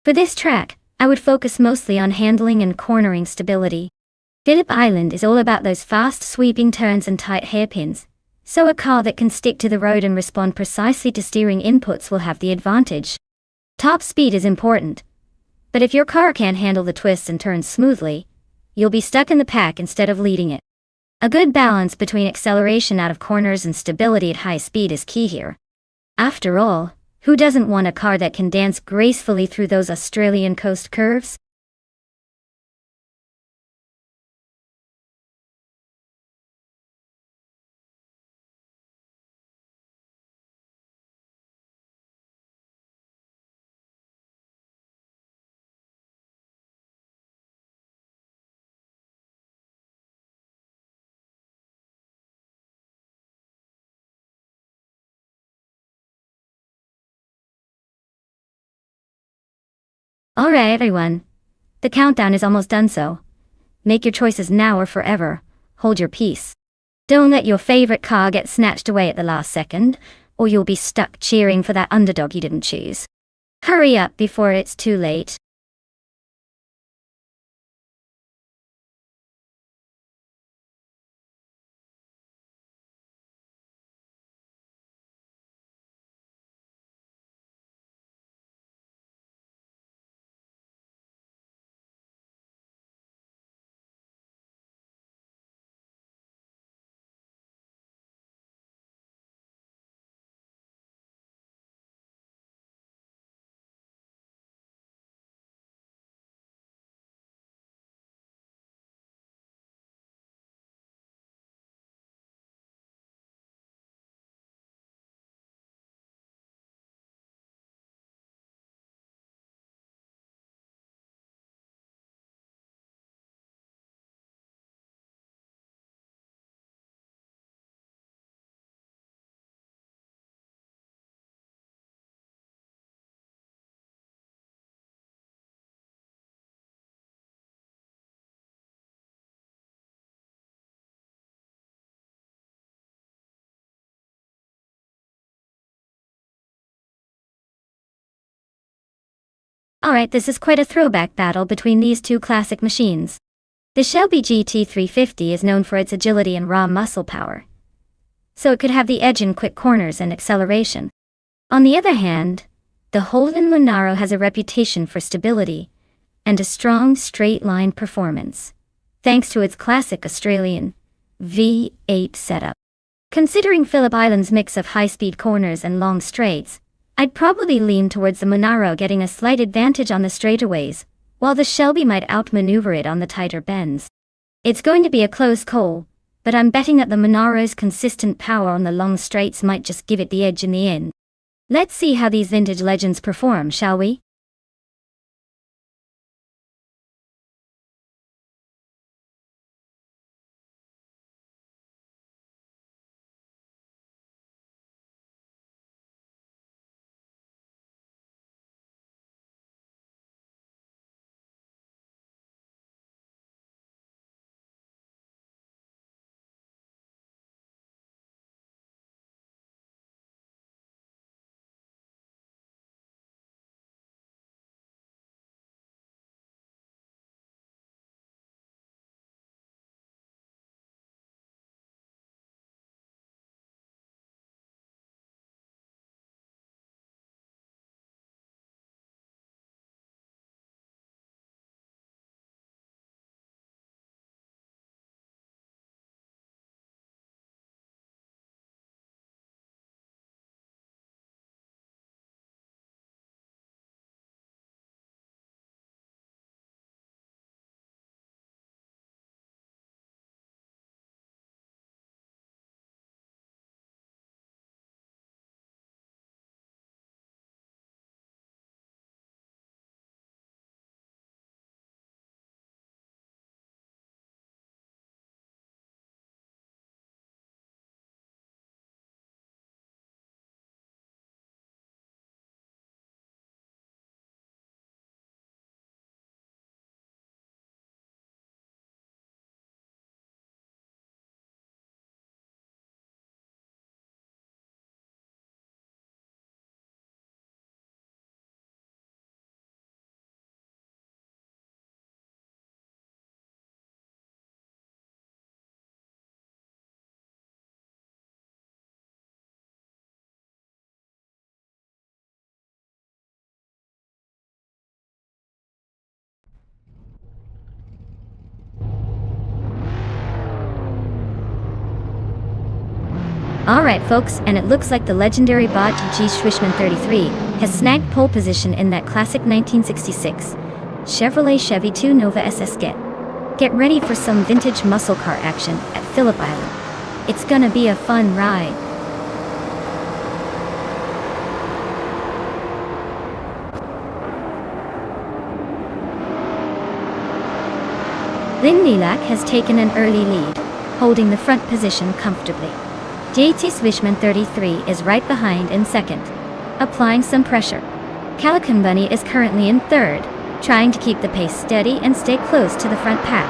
For this track, I would focus mostly on handling and cornering stability. Phillip Island is all about those fast sweeping turns and tight hairpins, so a car that can stick to the road and respond precisely to steering inputs will have the advantage. Top speed is important, but if your car can't handle the twists and turns smoothly, you'll be stuck in the pack instead of leading it. A good balance between acceleration out of corners and stability at high speed is key here. After all, who doesn't want a car that can dance gracefully through those Australian coast curves? Alright everyone, the countdown is almost done, so make your choices now or forever. Hold your peace. Don't let your favorite car get snatched away at the last second, or you'll be stuck cheering for that underdog you didn't choose. Hurry up before it's too late. Alright, this is quite a throwback battle between these two classic machines. The Shelby GT350 is known for its agility and raw muscle power, so it could have the edge in quick corners and acceleration. On the other hand, the Holden Monaro has a reputation for stability and a strong straight-line performance, thanks to its classic Australian V8 setup. Considering Phillip Island's mix of high-speed corners and long straights, I'd probably lean towards the Monaro getting a slight advantage on the straightaways, while the Shelby might outmaneuver it on the tighter bends. It's going to be a close call, but I'm betting that the Monaro's consistent power on the long straights might just give it the edge in the end. Let's see how these vintage legends perform, shall we? Alright folks, and it looks like the legendary bot G Schwishman 33 has snagged pole position in that classic 1966 Chevrolet Chevy 2 Nova SS Get. Get ready for some vintage muscle car action at Phillip Island. It's gonna be a fun ride. Lynn Lilac has taken an early lead, holding the front position comfortably. JT Swishman 33 is right behind in second, applying some pressure. Calican Bunny is currently in third, trying to keep the pace steady and stay close to the front pack.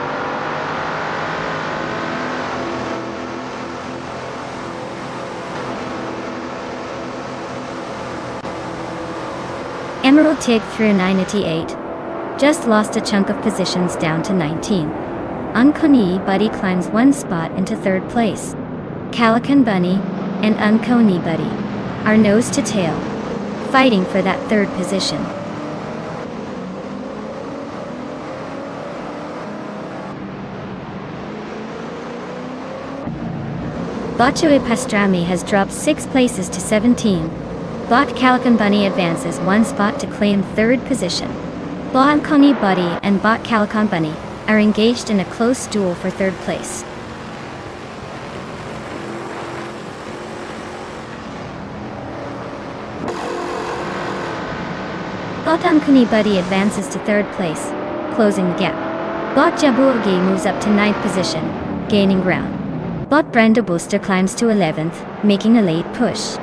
Emerald Tig through 98. Just lost a chunk of positions down to 19. Unconi Buddy climbs one spot into third place. Calican Bunny and Unconi Buddy are nose to tail, fighting for that third position. Botchue Pastrami has dropped 6 places to 17. Bot Calican Bunny advances 1 spot to claim third position. Bot Unconi Buddy and Bot Calican Bunny are engaged in a close duel for third place. Bot Unconi Buddy advances to third place, closing the gap. Bot Jabuogi moves up to 9th position, gaining ground. Bot Brenda Booster climbs to 11th, making a late push.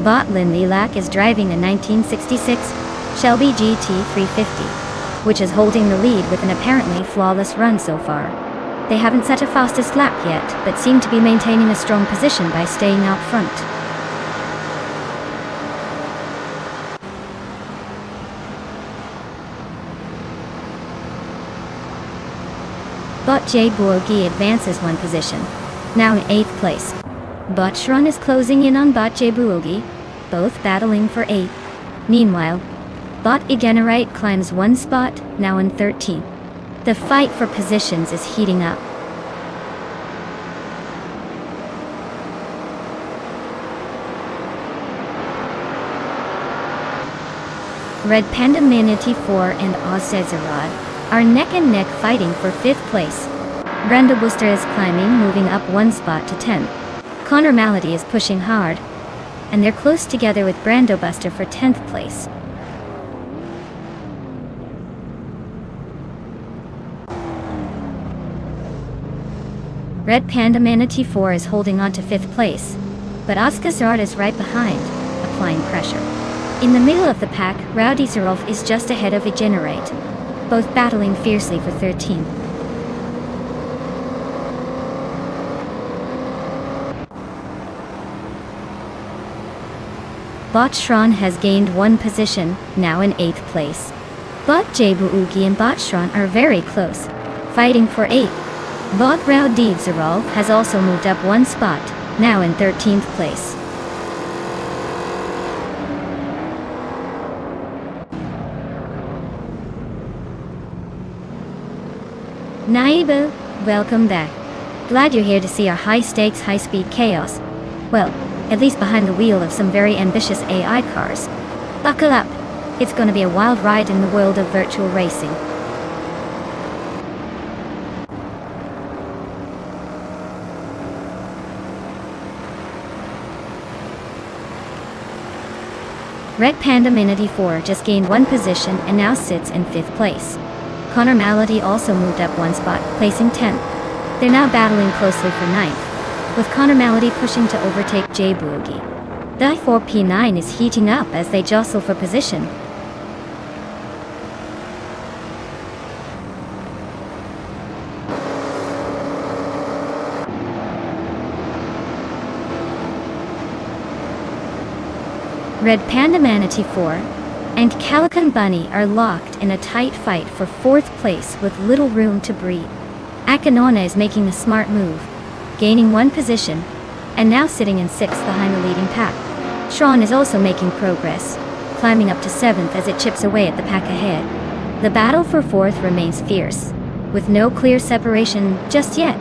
Bot Lynn Lilac is driving a 1966 Shelby GT350, which is holding the lead with an apparently flawless run so far. They haven't set a fastest lap yet, but seem to be maintaining a strong position by staying out front. Bot J Buogi advances 1 position, now in 8th place. Bot Shron is closing in on Bot J Buogi, both battling for 8th. Meanwhile, Bot Igenarite climbs 1 spot, now in 13th. The fight for positions is heating up. Red Panda Manatee 4 and Oz Cesarod are neck and neck fighting for 5th place. Brenda Booster is climbing, moving up 1 spot to 10th. Connor Malady is pushing hard, and they're close together with Brando Buster for 10th place. Red Panda Manatee 4 is holding on to 5th place, but Oscar Zard is right behind, applying pressure. In the middle of the pack, Rowdy Zerolf is just ahead of Igenerate, both battling fiercely for 13th. Bot Shron has gained 1 position, now in 8th place. Bot Jabu Ugi and Bot Shron are very close, fighting for 8th. Bot Rowdy Zerolf has also moved up 1 spot, now in 13th place. Naiba, welcome back. Glad you're here to see our high-stakes, high-speed chaos. Well, at least behind the wheel of some very ambitious AI cars. Buckle up. It's gonna be a wild ride in the world of virtual racing. Red Panda Manatee 4 just gained 1 position and now sits in 5th place. Connor Malady also moved up 1 spot, placing 10th. They're now battling closely for 9th, with Connor Malady pushing to overtake Jay Boogie. The I4P9 is heating up as they jostle for position. Red Panda Manatee 4 and Calican Bunny are locked in a tight fight for 4th place with little room to breathe. Akanona is making a smart move, gaining 1 position, and now sitting in 6th behind the leading pack. Shron is also making progress, climbing up to 7th as it chips away at the pack ahead. The battle for 4th remains fierce, with no clear separation just yet.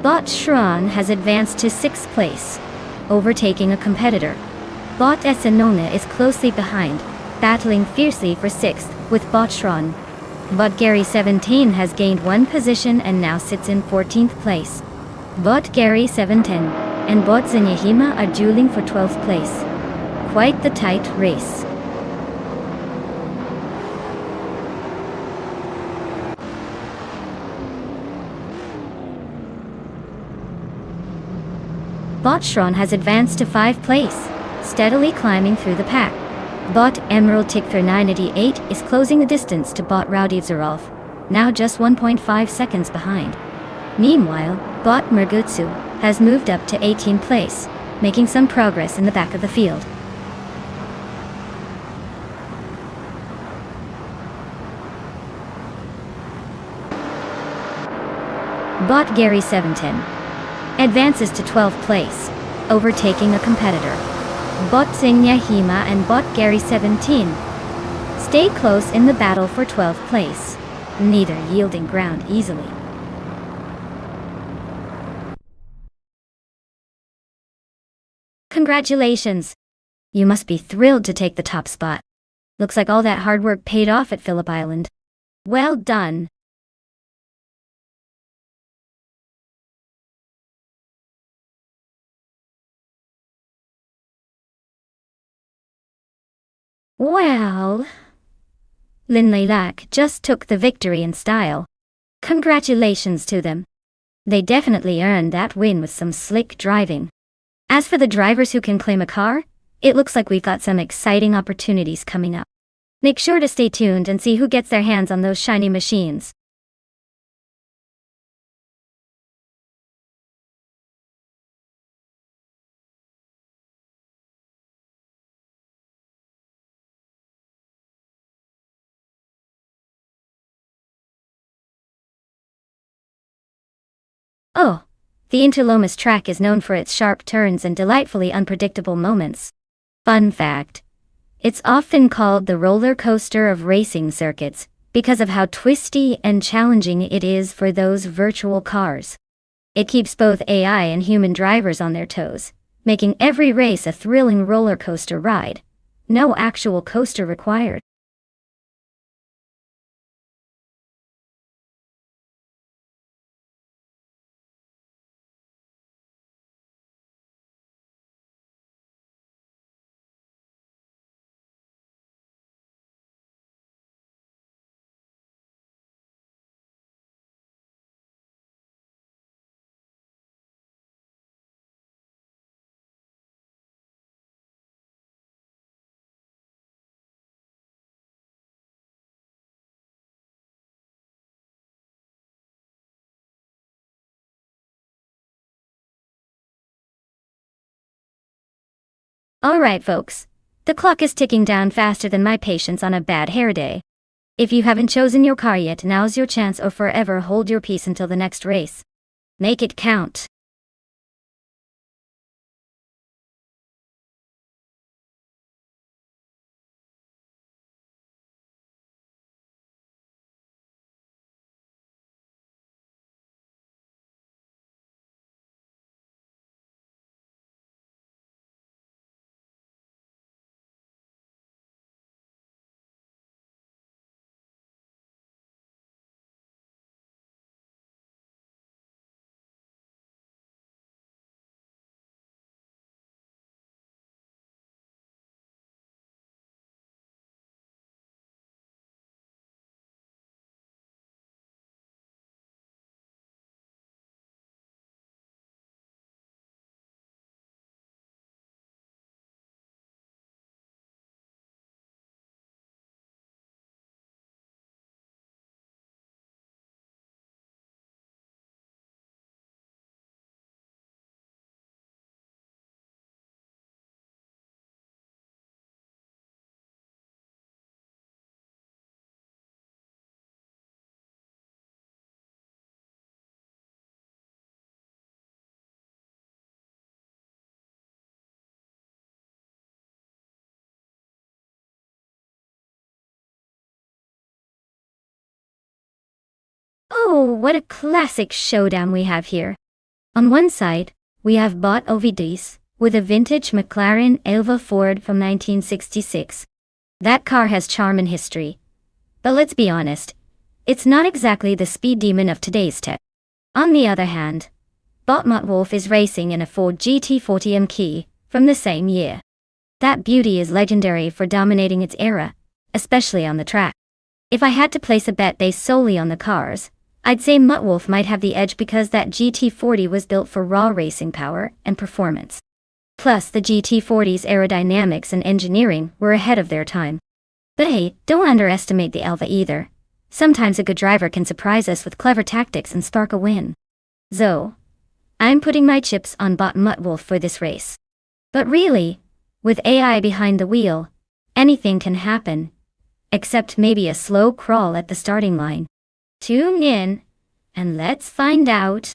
Bot Shran has advanced to 6th place, overtaking a competitor. Bot Esanona is closely behind, battling fiercely for 6th with Bot Shran. Bot Gary 17 has gained 1 position and now sits in 14th place. Bot Gary 710 and Bot Zanyahima are dueling for 12th place. Quite the tight race. Bot Shran has advanced to 5th place, steadily climbing through the pack. Bot Emerald Tickfer 988 is closing the distance to Bot Rowdy Zerov, now just 1.5 seconds behind. Meanwhile, Bot Mergutsu has moved up to 18th place, making some progress in the back of the field. Bot Gary 710 advances to 12th place, overtaking a competitor. Bot Zanyahima and Bot Gary 17 stay close in the battle for 12th place, neither yielding ground easily. Congratulations! You must be thrilled to take the top spot. Looks like all that hard work paid off at Phillip Island. Well done! Well, Lin Lilac just took the victory in style. Congratulations to them. They definitely earned that win with some slick driving. As for the drivers who can claim a car, it looks like we've got some exciting opportunities coming up. Make sure to stay tuned and see who gets their hands on those shiny machines. Oh, the Interlomas track is known for its sharp turns and delightfully unpredictable moments. Fun fact: it's often called the roller coaster of racing circuits because of how twisty and challenging it is for those virtual cars. It keeps both AI and human drivers on their toes, making every race a thrilling roller coaster ride. No actual coaster required. Alright folks, the clock is ticking down faster than my patience on a bad hair day. If you haven't chosen your car yet, now's your chance, or forever hold your peace until the next race. Make it count. Oh, what a classic showdown we have here. On one side, we have Bot Ovidis, with a vintage McLaren Elva Ford from 1966. That car has charm and history. But let's be honest, it's not exactly the speed demon of today's tech. On the other hand, Bot Muttwolf is racing in a Ford GT40 M-Key from the same year. That beauty is legendary for dominating its era, especially on the track. If I had to place a bet based solely on the cars, I'd say Muttwolf might have the edge because that GT40 was built for raw racing power and performance. Plus, the GT40's aerodynamics and engineering were ahead of their time. But hey, don't underestimate the Elva either. Sometimes a good driver can surprise us with clever tactics and spark a win. So, I'm putting my chips on Bot Muttwolf for this race. But really, with AI behind the wheel, anything can happen. Except maybe a slow crawl at the starting line. Tune in, and let's find out.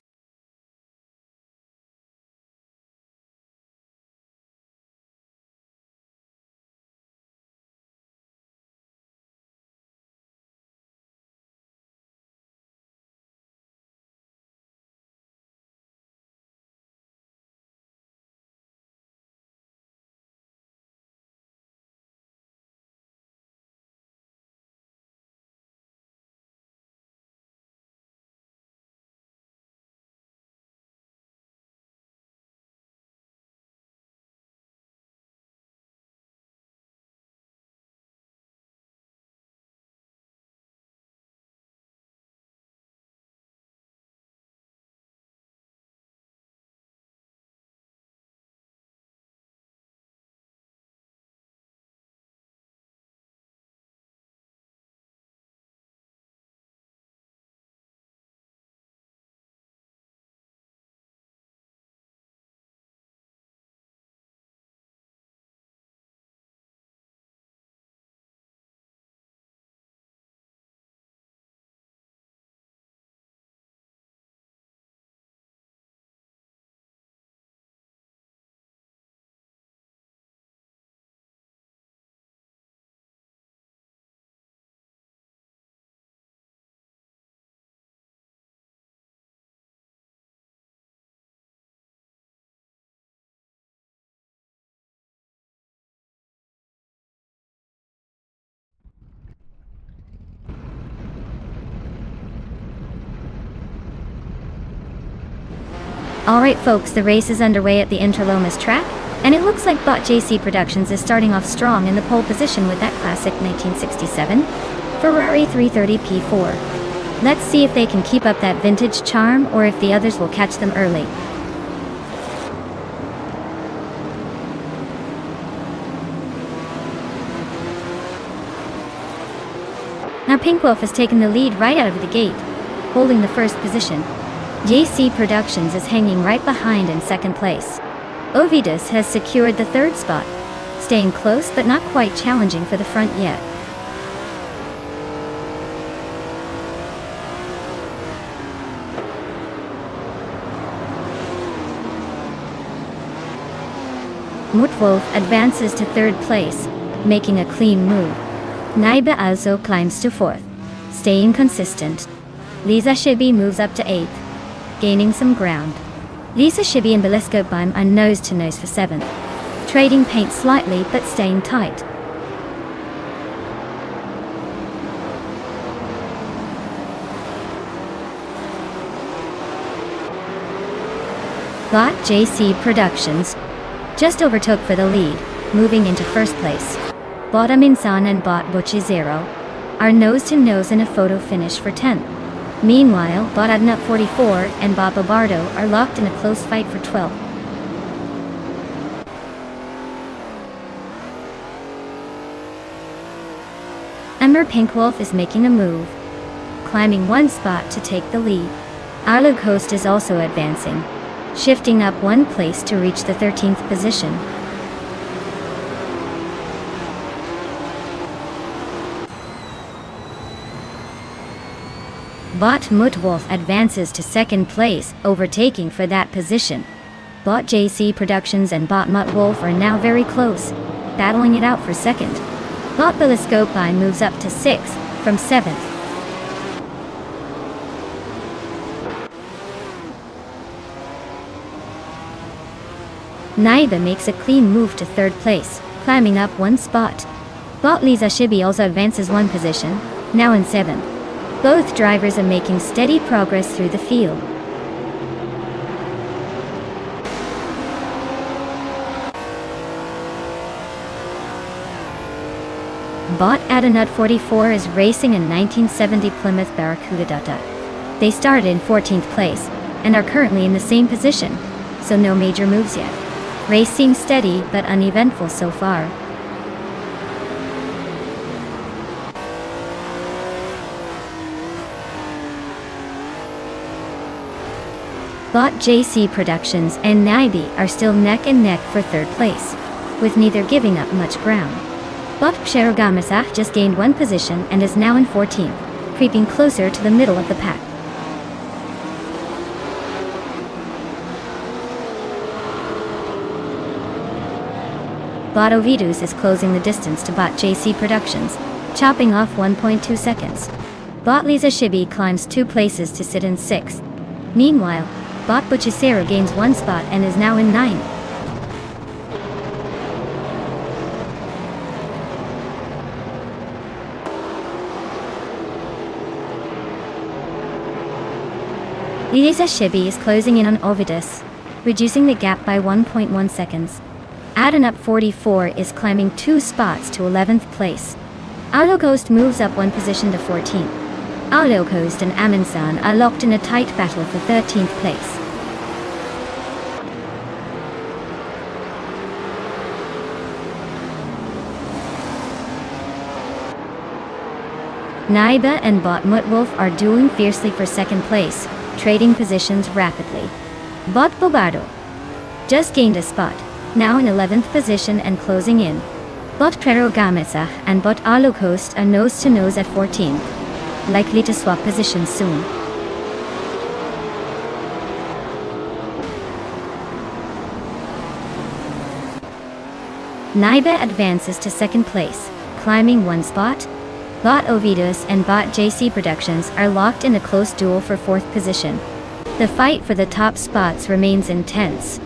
Alright folks, the race is underway at the Interlomas track, and it looks like Bot JC Productions is starting off strong in the pole position with that classic 1967 Ferrari 330 P4. Let's see if they can keep up that vintage charm or if the others will catch them early. Now Pinkwolf has taken the lead right out of the gate, holding the first position. JC Productions is hanging right behind in second place. Ovidus has secured the third spot, staying close but not quite challenging for the front yet. Muttwolf advances to third place, making a clean move. Naiba also climbs to fourth, staying consistent. Lisa Shibi moves up to eighth, gaining some ground. Lisa Shibi and Belisco Bime are nose-to-nose for seventh, trading paint slightly but staying tight. Bot JC Productions just overtook for the lead, moving into first place. Bot Aminsan and Bot Buchizero are nose-to-nose in a photo finish for 10th. Meanwhile, Bot Adnut 44 and Bot Bobardo are locked in a close fight for 12th. Ember Pinkwolf is making a move, climbing one spot to take the lead. Arlug Host is also advancing, shifting up one place to reach the 13th position. Bot Muttwolf advances to second place, overtaking for that position. Bot JC Productions and Bot Muttwolf are now very close, battling it out for second. Bot Beliscope moves up to 6th, from 7th. Naiba makes a clean move to third place, climbing up one spot. Bot Lisa Shibi also advances one position, now in 7th. Both drivers are making steady progress through the field. Bot Adanut 44 is racing in 1970 Plymouth Barracuda Data. They started in 14th place, and are currently in the same position, so no major moves yet. Race seems steady but uneventful so far. Bot JC Productions and Naibi are still neck and neck for third place, with neither giving up much ground. Bot Psherogamasa just gained one position and is now in 14th, creeping closer to the middle of the pack. Bot Ovidus is closing the distance to Bot JC Productions, chopping off 1.2 seconds. Bot Lisa Shibi climbs 2 places to sit in 6th. Meanwhile, Bot Buchisera gains 1 spot and is now in 9th. Lisa Shibi is closing in on Ovidus, reducing the gap by 1.1 seconds. Adanut 44 is climbing 2 spots to 11th place. Autocoast moves up 1 position to 14th. Autocoast and Aminsan are locked in a tight battle for 13th place. Naiba and Bot Mutwolf are dueling fiercely for 2nd place, trading positions rapidly. Bot Bobardo just gained a spot, now in 11th position and closing in. Bot Prerogamesa and Bot Autocoast are nose-to-nose at 14th, likely to swap positions soon. Naiba advances to 2nd place, climbing 1 spot. Bot Ovidus and Bot JC Productions are locked in a close duel for 4th position. The fight for the top spots remains intense.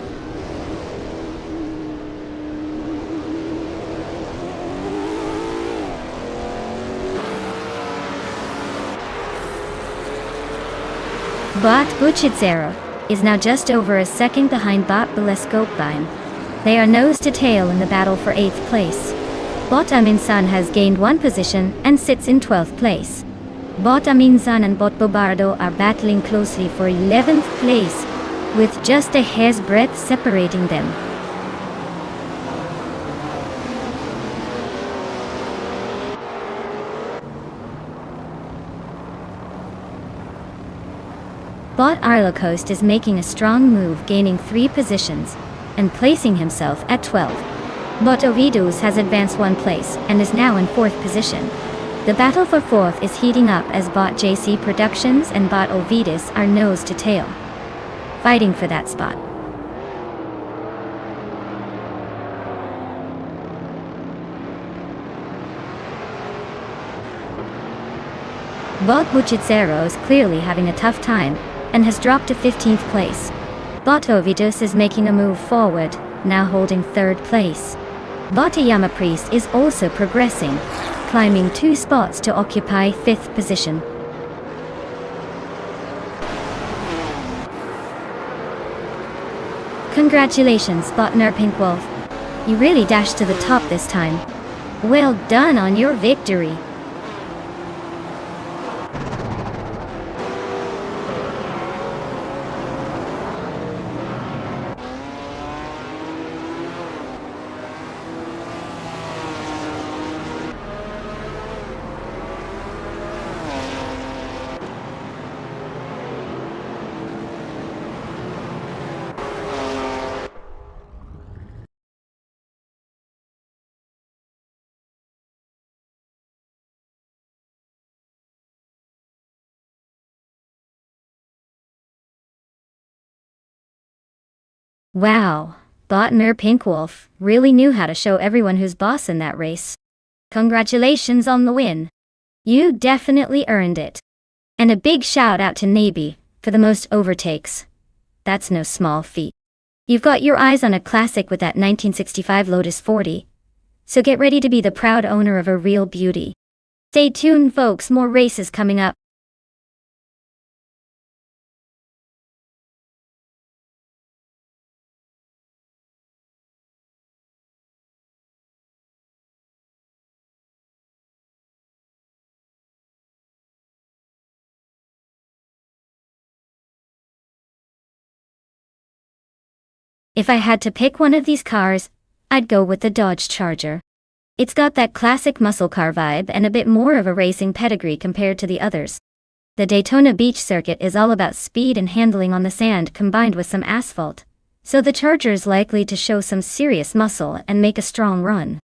Bot Buchitzero is now just over a second behind Bot Beleskopine. They are nose to tail in the battle for 8th place. Bot Aminsan has gained 1 position and sits in 12th place. Bot Aminsan and Bot Bobardo are battling closely for 11th place, with just a hair's breadth separating them. Bot Arlocoast is making a strong move, gaining 3 positions, and placing himself at 12th. Bot Ovidus has advanced 1 place, and is now in 4th position. The battle for 4th is heating up as Bot JC Productions and Bot Ovidus are nose to tail, fighting for that spot. Bot Buchitzero is clearly having a tough time, and has dropped to 15th place. Bot Ovidus is making a move forward, now holding 3rd place. Bot Ayama Priest is also progressing, climbing 2 spots to occupy 5th position. Congratulations, Bot Nerpinkwolf. You really dashed to the top this time. Well done on your victory. Wow, Botner Pinkwolf really knew how to show everyone who's boss in that race. Congratulations on the win. You definitely earned it. And a big shout out to Nabi for the most overtakes. That's no small feat. You've got your eyes on a classic with that 1965 Lotus 40, so get ready to be the proud owner of a real beauty. Stay tuned, folks, more races coming up. If I had to pick one of these cars, I'd go with the Dodge Charger. It's got that classic muscle car vibe and a bit more of a racing pedigree compared to the others. The Daytona Beach circuit is all about speed and handling on the sand combined with some asphalt, so the Charger's likely to show some serious muscle and make a strong run.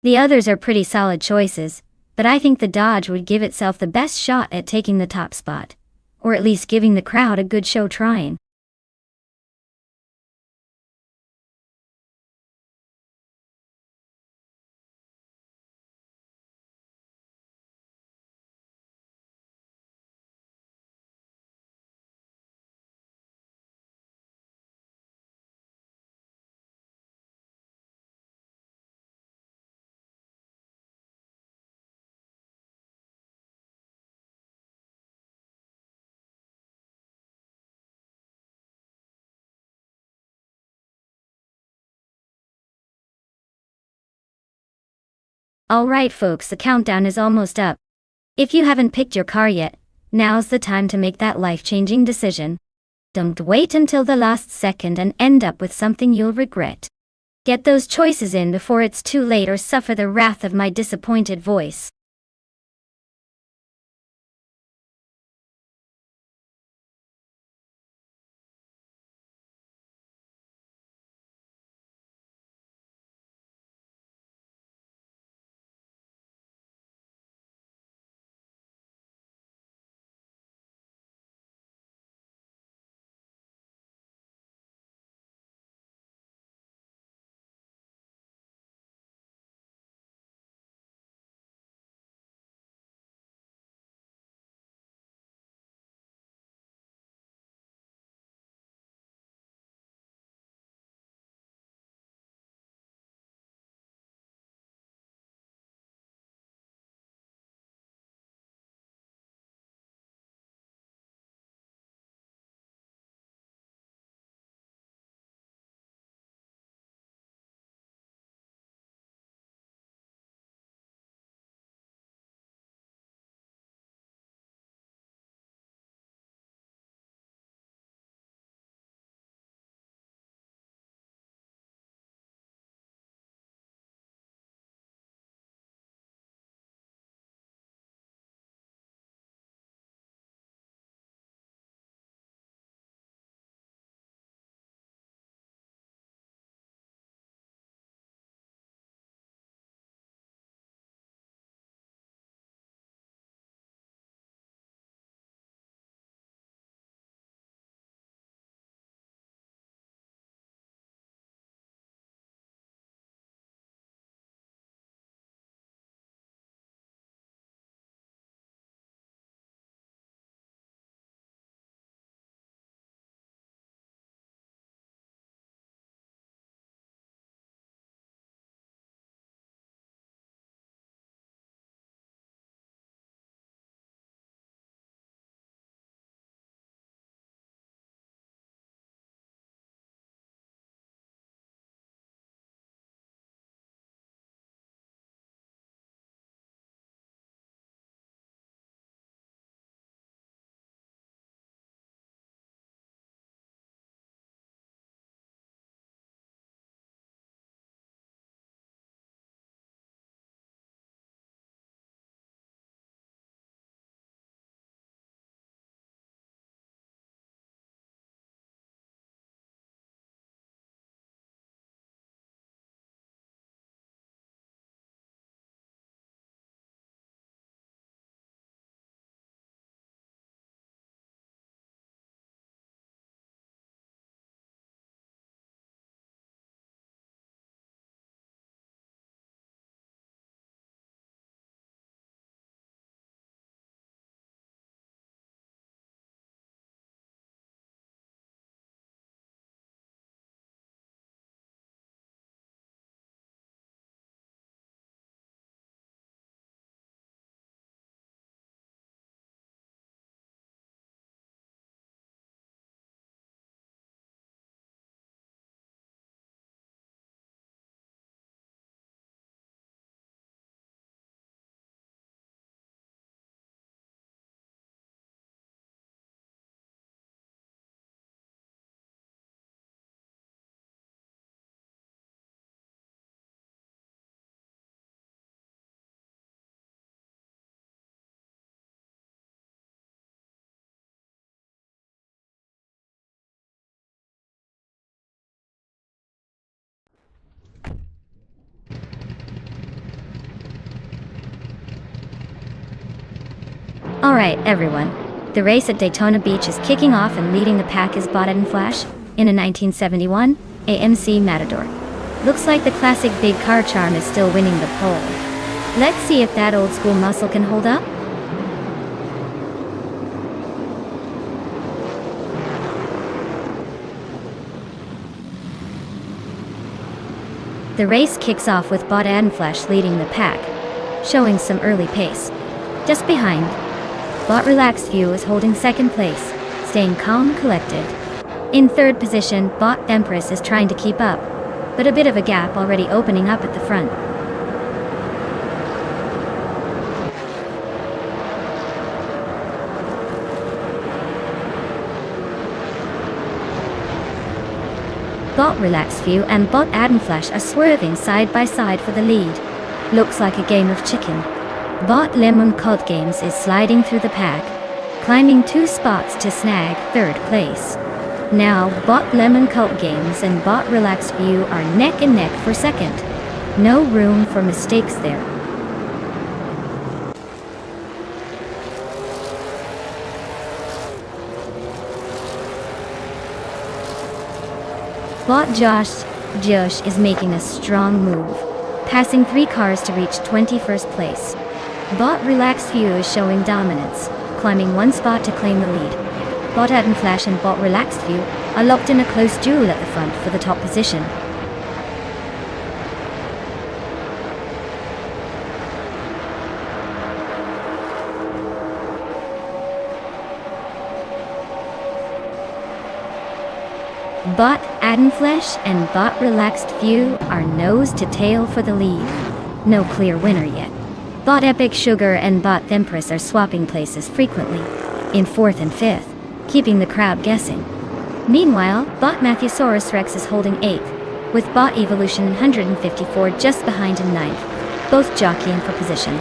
The others are pretty solid choices, but I think the Dodge would give itself the best shot at taking the top spot, or at least giving the crowd a good show trying. Alright folks, the countdown is almost up. If you haven't picked your car yet, now's the time to make that life-changing decision. Don't wait until the last second and end up with something you'll regret. Get those choices in before it's too late or suffer the wrath of my disappointed voice. Alright, everyone. The race at Daytona Beach is kicking off, and leading the pack is Botted & Flash in a 1971 AMC Matador. Looks like the classic big car charm is still winning the pole. Let's see if that old school muscle can hold up. The race kicks off with Botted & Flash leading the pack, showing some early pace. Just behind, Bot Relaxed View is holding second place, staying calm and collected. In third position, Bot Empress is trying to keep up, but a bit of a gap already opening up at the front. Bot Relaxed View and Botted & Flash are swerving side by side for the lead. Looks like a game of chicken. Bot Lemon Cult Games is sliding through the pack, climbing 2 spots to snag third place. Now, Bot Lemon Cult Games and Bot Relaxed View are neck and neck for second. No room for mistakes there. Bot Josh is making a strong move, passing 3 cars to reach 21st place. Bot Relaxed View is showing dominance, climbing 1 spot to claim the lead. Botted & Flash and Bot Relaxed View are locked in a close duel at the front for the top position. Botted & Flash and Bot Relaxed View are nose to tail for the lead. No clear winner yet. Bot Epic Sugar and Bot Empress are swapping places frequently, in 4th and 5th, keeping the crowd guessing. Meanwhile, Bot Matthesaurus Rex is holding 8th, with Bot Evolution 154 just behind in 9th, both jockeying for position.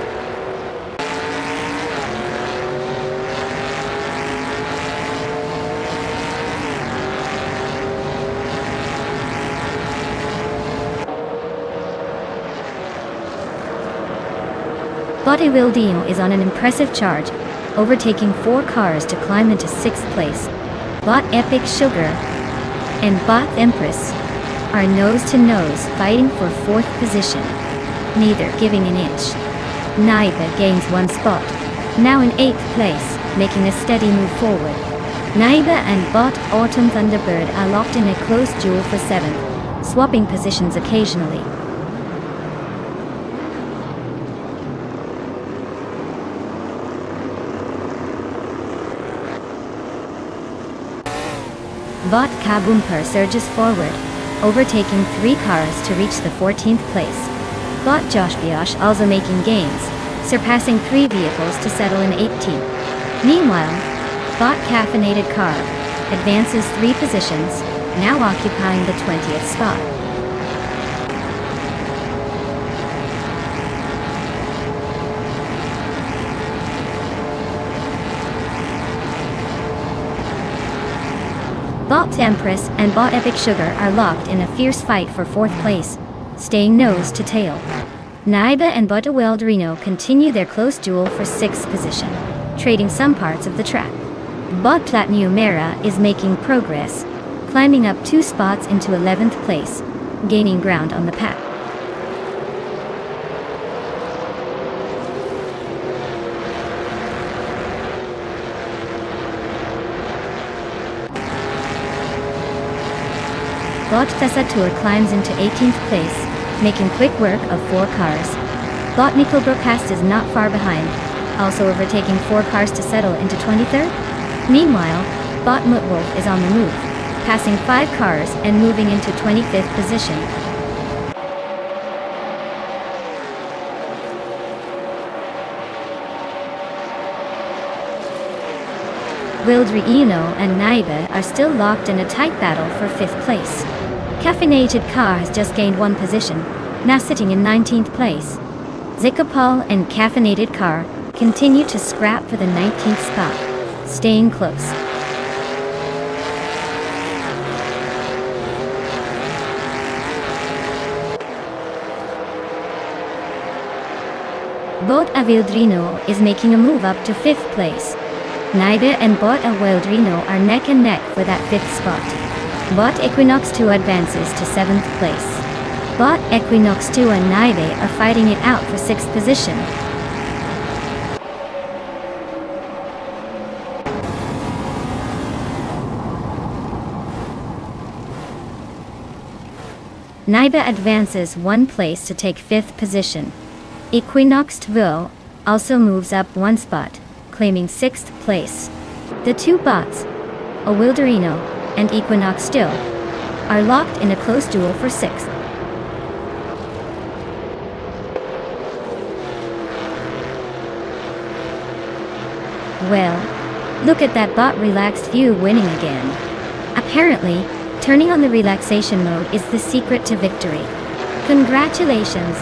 Bot Evildino is on an impressive charge, overtaking 4 cars to climb into 6th place. Bot Epic Sugar and Bot Empress are nose to nose fighting for 4th position, neither giving an inch. Naiba gains 1 spot, now in 8th place, making a steady move forward. Naiba and Bot Autumn Thunderbird are locked in a close duel for 7th, swapping positions occasionally. Bot Kaboomper surges forward, overtaking 3 cars to reach the 14th place. Bot Josh also making gains, surpassing 3 vehicles to settle in 18th. Meanwhile, Bot Caffeinated Car advances 3 positions, now occupying the 20th spot. Bot Empress and Bot Epic Sugar are locked in a fierce fight for 4th place, staying nose to tail. Naiba and Bot Wildrino continue their close duel for 6th position, trading some parts of the track. Bot Platinum Mera is making progress, climbing up 2 spots into 11th place, gaining ground on the pack. Bot Thessatur climbs into 18th place, making quick work of 4 cars. Bot Nickelbrookast is not far behind, also overtaking 4 cars to settle into 23rd. Meanwhile, Bot Mutwolf is on the move, passing 5 cars and moving into 25th position. Wildry Eno and Naiba are still locked in a tight battle for 5th place. Caffeinated Car has just gained 1 position, now sitting in 19th place. Zikapal and Caffeinated Car continue to scrap for the 19th spot, staying close. Bot Avildrino is making a move up to 5th place. Naibe and Bot Avildrino are neck and neck for that 5th spot. Bot Equinox 2 advances to 7th place. Bot Equinox 2 and Naibe are fighting it out for 6th position. Naibe advances 1 place to take 5th position. Equinox 2 also moves up 1 spot, claiming 6th place. The two bots, Awilderino and Equinox 2, are locked in a close duel for 6th. Well, look at that bot Relaxed View winning again. Apparently, turning on the relaxation mode is the secret to victory. Congratulations!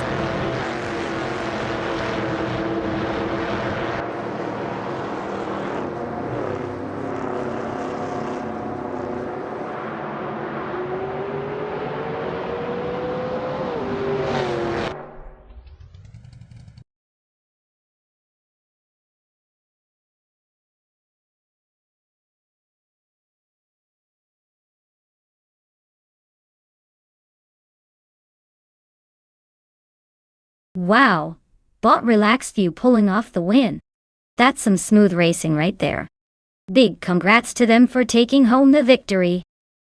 Wow! Bot Relaxed View pulling off the win. That's some smooth racing right there. Big congrats to them for taking home the victory.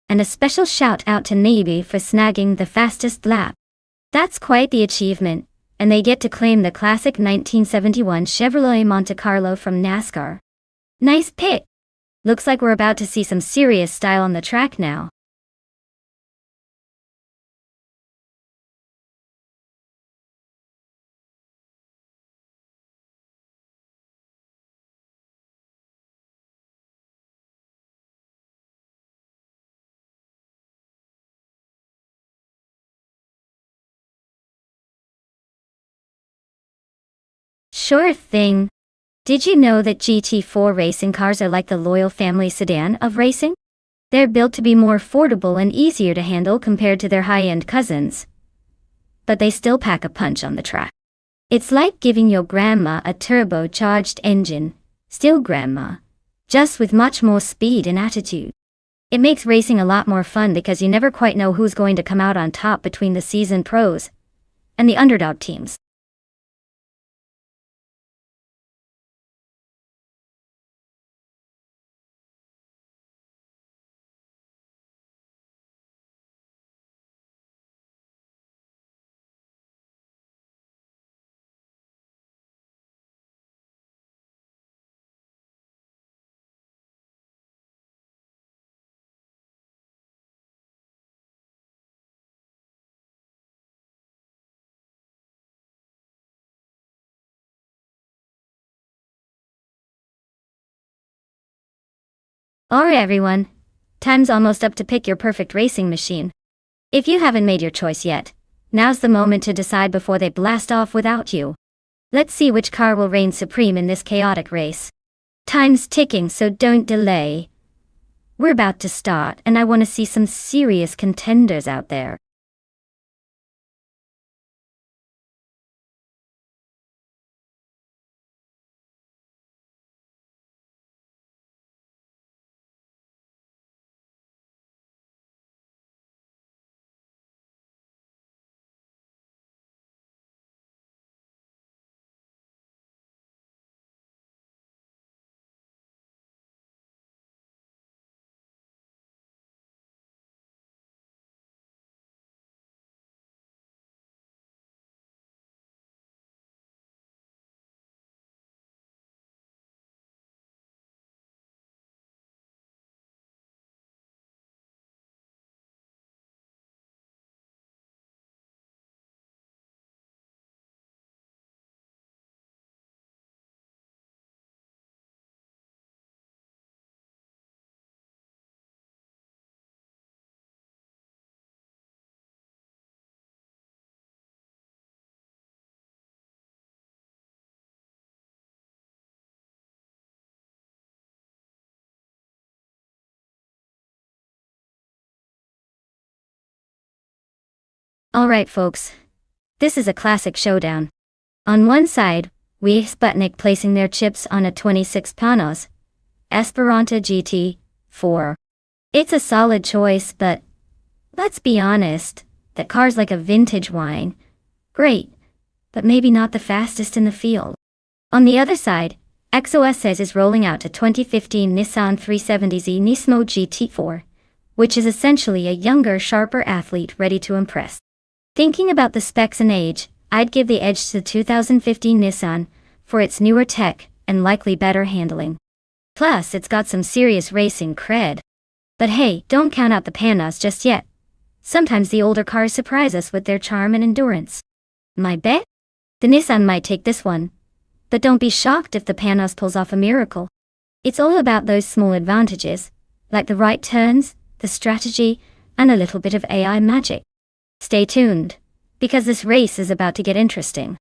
And a special shout out to Navy for snagging the fastest lap. That's quite the achievement, and they get to claim the classic 1971 Chevrolet Monte Carlo from NASCAR. Nice pick! Looks like we're about to see some serious style on the track now. Sure thing. Did you know that GT4 racing cars are like the Loyal family sedan of racing? They're built to be more affordable and easier to handle compared to their high-end cousins. But they still pack a punch on the track. It's like giving your grandma a turbocharged engine, still grandma, just with much more speed and attitude. It makes racing a lot more fun because you never quite know who's going to come out on top between the seasoned pros and the underdog teams. Alright everyone, time's almost up to pick your perfect racing machine. If you haven't made your choice yet, now's the moment to decide before they blast off without you. Let's see which car will reign supreme in this chaotic race. Time's ticking, so don't delay. We're about to start, and I want to see some serious contenders out there. Alright folks, this is a classic showdown. On one side, with Sputnik placing their chips on a 26 Panos Esperanto GT4. It's a solid choice, but let's be honest, that car's like a vintage wine. Great, but maybe not the fastest in the field. On the other side, XOSS is rolling out a 2015 Nissan 370Z Nismo GT4, which is essentially a younger, sharper athlete ready to impress. Thinking about the specs and age, I'd give the edge to the 2015 Nissan for its newer tech and likely better handling. Plus, it's got some serious racing cred. But hey, don't count out the Panos just yet. Sometimes the older cars surprise us with their charm and endurance. My bet? The Nissan might take this one. But don't be shocked if the Panos pulls off a miracle. It's all about those small advantages, like the right turns, the strategy, and a little bit of AI magic. Stay tuned, because this race is about to get interesting.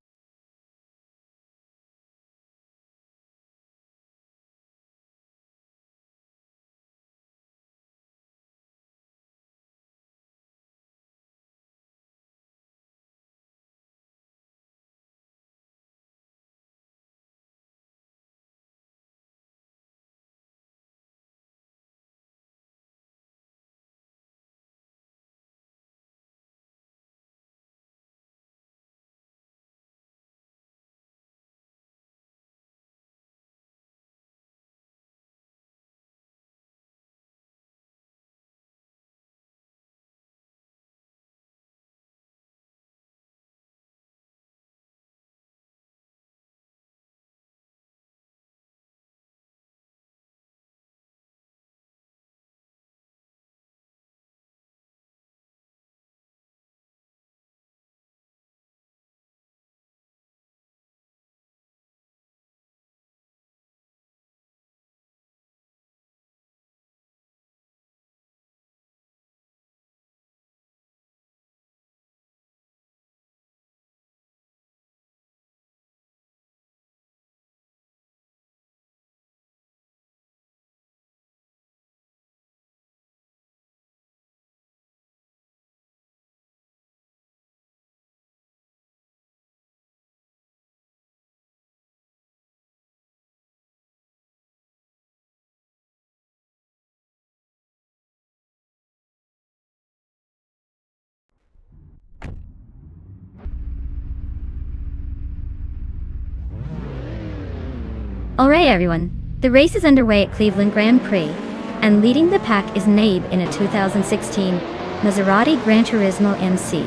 Alright everyone, the race is underway at Cleveland Grand Prix, and leading the pack is Nabe in a 2016 Maserati Gran Turismo MC.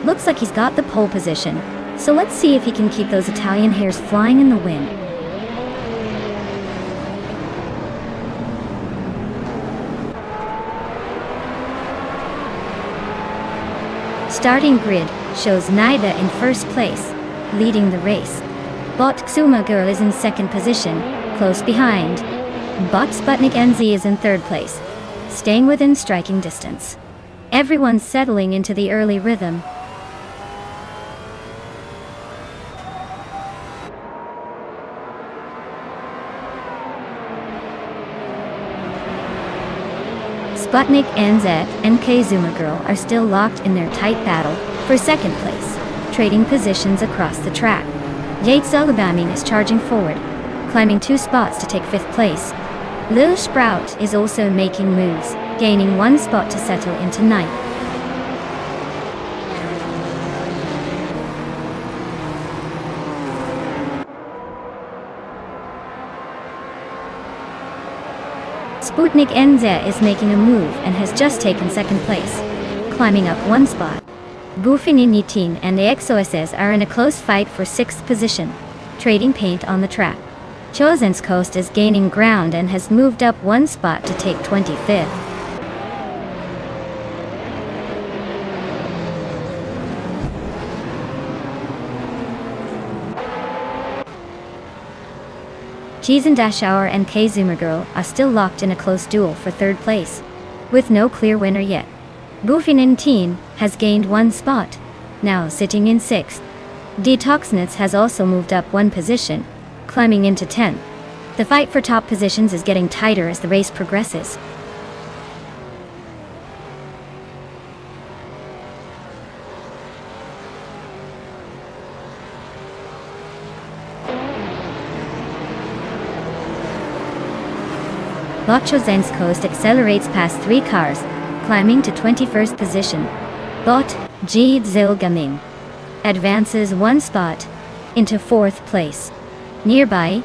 Looks like he's got the pole position, so let's see if he can keep those Italian hairs flying in the wind. Starting grid shows Naida in first place, leading the race. Bot Xuma Girl is in second position, close behind. Bot Sputnik NZ is in third place, staying within striking distance. Everyone's settling into the early rhythm. Sputnik NZ and Zuma Girl are still locked in their tight battle for second place, trading positions across the track. Yates Zalabaming is charging forward, climbing 2 spots to take 5th place. Lil Sprout is also making moves, gaining 1 spot to settle into 9th. Sputnik NZ is making a move and has just taken 2nd place, climbing up 1 spot. Bufini Nitin and the XOSS are in a close fight for 6th position, trading paint on the track. Chosen's Coast is gaining ground and has moved up 1 spot to take 25th. Cheese and Dashauer and Zuma Girl are still locked in a close duel for 3rd place, with no clear winner yet. Bufinin Teen has gained 1 spot, now sitting in 6th. Detoxnitz has also moved up 1 position, climbing into 10th. The fight for top positions is getting tighter as the race progresses. Bot Chozenskost accelerates past 3 cars, climbing to 21st position. Bot G Zilgaming advances 1 spot into 4th place. Nearby,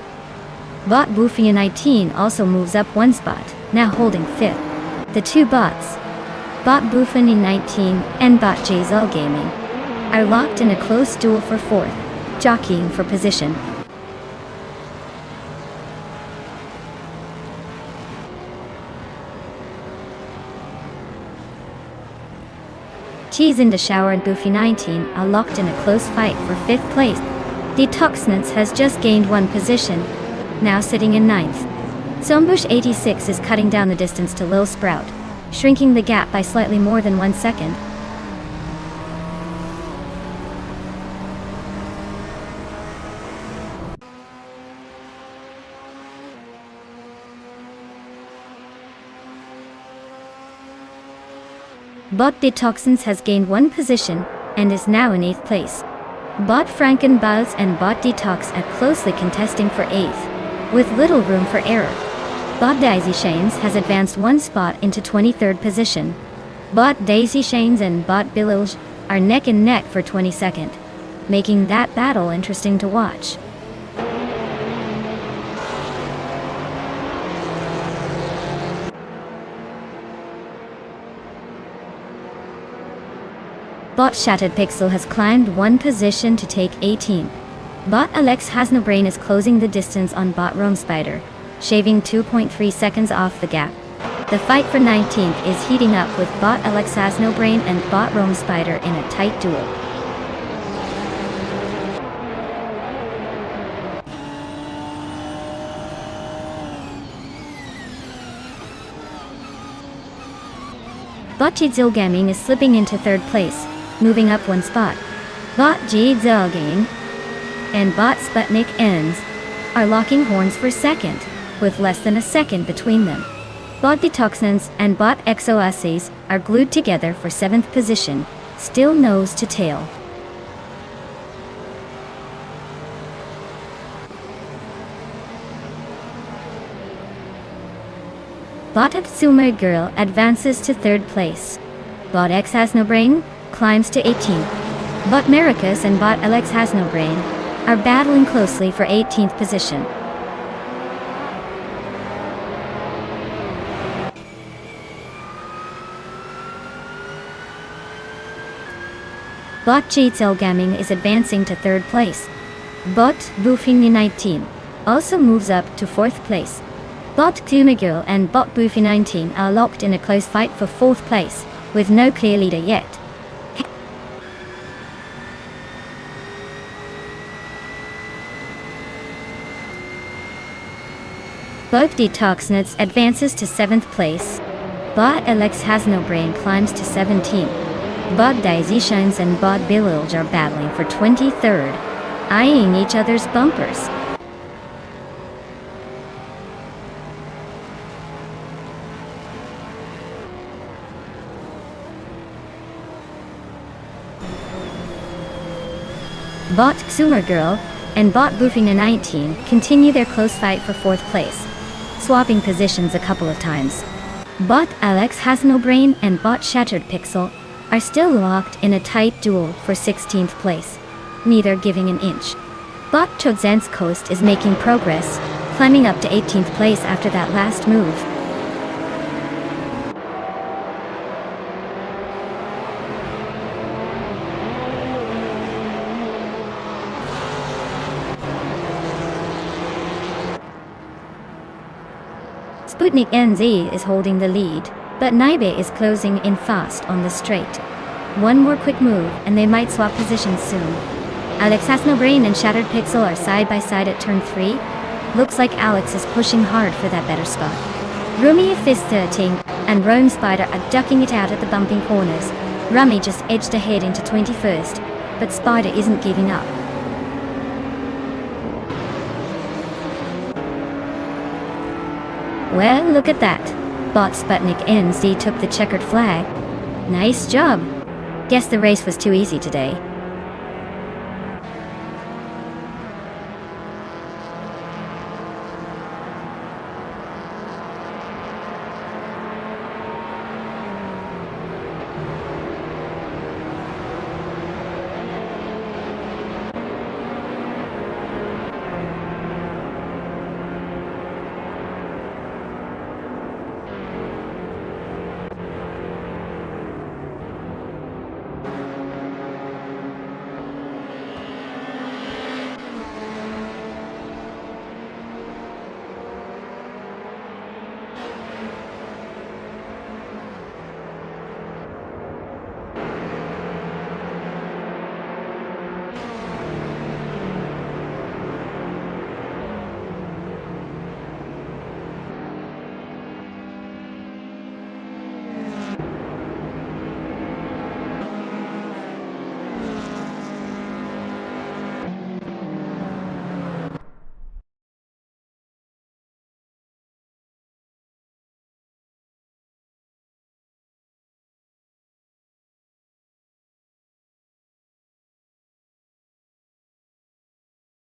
Bot Bufia 19 also moves up 1 spot, now holding 5th. The 2 bots, Bot Bufia 19 and Bot G Zilgaming, are locked in a close duel for 4th, jockeying for position. Cheese in the Shower and Buffy 19 are locked in a close fight for 5th place. Detoxnance has just gained 1 position, now sitting in 9th. Sombush 86 is cutting down the distance to Lil Sprout, shrinking the gap by slightly more than 1 second. Bot Detoxins has gained 1 position and is now in 8th place. Bot Frankenbalz and Bot Detox are closely contesting for 8th, with little room for error. Bot Daisy Shanes has advanced 1 spot into 23rd position. Bot Daisy Shanes and Bot Bililj are neck and neck for 22nd, making that battle interesting to watch. Bot Shattered Pixel has climbed 1 position to take 18th. Bot Alex Has No Brain is closing the distance on Bot Rome Spider, shaving 2.3 seconds off the gap. The fight for 19th is heating up with Bot Alex Has No Brain and Bot Rome Spider in a tight duel. Bot Jizil Gaming is slipping into 3rd place, moving up 1 spot. Bot G Zilgaming and Bot Sputnik Ends are locking horns for 2nd, with less than a second between them. Bot Detoxnans and Bot Exoaces are glued together for 7th position, still nose to tail. Bot Sumer Girl advances to 3rd place. Bot X Has No Brain climbs to 18th. Bot Maricus and Bot Alex Has No Brain are battling closely for 18th position. Bot Jitzel Gaming is advancing to 3rd place. Bot Bufini 19 also moves up to 4th place. Bot Kumagul and Bot Bufi 19 are locked in a close fight for 4th place, with no clear leader yet. Both Detoxnuts advances to 7th place. Bot Alex Has No Brain climbs to 17th. Bot Daisy Shines and Bot Bililj are battling for 23rd, eyeing each other's bumpers. Bot Sumer Girl and Bot Bufina 19 continue their close fight for 4th place, swapping positions a couple of times. Bot Alex Has No Brain and Bot Shattered Pixel are still locked in a tight duel for 16th place, neither giving an inch. Bot Chozenskost is making progress, climbing up to 18th place after that last move. Sputnik NZ is holding the lead, but Naibe is closing in fast on the straight. One more quick move and they might swap positions soon. Alex Has No Brain and Shattered Pixel are side by side at turn 3. Looks like Alex is pushing hard for that better spot. Rumi Fista Ting and Rome Spider are ducking it out at the bumping corners. Rumi just edged ahead into 21st, but Spider isn't giving up. Well, look at that. Bot Sputnik NZ took the checkered flag. Nice job. Guess the race was too easy today.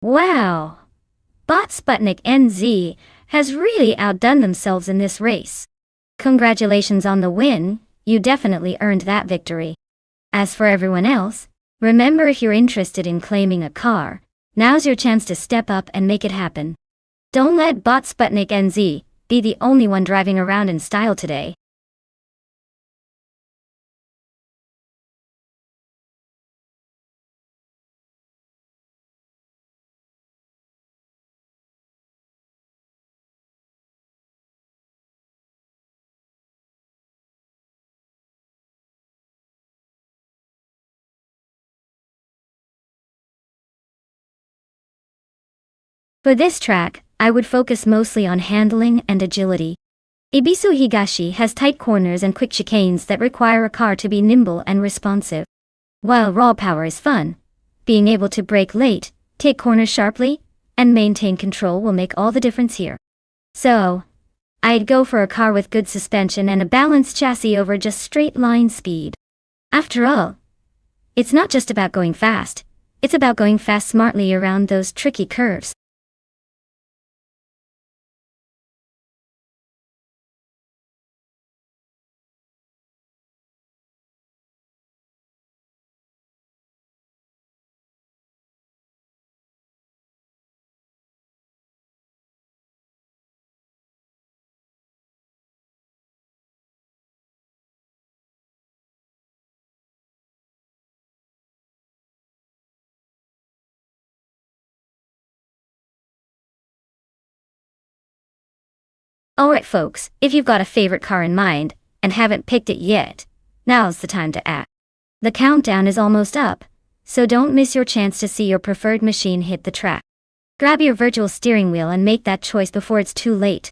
Wow! Bot Sputnik NZ has really outdone themselves in this race. Congratulations on the win, you definitely earned that victory. As for everyone else, remember, if you're interested in claiming a car, now's your chance to step up and make it happen. Don't let Bot Sputnik NZ be the only one driving around in style today. For this track, I would focus mostly on handling and agility. Ibisu Higashi has tight corners and quick chicanes that require a car to be nimble and responsive. While raw power is fun, being able to brake late, take corners sharply, and maintain control will make all the difference here. So, I'd go for a car with good suspension and a balanced chassis over just straight line speed. After all, it's not just about going fast, it's about going fast smartly around those tricky curves. Alright folks, if you've got a favorite car in mind, and haven't picked it yet, now's the time to act. The countdown is almost up, so don't miss your chance to see your preferred machine hit the track. Grab your virtual steering wheel and make that choice before it's too late.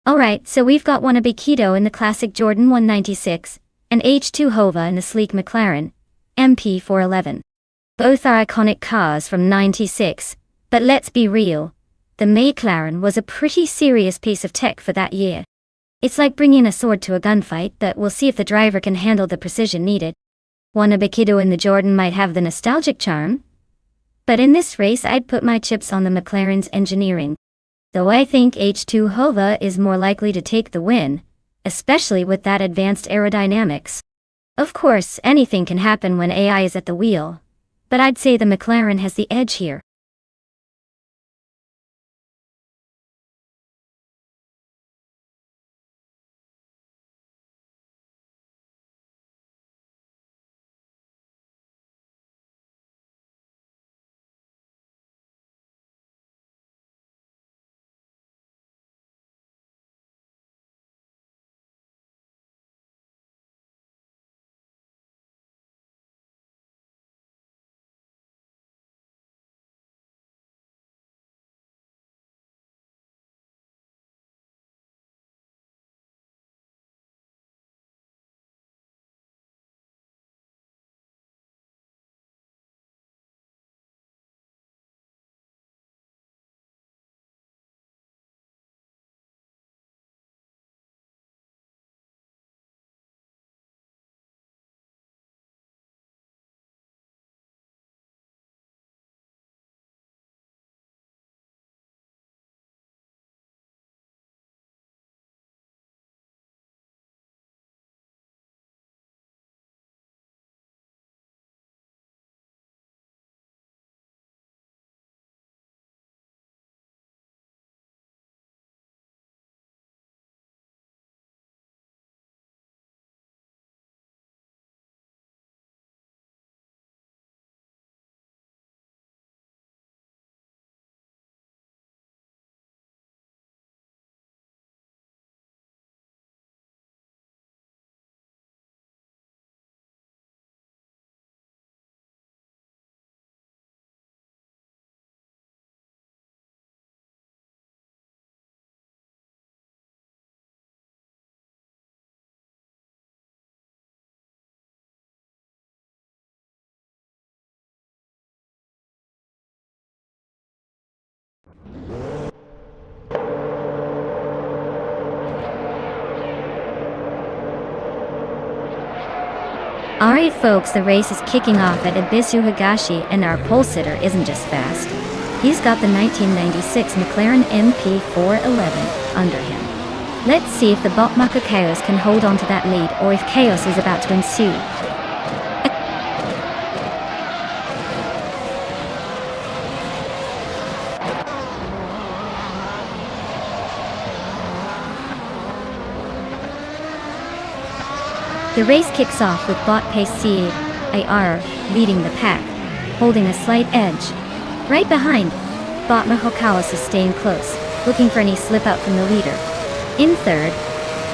Alright, so we've got one Abikido in the classic Jordan 196, and H2 Hova in the sleek McLaren MP411. Both are iconic cars from '96, but let's be real, the McLaren was a pretty serious piece of tech for that year. It's like bringing a sword to a gunfight, but we'll see if the driver can handle the precision needed. One Abikido in the Jordan might have the nostalgic charm, but in this race I'd put my chips on the McLaren's engineering. Though I think H2 Hova is more likely to take the win, especially with that advanced aerodynamics. Of course, anything can happen when AI is at the wheel, but I'd say the McLaren has the edge here. Alright folks, the race is kicking off at Ibisu Higashi, and our pole sitter isn't just fast. He's got the 1996 McLaren MP411 under him. Let's see if the Botmacher Chaos can hold on to that lead, or if chaos is about to ensue. The race kicks off with Bot Pace CAR leading the pack, holding a slight edge. Right behind, Botmacher Chaos is staying close, looking for any slip out from the leader. In third,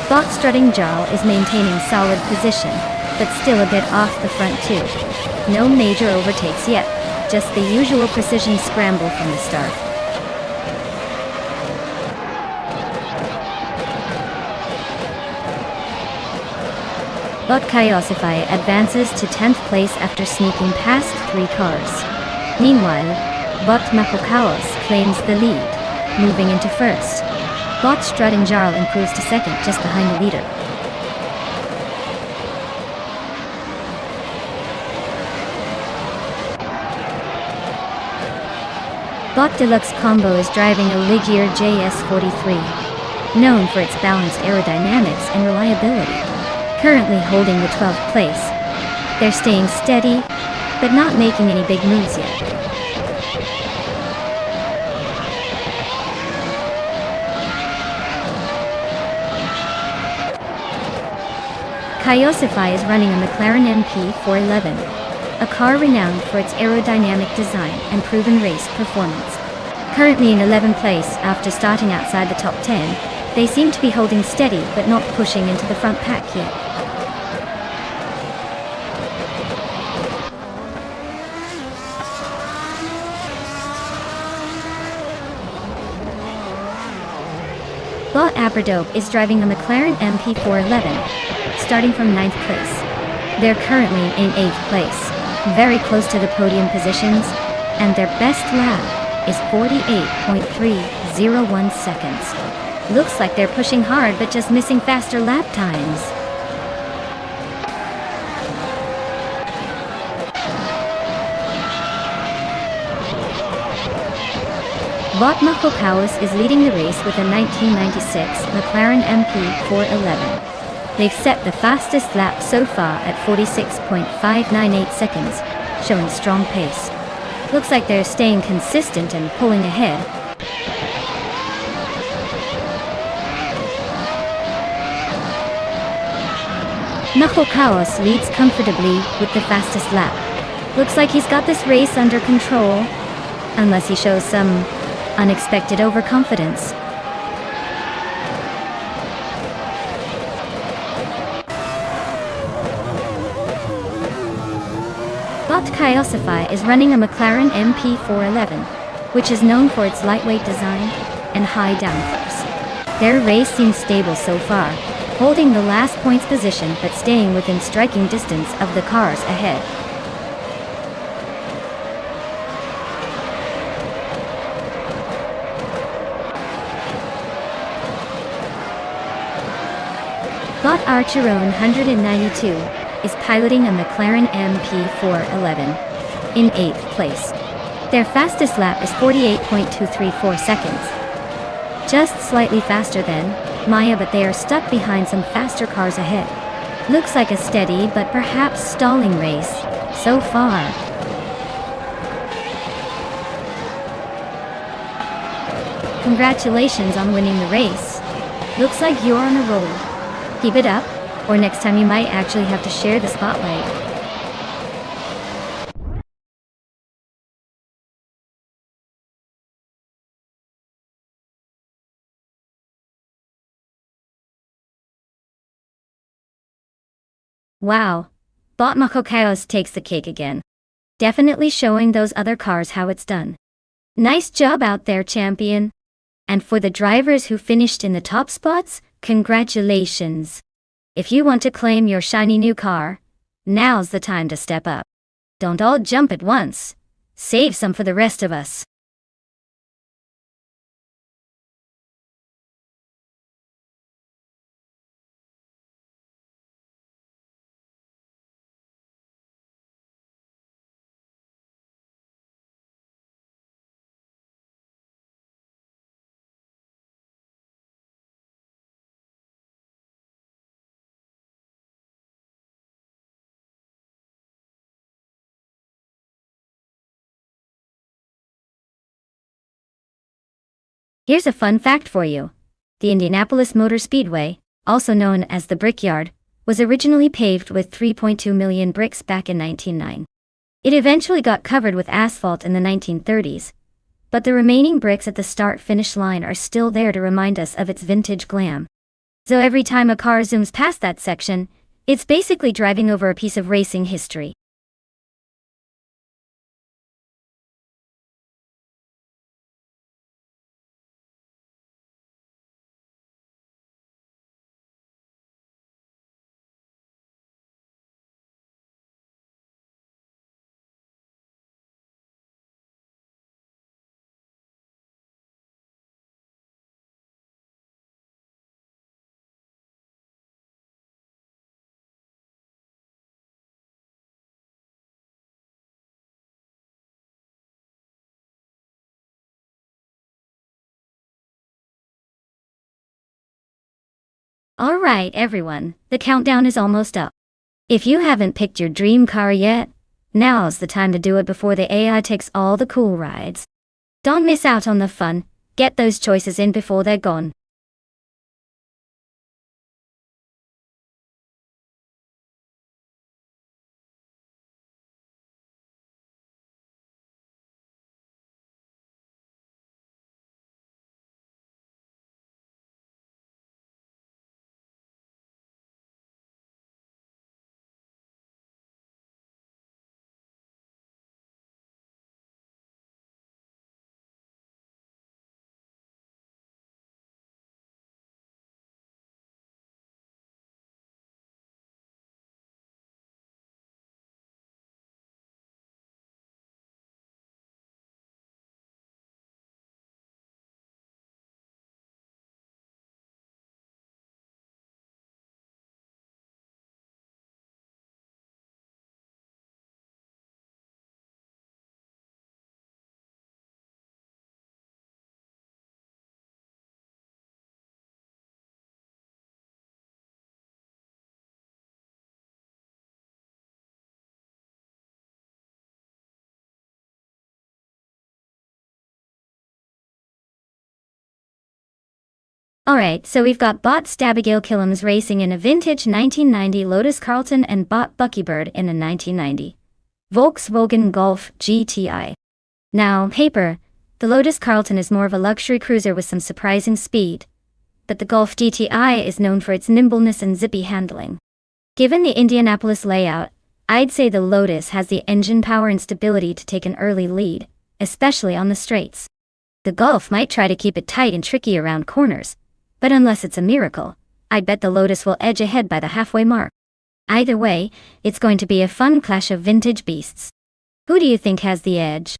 Bot Strutting Jarl is maintaining solid position, but still a bit off the front too. No major overtakes yet, just the usual precision scramble from the start. Bot Chaosify advances to 10th place after sneaking past 3 cars. Meanwhile, Botmacher Chaos claims the lead, moving into first. Bot Strutting Jarl improves to second just behind the leader. Bot Deluxe Combo is driving a Ligier JS43, known for its balanced aerodynamics and reliability. Currently holding the 12th place. They're staying steady, but not making any big moves yet. Chaosify is running a McLaren MP411, a car renowned for its aerodynamic design and proven race performance. Currently in 11th place after starting outside the top 10, they seem to be holding steady but not pushing into the front pack yet. Bot Aberdope is driving a McLaren MP411, starting from 9th place. They're currently in 8th place, very close to the podium positions, and their best lap is 48.301 seconds. Looks like they're pushing hard but just missing faster lap times. Botmacher Chaos is leading the race with a 1996 McLaren MP411. They've set the fastest lap so far at 46.598 seconds, showing strong pace. Looks like they're staying consistent and pulling ahead. Knuckle Chaos leads comfortably with the fastest lap. Looks like he's got this race under control, unless he shows some unexpected overconfidence. Bot Chaosify is running a McLaren MP411, which is known for its lightweight design and high downforce. Their race seems stable so far, holding the last points position but staying within striking distance of the cars ahead. Bot Archeron 192 is piloting a McLaren MP411 in 8th place. Their fastest lap is 48.234 seconds. Just slightly faster than Maya, but they are stuck behind some faster cars ahead. Looks like a steady but perhaps stalling race so far. Congratulations on winning the race. Looks like you're on a roll. Keep it up, or next time you might actually have to share the spotlight. Wow, Botmacher Chaos takes the cake again. Definitely showing those other cars how it's done. Nice job out there, champion. And for the drivers who finished in the top spots, congratulations. If you want to claim your shiny new car, now's the time to step up. Don't all jump at once. Save some for the rest of us. Here's a fun fact for you. The Indianapolis Motor Speedway, also known as the Brickyard, was originally paved with 3.2 million bricks back in 1909. It eventually got covered with asphalt in the 1930s, but the remaining bricks at the start-finish line are still there to remind us of its vintage glam. So every time a car zooms past that section, it's basically driving over a piece of racing history. Alright everyone, the countdown is almost up. If you haven't picked your dream car yet, now's the time to do it before the AI takes all the cool rides. Don't miss out on the fun, get those choices in before they're gone. Alright, so we've got Bot Abigail Killam's racing in a vintage 1990 Lotus Carlton and Bot Buckybird in a 1990 Volkswagen Golf GTI. Now, paper, the Lotus Carlton is more of a luxury cruiser with some surprising speed, but the Golf GTI is known for its nimbleness and zippy handling. Given the Indianapolis layout, I'd say the Lotus has the engine power and stability to take an early lead, especially on the straights. The Golf might try to keep it tight and tricky around corners, but unless it's a miracle, I bet the Lotus will edge ahead by the halfway mark. Either way, it's going to be a fun clash of vintage beasts. Who do you think has the edge?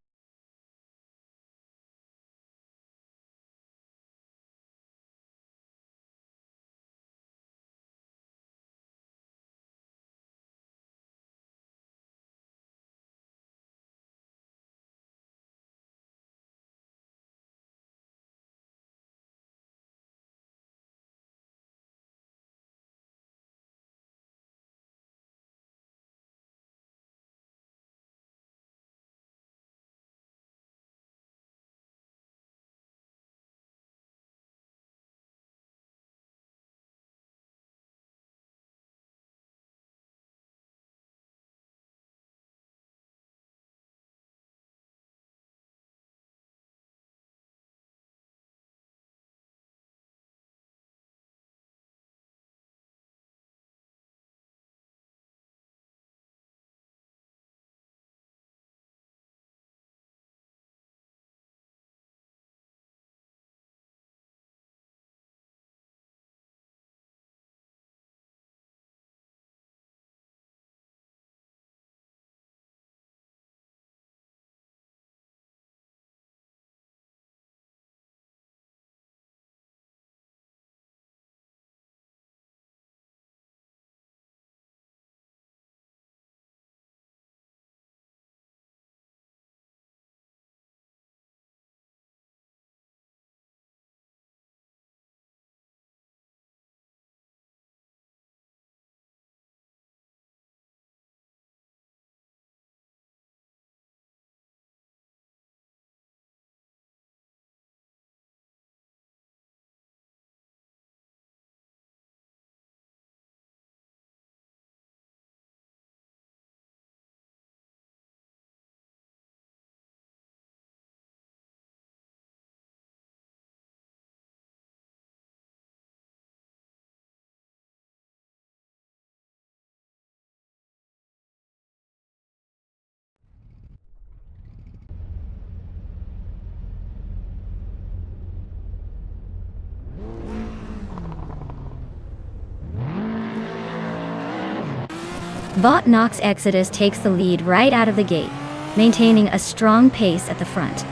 Bot Nox Exodus takes the lead right out of the gate, maintaining a strong pace at the front.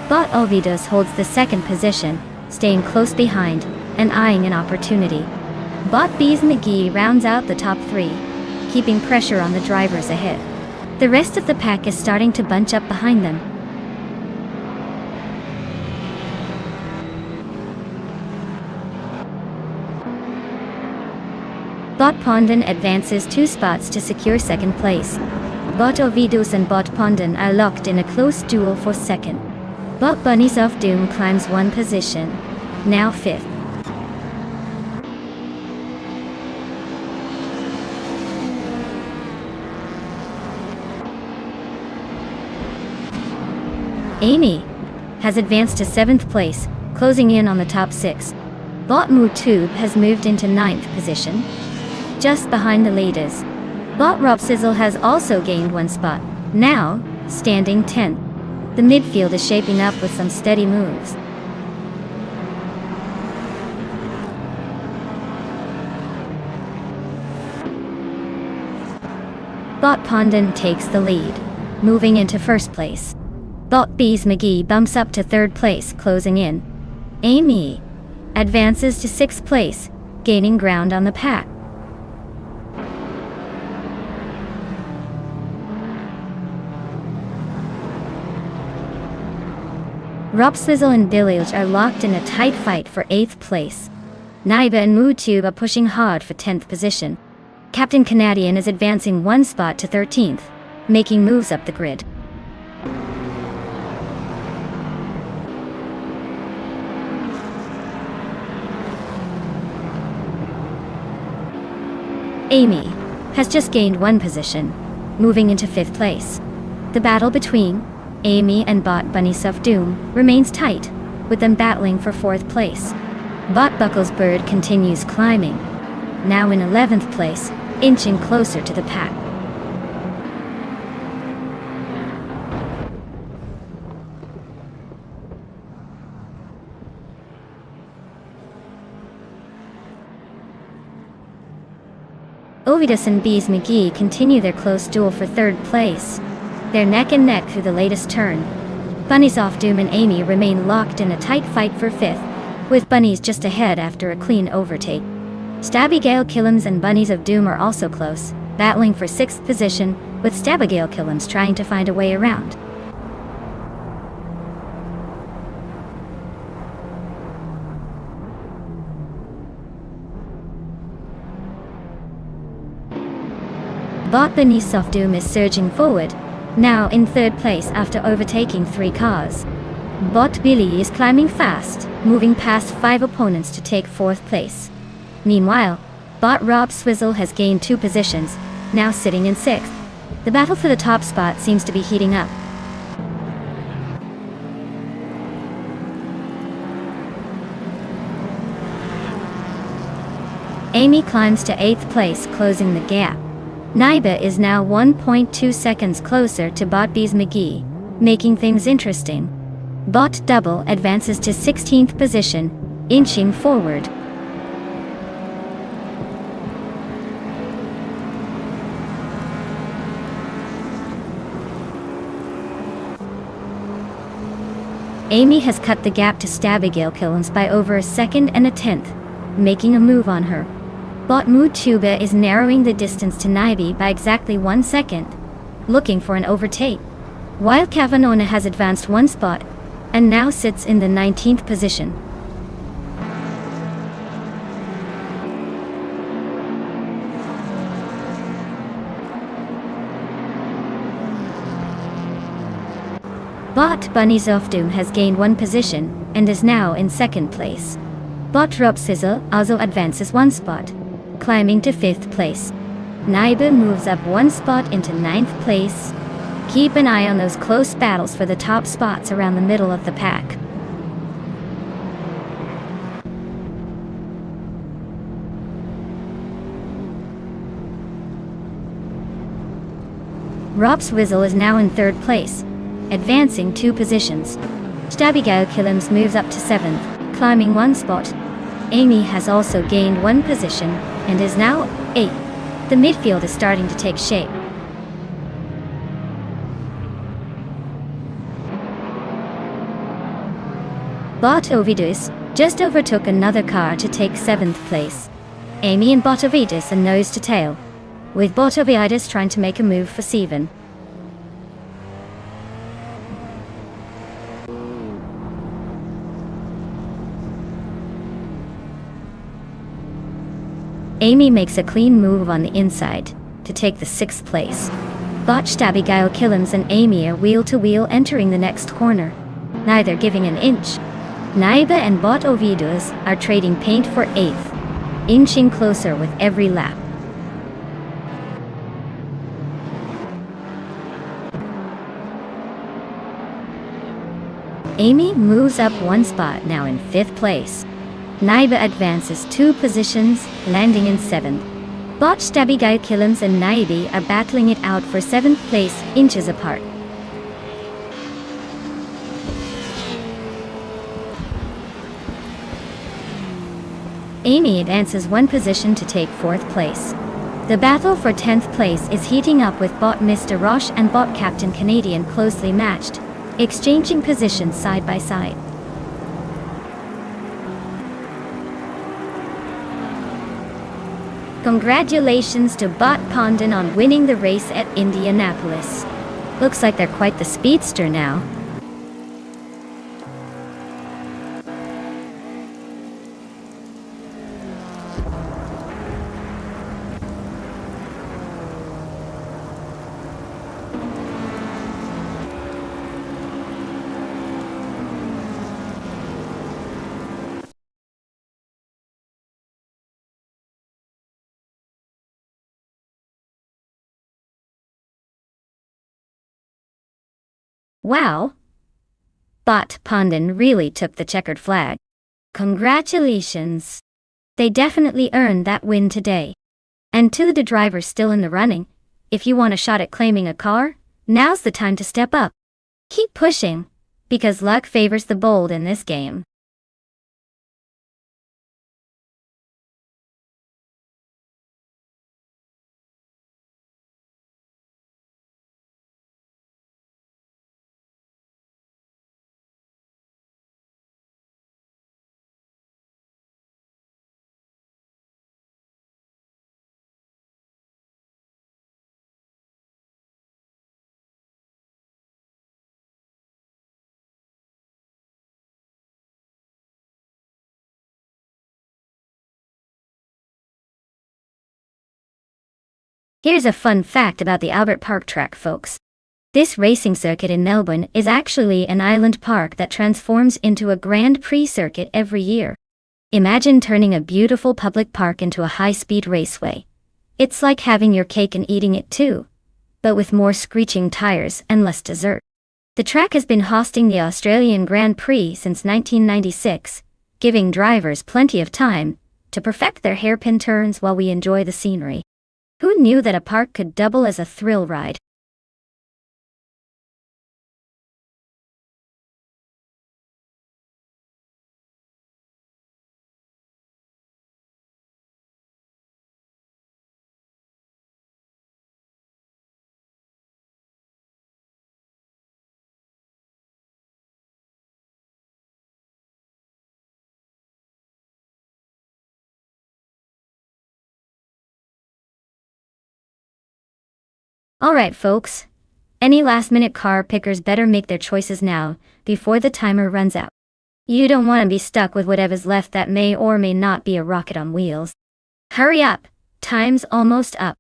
Bot Ovidus holds the second position, staying close behind and eyeing an opportunity. Bot Bees McGee rounds out the top three, keeping pressure on the drivers ahead. The rest of the pack is starting to bunch up behind them. Bot Pondon advances 2 spots to secure second place. Bot Ovidus and Bot Pondon are locked in a close duel for second. Bot Bunnies of Doom climbs 1 position, now 5th. Amy has advanced to 7th place, closing in on the top 6. Bot Mootube has moved into 9th position, just behind the leaders. Bot Rob Sizzle has also gained 1 spot, now standing 10th. The midfield is shaping up with some steady moves. Bot Pondon takes the lead, moving into 1st place. Bot Bees McGee bumps up to 3rd place, closing in. Amy advances to 6th place, gaining ground on the pack. Rob Sizzle and Deluge are locked in a tight fight for 8th place. Naiba and Mootube are pushing hard for 10th position. Captain Canadian is advancing 1 spot to 13th, making moves up the grid. Amy has just gained 1 position, moving into 5th place. The battle between Amy and Bot Bunnies of Doom remains tight, with them battling for 4th place. Bot Buckles Bird continues climbing, now in 11th place, inching closer to the pack. Ovidus and Bees McGee continue their close duel for 3rd place. They're neck and neck through the latest turn. Bunnies of Doom and Amy remain locked in a tight fight for 5th, with Bunnies just ahead after a clean overtake. Stabigale Killums and Bunnies of Doom are also close, battling for 6th position, with Stabigale Killums trying to find a way around. Bot Bunnies of Doom is surging forward, now in 3rd place after overtaking 3 cars. Bot Billy is climbing fast, moving past 5 opponents to take 4th place. Meanwhile, Bot Rob Swizzle has gained 2 positions, now sitting in 6th. The battle for the top spot seems to be heating up. Amy climbs to 8th place, closing the gap. Naiba is now 1.2 seconds closer to Bot Bees McGee, making things interesting. Bot Double advances to 16th position, inching forward. Amy has cut the gap to Stabigale Killums by over a second and a 10th, making a move on her. Bot Mootuba is narrowing the distance to Naibi by exactly 1 second, looking for an overtake. While Kavanona has advanced 1 spot, and now sits in the 19th position. Bot Bunnies of Doom has gained 1 position, and is now in 2nd place. Bot Rob Sizzle also advances 1 spot, climbing to 5th place. Naiba moves up 1 spot into 9th place. Keep an eye on those close battles for the top spots around the middle of the pack. Rob Swizzle is now in 3rd place, advancing 2 positions. Stabigale Killums moves up to 7th, climbing 1 spot. Amy has also gained 1 position, and is now 8th. The midfield is starting to take shape. Bot Ovidus just overtook another car to take 7th place. Amy and Bot Ovidus are nose to tail, with Bot Ovidus trying to make a move for 7. Amy makes a clean move on the inside to take the 6th place. Bot Abigail Killams and Amy are wheel to wheel entering the next corner, neither giving an inch. Naiba and Bot Ovidus are trading paint for 8th, inching closer with every lap. Amy moves up 1 spot, now in 5th place. Naiba advances 2 positions, landing in 7th. Bot Abigail Killams and Naibi are battling it out for 7th place, inches apart. Amy advances 1 position to take 4th place. The battle for 10th place is heating up with Bot Mr. Roche and Bot Captain Canadian closely matched, exchanging positions side by side. Congratulations to Bot Condon on winning the race at Indianapolis. Looks like they're quite the speedster now. Wow! Bot Condon really took the checkered flag. Congratulations! They definitely earned that win today. And to the drivers still in the running, if you want a shot at claiming a car, now's the time to step up. Keep pushing, because luck favors the bold in this game. Here's a fun fact about the Albert Park track, folks. This racing circuit in Melbourne is actually an island park that transforms into a Grand Prix circuit every year. Imagine turning a beautiful public park into a high-speed raceway. It's like having your cake and eating it too, but with more screeching tires and less dessert. The track has been hosting the Australian Grand Prix since 1996, giving drivers plenty of time to perfect their hairpin turns while we enjoy the scenery. Who knew that a park could double as a thrill ride? Alright folks, any last-minute car pickers better make their choices now, before the timer runs out. You don't want to be stuck with whatever's left that may or may not be a rocket on wheels. Hurry up, time's almost up.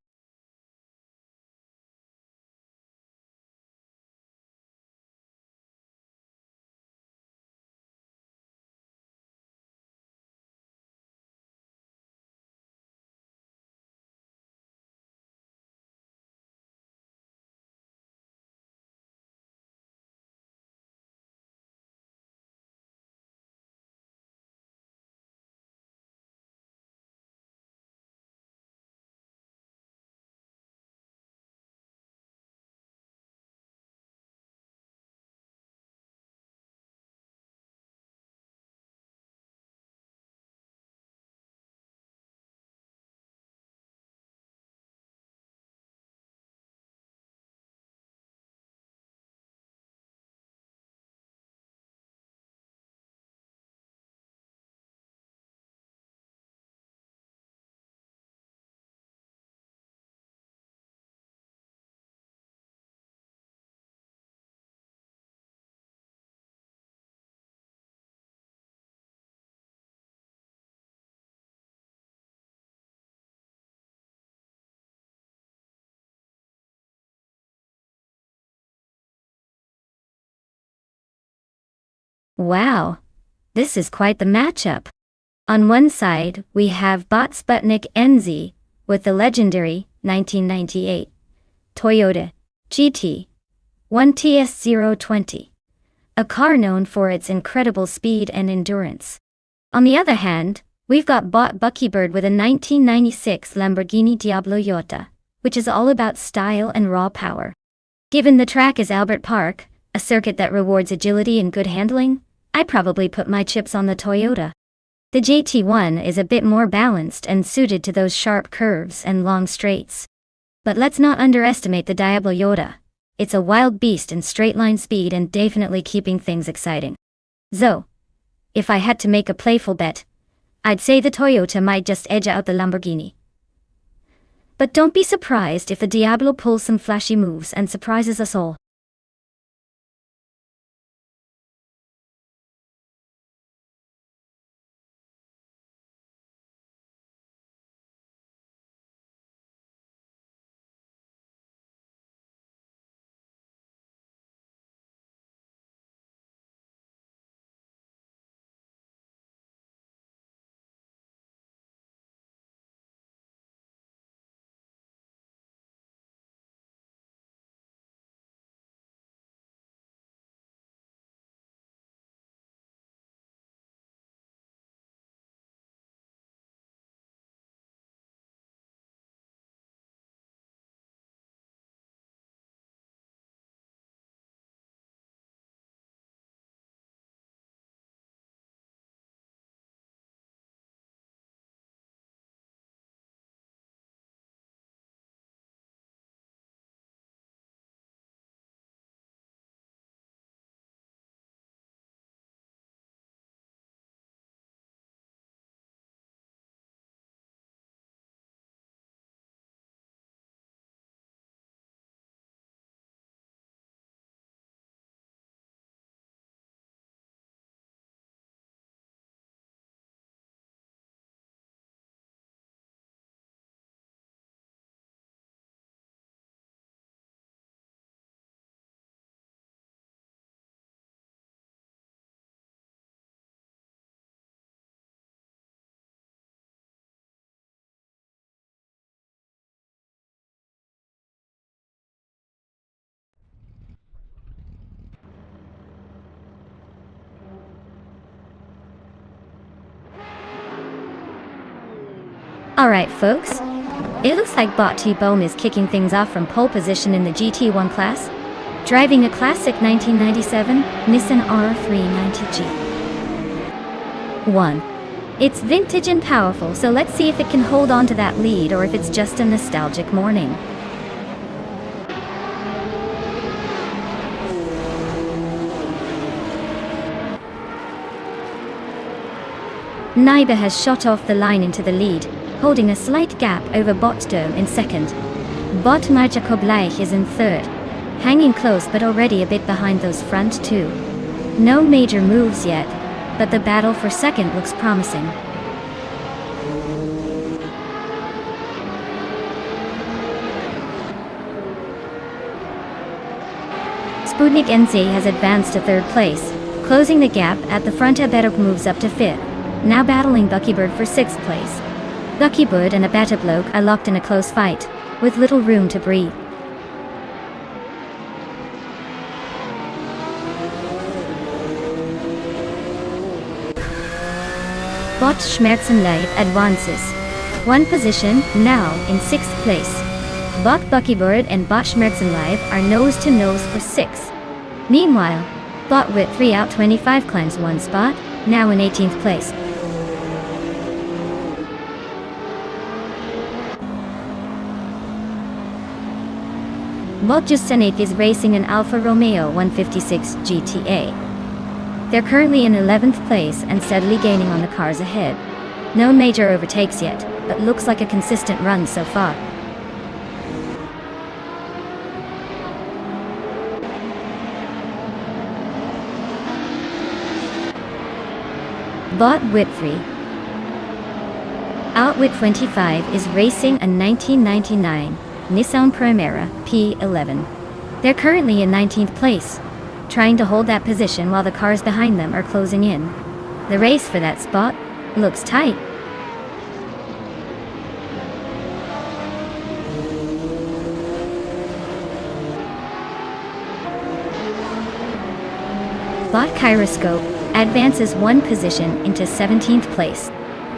Wow, this is quite the matchup. On one side, we have Bot Sputnik NZ with the legendary 1998 Toyota GT1 TS020, a car known for its incredible speed and endurance. On the other hand, we've got Bot Buckybird with a 1996 Lamborghini Diablo Iota, which is all about style and raw power. Given the track is Albert Park, a circuit that rewards agility and good handling, I'd probably put my chips on the Toyota. The GT1 is a bit more balanced and suited to those sharp curves and long straights. But let's not underestimate the Diablo Iota. It's a wild beast in straight-line speed and definitely keeping things exciting. So, if I had to make a playful bet, I'd say the Toyota might just edge out the Lamborghini. But don't be surprised if the Diablo pulls some flashy moves and surprises us all. Alright folks, it looks like Bot T-Bone is kicking things off from pole position in the GT1 class, driving a classic 1997 Nissan R390G. 1. It's vintage and powerful, so let's see if it can hold on to that lead or if it's just a nostalgic morning. Naiba has shot off the line into the lead, holding a slight gap over Bot Dome in second. Bot Marjakoblaich is in third, hanging close but already a bit behind those front two. No major moves yet, but the battle for second looks promising. Sputnik NZ has advanced to third place, closing the gap at the front. Aberok moves up to fifth, now battling Buckybird for sixth place. Buckybird and Abetabloke are locked in a close fight, with little room to breathe. Bot Schmerzenleid advances one position, now in sixth place. Bot Buckybird and Bot Schmerzenleid are nose to nose for sixth. Meanwhile, Bot Wit 3 out 25 climbs one spot, now in 18th place. Bot Jusenik is racing an Alfa Romeo 156 GTA. They're currently in 11th place and steadily gaining on the cars ahead. No major overtakes yet, but looks like a consistent run so far. Bot Whitfree Outwit 25 is racing a 1999 Nissan Primera P11. They're currently in 19th place, trying to hold that position while the cars behind them are closing in. The race for that spot looks tight. Bot Gyroscope advances one position into 17th place.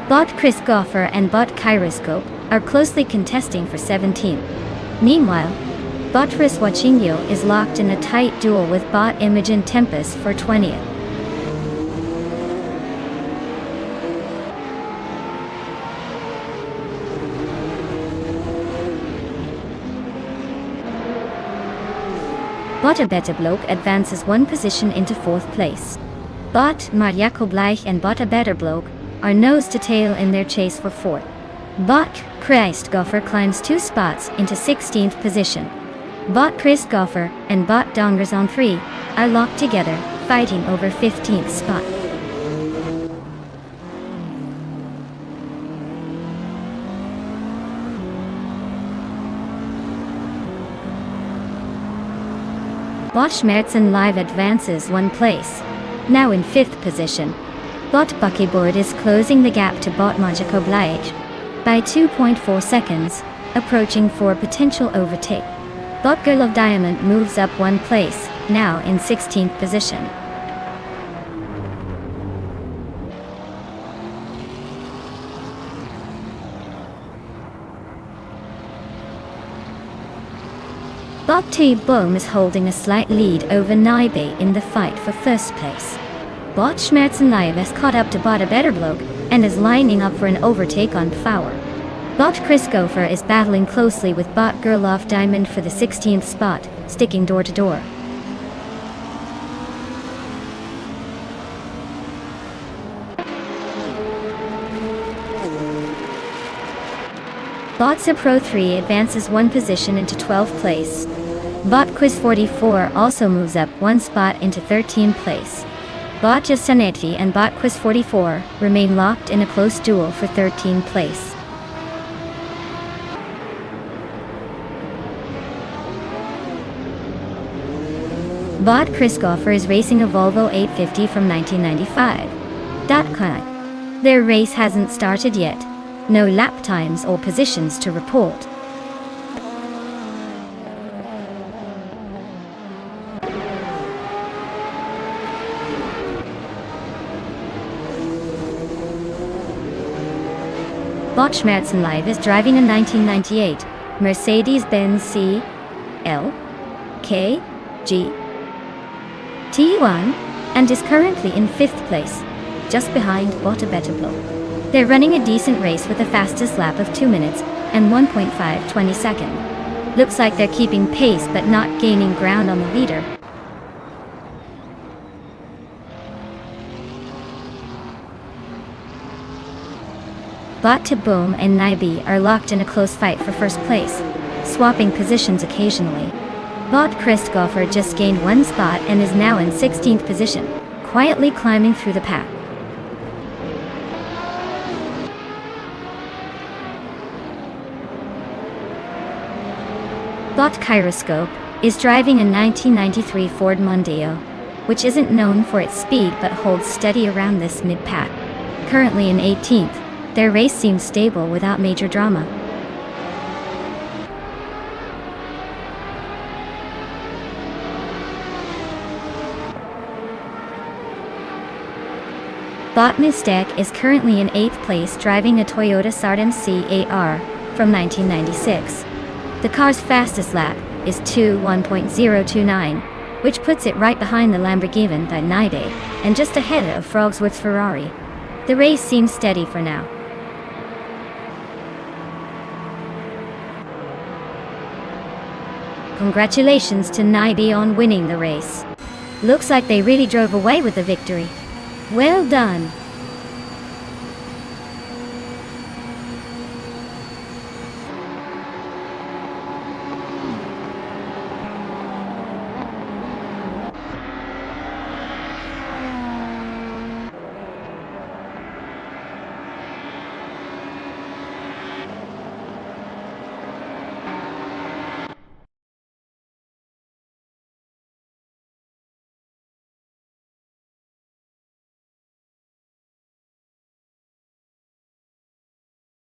Bot Chris Goffer and Bot Gyroscope are closely contesting for 17th. Meanwhile, Bot Riswachinho is locked in a tight duel with Bot Imogen Tempest for 20th. Bot Abetterbloke advances one position into 4th place. Bot Marjaco Bleich and Bot Abetterbloke are nose to tail in their chase for 4th. Bot Christgoffer climbs 2 spots into 16th position. Bot Christgoffer and Bot Dongers on 3 are locked together, fighting over 15th spot. Bot Schmerzen Live advances 1 place, now in 5th position. Bot Buckyboard is closing the gap to Bot Magico Bleich by 2.4 seconds, approaching for a potential overtake. Bot Girl of Diamond moves up 1 place, now in 16th position. Bot T-Boom is holding a slight lead over Naibe in the fight for 1st place. Bot Schmerzen Live has caught up to Bot Abetterbloke and is lining up for an overtake on Power. Bot Chris Gopher is battling closely with Bot Girl of Diamond for the 16th spot, sticking door to door. Bot Pro 3 advances 1 position into 12th place. Bot Quiz 44 also moves up 1 spot into 13th place. Bot Jasaneti and Bot Quiz 44 remain locked in a close duel for 13th place. Bot Chris Goffer is racing a Volvo 850 from 1995. Their race hasn't started yet. No lap times or positions to report. Bot Schmerzen Live is driving a 1998 Mercedes-Benz C-L-K-G T1 and is currently in 5th place, just behind Bot Abetterbloke. They're running a decent race with a fastest lap of 2 minutes and 1.520 seconds. Looks like they're keeping pace but not gaining ground on the leader. Bot to Boom and Naibe are locked in a close fight for 1st place, swapping positions occasionally. Bot Christgoffer just gained 1 spot and is now in 16th position, quietly climbing through the pack. Bot Gyroscope is driving a 1993 Ford Mondeo, which isn't known for its speed but holds steady around this mid-pack. Currently in 18th, their race seems stable without major drama. Bot Mistek is currently in 8th place driving a Toyota Sardem C8R from 1996. The car's fastest lap is 1.029, which puts it right behind the Lamborghini Naibe and just ahead of Frogsworth's Ferrari. The race seems steady for now. Congratulations to Naibe on winning the race. Looks like they really drove away with the victory. Well done.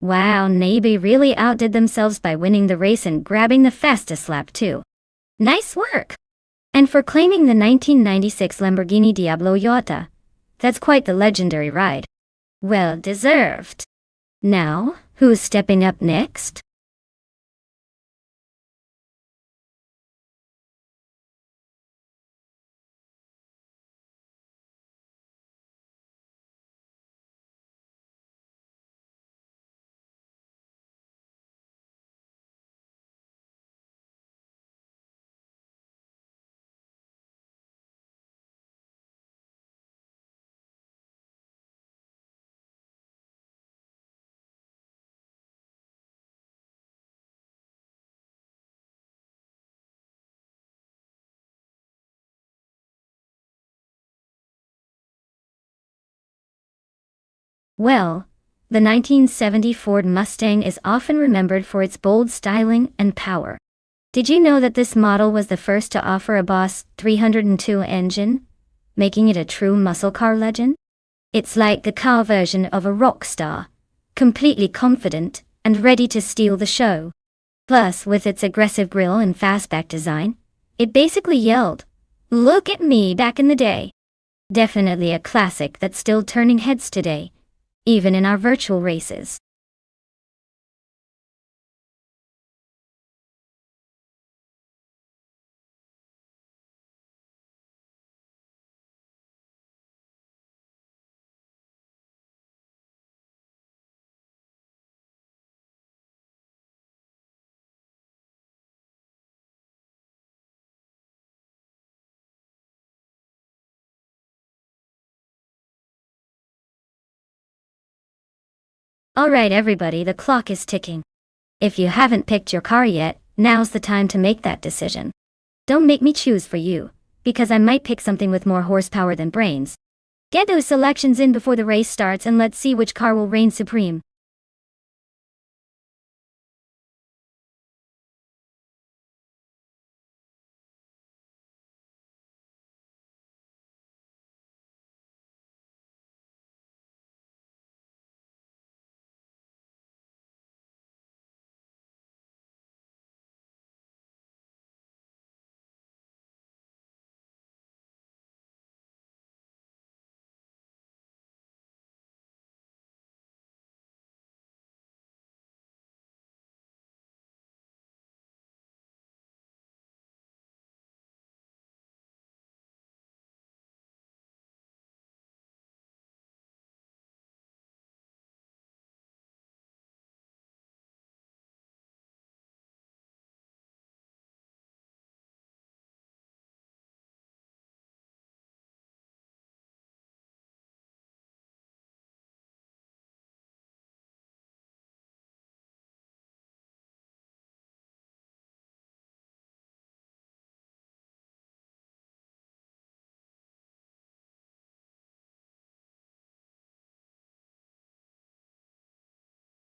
Wow, Navy really outdid themselves by winning the race and grabbing the fastest lap too. Nice work! And for claiming the 1996 Lamborghini Diablo Yacht. That's quite the legendary ride. Well deserved. Now, who's stepping up next? Well, the 1970 Ford Mustang is often remembered for its bold styling and power. Did you know that this model was the first to offer a Boss 302 engine, making it a true muscle car legend? It's like the car version of a rock star, completely confident and ready to steal the show. Plus, with its aggressive grille and fastback design, it basically yelled, "Look at me back in the day." Definitely a classic that's still turning heads today, even in our virtual races. Alright everybody, the clock is ticking. If you haven't picked your car yet, now's the time to make that decision. Don't make me choose for you, because I might pick something with more horsepower than brains. Get those selections in before the race starts and let's see which car will reign supreme.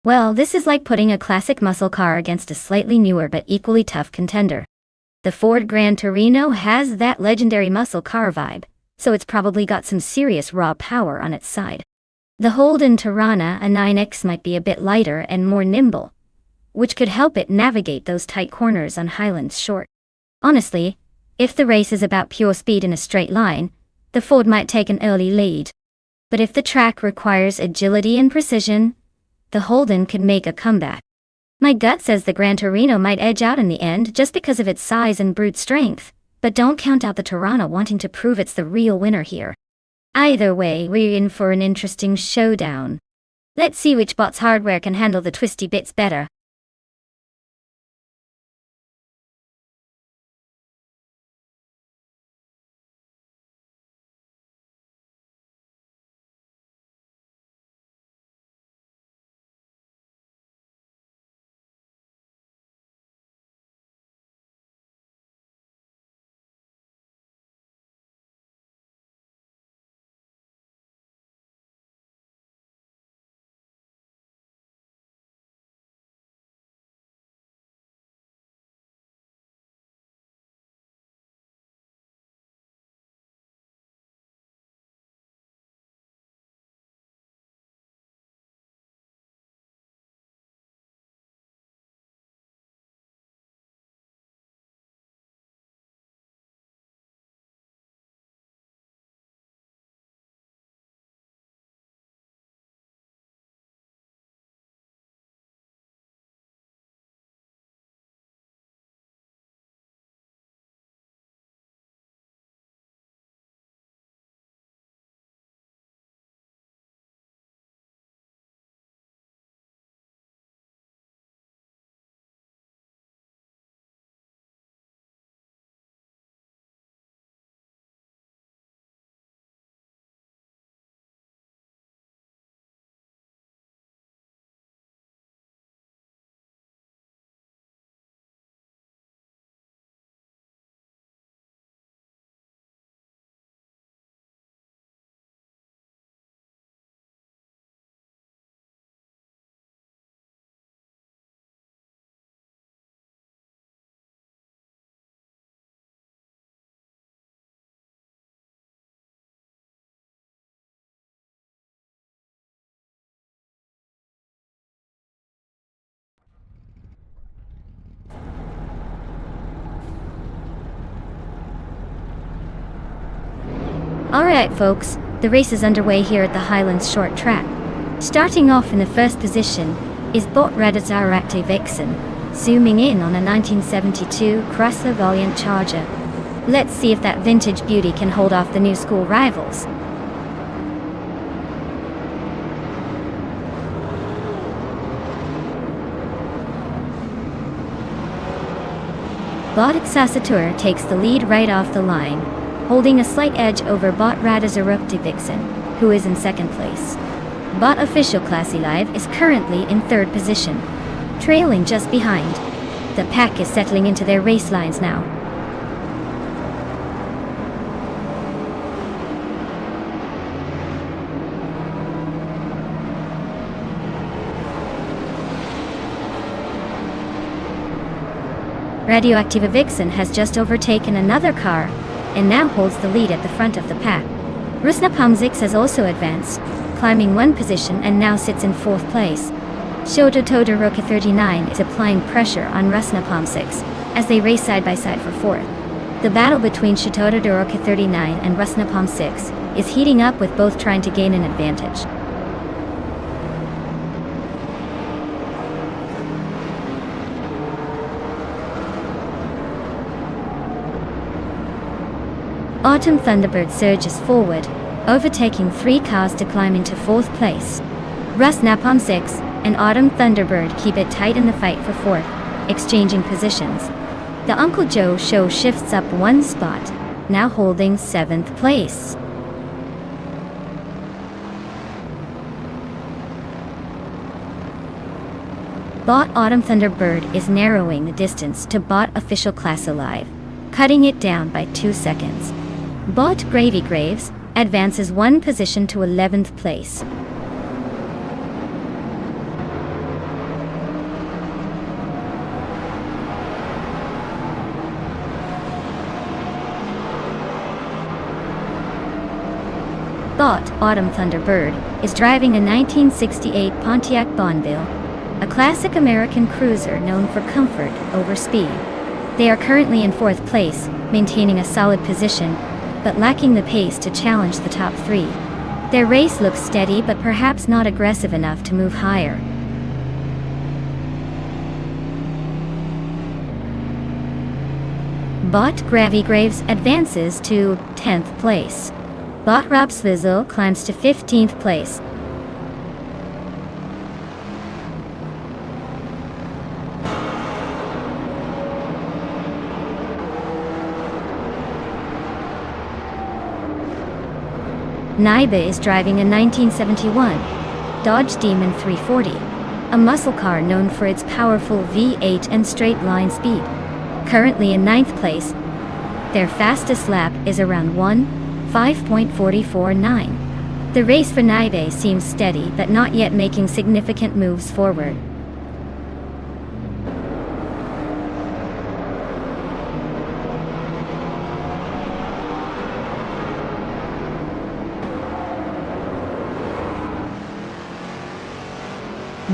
Well, this is like putting a classic muscle car against a slightly newer but equally tough contender. The Ford Gran Torino has that legendary muscle car vibe, so it's probably got some serious raw power on its side. The Holden Torana a 9X might be a bit lighter and more nimble, which could help it navigate those tight corners on Highlands Short. Honestly, if the race is about pure speed in a straight line, the Ford might take an early lead. But if the track requires agility and precision, the Holden could make a comeback. My gut says the Gran Torino might edge out in the end just because of its size and brute strength, but don't count out the Torana wanting to prove it's the real winner here. Either way, we're in for an interesting showdown. Let's see which bot's hardware can handle the twisty bits better. Alright folks, the race is underway here at the Highlands Short Track. Starting off in the first position is Bot Radazar Vixen, zooming in on a 1972 Chrysler Valiant Charger. Let's see if that vintage beauty can hold off the new school rivals. Bot Exasatur takes the lead right off the line, holding a slight edge over Bot Radazar Vixen, who is in second place. Bot Official Classy Live is currently in third position, trailing just behind. The pack is settling into their race lines now. Radioactive Vixen has just overtaken another car, and now holds the lead at the front of the pack. Rusnapalm 6 has also advanced, climbing one position and now sits in fourth place. Shototodoroka 39 is applying pressure on Rusnapalm 6, as they race side by side for fourth. The battle between Shototodoroka 39 and Rusnapalm 6 is heating up, with both trying to gain an advantage. Autumn Thunderbird surges forward, overtaking three cars to climb into fourth place. Rusnapalm 6 and Autumn Thunderbird keep it tight in the fight for fourth, exchanging positions. The Uncle Joe show shifts up one spot, now holding seventh place. Bot Autumn Thunderbird is narrowing the distance to Bot Official Class Alive, cutting it down by 2 seconds. Bot Gravy Graves advances one position to 11th place. Bot Autumn Thunderbird is driving a 1968 Pontiac Bonneville, a classic American cruiser known for comfort over speed. They are currently in fourth place, maintaining a solid position, but lacking the pace to challenge the top three. Their race looks steady, but perhaps not aggressive enough to move higher. Bot Gravy Graves advances to 10th place. Bot Rob Swizzle climbs to 15th place. Naiba is driving a 1971 Dodge Demon 340, a muscle car known for its powerful V8 and straight line speed. Currently in 9th place, their fastest lap is around 1:5.449. The race for Naiba seems steady, but not yet making significant moves forward.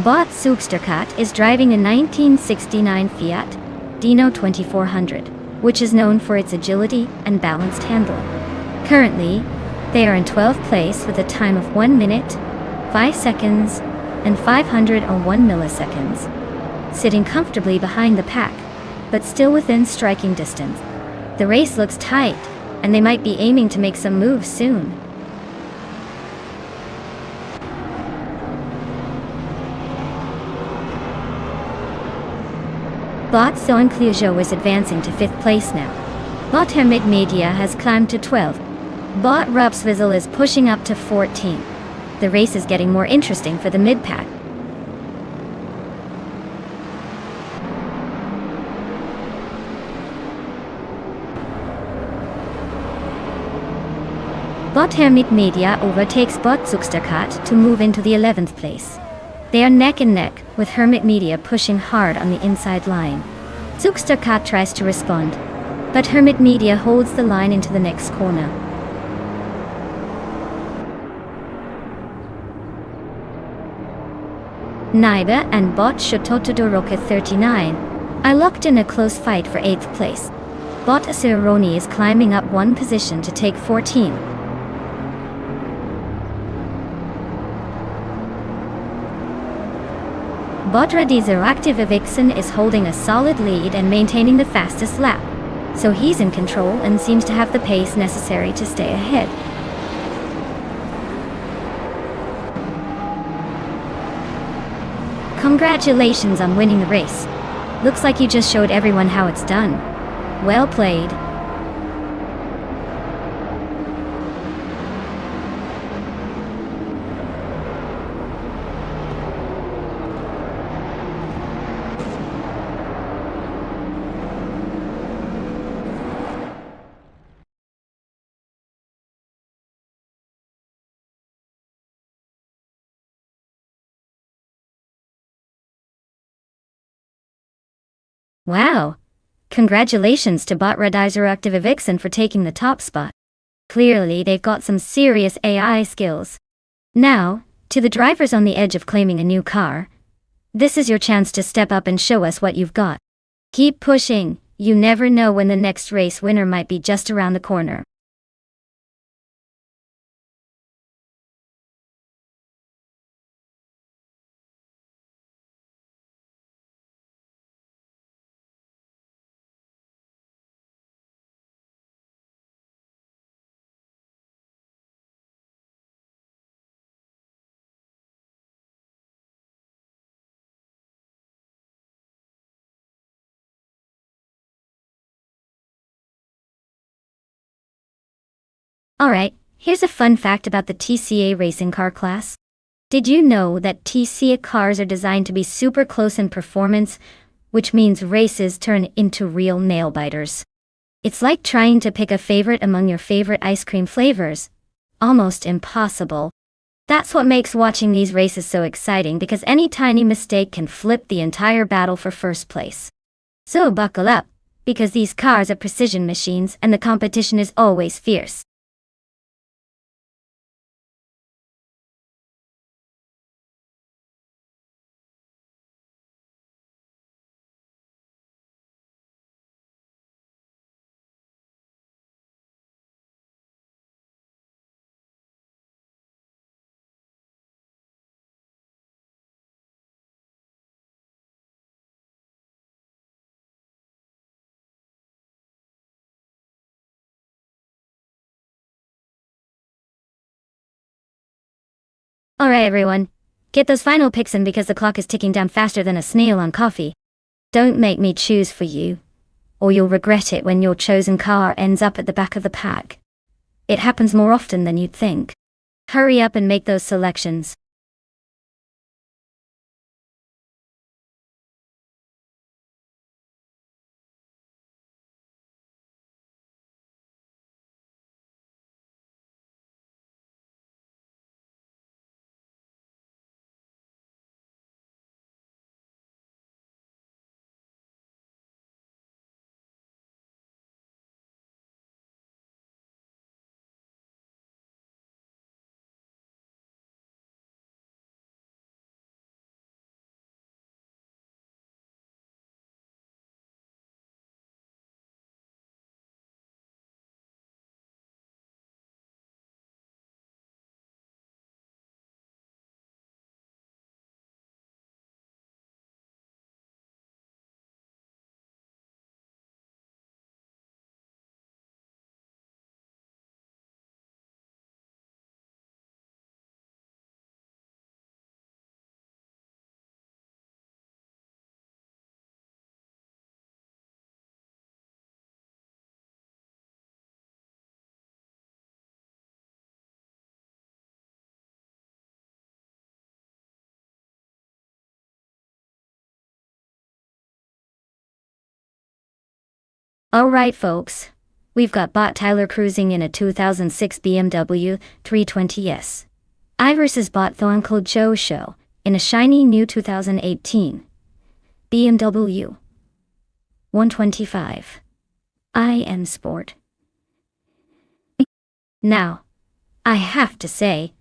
Bot Supercat is driving a 1969 Fiat Dino 2400, which is known for its agility and balanced handling. Currently, they are in 12th place with a time of 1 minute, 5 seconds, and 501 milliseconds, sitting comfortably behind the pack, but still within striking distance. The race looks tight, and they might be aiming to make some moves soon. Bot Soinclujo is advancing to 5th place now. Bot Hermit Media has climbed to 12th. Bot Rob Swizzle is pushing up to 14th. The race is getting more interesting for the mid-pack. Bot Hermit Media overtakes Bot Supercat to move into the 11th place. They are neck and neck, with Hermit Media pushing hard on the inside line. Supercat tries to respond, but Hermit Media holds the line into the next corner. Naiba and Bot Shototodoroka 39 are locked in a close fight for 8th place. Bot Asironi is climbing up one position to take 14. Botra Active Vixen is holding a solid lead and maintaining the fastest lap, so he's in control and seems to have the pace necessary to stay ahead. Congratulations on winning the race. Looks like you just showed everyone how it's done. Well played. Wow! Congratulations to Botra Active Vixen for taking the top spot. Clearly they've got some serious AI skills. Now, to the drivers on the edge of claiming a new car, this is your chance to step up and show us what you've got. Keep pushing, you never know when the next race winner might be just around the corner. Alright, here's a fun fact about the TCA racing car class. Did you know that TCA cars are designed to be super close in performance, which means races turn into real nail-biters? It's like trying to pick a favorite among your favorite ice cream flavors. Almost impossible. That's what makes watching these races so exciting, because any tiny mistake can flip the entire battle for first place. So buckle up, because these cars are precision machines and the competition is always fierce. Alright everyone, get those final picks in because the clock is ticking down faster than a snail on coffee. Don't make me choose for you, or you'll regret it when your chosen car ends up at the back of the pack. It happens more often than you'd think. Hurry up and make those selections. Alright folks, we've got Bot Tyler cruising in a 2006 BMW 320S. I versus Bot Uncle Joe Show in a shiny new 2018 BMW 125 IM Sport. Now, I have to say,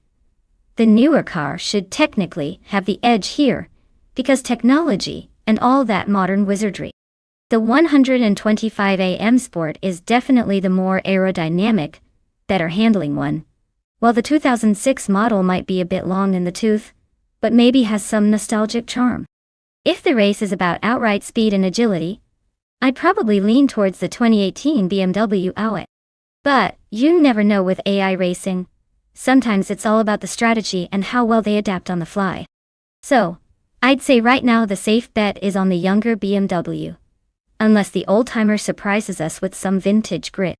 the newer car should technically have the edge here, because technology and all that modern wizardry. The 125 AM Sport is definitely the more aerodynamic, better handling one, while the 2006 model might be a bit long in the tooth, but maybe has some nostalgic charm. If the race is about outright speed and agility, I'd probably lean towards the 2018 BMW Out. But you never know with AI racing. Sometimes it's all about the strategy and how well they adapt on the fly. So, I'd say right now the safe bet is on the younger BMW. Unless the old-timer surprises us with some vintage grit.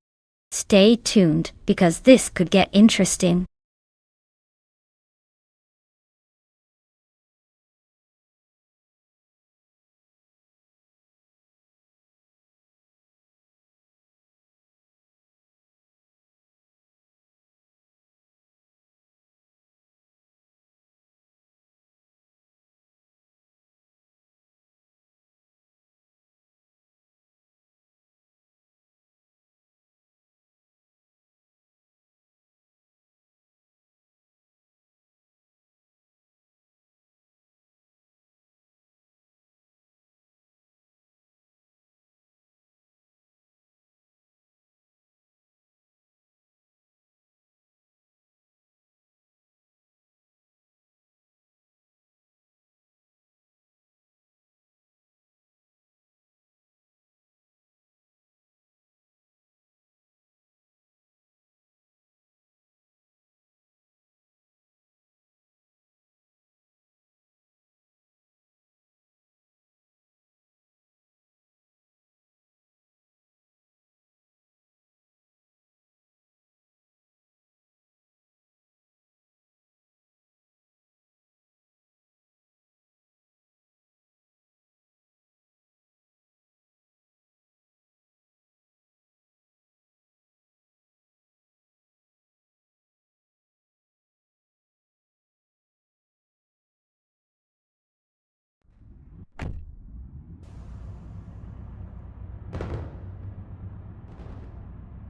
Stay tuned, because this could get interesting.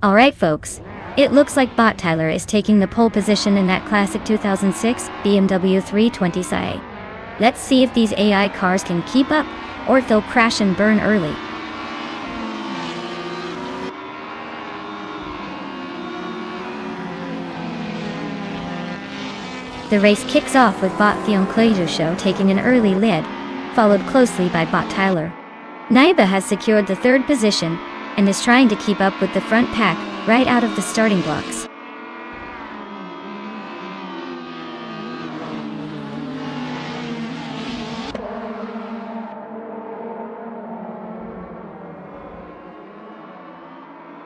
Alright folks, it looks like Bot Tyler is taking the pole position in that classic 2006 BMW 320i. Let's see if these AI cars can keep up, or if they'll crash and burn early. The race kicks off with Bot Show taking an early lead, followed closely by Bot Tyler. Naiba has secured the third position, and is trying to keep up with the front pack right out of the starting blocks.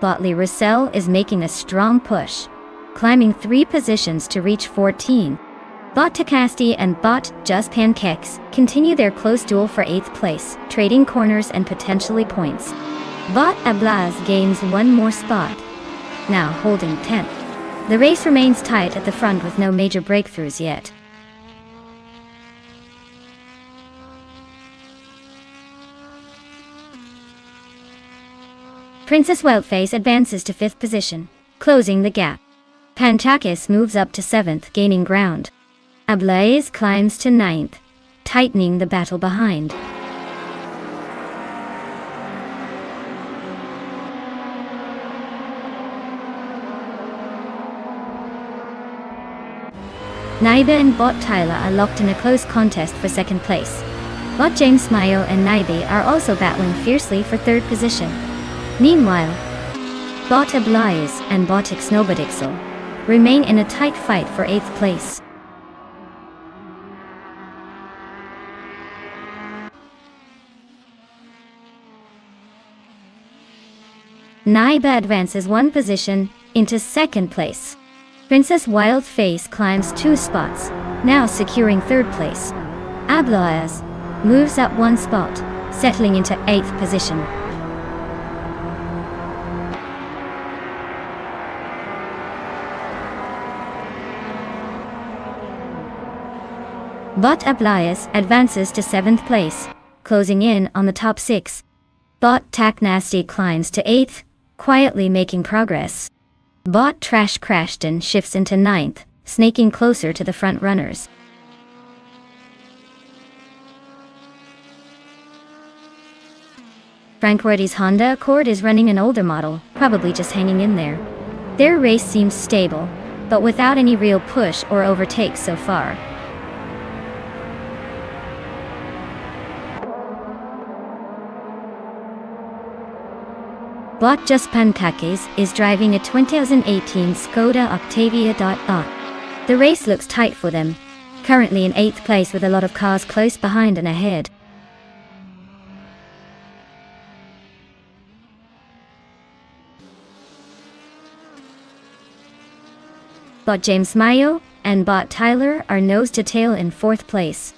Botley Russell is making a strong push, climbing 3 positions to reach 14. Bot Takasti and Bot Just Pancakes continue their close duel for 8th place, trading corners and potentially points. Bot Ablaz gains 1 more spot, now holding 10th. The race remains tight at the front with no major breakthroughs yet. Princess Wildface advances to 5th position, closing the gap. Panchakis moves up to 7th, gaining ground. Ablaze climbs to 9th, tightening the battle behind. Naiba and Bot Tyler are locked in a close contest for 2nd place. Bot James Mayo and Naiba are also battling fiercely for 3rd position. Meanwhile, Bot Ablaze and Bot Ixnobadixel remain in a tight fight for 8th place. Naiba advances 1 position into 2nd place. Princess Wildface climbs 2 spots, now securing 3rd place. Ablaaz moves up 1 spot, settling into 8th position. Bot Ablaaz advances to 7th place, closing in on the top 6. Bot Taknasty climbs to 8th, quietly making progress. Bot Trash Crashton shifts into 9th, snaking closer to the front runners. Frank Ruddy's Honda Accord is running an older model, probably just hanging in there. Their race seems stable, but without any real push or overtakes so far. Bot Juspantakis is driving a 2018 Skoda Octavia. The race looks tight for them, currently in 8th place with a lot of cars close behind and ahead. Bot James Mayo and Bot Tyler are nose to tail in 4th place.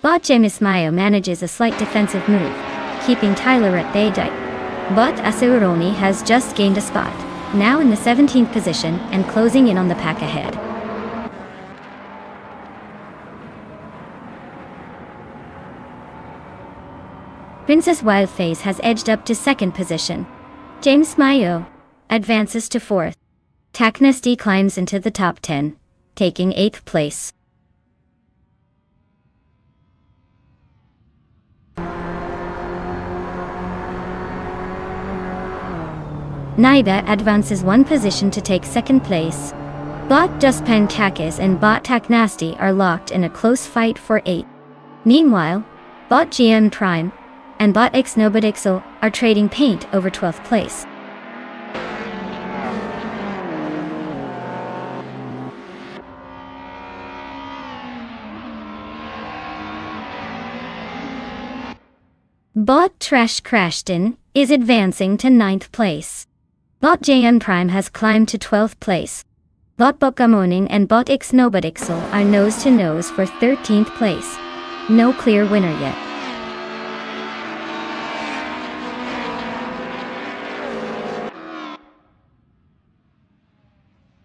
Bot James Mayo manages a slight defensive move, keeping Tyler at bay. Bot Asuroni has just gained a spot, now in the 17th position and closing in on the pack ahead. Princess Wildface has edged up to 2nd position. James Mayo advances to 4th. Taknesti climbs into the top 10, taking 8th place. Naiba advances 1 position to take 2nd place. Bot Juspantakis and Bot Taknasti are locked in a close fight for 8. Meanwhile, Bot GM Prime and Bot Xnobodixel are trading paint over 12th place. Bot Trash Crashton is advancing to 9th place. Bot JM Prime has climbed to 12th place. Bot Bokamoning and Bot Xnobodixel are nose-to-nose for 13th place. No clear winner yet.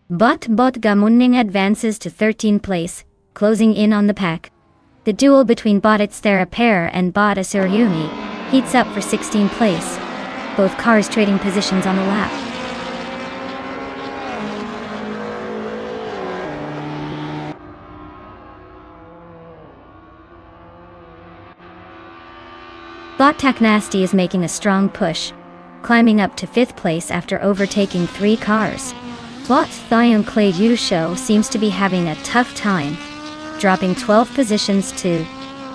Bot Gamuning advances to 13th place, closing in on the pack. The duel between Bot Therapair and Bot Asuryumi heats up for 16th place, both cars trading positions on the lap. Bot Taknasti is making a strong push, climbing up to 5th place after overtaking 3 cars. Bot Thion Clay Yu Show seems to be having a tough time, dropping 12 positions to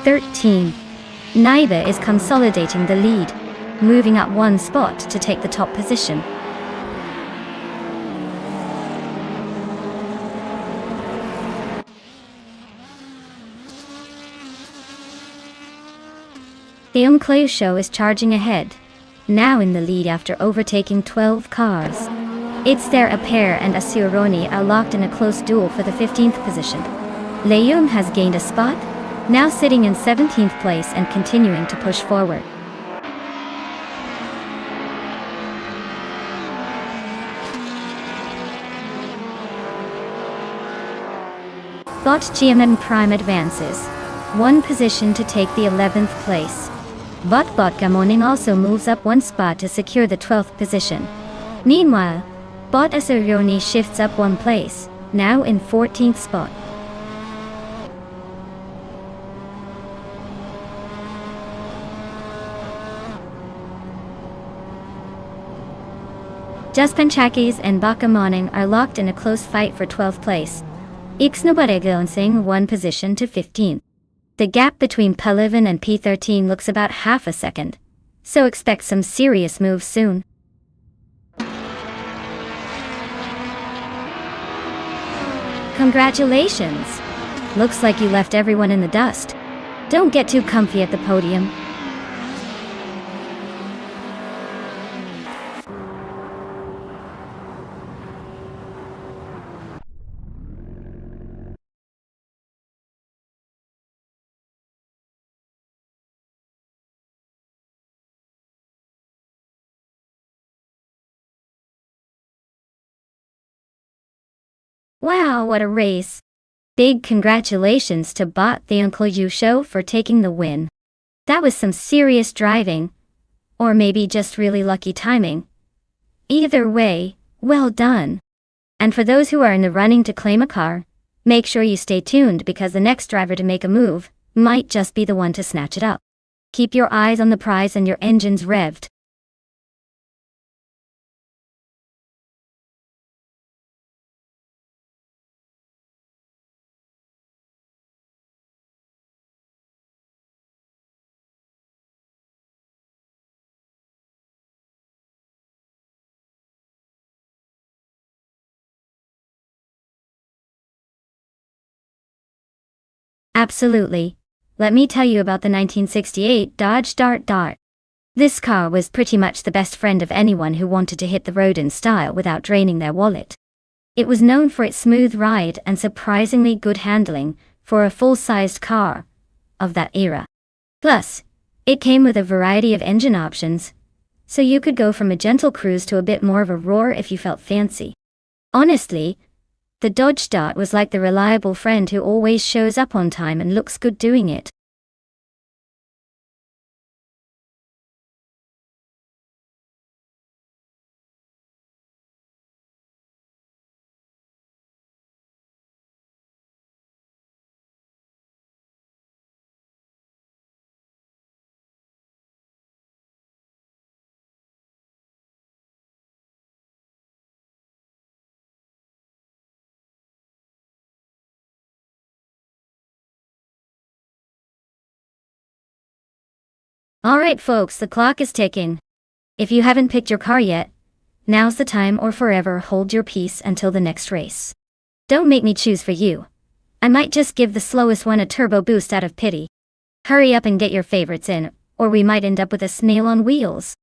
13. Naiba is consolidating the lead, moving up 1 spot to take the top position. Thion Clay Show is charging ahead, now in the lead after overtaking 12 cars. It's there a pair and Asuroni are locked in a close duel for the 15th position. Leum has gained a spot, now sitting in 17th place and continuing to push forward. Bot GMM Prime advances 1 position to take the 11th place. Bot Gamoning also moves up 1 spot to secure the 12th position. Meanwhile, Bot Asuryoni shifts up 1 place, now in 14th spot. Juspanchakis and Bakamoning are locked in a close fight for 12th place. Ixnobaregonsing 1 position to 15th. The gap between P11 and P13 looks about half a second, so expect some serious moves soon. Congratulations! Looks like you left everyone in the dust. Don't get too comfy at the podium. Wow, what a race! Big congratulations to Bot the Uncle Yu Show for taking the win. That was some serious driving. Or maybe just really lucky timing. Either way, well done. And for those who are in the running to claim a car, make sure you stay tuned because the next driver to make a move might just be the one to snatch it up. Keep your eyes on the prize and your engines revved. Absolutely. Let me tell you about the 1968 Dodge Dart Dart. This car was pretty much the best friend of anyone who wanted to hit the road in style without draining their wallet. It was known for its smooth ride and surprisingly good handling for a full-sized car of that era. Plus, it came with a variety of engine options, so you could go from a gentle cruise to a bit more of a roar if you felt fancy. Honestly, the Dodge Dart was like the reliable friend who always shows up on time and looks good doing it. Alright folks, the clock is ticking. If you haven't picked your car yet, now's the time, or forever hold your peace until the next race. Don't make me choose for you. I might just give the slowest one a turbo boost out of pity. Hurry up and get your favorites in, or we might end up with a snail on wheels.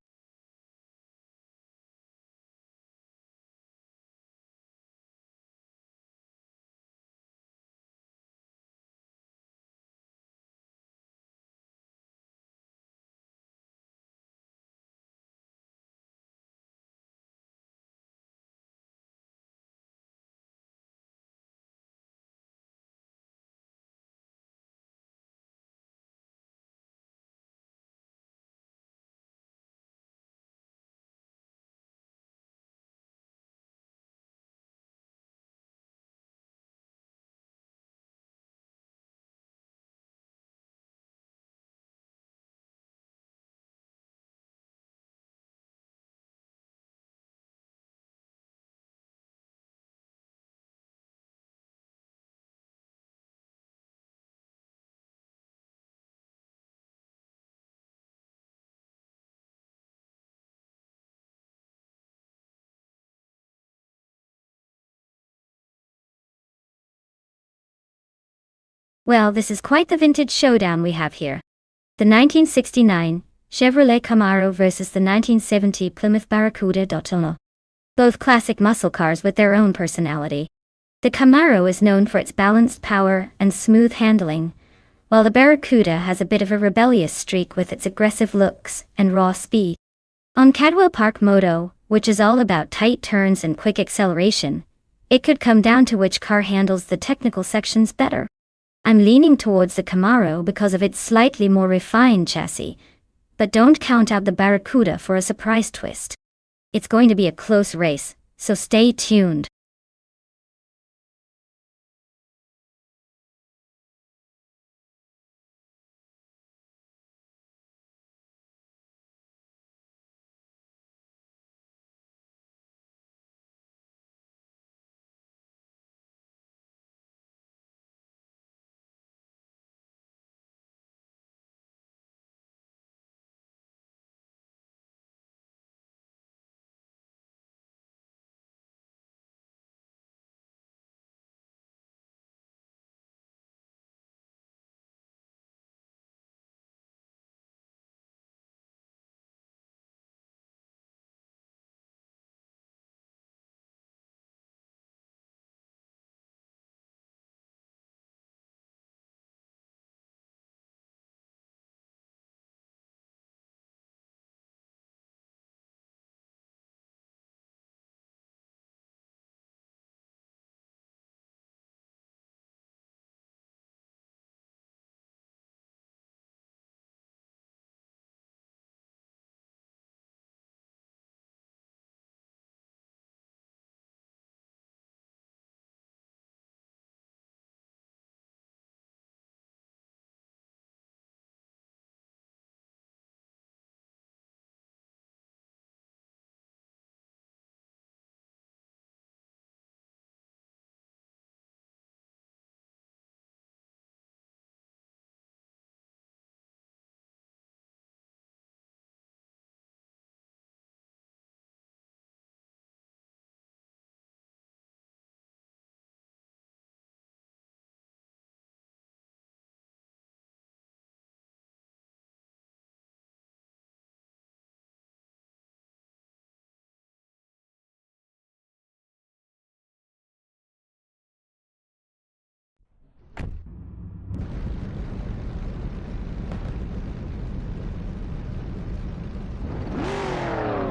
Well, this is quite the vintage showdown we have here. The 1969 Chevrolet Camaro versus the 1970 Plymouth Barracuda. Both classic muscle cars with their own personality. The Camaro is known for its balanced power and smooth handling, while the Barracuda has a bit of a rebellious streak with its aggressive looks and raw speed. On Cadwell Park Moto, which is all about tight turns and quick acceleration, it could come down to which car handles the technical sections better. I'm leaning towards the Camaro because of its slightly more refined chassis, but don't count out the Barracuda for a surprise twist. It's going to be a close race, so stay tuned.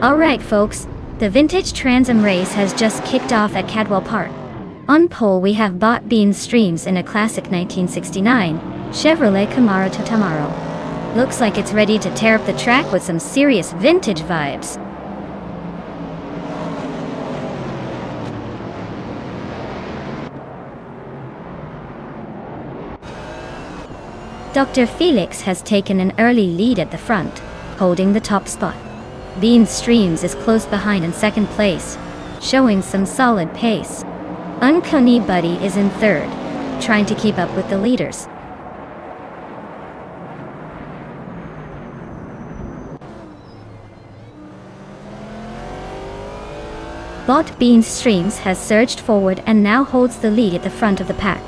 Alright folks, the vintage Trans Am race has just kicked off at Cadwell Park. On pole we have Bot Beans Streams in a classic 1969 Chevrolet Camaro Tatamaro. Looks like it's ready to tear up the track with some serious vintage vibes. Dr. Felix has taken an early lead at the front, holding the top spot. Beans Streams is close behind in second place, showing some solid pace. Uncanny Buddy is in third, trying to keep up with the leaders. Bot Beans Streams has surged forward and now holds the lead at the front of the pack.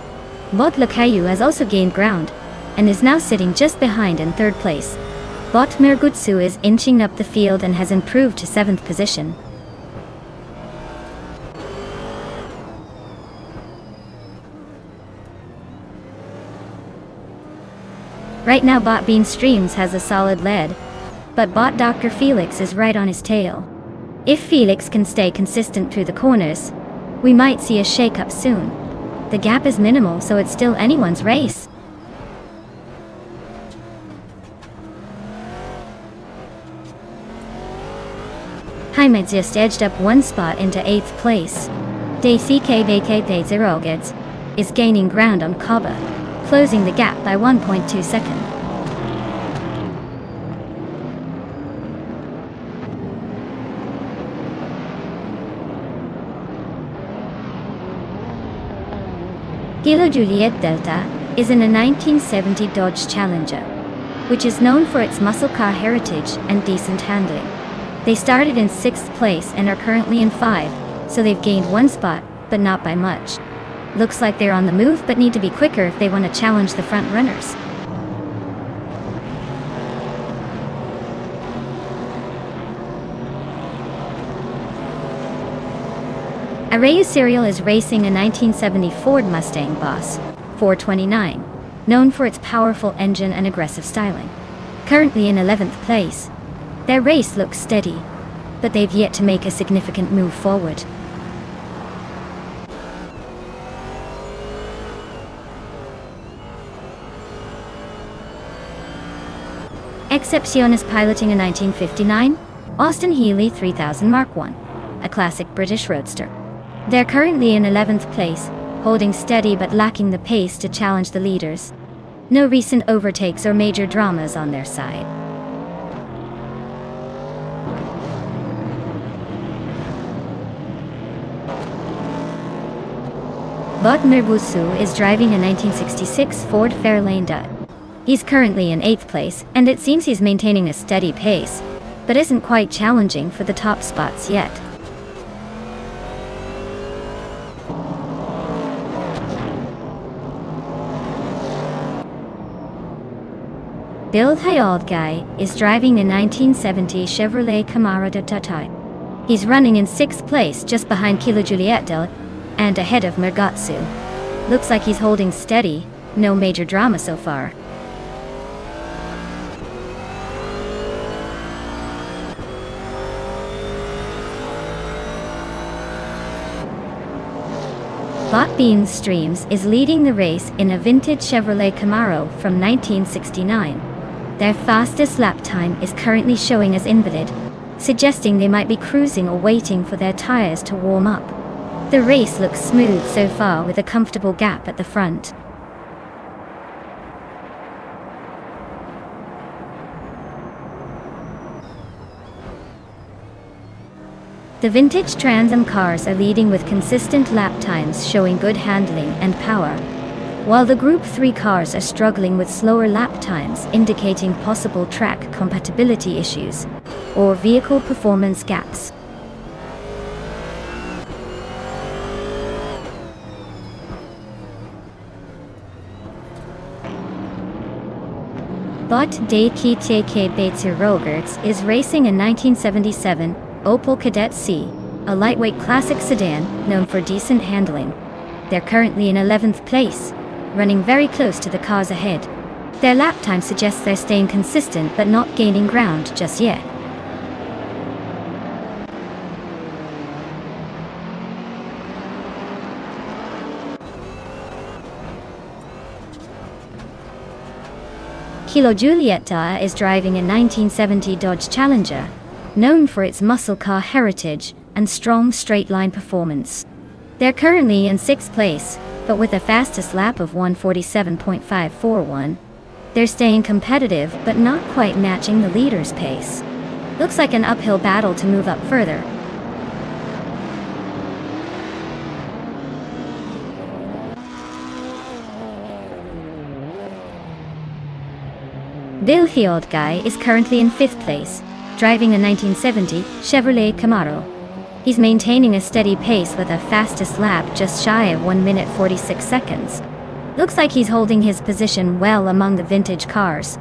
Bot Lakayu has also gained ground, and is now sitting just behind in third place. Bot Mergutsu is inching up the field and has improved to 7th position. Right now Bot Bean Streams has a solid lead, but Bot Dr. Felix is right on his tail. If Felix can stay consistent through the corners, we might see a shake-up soon. The gap is minimal, so it's still anyone's race. Jaime just edged up one spot into 8th place. DCKVKT0 is gaining ground on Kaba, closing the gap by 1.2 seconds. Kilo Juliet Delta is in a 1970 Dodge Challenger, which is known for its muscle car heritage and decent handling. They started in 6th place and are currently in 5, so they've gained one spot, but not by much. Looks like they're on the move but need to be quicker if they want to challenge the front runners. Arayu Serial is racing a 1970 Ford Mustang Boss 429, known for its powerful engine and aggressive styling. Currently in 11th place. Their race looks steady, but they've yet to make a significant move forward. Excepcion is piloting a 1959 Austin Healey 3000 Mark I, a classic British roadster. They're currently in 11th place, holding steady but lacking the pace to challenge the leaders. No recent overtakes or major dramas on their side. Bot Mergutsu is driving a 1966 Ford Fairlane Dud. He's currently in 8th place, and it seems he's maintaining a steady pace, but isn't quite challenging for the top spots yet. Bill Hyaldguy is driving a 1970 Chevrolet Camaro de Tatai. He's running in 6th place just behind Kilo Juliet Del and ahead of Mergutsu. Looks like he's holding steady, no major drama so far. Bot Beans Streams is leading the race in a vintage Chevrolet Camaro from 1969. Their fastest lap time is currently showing as invalid, suggesting they might be cruising or waiting for their tires to warm up. The race looks smooth so far with a comfortable gap at the front. The vintage Trans Am cars are leading with consistent lap times showing good handling and power, while the Group 3 cars are struggling with slower lap times indicating possible track compatibility issues or vehicle performance gaps. Bot DKTK Beitzer Rogerts is racing a 1977 Opel Kadett C, a lightweight classic sedan known for decent handling. They're currently in 11th place, running very close to the cars ahead. Their lap time suggests they're staying consistent but not gaining ground just yet. Kilo Julieta is driving a 1970 Dodge Challenger, known for its muscle car heritage and strong straight-line performance. They're currently in 6th place, but with a fastest lap of 1:47.541, they're staying competitive but not quite matching the leader's pace. Looks like an uphill battle to move up further. Vilhiodguy is currently in 5th place, driving a 1970 Chevrolet Camaro. He's maintaining a steady pace with a fastest lap just shy of 1 minute 46 seconds. Looks like he's holding his position well among the vintage cars.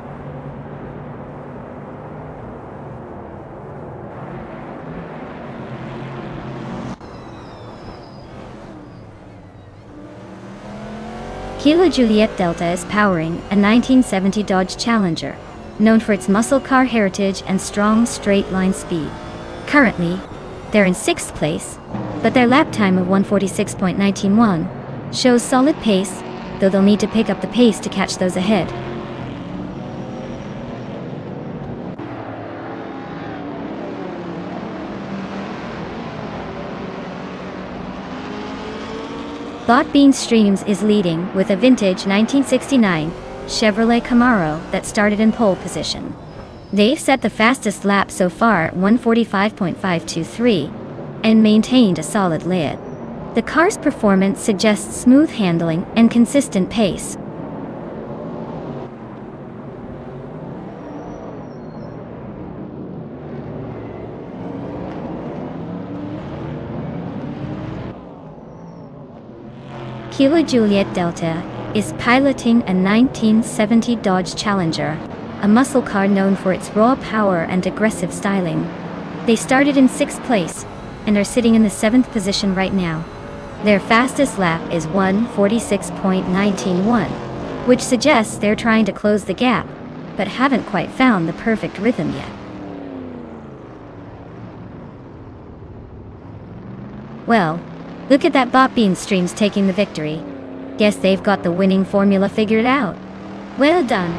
Kilo Juliet Delta is powering a 1970 Dodge Challenger, known for its muscle car heritage and strong straight-line speed. Currently, they're in 6th place, but their lap time of 1:46.91 shows solid pace, though they'll need to pick up the pace to catch those ahead. Bot Bean Streams is leading with a vintage 1969 Chevrolet Camaro that started in pole position. They've set the fastest lap so far at 1:45.523 and maintained a solid lead. The car's performance suggests smooth handling and consistent pace. Kilo Juliet Delta is piloting a 1970 Dodge Challenger, a muscle car known for its raw power and aggressive styling. They started in 6th place and are sitting in the 7th position right now. Their fastest lap is 1:46.19, which suggests they're trying to close the gap, but haven't quite found the perfect rhythm yet. Well, look at that Bot Bean Streams taking the victory. Guess they've got the winning formula figured out. Well done.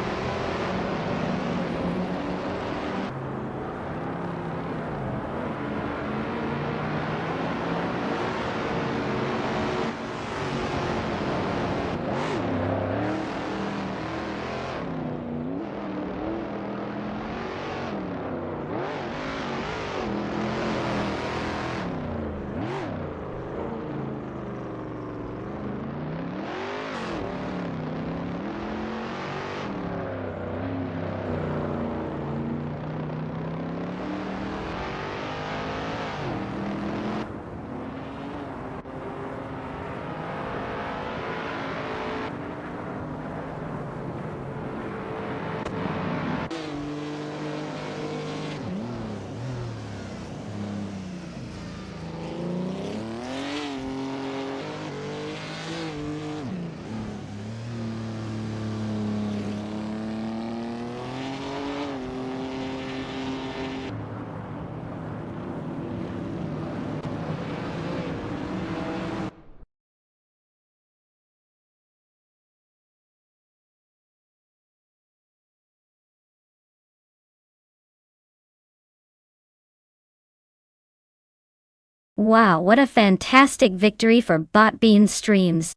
Wow, what a fantastic victory for Bot Bean Streams.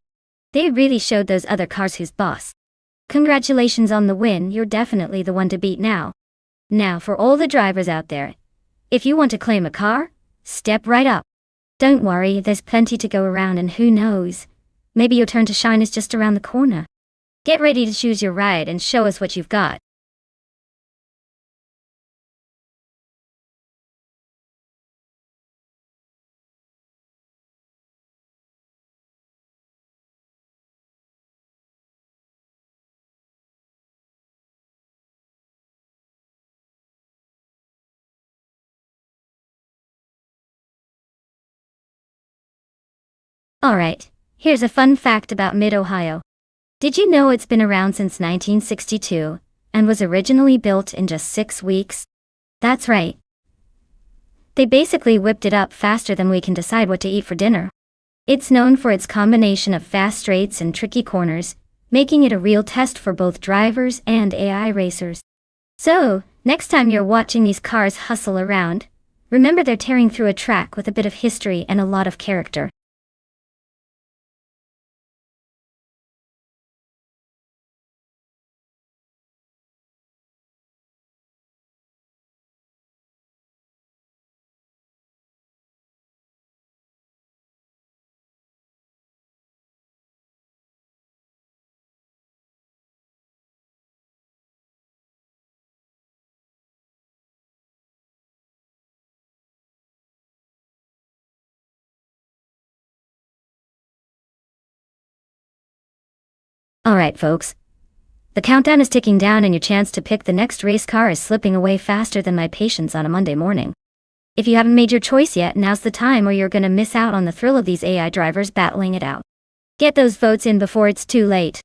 They really showed those other cars who's boss. Congratulations on the win, you're definitely the one to beat now. Now for all the drivers out there, if you want to claim a car, step right up. Don't worry, there's plenty to go around and who knows, maybe your turn to shine is just around the corner. Get ready to choose your ride and show us what you've got. Alright, here's a fun fact about Mid-Ohio. Did you know it's been around since 1962, and was originally built in just 6 weeks? That's right. They basically whipped it up faster than we can decide what to eat for dinner. It's known for its combination of fast straights and tricky corners, making it a real test for both drivers and AI racers. So, next time you're watching these cars hustle around, remember they're tearing through a track with a bit of history and a lot of character. Alright folks, the countdown is ticking down and your chance to pick the next race car is slipping away faster than my patience on a Monday morning. If you haven't made your choice yet, now's the time or you're gonna miss out on the thrill of these AI drivers battling it out. Get those votes in before it's too late.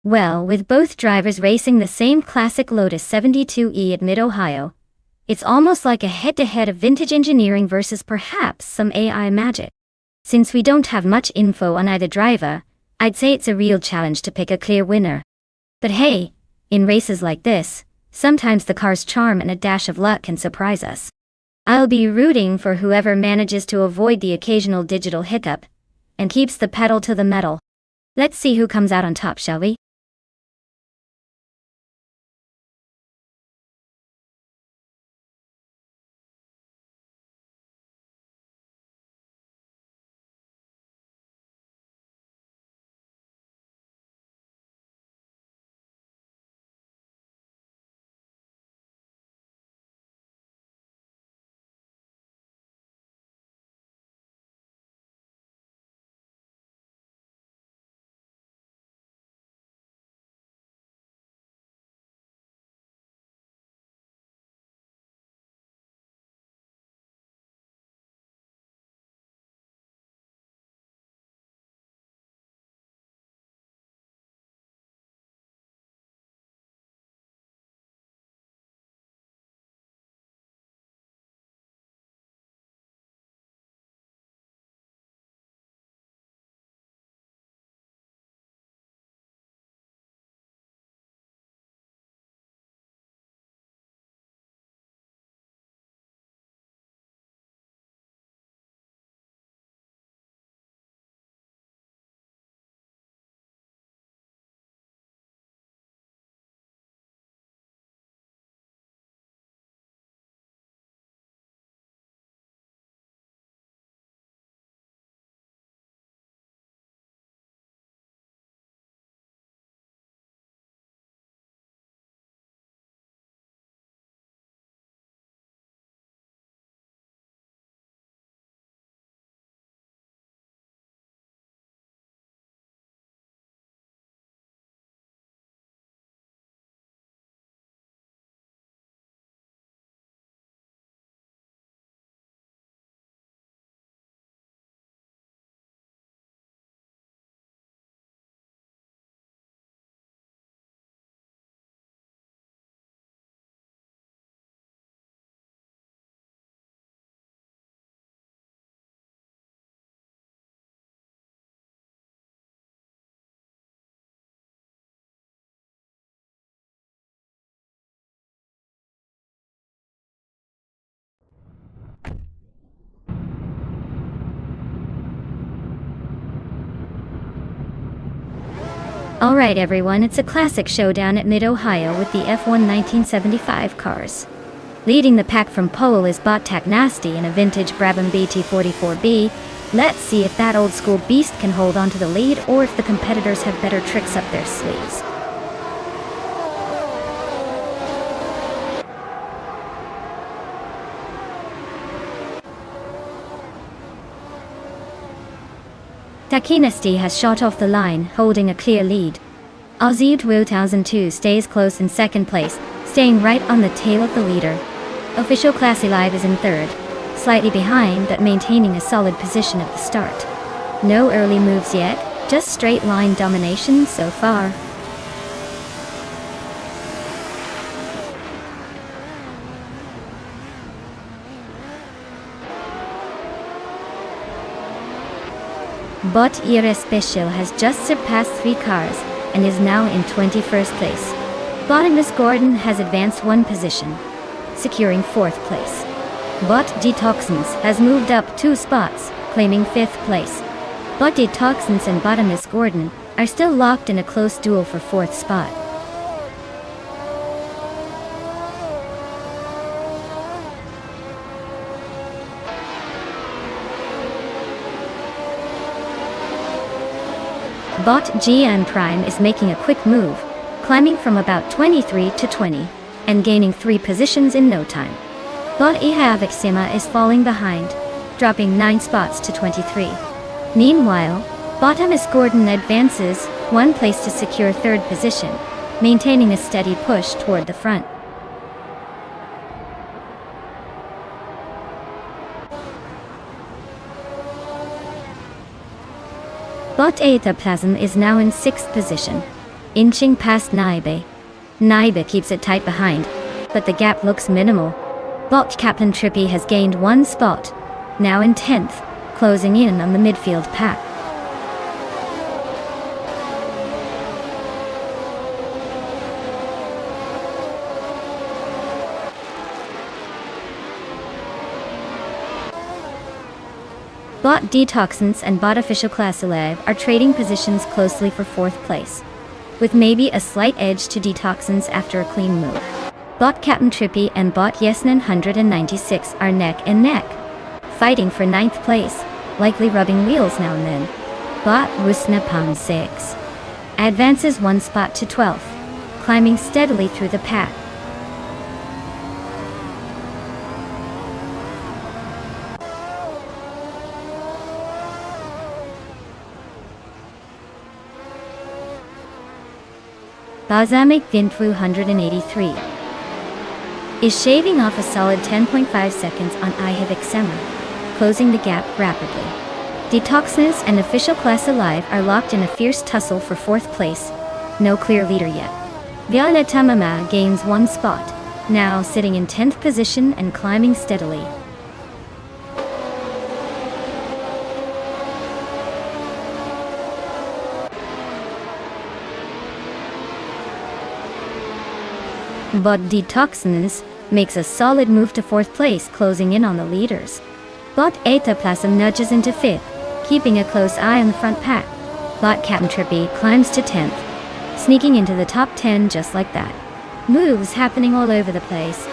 Well, with both drivers racing the same classic Lotus 72E at Mid-Ohio, it's almost like a head-to-head of vintage engineering versus perhaps some AI magic. Since we don't have much info on either driver, I'd say it's a real challenge to pick a clear winner. But hey, in races like this, sometimes the car's charm and a dash of luck can surprise us. I'll be rooting for whoever manages to avoid the occasional digital hiccup and keeps the pedal to the metal. Let's see who comes out on top, shall we? Alright everyone, it's a classic showdown at Mid-Ohio with the F1 1975 cars. Leading the pack from pole is Bot Nasty in a vintage Brabham BT44B. Let's see if that old school beast can hold on to the lead or if the competitors have better tricks up their sleeves. Takinasti has shot off the line, holding a clear lead. Aussie 2002 stays close in second place, staying right on the tail of the leader. Official Classy Live is in third, slightly behind but maintaining a solid position at the start. No early moves yet, just straight line domination so far. Bot Special has just surpassed 3 cars and is now in 21st place. Bottom Gordon has advanced 1 position, securing 4th place. Bot Detoxins has moved up 2 spots, claiming 5th place. Bot Detoxins and Bottom Gordon are still locked in a close duel for 4th spot. Bot GN Prime is making a quick move, climbing from about 23 to 20, and gaining 3 positions in no time. Bot Ihavixima is falling behind, dropping 9 spots to 23. Meanwhile, Bottom Gordon advances 1 place to secure 3rd position, maintaining a steady push toward the front. Bot Etaplasm is now in 6th position, inching past Naibe. Naibe keeps it tight behind, but the gap looks minimal. Bot Captain Trippy has gained 1 spot, now in 10th, closing in on the midfield pack. Bot Detoxins and Bot Official Class Alive are trading positions closely for 4th place, with maybe a slight edge to Detoxins after a clean move. Bot Captain Trippy and Bot Yesnan 196 are neck and neck, fighting for 9th place, likely rubbing wheels now and then. Bot Rusna Palm 6 advances 1 spot to 12th, climbing steadily through the pack. Balsamic Vintru 183 is shaving off a solid 10.5 seconds on Ihavixema, closing the gap rapidly. Detoxins and Official Class Alive are locked in a fierce tussle for 4th place, no clear leader yet. Violeta Mama gains 1 spot, now sitting in 10th position and climbing steadily. Bot Detoxins makes a solid move to 4th place, closing in on the leaders. Bot Etaplasm nudges into 5th, keeping a close eye on the front pack. Bot Captain Trippy climbs to 10th, sneaking into the top 10 just like that. Moves happening all over the place.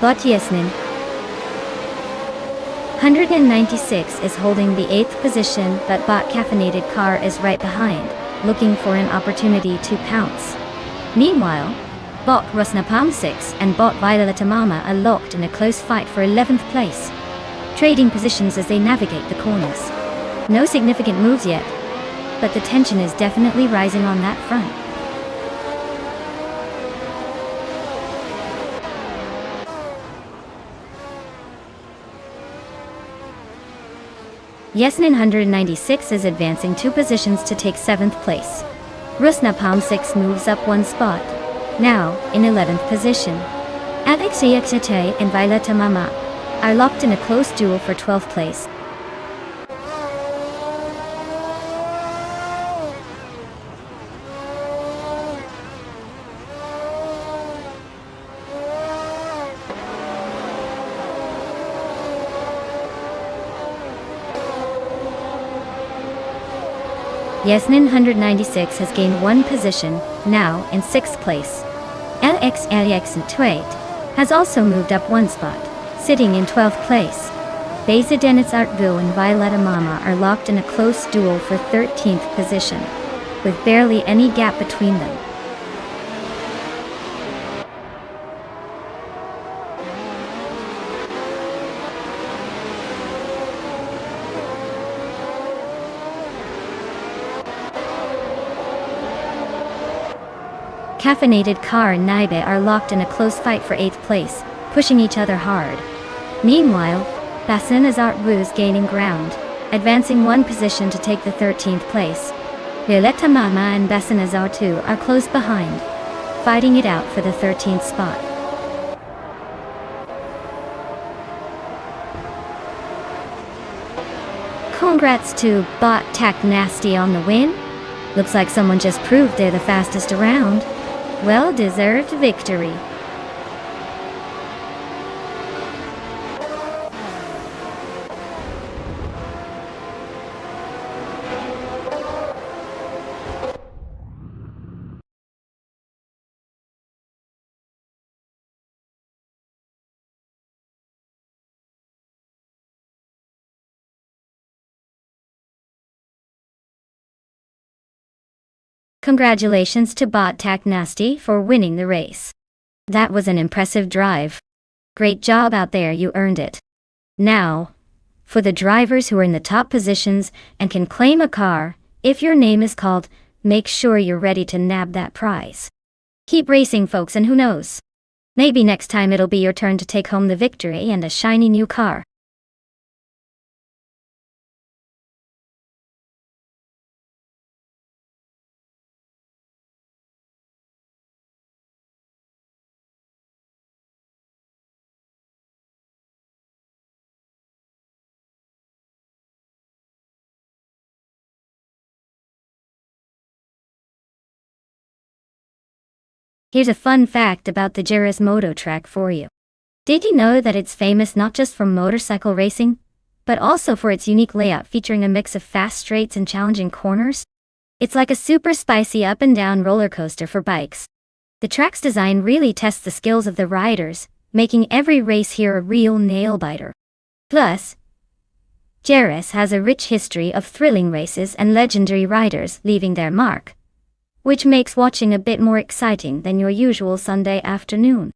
Bot Yesnin 196 is holding the 8th position, but Bot Caffeinated Car is right behind, looking for an opportunity to pounce. Meanwhile, Bot Rusnapalm 6 and Bot Violeta Mama are locked in a close fight for 11th place, trading positions as they navigate the corners. No significant moves yet, but the tension is definitely rising on that front. Yesnin 196 is advancing 2 positions to take 7th place. Rusna Palm 6 moves up 1 spot, now in 11th position. Alex Yexite and Violeta Mama are locked in a close duel for 12th place. Yes, 996 has gained one position, now in 6th place. LX and 28 has also moved up one spot, sitting in 12th place. Beza Dennis Artbu and Violetta Mama are locked in a close duel for 13th position, with barely any gap between them. Caffeinated Car and Naibe are locked in a close fight for 8th place, pushing each other hard. Meanwhile, Basin Azart is gaining ground, advancing one position to take the 13th place. Violetta Mama and Basin Azartu are close behind, fighting it out for the 13th spot. Congrats to Bot Tack Nasty on the win. Looks like someone just proved they're the fastest around. Well-deserved victory. Congratulations to Bot Tack Nasty for winning the race. That was an impressive drive. Great job out there, you earned it. Now, for the drivers who are in the top positions and can claim a car, if your name is called, make sure you're ready to nab that prize. Keep racing, folks, and who knows? Maybe next time it'll be your turn to take home the victory and a shiny new car. Here's a fun fact about the Jerez Moto track for you. Did you know that it's famous not just for motorcycle racing, but also for its unique layout featuring a mix of fast straights and challenging corners? It's like a super spicy up and down roller coaster for bikes. The track's design really tests the skills of the riders, making every race here a real nail-biter. Plus, Jerez has a rich history of thrilling races and legendary riders leaving their mark, which makes watching a bit more exciting than your usual Sunday afternoon.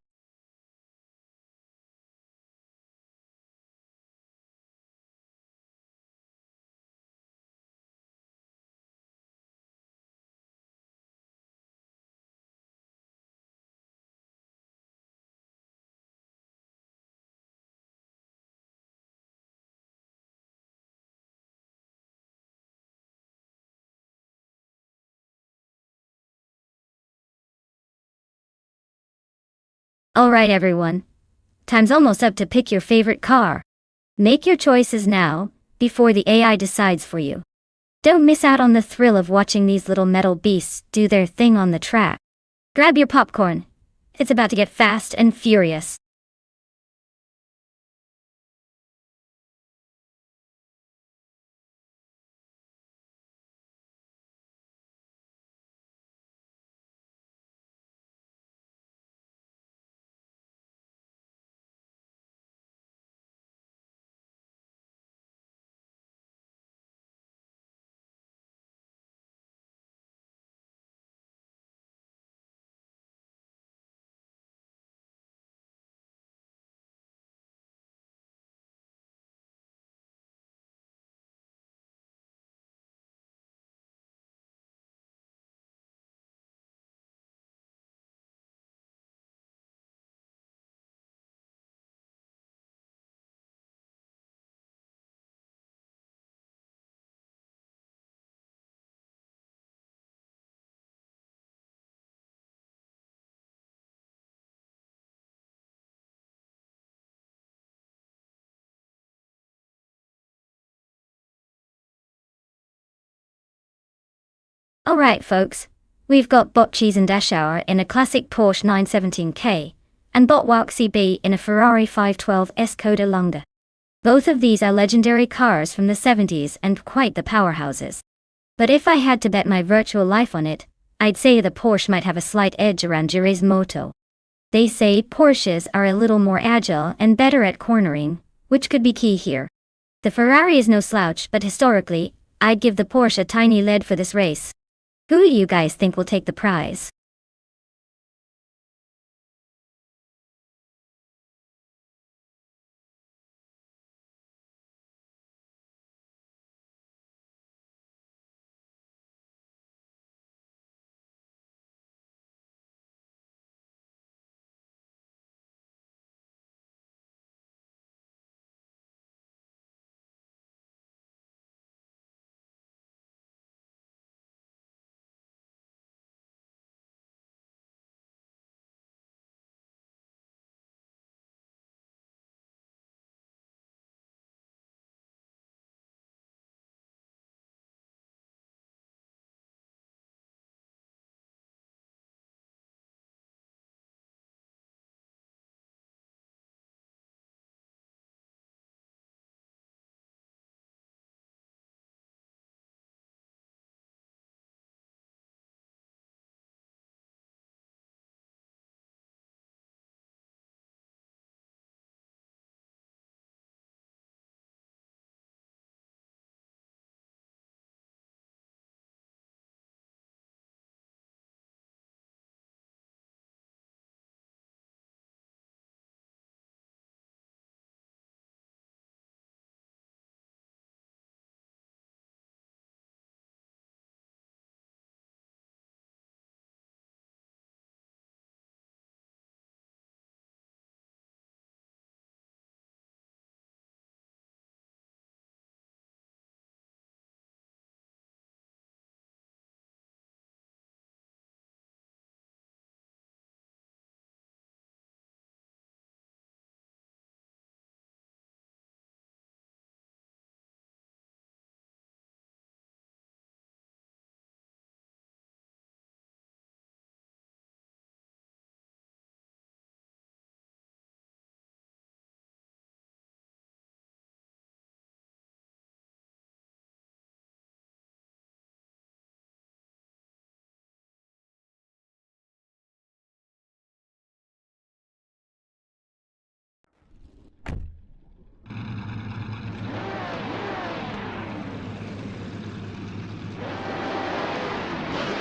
Alright everyone, time's almost up to pick your favorite car. Make your choices now, before the AI decides for you. Don't miss out on the thrill of watching these little metal beasts do their thing on the track. Grab your popcorn. It's about to get fast and furious. Alright folks, we've got Bot Cheese and Dashauer in a classic Porsche 917K, and Bot Walk CB in a Ferrari 512 Skoda Lunga. Both of these are legendary cars from the 70s and quite the powerhouses. But if I had to bet my virtual life on it, I'd say the Porsche might have a slight edge around Giremoto. They say Porsches are a little more agile and better at cornering, which could be key here. The Ferrari is no slouch, but historically, I'd give the Porsche a tiny lead for this race. Who do you guys think will take the prize?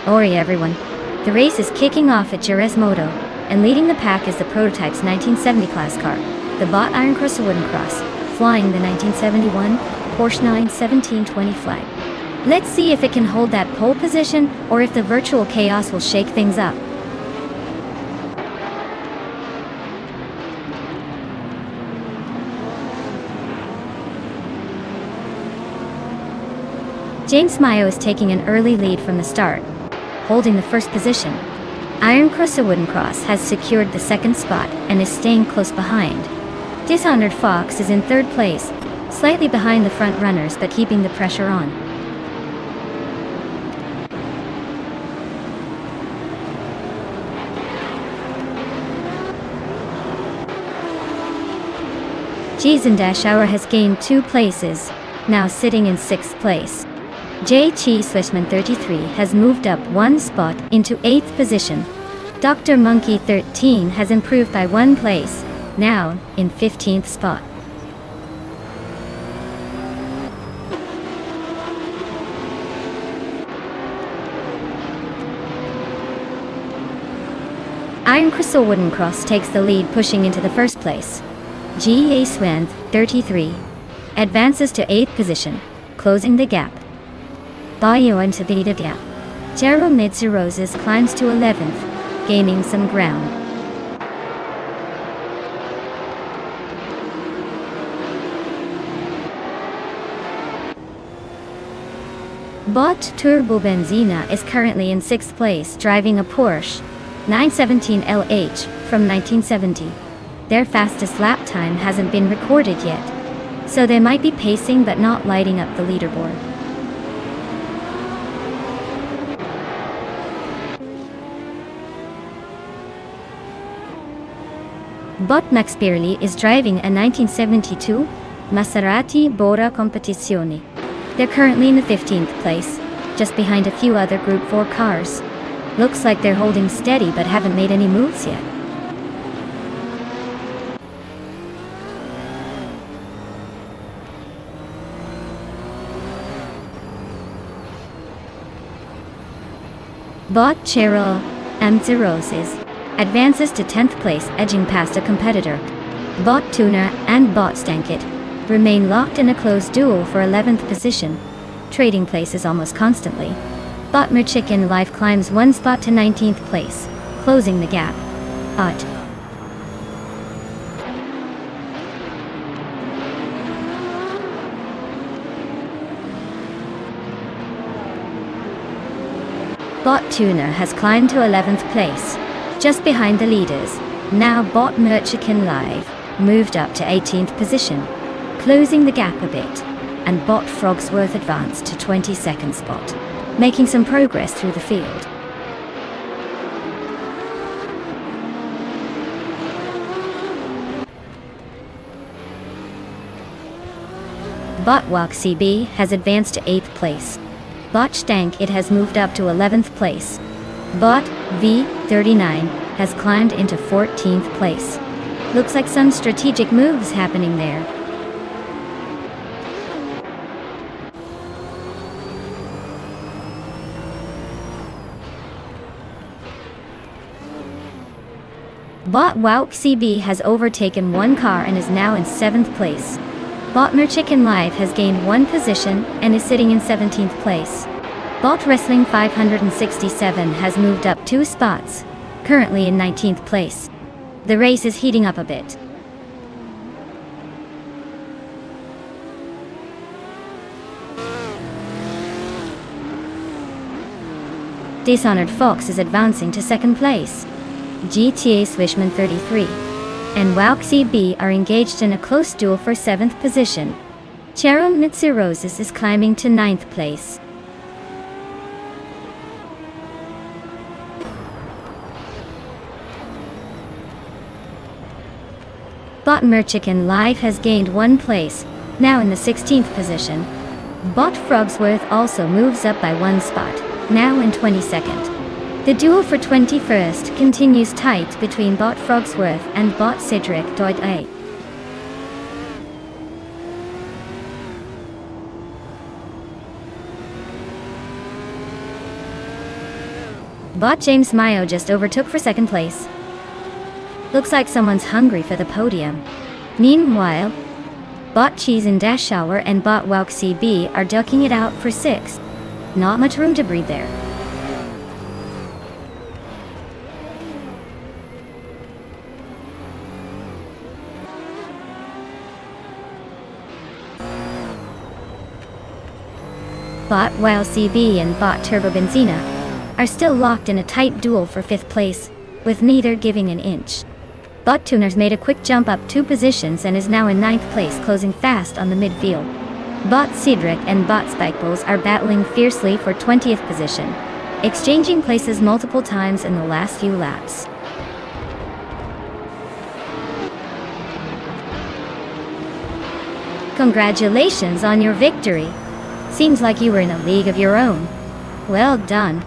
Ori everyone. The race is kicking off at Giremoto, and leading the pack is the prototype's 1970 class car, the bought Iron Cross Wooden Cross, flying the 1971 Porsche 91720 flag. Let's see if it can hold that pole position, or if the virtual chaos will shake things up. James Mayo is taking an early lead from the start, holding the first position. Iron Cross Wooden Cross has secured the second spot and is staying close behind. Dishonored Fox is in third place, slightly behind the front runners but keeping the pressure on. Jizendash has gained 2 places, now sitting in 6th place. J. Chi Swishman 33 has moved up 1 spot into 8th position. Dr. Monkey 13 has improved by 1 place, now in 15th spot. Iron Crystal Wooden Cross takes the lead, pushing into the first place. G. A. Swanth 33 advances to 8th position, closing the gap. Bayo into the gap. Jero Mitsu Roses climbs to 11th, gaining some ground. Bot Turbo Benzina is currently in 6th place, driving a Porsche 917 LH from 1970. Their fastest lap time hasn't been recorded yet, so they might be pacing but not lighting up the leaderboard. Bot Max Birley is driving a 1972 Maserati Bora Competizione. They're currently in the 15th place, just behind a few other Group 4 cars. Looks like they're holding steady but haven't made any moves yet. Bot Cheryl Amtsirosis advances to 10th place, edging past a competitor. Bot Tuna and Bot Stankit remain locked in a close duel for 11th position, trading places almost constantly. Bot Merchicken Life climbs one spot to 19th place, closing the gap. Bot Tuna has climbed to 11th place, just behind the leaders. Now Bot Merchicken Live moved up to 18th position, closing the gap a bit, and Bot Frogsworth advanced to 22nd spot, making some progress through the field. Bot Walk CB has advanced to 8th place. Bot Stank It has moved up to 11th place. Bot V39 has climbed into 14th place. Looks like some strategic moves happening there. Bot Wouk CB has overtaken one car and is now in 7th place. Bot Merchicken Live has gained one position and is sitting in 17th place. Bot Wrestling 567 has moved up 2 spots, currently in 19th place. The race is heating up a bit. Dishonored Fox is advancing to 2nd place. GTA Swishman 33 and Wouk CB are engaged in a close duel for 7th position. Cheryl Mitsirosis is climbing to 9th place. Bot Merchicken Live has gained 1 place, now in the 16th position. Bot Frogsworth also moves up by 1 spot, now in 22nd. The duel for 21st continues tight between Bot Frogsworth and Bot Cedric.a. Bot James Mayo just overtook for 2nd place. Looks like someone's hungry for the podium. Meanwhile, Bot Cheese and Dash Shower and Bot Wouk CB are ducking it out for 6th. Not much room to breathe there. Bot Wow CB and Bot Turbo Benzina are still locked in a tight duel for 5th place, with neither giving an inch. Bot Tuner's made a quick jump up 2 positions and is now in 9th place, closing fast on the midfield. Bot Cedric and Bot Spikeballs are battling fiercely for 20th position, exchanging places multiple times in the last few laps. Congratulations on your victory! Seems like you were in a league of your own. Well done.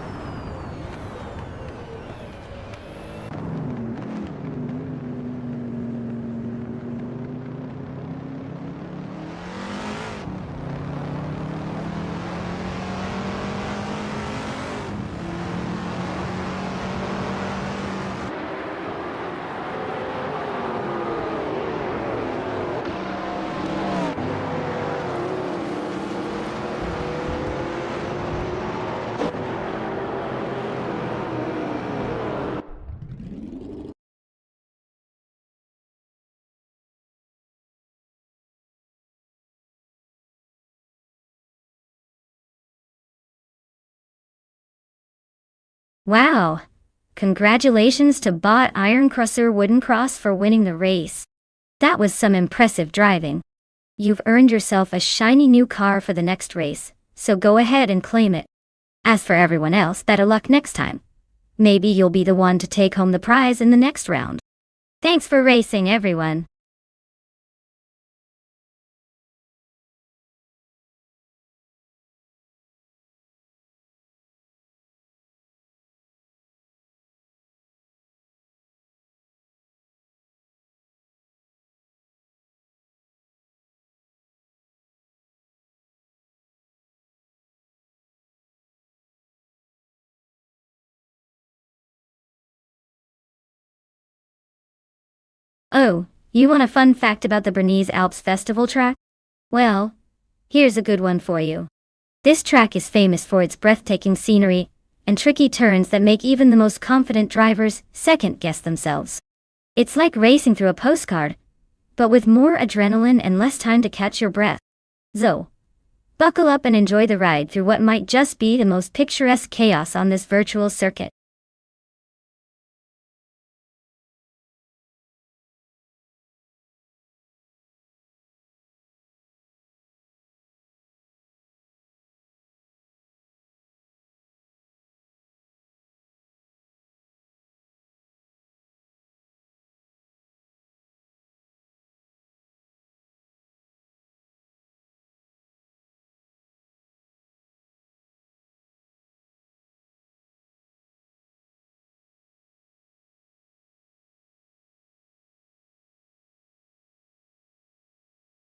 Wow! Congratulations to Bot Iron Crusher Wooden Cross for winning the race. That was some impressive driving. You've earned yourself a shiny new car for the next race, so go ahead and claim it. As for everyone else, better luck next time. Maybe you'll be the one to take home the prize in the next round. Thanks for racing, everyone. Oh, you want a fun fact about the Bernese Alps Festival track? Well, here's a good one for you. This track is famous for its breathtaking scenery and tricky turns that make even the most confident drivers second-guess themselves. It's like racing through a postcard, but with more adrenaline and less time to catch your breath. So, buckle up and enjoy the ride through what might just be the most picturesque chaos on this virtual circuit.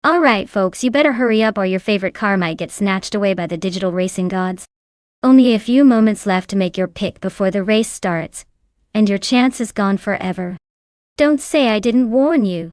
Alright folks, you better hurry up or your favorite car might get snatched away by the digital racing gods. Only a few moments left to make your pick before the race starts, and your chance is gone forever. Don't say I didn't warn you.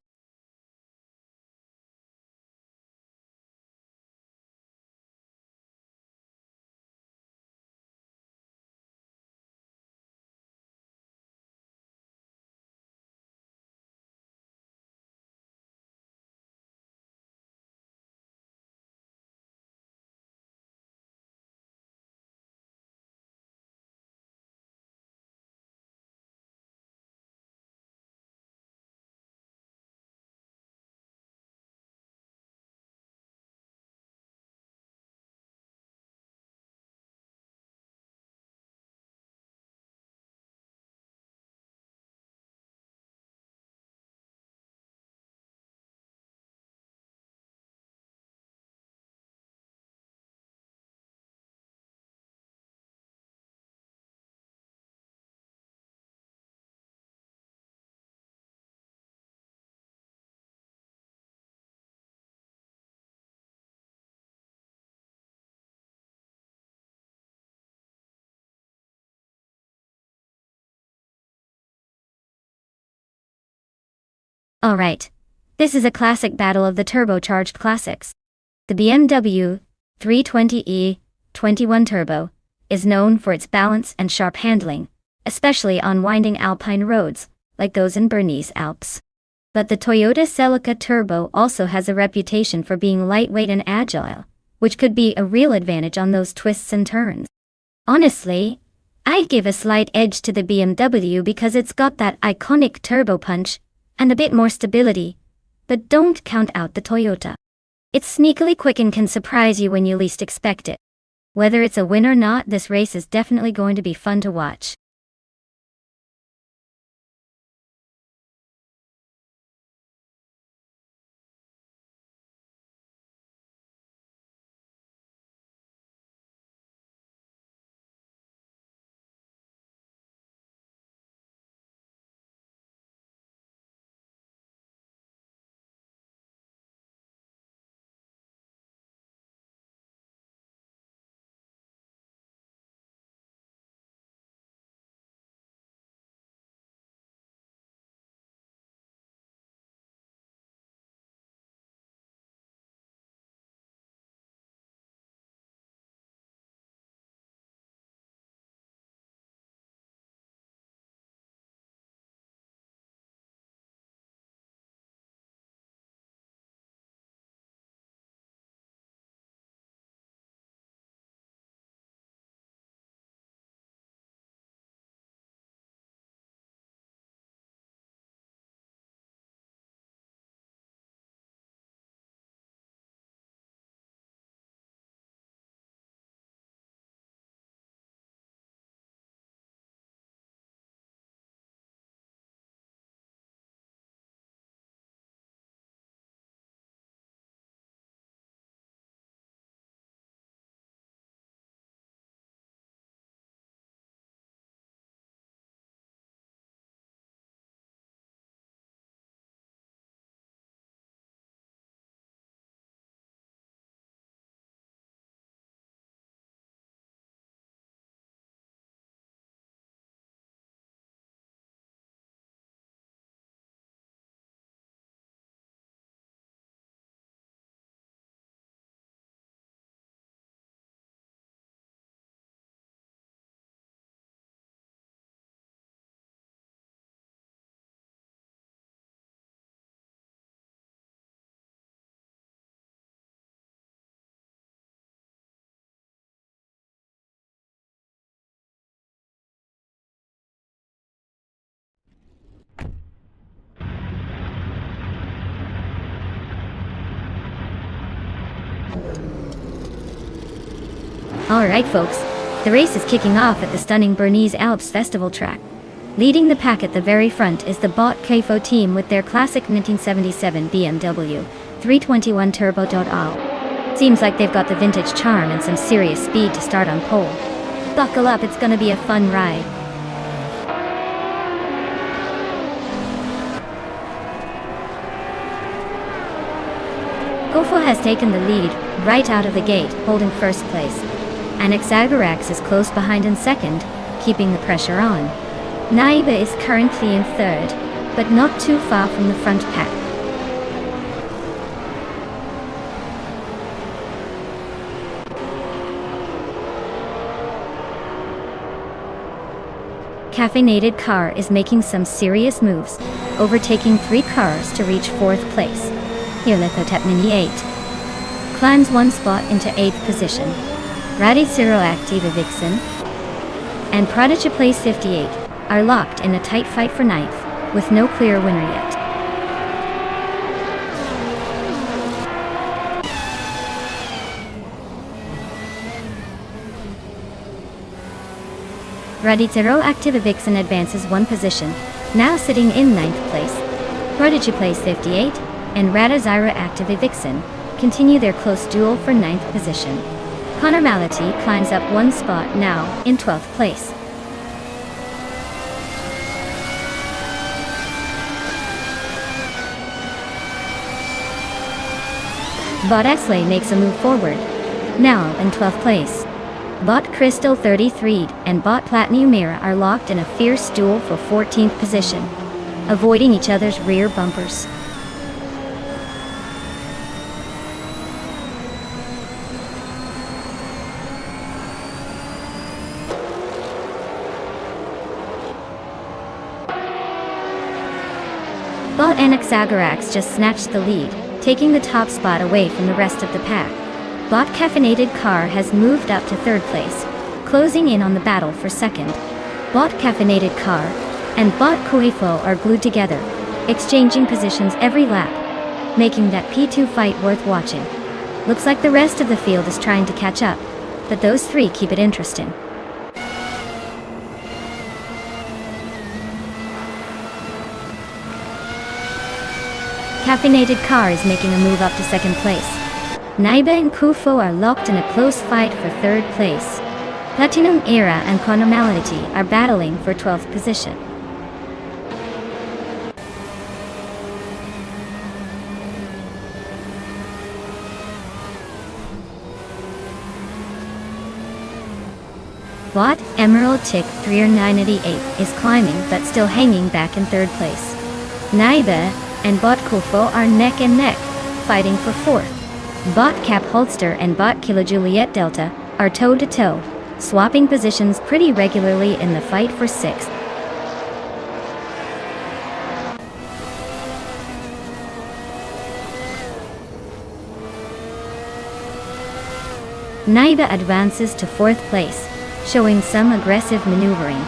Alright. This is a classic battle of the turbocharged classics. The BMW 320e 21 Turbo is known for its balance and sharp handling, especially on winding alpine roads, like those in Bernese Alps. But the Toyota Celica Turbo also has a reputation for being lightweight and agile, which could be a real advantage on those twists and turns. Honestly, I'd give a slight edge to the BMW because it's got that iconic turbo punch and a bit more stability, but don't count out the Toyota. It's sneakily quick and can surprise you when you least expect it. Whether it's a win or not, this race is definitely going to be fun to watch. Alright folks, the race is kicking off at the stunning Bernese Alps Festival track. Leading the pack at the very front is the Bot Kafo team with their classic 1977 BMW 321 Turbo Total. Seems like they've got the vintage charm and some serious speed to start on pole. Buckle up, it's gonna be a fun ride. Kofo has taken the lead right out of the gate, holding first place. Anaxagorax is close behind in second, keeping the pressure on. Naiba is currently in third, but not too far from the front pack. Caffeinated Car is making some serious moves, overtaking 3 cars to reach 4th place. Hirlithotep Mini 8 climbs 1 spot into 8th position. Radiciro Activa Vixen and Prodigy Place 58 are locked in a tight fight for 9th, with no clear winner yet. Radiciro Activa Vixen advances 1 position, now sitting in 9th place. Prodigy Place 58 and Radiciro Activa Vixen continue their close duel for 9th position. Conormality climbs up 1 spot, now in 12th place. Bot Exley makes a move forward, now in 12th place. Bot Crystal 33 and Bot Platinum Mira are locked in a fierce duel for 14th position, avoiding each other's rear bumpers. Bot Anaxagorax just snatched the lead, taking the top spot away from the rest of the pack. Bot Caffeinated Car has moved up to 3rd place, closing in on the battle for 2nd. Bot Caffeinated Car and Bot Coefo are glued together, exchanging positions every lap, making that P2 fight worth watching. Looks like the rest of the field is trying to catch up, but those 3 keep it interesting. Caffeinated Car is making a move up to 2nd place. Naiba and Kufo are locked in a close fight for 3rd place. Platinum Era and Conormality are battling for 12th position. Bot Emerald Tick 398 is climbing but still hanging back in 3rd place. Naiba and Bot Kufo are neck and neck, fighting for 4th. Bot Cap Holster and Bot Kilo Juliet Delta are toe-to-toe, swapping positions pretty regularly in the fight for 6th. Naiba advances to 4th place, showing some aggressive maneuvering.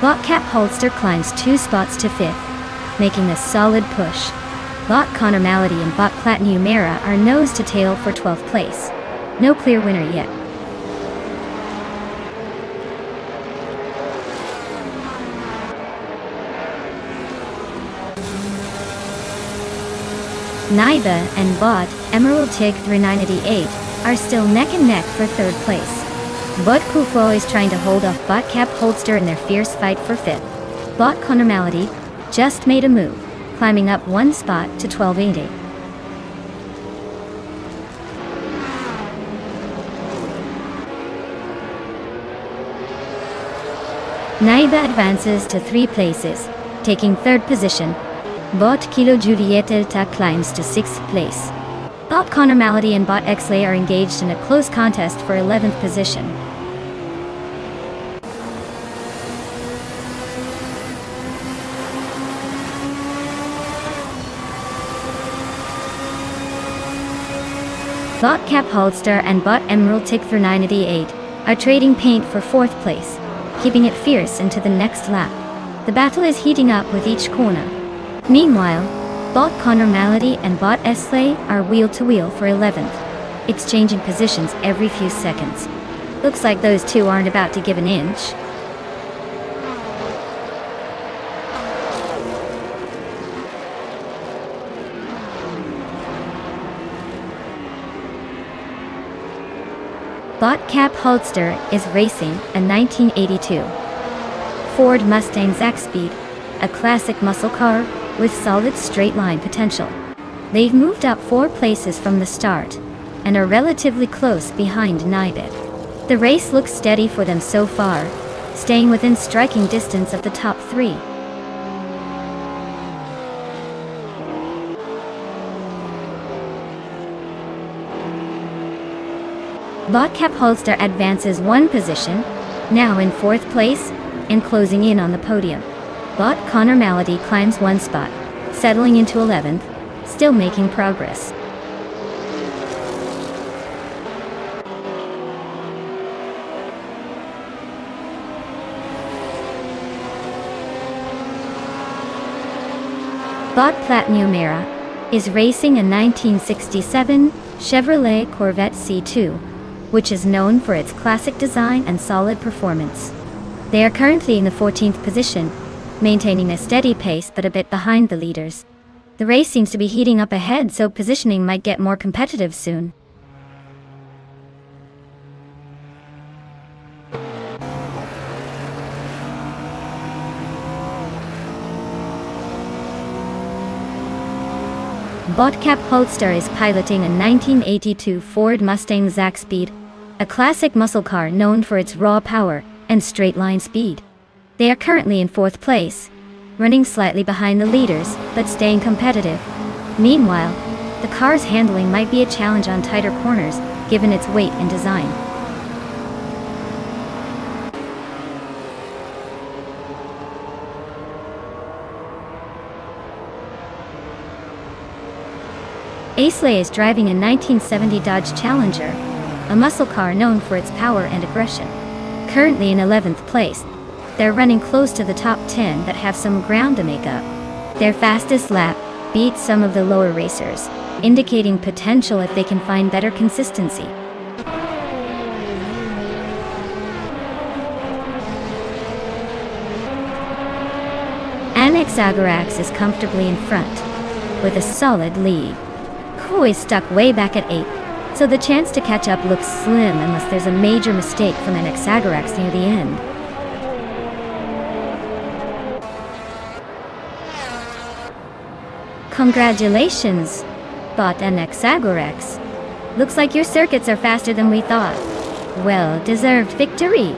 Bot Cap Holster climbs 2 spots to 5th, making a solid push. Bot Conormality and Bot Platinum Era are nose to tail for 12th place. No clear winner yet. Naiba and Bot Emerald Tick 398 are still neck and neck for 3rd place. Bot Kufo is trying to hold off Bot Cap Holster in their fierce fight for 5th. Bot Conormality just made a move, climbing up 1 spot to 1280. Naiba advances to 3 places, taking 3rd position. Bot Kilo Juliet Delta climbs to 6th place. Bot Conormality and Bot Exley are engaged in a close contest for 11th position. Bot Cap Holster and Bot Emerald Tick 398 are trading paint for 4th place, keeping it fierce into the next lap. The battle is heating up with each corner. Meanwhile, Bot Conormality and Bot Exley are wheel to wheel for 11th, exchanging positions every few seconds. Looks like those two aren't about to give an inch. Botcap Holster is racing a 1982 Ford Mustang Zaxbyt, a classic muscle car with solid straight-line potential. They've moved up 4 places from the start and are relatively close behind Nibet. The race looks steady for them so far, staying within striking distance of the top 3. Botcap Holster advances 1 position, now in 4th place, and closing in on the podium. Bot Connor Malady climbs 1 spot, settling into 11th, still making progress. Bot Platinum Era is racing a 1967 Chevrolet Corvette C2, which is known for its classic design and solid performance. They are currently in the 14th position, maintaining a steady pace but a bit behind the leaders. The race seems to be heating up ahead, so positioning might get more competitive soon. Botcap Holster is piloting a 1982 Ford Mustang Zaxbyt, a classic muscle car known for its raw power and straight-line speed. They are currently in 4th place, running slightly behind the leaders, but staying competitive. Meanwhile, the car's handling might be a challenge on tighter corners, given its weight and design. Aisley is driving a 1970 Dodge Challenger, a muscle car known for its power and aggression. Currently in 11th place, they're running close to the top 10 but have some ground to make up. Their fastest lap beats some of the lower racers, indicating potential if they can find better consistency. Annex Agarax is comfortably in front, with a solid lead. Ko is stuck way back at 8, so the chance to catch up looks slim unless there's a major mistake from Annex Agarax near the end. Congratulations, Bot Annex Agarax. Looks like your circuits are faster than we thought. Well-deserved victory.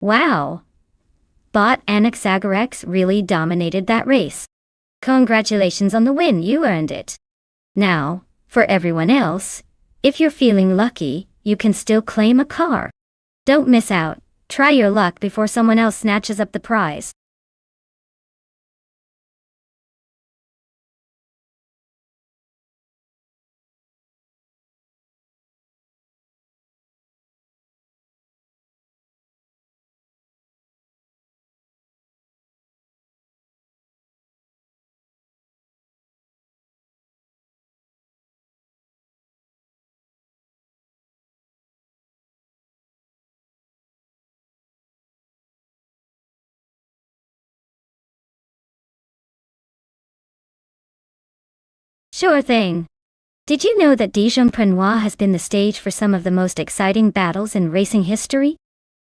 Wow! Bot Annex Agarax really dominated that race. Congratulations on the win, you earned it. Now, for everyone else, if you're feeling lucky, you can still claim a car. Don't miss out. Try your luck before someone else snatches up the prize. Sure thing. Did you know that Dijon-Prenois has been the stage for some of the most exciting battles in racing history?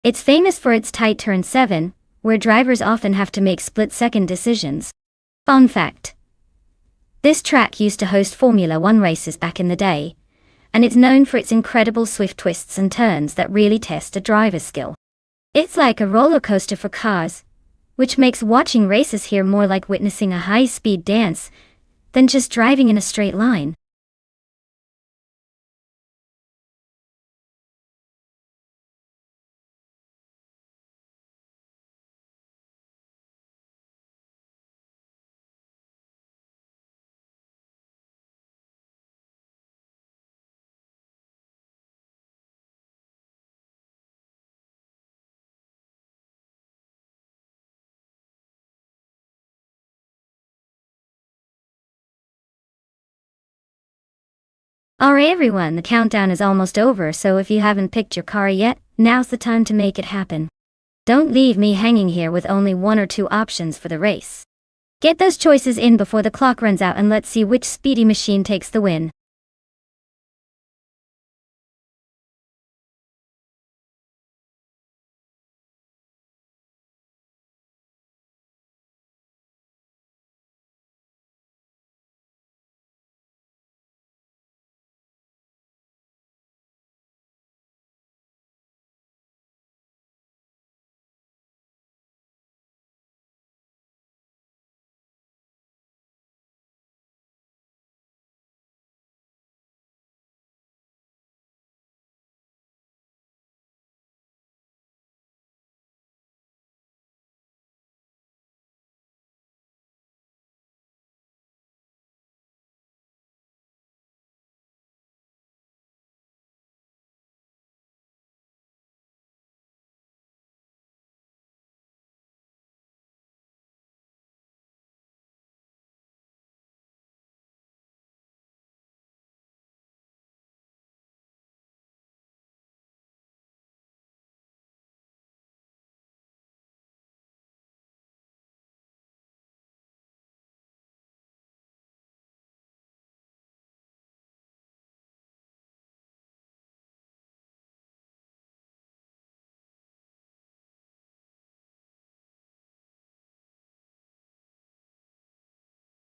It's famous for its tight turn 7, where drivers often have to make split-second decisions. Fun fact: this track used to host Formula One races back in the day, and it's known for its incredible swift twists and turns that really test a driver's skill. It's like a roller coaster for cars, which makes watching races here more like witnessing a high-speed dance than just driving in a straight line. Alright everyone, the countdown is almost over, so if you haven't picked your car yet, now's the time to make it happen. Don't leave me hanging here with only one or two options for the race. Get those choices in before the clock runs out, and let's see which speedy machine takes the win.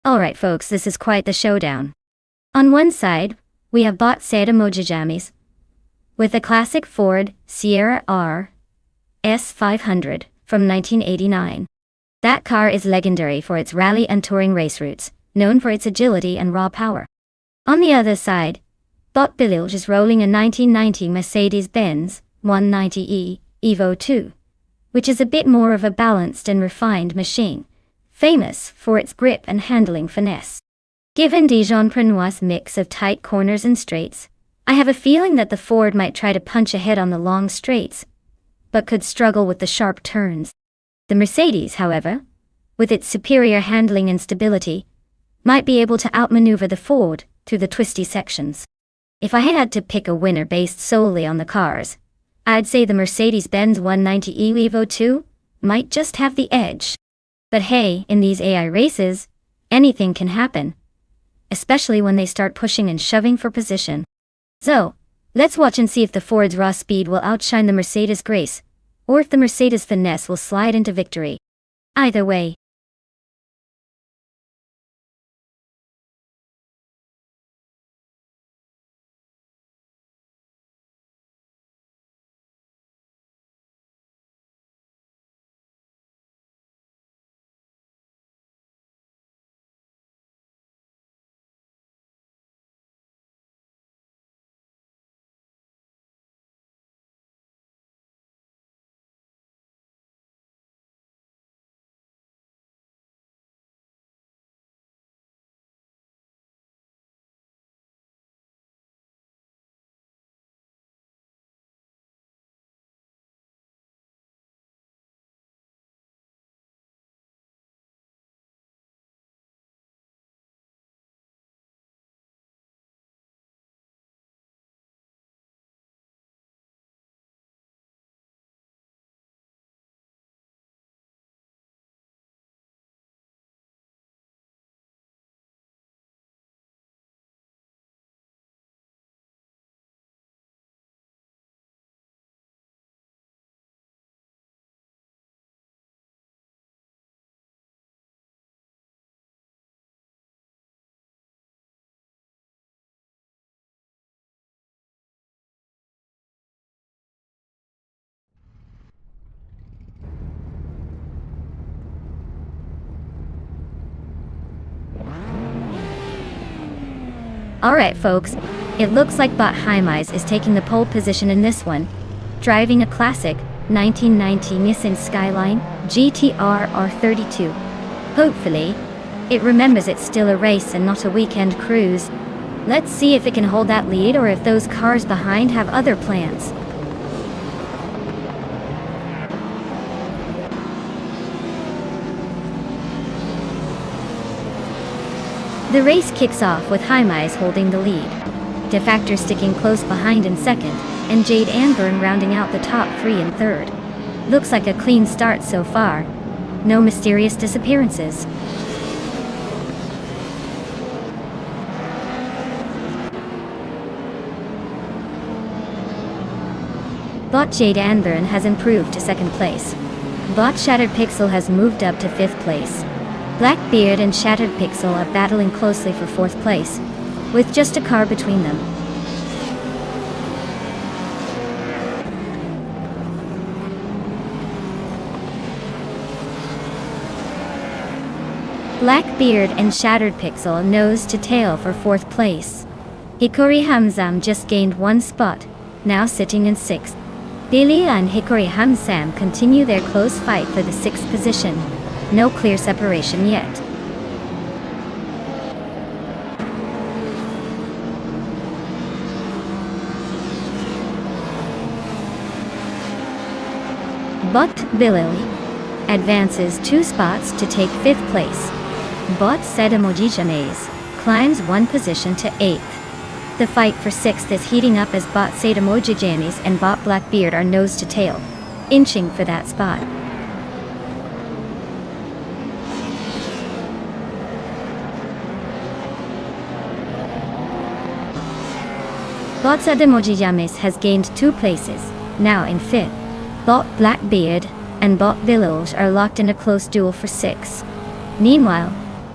Alright folks, this is quite the showdown. On one side, we have bought Seda Mojijamis with a classic Ford Sierra R S500 from 1989. That car is legendary for its rally and touring race routes, known for its agility and raw power. On the other side, Bot Bilil is rolling a 1990 Mercedes-Benz 190e Evo 2, which is a bit more of a balanced and refined machine, famous for its grip and handling finesse. Given Dijon-Prenois' mix of tight corners and straights, I have a feeling that the Ford might try to punch ahead on the long straights, but could struggle with the sharp turns. The Mercedes, however, with its superior handling and stability, might be able to outmaneuver the Ford through the twisty sections. If I had to pick a winner based solely on the cars, I'd say the Mercedes-Benz 190e Evo 2 might just have the edge. But hey, in these AI races, anything can happen, especially when they start pushing and shoving for position. So, let's watch and see if the Ford's raw speed will outshine the Mercedes' grace, or if the Mercedes' finesse will slide into victory. Either way, Alright folks, it looks like Bot Hymize is taking the pole position in this one, driving a classic 1990 Nissan Skyline GT-R R32. Hopefully, it remembers it's still a race and not a weekend cruise. Let's see if it can hold that lead or if those cars behind have other plans. The race kicks off with Hymize holding the lead, Defactor sticking close behind in second, and Jade Anburn rounding out the top three in third. Looks like a clean start so far. No mysterious disappearances. Bot Jade Anburn has improved to second place. Bot Shattered Pixel has moved up to fifth place. Blackbeard and Shattered Pixel are battling closely for fourth place, with just a car between them. Blackbeard and Shattered Pixel nose to tail for fourth place. Hikori Hamzam just gained one spot, now sitting in sixth. Billy and Hikori Hamzam continue their close fight for the sixth position. No clear separation yet. Bot Billy advances 2 spots to take 5th place. Bot Sedamojijames climbs 1 position to 8th. The fight for 6th is heating up as Bot Sedamojijames and Bot Blackbeard are nose to tail, inching for that spot. Bot Sedamojijames has gained 2 places, now in 5th. Bot Blackbeard and Bot Village are locked in a close duel for 6. Meanwhile,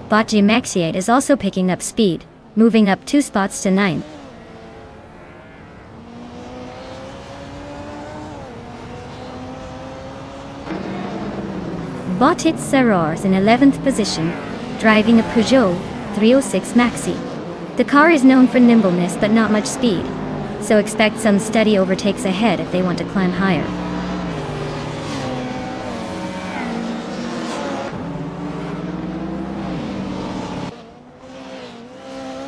Bot Gmaxiate is also picking up speed, moving up 2 spots to 9th. Bot Hits Saror is in 11th position, driving a Peugeot 306 Maxi. The car is known for nimbleness but not much speed, so expect some steady overtakes ahead if they want to climb higher.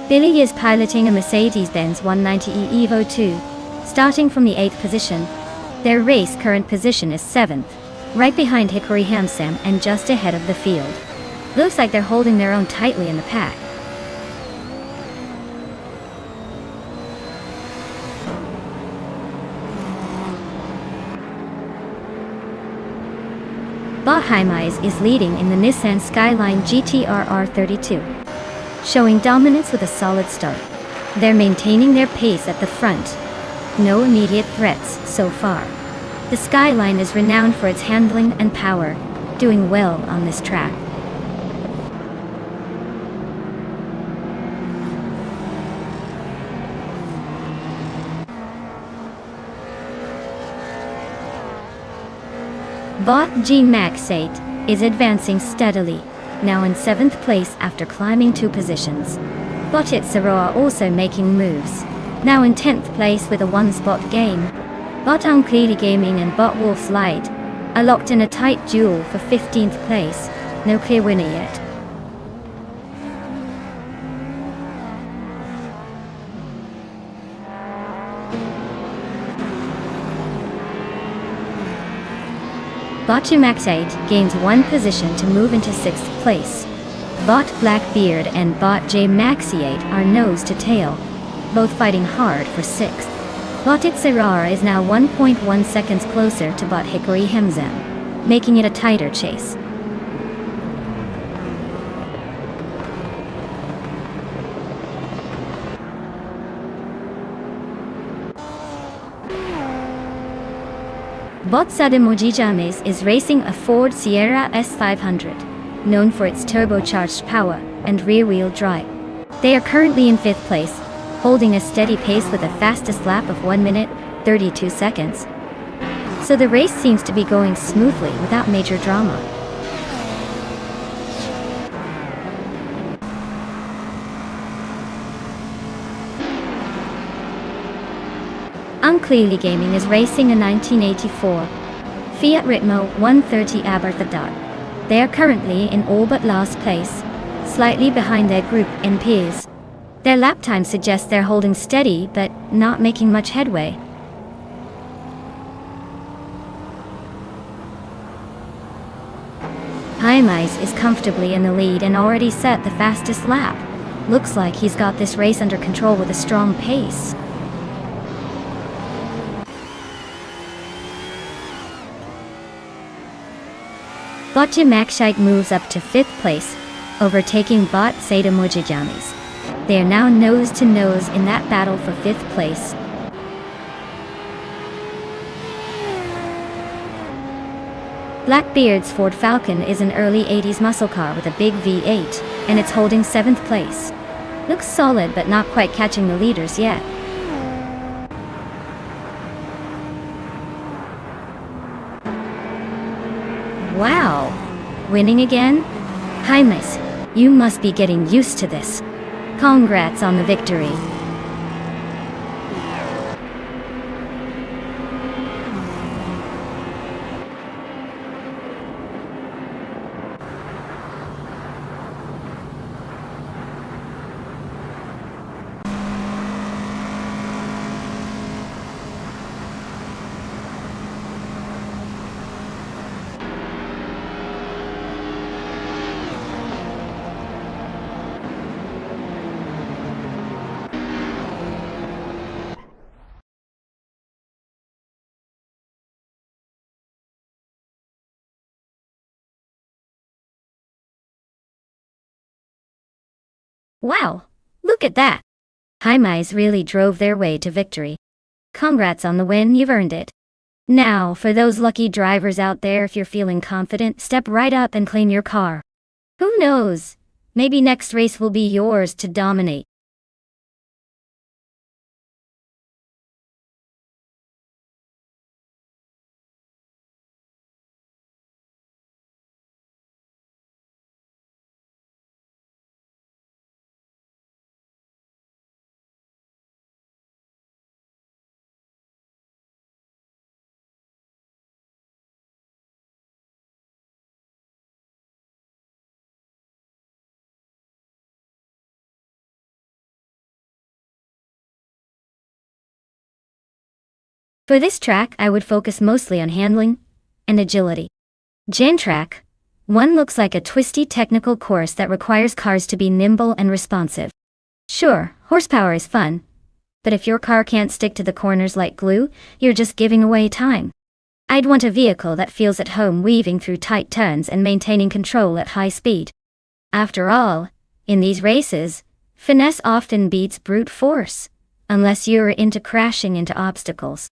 Billy is piloting a Mercedes-Benz 190e Evo 2, starting from the 8th position. Their race current position is 7th, right behind Hikori Hamsam and just ahead of the field. Looks like they're holding their own tightly in the pack. Bot Hymize is leading in the Nissan Skyline GT-R R32, showing dominance with a solid start. They're maintaining their pace at the front. No immediate threats so far. The Skyline is renowned for its handling and power, doing well on this track. Bot Gmaxiate is advancing steadily, now in 7th place after climbing 2 positions. Bot Itzaroa also making moves, now in 10th place with a 1-spot gain. Bot Uncleedy Gaming and Bot Wolf's Light are locked in a tight duel for 15th place, no clear winner yet. Bot Gmaxiate gains 1 position to move into 6th place. Bot Blackbeard and Bot Gmaxiate are nose to tail, both fighting hard for 6th. Bot Itzarar is now 1.1 seconds closer to Bot Hikori Hemzem, making it a tighter chase. Bot Sademojijames is racing a Ford Sierra S500, known for its turbocharged power and rear-wheel drive. They are currently in 5th place, holding a steady pace with a fastest lap of 1 minute, 32 seconds. So the race seems to be going smoothly without major drama. Unclearly Gaming is racing a 1984 Fiat Ritmo 130 Abarthadot. They are currently in all but last place, slightly behind their group and peers. Their lap time suggests they're holding steady but not making much headway. Jaimez is comfortably in the lead and already set the fastest lap. Looks like he's got this race under control with a strong pace. Botja Makshite moves up to 5th place, overtaking Bot Seda Mujajamis. They are now nose to nose in that battle for 5th place. Blackbeard's Ford Falcon is an early 80s muscle car with a big V8, and it's holding 7th place. Looks solid but not quite catching the leaders yet. Wow! Winning again? Jaimez, you must be getting used to this. Congrats on the victory. Wow! Look at that! Jaimez really drove their way to victory. Congrats on the win, you've earned it. Now, for those lucky drivers out there, if you're feeling confident, step right up and claim your car. Who knows? Maybe next race will be yours to dominate. For this track, I would focus mostly on handling and agility. Gen Track 1 looks like a twisty technical course that requires cars to be nimble and responsive. Sure, horsepower is fun, but if your car can't stick to the corners like glue, you're just giving away time. I'd want a vehicle that feels at home weaving through tight turns and maintaining control at high speed. After all, in these races, finesse often beats brute force, unless you're into crashing into obstacles.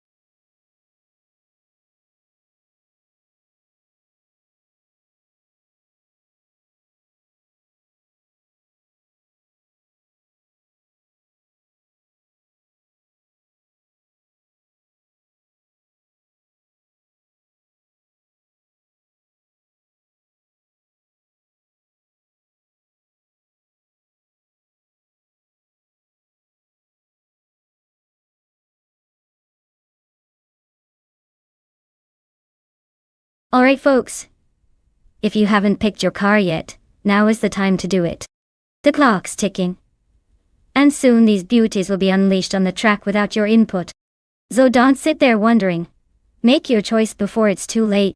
Alright folks, if you haven't picked your car yet, now is the time to do it. The clock's ticking. And soon these beauties will be unleashed on the track without your input. So don't sit there wondering. Make your choice before it's too late.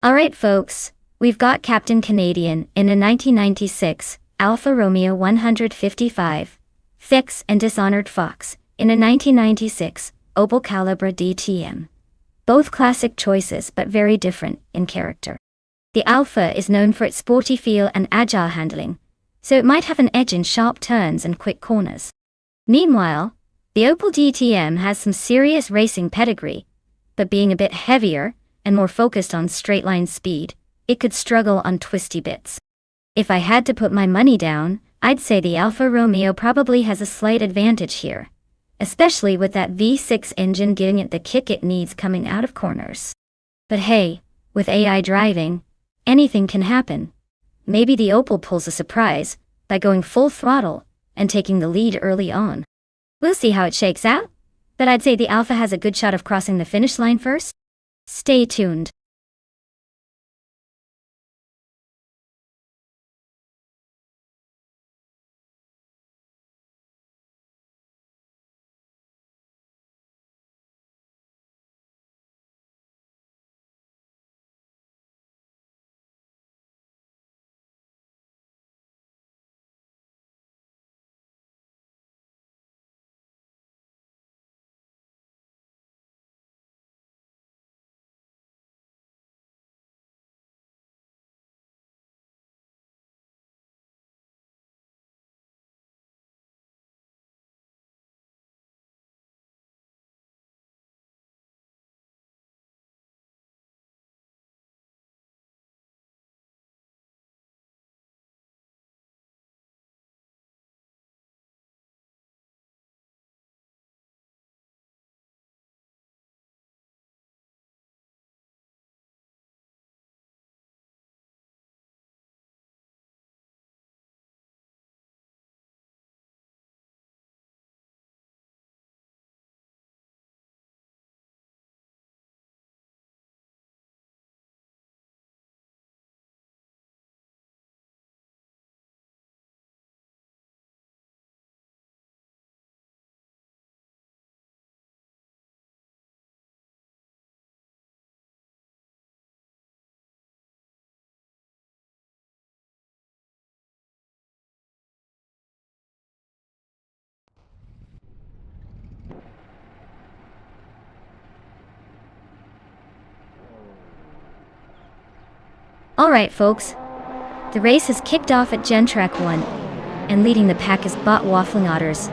Alright folks, we've got Captain Canadian in a 1996 Alfa Romeo 155, Fix and Dishonored Fox in a 1996 Opel Calibra DTM. Both classic choices but very different in character. The Alfa is known for its sporty feel and agile handling, so it might have an edge in sharp turns and quick corners. Meanwhile, the Opel DTM has some serious racing pedigree, but being a bit heavier and more focused on straight-line speed, it could struggle on twisty bits. If I had to put my money down, I'd say the Alfa Romeo probably has a slight advantage here, especially with that V6 engine giving it the kick it needs coming out of corners. But hey, with AI driving, anything can happen. Maybe the Opel pulls a surprise by going full throttle and taking the lead early on. We'll see how it shakes out, but I'd say the Alfa has a good shot of crossing the finish line first. Stay tuned. Alright folks, the race has kicked off at Gentrack 1, and leading the pack is Bot Waffling Otters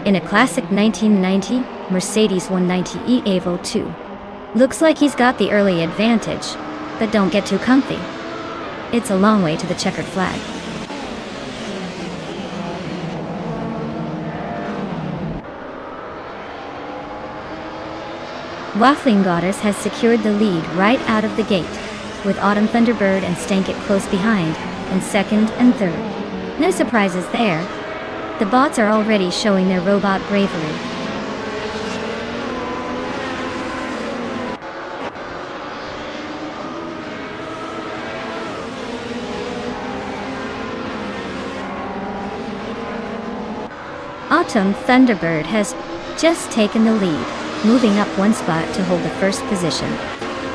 in a classic 1990 Mercedes 190e Evo 2. Looks like he's got the early advantage, but don't get too comfy. It's a long way to the checkered flag. Waffling Otters has secured the lead right out of the gate, with Autumn Thunderbird and Stank It close behind, in second and third. No surprises there. The bots are already showing their robot bravery. Autumn Thunderbird has just taken the lead, moving up one spot to hold the first position.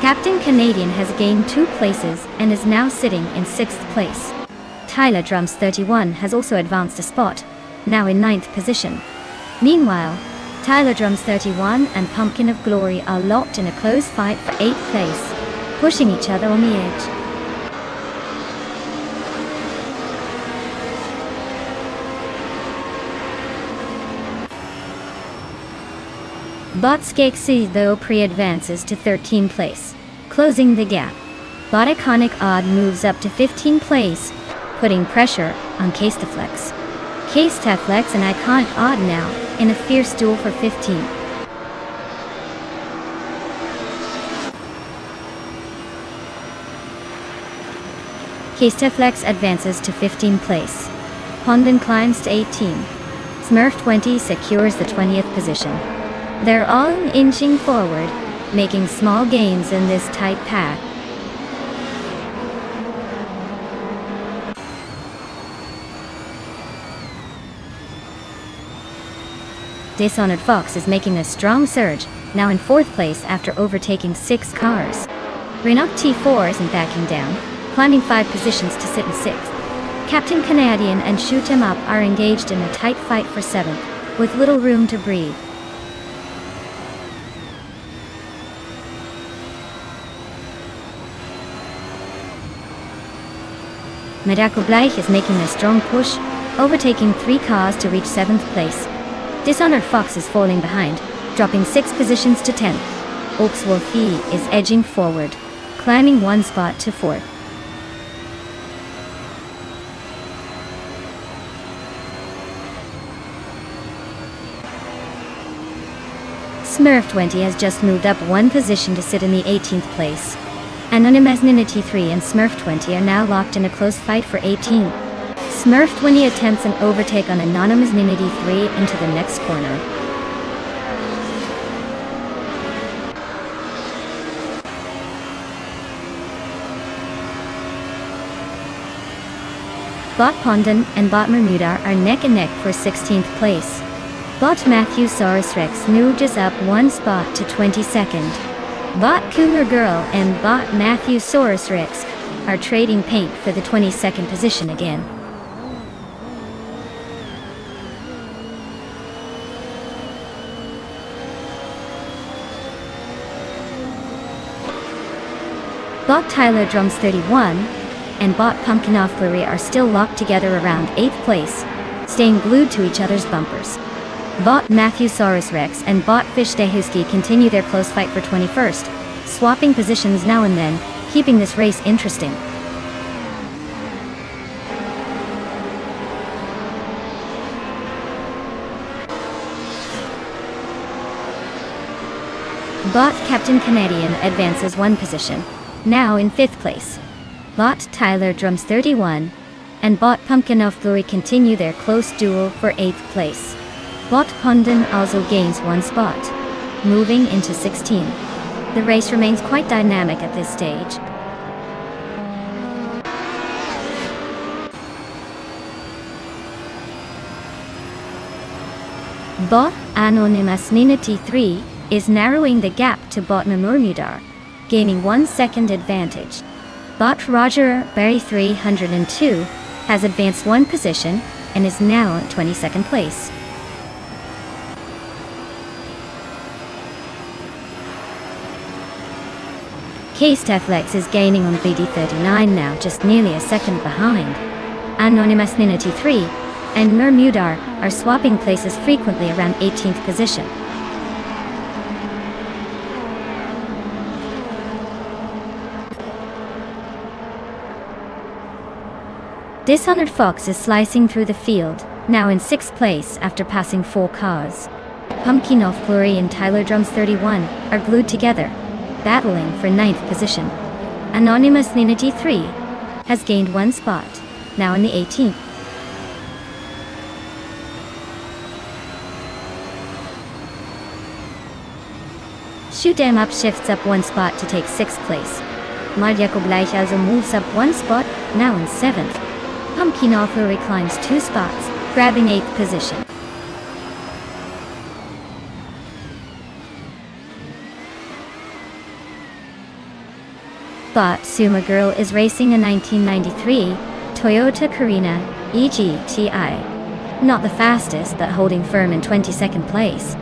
Captain Canadian has gained 2 places and is now sitting in 6th place. Tyler Drums 31 has also advanced a spot, now in 9th position. Meanwhile, Tyler Drums 31 and Pumpkin of Glory are locked in a close fight for 8th place, pushing each other on the edge. Botskakesi though pre-advances to 13th place, closing the gap. Bot Iconic Odd moves up to 15th place, putting pressure on Castaflex. Castaflex and Iconic Odd now in a fierce duel for 15th. Castaflex advances to 15th place. Pondon climbs to 18. Smurf 20 secures the 20th position. They're all inching forward, making small gains in this tight pack. Dishonored Fox is making a strong surge, now in 4th place after overtaking 6 cars. Renault T4 isn't backing down, climbing 5 positions to sit in 6th. Captain Canadian and Shoot 'em Up are engaged in a tight fight for 7th, with little room to breathe. Medako Bleich is making a strong push, overtaking 3 cars to reach 7th place. Dishonored Fox is falling behind, dropping 6 positions to 10th. Oakswolf E is edging forward, climbing 1 spot to 4th. Smurf 20 has just moved up 1 position to sit in the 18th place. Anonymous Nina T3 and Smurf 20 are now locked in a close fight for 18. Smurf 20 attempts an overtake on Anonymous Nina T3 into the next corner. Bot Pondon and Bot Bermuda are neck and neck for 16th place. Bot Matthew Saurus Rex nudges up 1 spot to 22nd. Bot Cougar Girl and Bot Matthew Saurus Rex are trading paint for the 22nd position again. Bot Tyler Drums 31 and Bot Pumpkin Off Flurry are still locked together around 8th place, staying glued to each other's bumpers. Bot Matthew Saurus Rex and Bot Fish Dehuski continue their close fight for 21st, swapping positions now and then, keeping this race interesting. Bot Captain Canadian advances 1 position, now in 5th place. Bot Tyler Drums 31 and Bot Pumpkin of Glory continue their close duel for 8th place. Bot Pondon also gains 1 spot, moving into 16. The race remains quite dynamic at this stage. Bot Anonymous Nina T3 is narrowing the gap to Bot Memurmudar, gaining 1 second advantage. Bot Roger Berry 302 has advanced 1 position and is now in 22nd place. K-Steflex is gaining on BD39 now, just nearly a second behind. Anonymous Nina T3 and Mermudar are swapping places frequently around 18th position. Dishonored Fox is slicing through the field, now in 6th place after passing 4 cars. Pumpkin Off Flurry and Tyler Drums 31 are glued together, battling for 9th position. Anonymous Nina T3 has gained 1 spot, now in the 18th. Shoot 'em Up shifts up 1 spot to take 6th place. Mardiako Bleich also moves up 1 spot, now in 7th. Pumpkin Off Flurry climbs 2 spots, grabbing 8th position. Bot Suma Girl is racing a 1993 Toyota Carina EGTI. Not the fastest, but holding firm in 22nd place.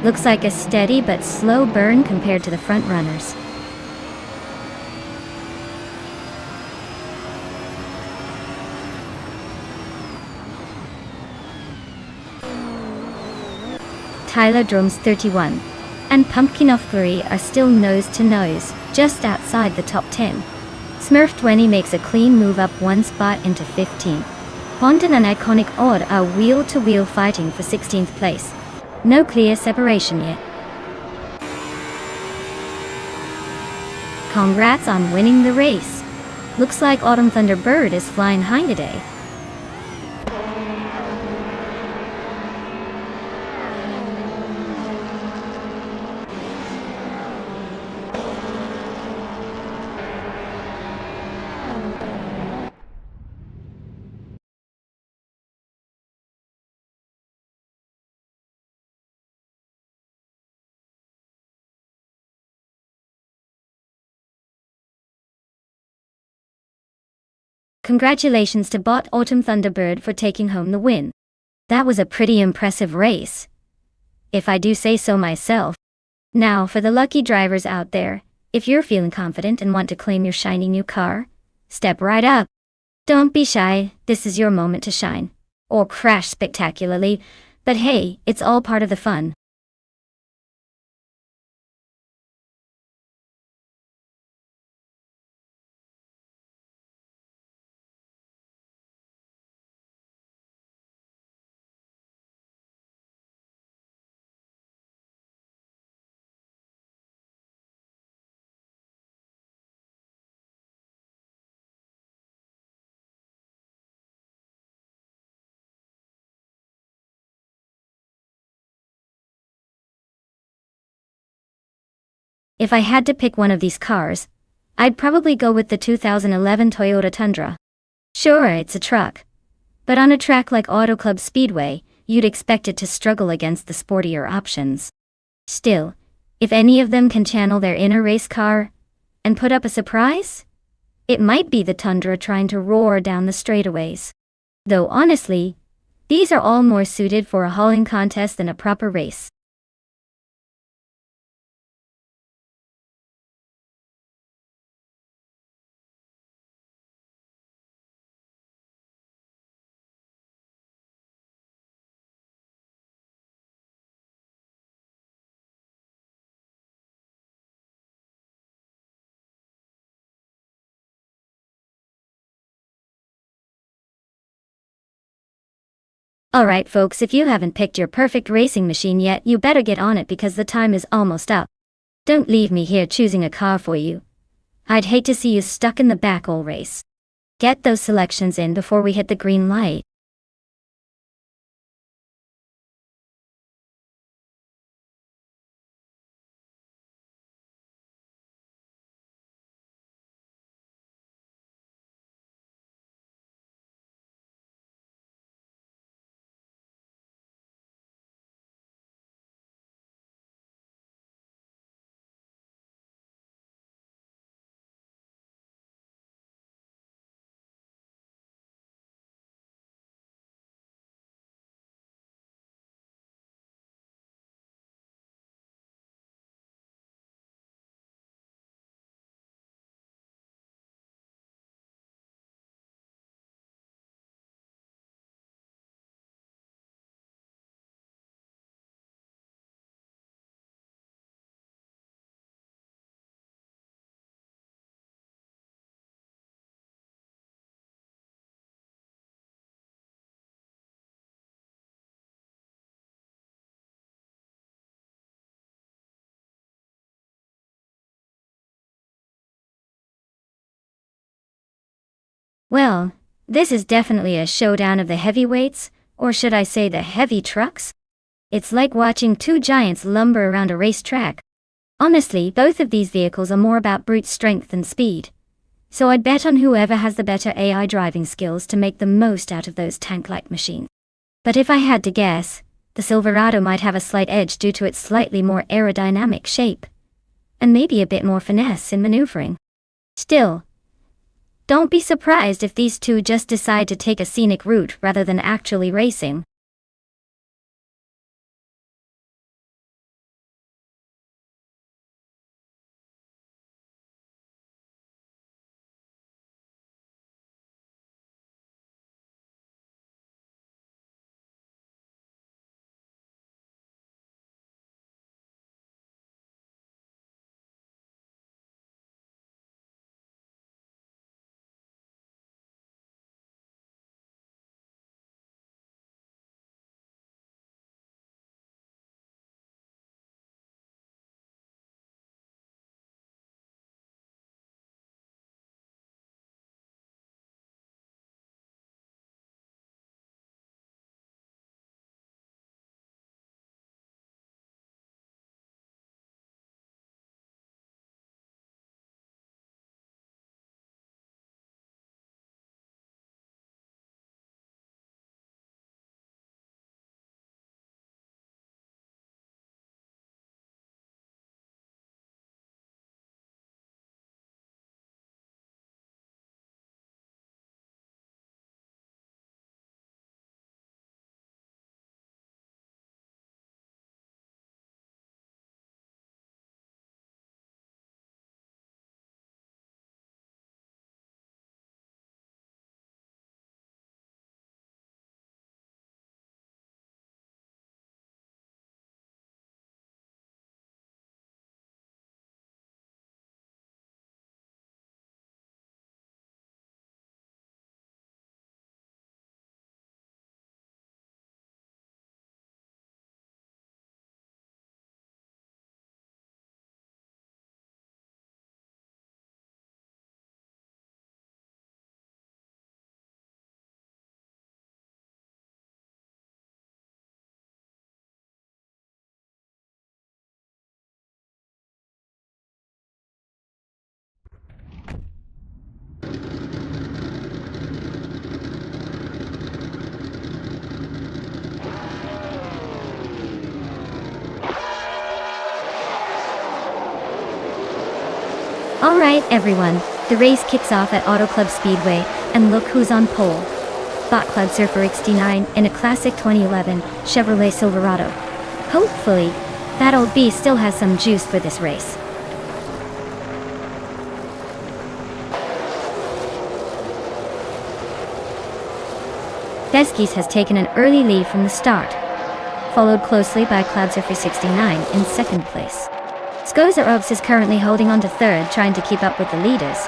Looks like a steady but slow burn compared to the front runners. Tyler Drums 31 and Pumpkin Off Flurry are still nose to nose, just outside the top 10. Smurf 20 makes a clean move up 1 spot into 15th. Pondon and Iconic Odd are wheel-to-wheel fighting for 16th place. No clear separation yet. Congrats on winning the race. Looks like Autumn Thunderbird is flying high today. Congratulations to Bot Autumn Thunderbird for taking home the win. That was a pretty impressive race, if I do say so myself. Now for the lucky drivers out there, if you're feeling confident and want to claim your shiny new car, step right up. Don't be shy, this is your moment to shine. Or crash spectacularly, but hey, it's all part of the fun. If I had to pick one of these cars, I'd probably go with the 2011 Toyota Tundra. Sure, it's a truck, but on a track like Auto Club Speedway, you'd expect it to struggle against the sportier options. Still, if any of them can channel their inner race car and put up a surprise, it might be the Tundra trying to roar down the straightaways. Though honestly, these are all more suited for a hauling contest than a proper race. Alright folks, if you haven't picked your perfect racing machine yet, you better get on it because the time is almost up. Don't leave me here choosing a car for you. I'd hate to see you stuck in the back all race. Get those selections in before we hit the green light. Well, this is definitely a showdown of the heavyweights, or should I say the heavy trucks? It's like watching two giants lumber around a racetrack. Honestly, both of these vehicles are more about brute strength than speed. So I'd bet on whoever has the better AI driving skills to make the most out of those tank-like machines. But if I had to guess, the Silverado might have a slight edge due to its slightly more aerodynamic shape, and maybe a bit more finesse in maneuvering. Still, don't be surprised if these two just decide to take a scenic route rather than actually racing. Alright everyone, the race kicks off at Auto Club Speedway, and look who's on pole. Bot Cloud Surfer X-T9 in a classic 2011 Chevrolet Silverado. Hopefully, that old beast still has some juice for this race. Feskis has taken an early lead from the start, followed closely by Cloud Surfer 69 in second place. Skoza Obs is currently holding on to third, trying to keep up with the leaders.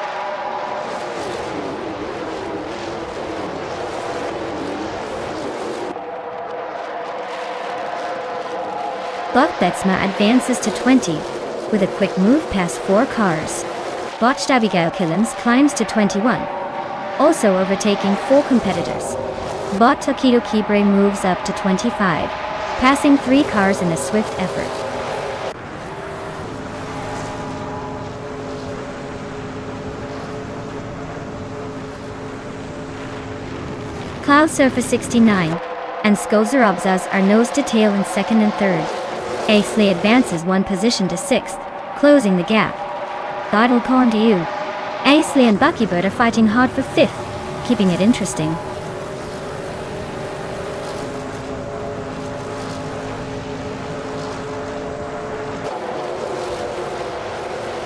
Bot Betsma advances to 20, with a quick move past 4 cars. Botched Abigail Killens climbs to 21, also overtaking 4 competitors. Bot Takido Kibre moves up to 25, passing 3 cars in a swift effort. Cloud Surfer 69 and Skolzer Obzaz are nose to tail in second and third. Aisley advances 1 position to 6th, closing the gap. That'll come to you. Aisley and Buckybird are fighting hard for 5th, keeping it interesting.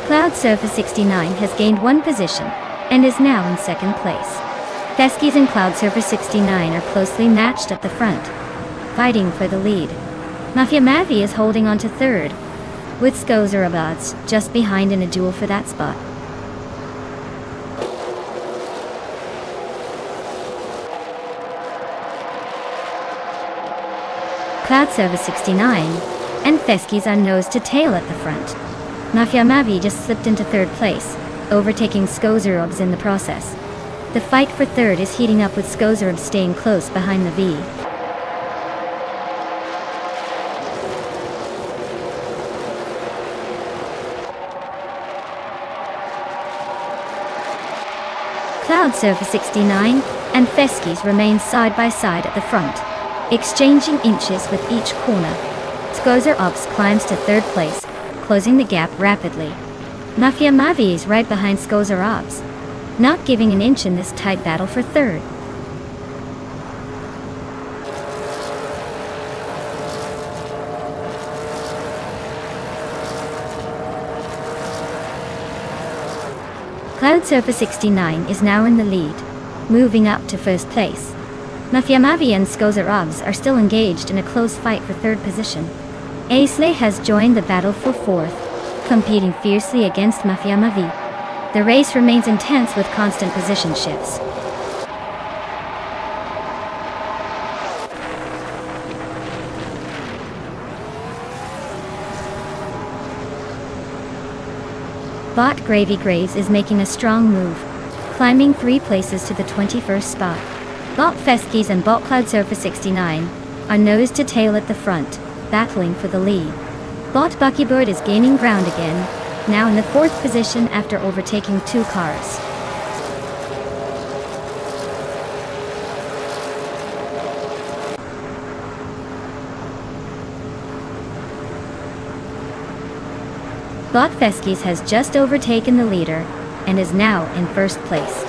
Cloud Surfer 69 has gained 1 position and is now in second place. Feskis and Cloud Surfer 69 are closely matched at the front, fighting for the lead. Mafia Mavi is holding on to third, with Skozerabads just behind in a duel for that spot. Cloud Surfer 69 and Feskis are nose to tail at the front. Mafia Mavi just slipped into third place, overtaking Skozerobs in the process. The fight for third is heating up with Skozerobs staying close behind the V. Cloud Surfer 69 and Feskis remain side by side at the front, exchanging inches with each corner. Skozerobs climbs to third place, closing the gap rapidly. Mafia Mavi is right behind Skozerobs, not giving an inch in this tight battle for third. Cloud Surfer 69 is now in the lead, moving up to first place. Mafia Mavi and Skozerobs are still engaged in a close fight for third position. Aisley has joined the battle for fourth, competing fiercely against Mafia Mavi. The race remains intense with constant position shifts. Bot Gravy Graves is making a strong move, climbing 3 places to the 21st spot. Bot Feskis and Bot Cloud Surfer 69 are nose to tail at the front, battling for the lead. Bot Buckybird is gaining ground again, now in the 4th position after overtaking 2 cars. Bot Feskis has just overtaken the leader and is now in first place.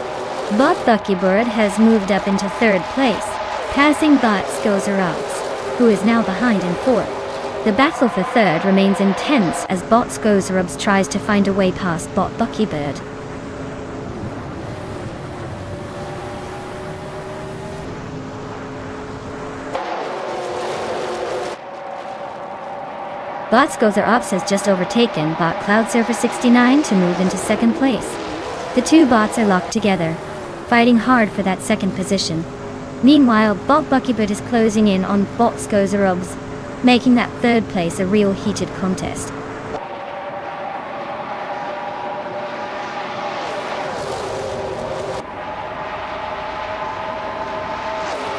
Bot Buckybird has moved up into third place, passing Bot Skozerobs, who is now behind in 4th. The battle for third remains intense as Bot Skozerobs tries to find a way past Bot Buckybird. Bot Skozerobs has just overtaken Bot Cloud Surfer 69 to move into second place. The 2 bots are locked together, fighting hard for that second position. Meanwhile, Bot Buckybird is closing in on Bot Skozerobs, making that third place a real heated contest.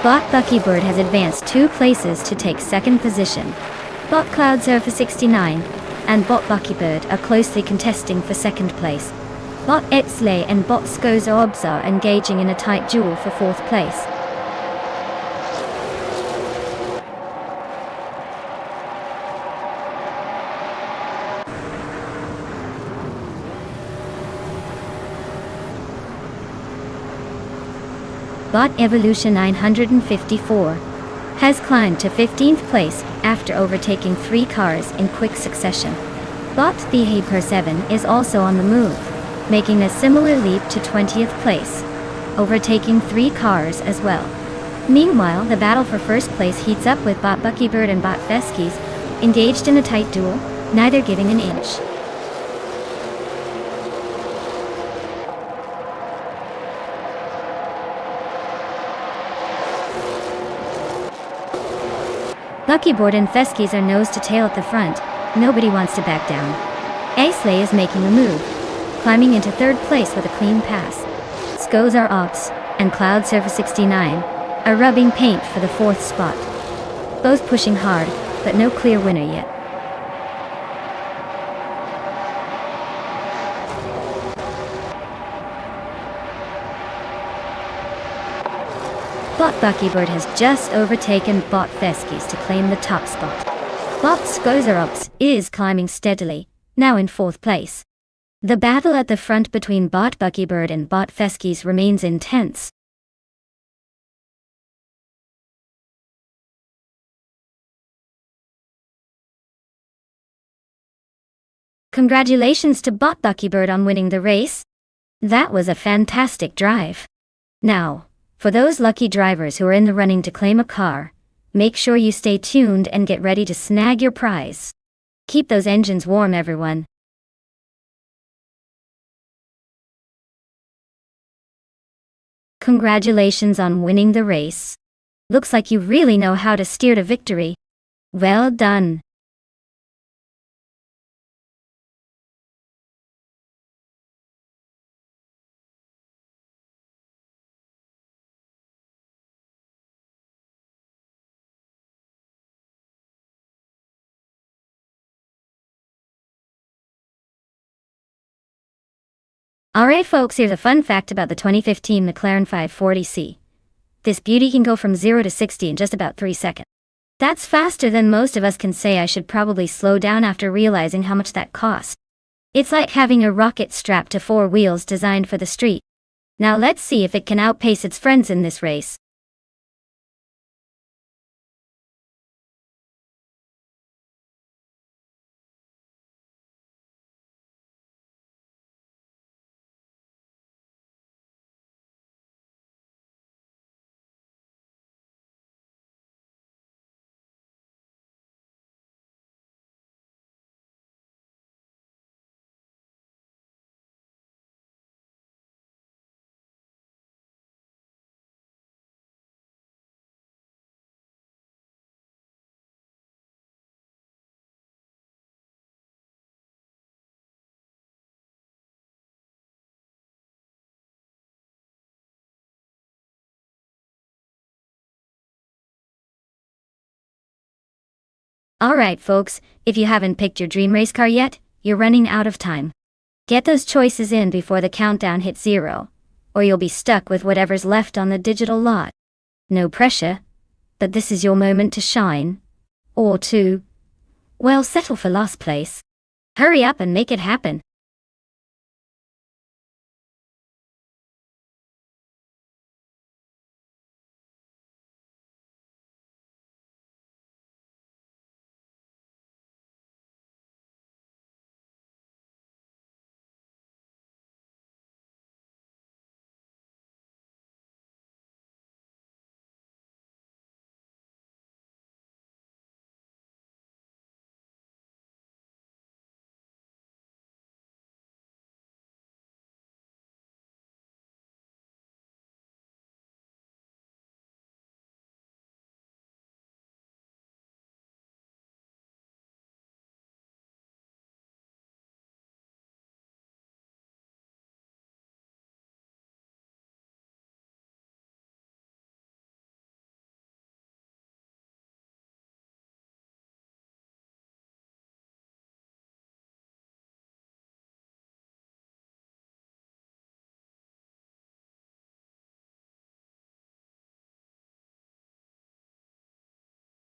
Bot Buckybird has advanced 2 places to take second position. Bot Cloud Surfer 69 and Bot Buckybird are closely contesting for second place. Bot Etzley and Bot Skozerobs are engaging in a tight duel for 4th place. Bot Evolution 954 has climbed to 15th place after overtaking 3 cars in quick succession. Bot the Hyper 7 is also on the move, making a similar leap to 20th place, overtaking 3 cars as well. Meanwhile, the battle for first place heats up with Bot Buckybird and Bot Feskies engaged in a tight duel, neither giving an inch. Buckybird and Feskies are nose to tail at the front. Nobody wants to back down. Aisley is making a move, climbing into 3rd place with a clean pass. Skozar Ops and Cloud Surfer 69 are rubbing paint for the 4th spot. Both pushing hard, but no clear winner yet. Bot Buckybird has just overtaken Bot Feskies to claim the top spot. Bot Skozarops is climbing steadily, now in 4th place. The battle at the front between Bot Buckybird and Bot Feskies remains intense. Congratulations to Bot Buckybird on winning the race. That was a fantastic drive. Now, for those lucky drivers who are in the running to claim a car, make sure you stay tuned and get ready to snag your prize. Keep those engines warm, everyone. Congratulations on winning the race. Looks like you really know how to steer to victory. Well done. Alright folks, here's a fun fact about the 2015 McLaren 540C. This beauty can go from 0 to 60 in just about 3 seconds. That's faster than most of us can say. I should probably slow down after realizing how much that cost. It's like having a rocket strapped to 4 wheels designed for the street. Now let's see if it can outpace its friends in this race. Alright folks, if you haven't picked your dream race car yet, you're running out of time. Get those choices in before the countdown hits 0, or you'll be stuck with whatever's left on the digital lot. No pressure, but this is your moment to shine. Or to, well, settle for last place. Hurry up and make it happen.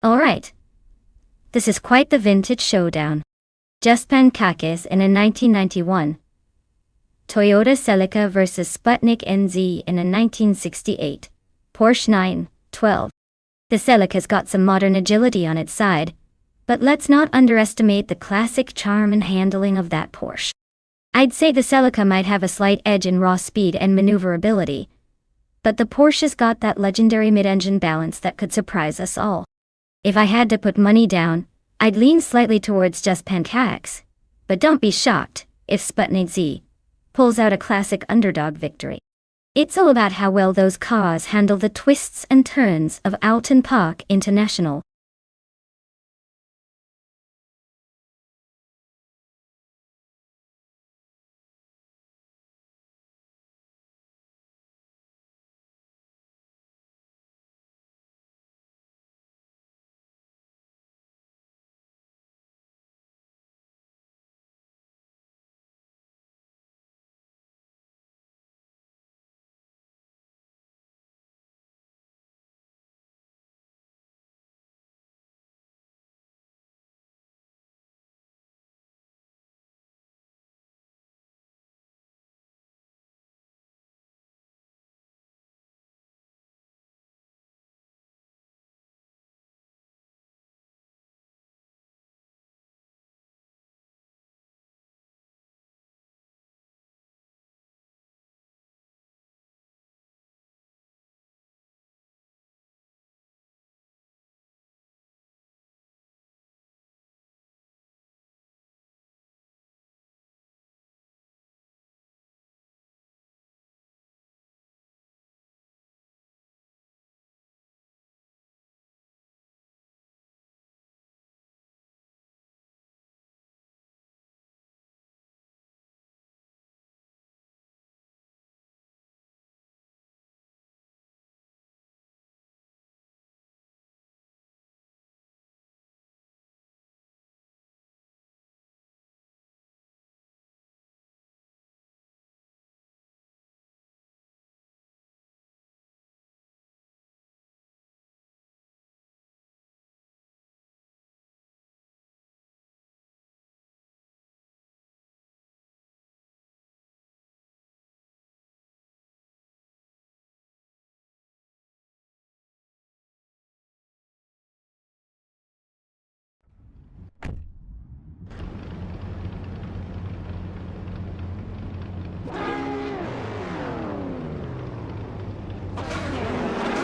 Alright. This is quite the vintage showdown. Just Pankakis in a 1991. Toyota Celica vs Sputnik NZ in a 1968. Porsche 912. The Celica's got some modern agility on its side, but let's not underestimate the classic charm and handling of that Porsche. I'd say the Celica might have a slight edge in raw speed and maneuverability, but the Porsche's got that legendary mid-engine balance that could surprise us all. If I had to put money down, I'd lean slightly towards just Pancakes, but don't be shocked if Sputnik Z pulls out a classic underdog victory. It's all about how well those cars handle the twists and turns of Alton Park International.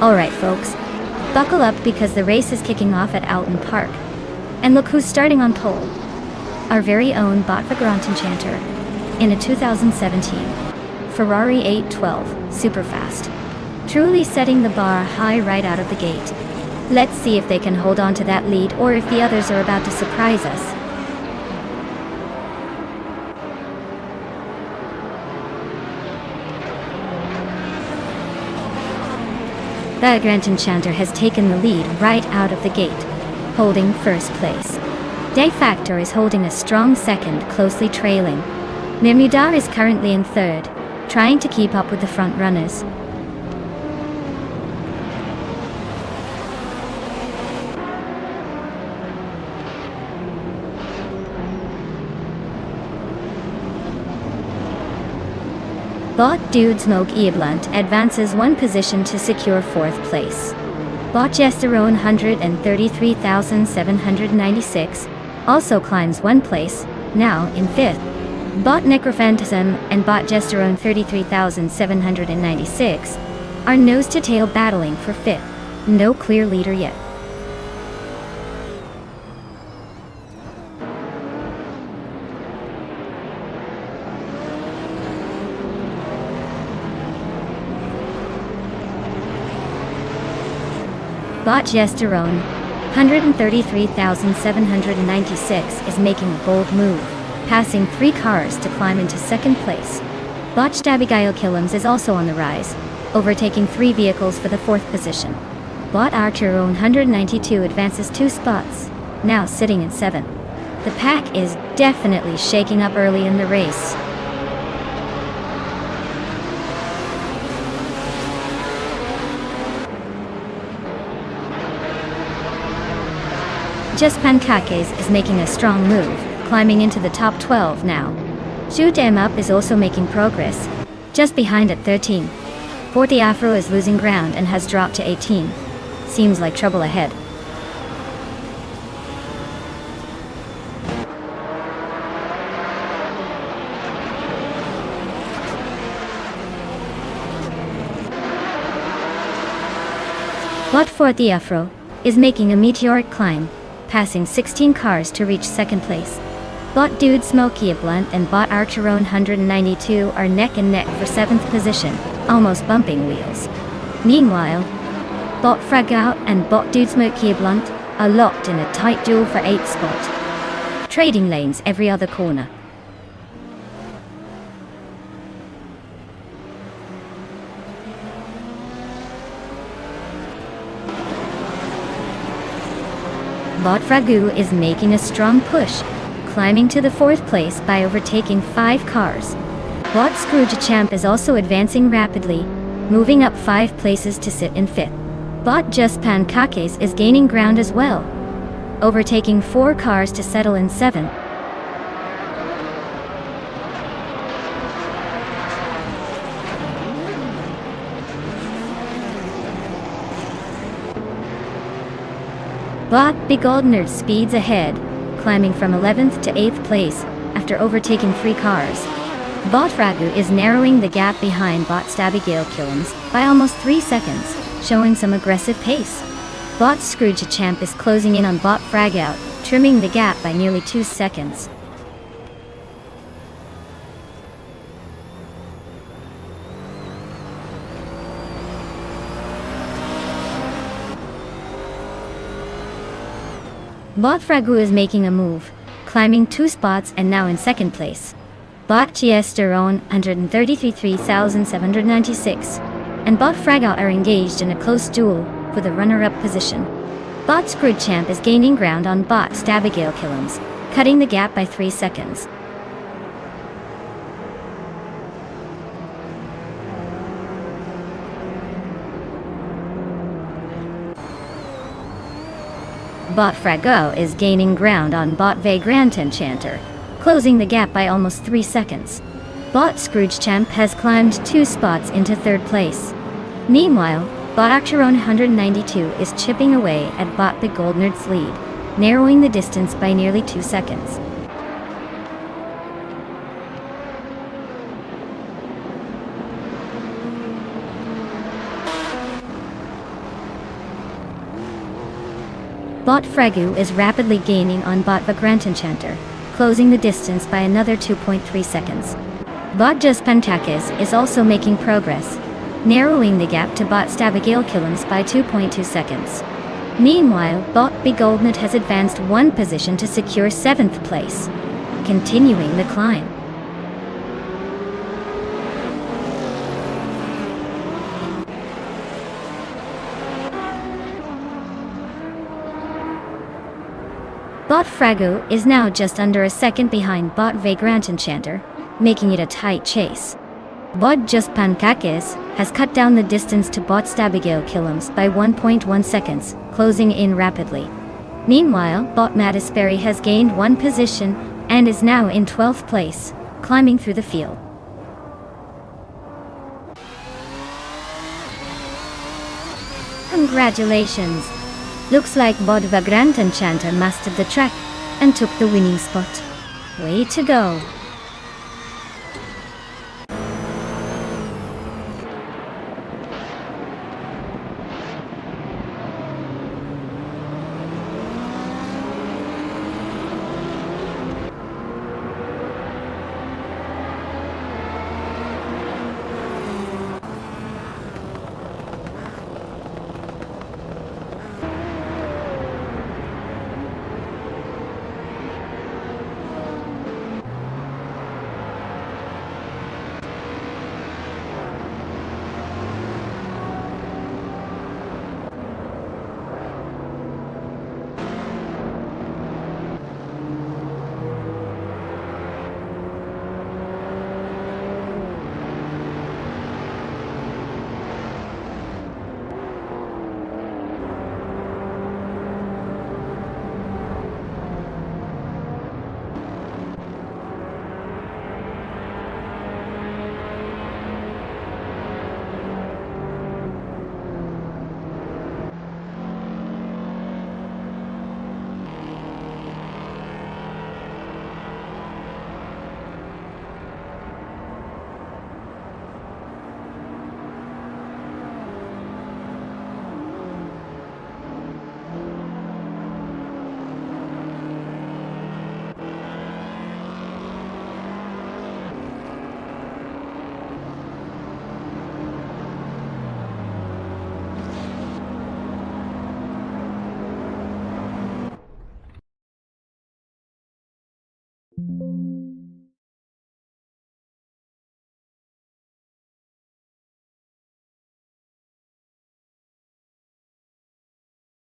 Alright folks, buckle up because the race is kicking off at Alton Park. And look who's starting on pole. Our very own Bot Enchanter in a 2017 Ferrari 812 Superfast. Truly setting the bar high right out of the gate. Let's see if they can hold on to that lead or if the others are about to surprise us. The Grand Enchanter has taken the lead right out of the gate, holding first place. De Factor is holding a strong second, closely trailing. Mirmudar is currently in third, trying to keep up with the front runners. Bot Dude Smoke Eablunt advances one position to secure fourth place. Bot Gesterone 133,796 also climbs one place, now in fifth. Bot Necrophantasm and Bot Gesterone 33,796 are nose-to-tail battling for fifth. No clear leader yet. Bot Gesterone 133,796 is making a bold move, passing 3 cars to climb into second place. Bot Stabigile Killums is also on the rise, overtaking 3 vehicles for the 4th position. Bot Archerone 192 advances 2 spots, now sitting in 7th. The pack is definitely shaking up early in the race. Just Pancakes is making a strong move, climbing into the top 12 now. Shoot 'em Up is also making progress, just behind at 13. Forty Afro is losing ground and has dropped to 18. Seems like trouble ahead. Bot Forty Afro is making a meteoric climb, passing 16 cars to reach second place. Bot Dude Smokey Blunt and Bot Archeron 192 are neck and neck for 7th position, almost bumping wheels. Meanwhile, Bot Fragout and Bot Dude Smokey Blunt are locked in a tight duel for 8th spot, trading lanes every other corner. Bot Fragoo is making a strong push, climbing to the 4th place by overtaking 5 cars. Bot Scrooge Champ is also advancing rapidly, moving up 5 places to sit in 5th. Bot Just Pancakes is gaining ground as well, overtaking 4 cars to settle in 7th. Bot Begoldner speeds ahead, climbing from 11th to 8th place after overtaking 3 cars. Bot Fragu is narrowing the gap behind Bot Stabigale Killums by almost 3 seconds, showing some aggressive pace. Bot Scrooge Champ is closing in on Bot Fragout, trimming the gap by nearly 2 seconds. Bot Fragu is making a move, climbing 2 spots and now in 2nd place. Bot Giesteron 133,796 and Bot Fragout are engaged in a close duel for the runner-up position. Bot Scrooge Champ is gaining ground on Bot Stabigale Killums, cutting the gap by 3 seconds. Bot Frago is gaining ground on Bot Vagrant Enchanter, closing the gap by almost 3 seconds. Bot Scrooge Champ has climbed 2 spots into 3rd place. Meanwhile, Bot Acheron 192 is chipping away at Bot Begoldnerd's lead, narrowing the distance by nearly 2 seconds. Bot Fragu is rapidly gaining on Bot Vagrant Enchanter, closing the distance by another 2.3 seconds. Bot Just Pentakis is also making progress, narrowing the gap to Bot Stabigale Killums by 2.2 seconds. Meanwhile, Bot Begoldnet has advanced 1 position to secure 7th place, continuing the climb. Bot Frago is now just under a second behind Bot Vagrant Enchanter, making it a tight chase. Bot Just Pancakes has cut down the distance to Bot Stabigale Killums by 1.1 seconds, closing in rapidly. Meanwhile, Bot Mattisberry has gained 1 position and is now in 12th place, climbing through the field. Congratulations! Looks like Bot Vagrant Enchanter mastered the track and took the winning spot. Way to go!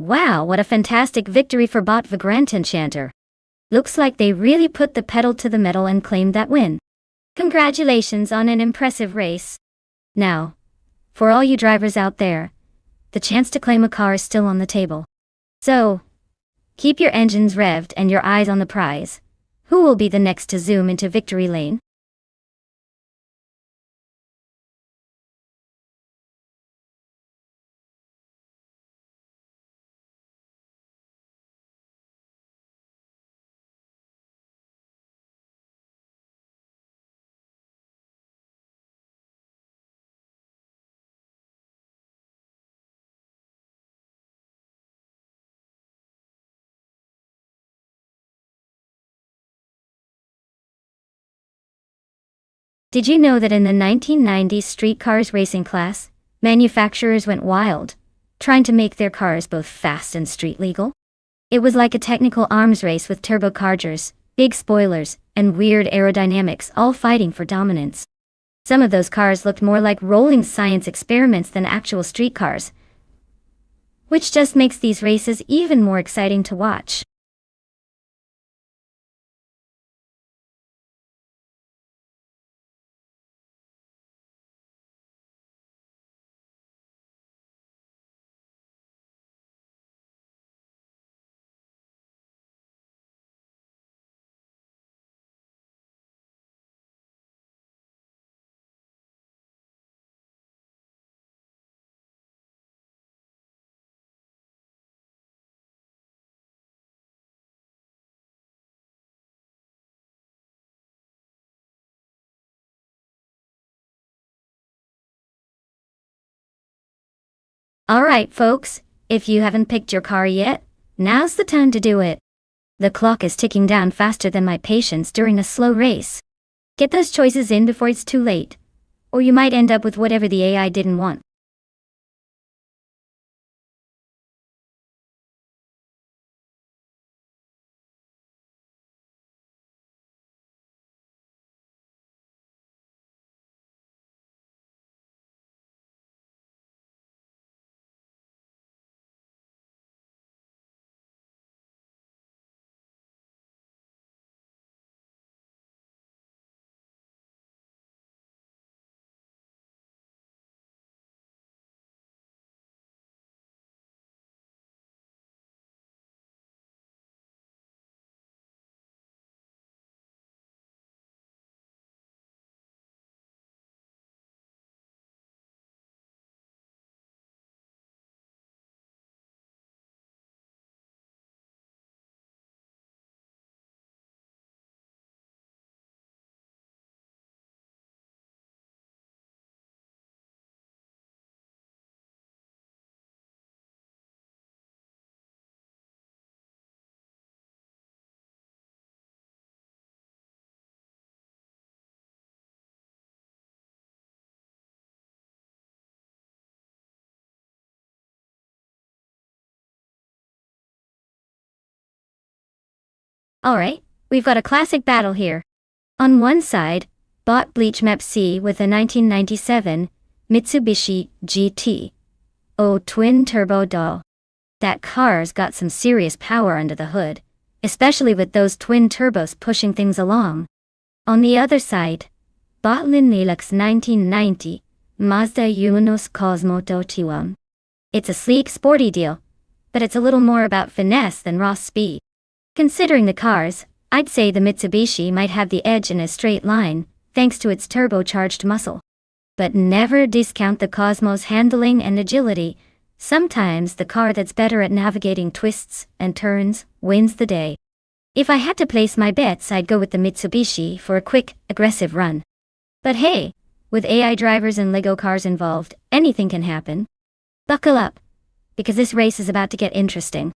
Wow, what a fantastic victory for Bot Vagrant Enchanter. Looks like they really put the pedal to the metal and claimed that win. Congratulations on an impressive race. Now, for all you drivers out there, the chance to claim a car is still on the table. So, keep your engines revved and your eyes on the prize. Who will be the next to zoom into victory lane? Did you know that in the 1990s streetcars racing class, manufacturers went wild, trying to make their cars both fast and street legal? It was like a technical arms race with turbochargers, big spoilers, and weird aerodynamics all fighting for dominance. Some of those cars looked more like rolling science experiments than actual street cars, which just makes these races even more exciting to watch. Alright folks, if you haven't picked your car yet, now's the time to do it. The clock is ticking down faster than my patience during a slow race. Get those choices in before it's too late, or you might end up with whatever the AI didn't want. Alright, we've got a classic battle here. On one side, bought Bleach Map C with a 1997 Mitsubishi GT. Oh, twin turbo doll. That car's got some serious power under the hood, especially with those twin turbos pushing things along. On the other side, bought Linelux 1990 Mazda Yunos Cosmoto T1. It's a sleek, sporty deal, but it's a little more about finesse than raw speed. Considering the cars, I'd say the Mitsubishi might have the edge in a straight line, thanks to its turbocharged muscle. But never discount the Cosmo's handling and agility. Sometimes the car that's better at navigating twists and turns wins the day. If I had to place my bets, I'd go with the Mitsubishi for a quick, aggressive run. But hey, with AI drivers and Lego cars involved, anything can happen. Buckle up, because this race is about to get interesting.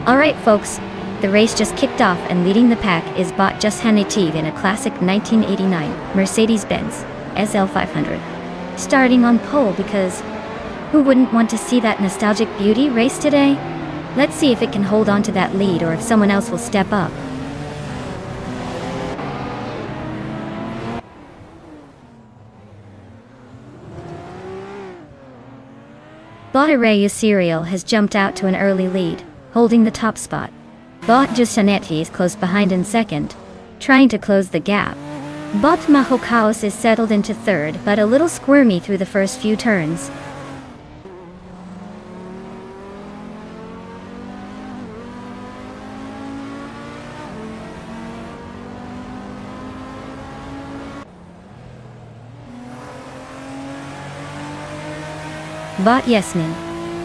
Alright folks, the race just kicked off and leading the pack is Bot Just Hanative in a classic 1989 Mercedes-Benz SL500. Starting on pole because who wouldn't want to see that nostalgic beauty race today? Let's see if it can hold on to that lead or if someone else will step up. Bot Arayu Serial has jumped out to an early lead, holding the top spot. Bot Jusaneti is close behind in second, trying to close the gap. Bot Mahokaos is settled into third but a little squirmy through the first few turns. Bot Yasmin,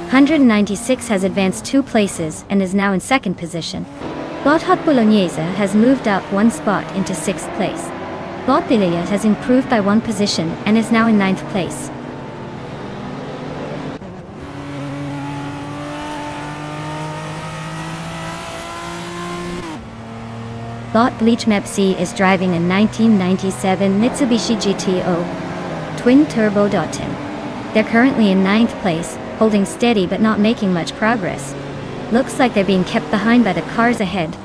196 has advanced 2 places and is now in second position. Bot Hot Bolognese has moved up 1 spot into 6th place. Bot Biliat has improved by 1 position and is now in 9th place. Bot Bleach Mepsi is driving a 1997 Mitsubishi GTO Twin Turbo Dottin. They're currently in 9th place, holding steady but not making much progress. Looks like they're being kept behind by the cars ahead.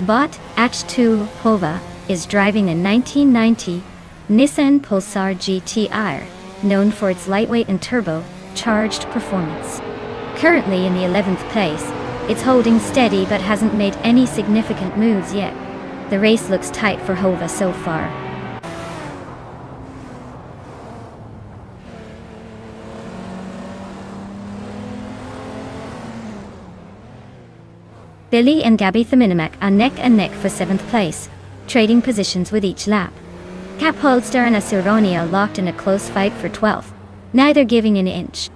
Bot H2 Hova is driving a 1990 Nissan Pulsar GT-R, known for its lightweight and turbo-charged performance. Currently in the 11th place, it's holding steady but hasn't made any significant moves yet. The race looks tight for Hova so far. Billy and Gabby Thaminimak are neck and neck for 7th place, trading positions with each lap. Cap Holster and Asironi are locked in a close fight for 12th, neither giving an inch.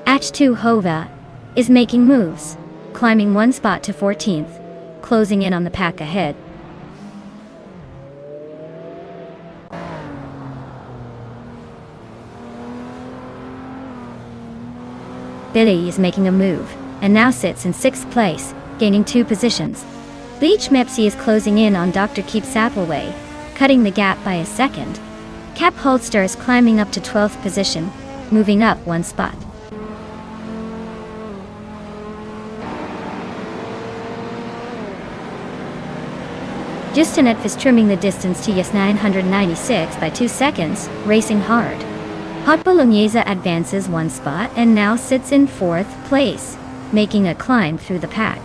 H2 Hova is making moves, climbing 1 spot to 14th, closing in on the pack ahead. Billy is making a move, and now sits in 6th place, gaining 2 positions. Bleach Mepsi is closing in on Dr. Keep Appleway, cutting the gap by a second. Cap Holster is climbing up to 12th position, moving up 1 spot. Justanet is trimming the distance to Yes 996 by 2 seconds, racing hard. Hot Bolognese advances 1 spot and now sits in 4th place, making a climb through the pack.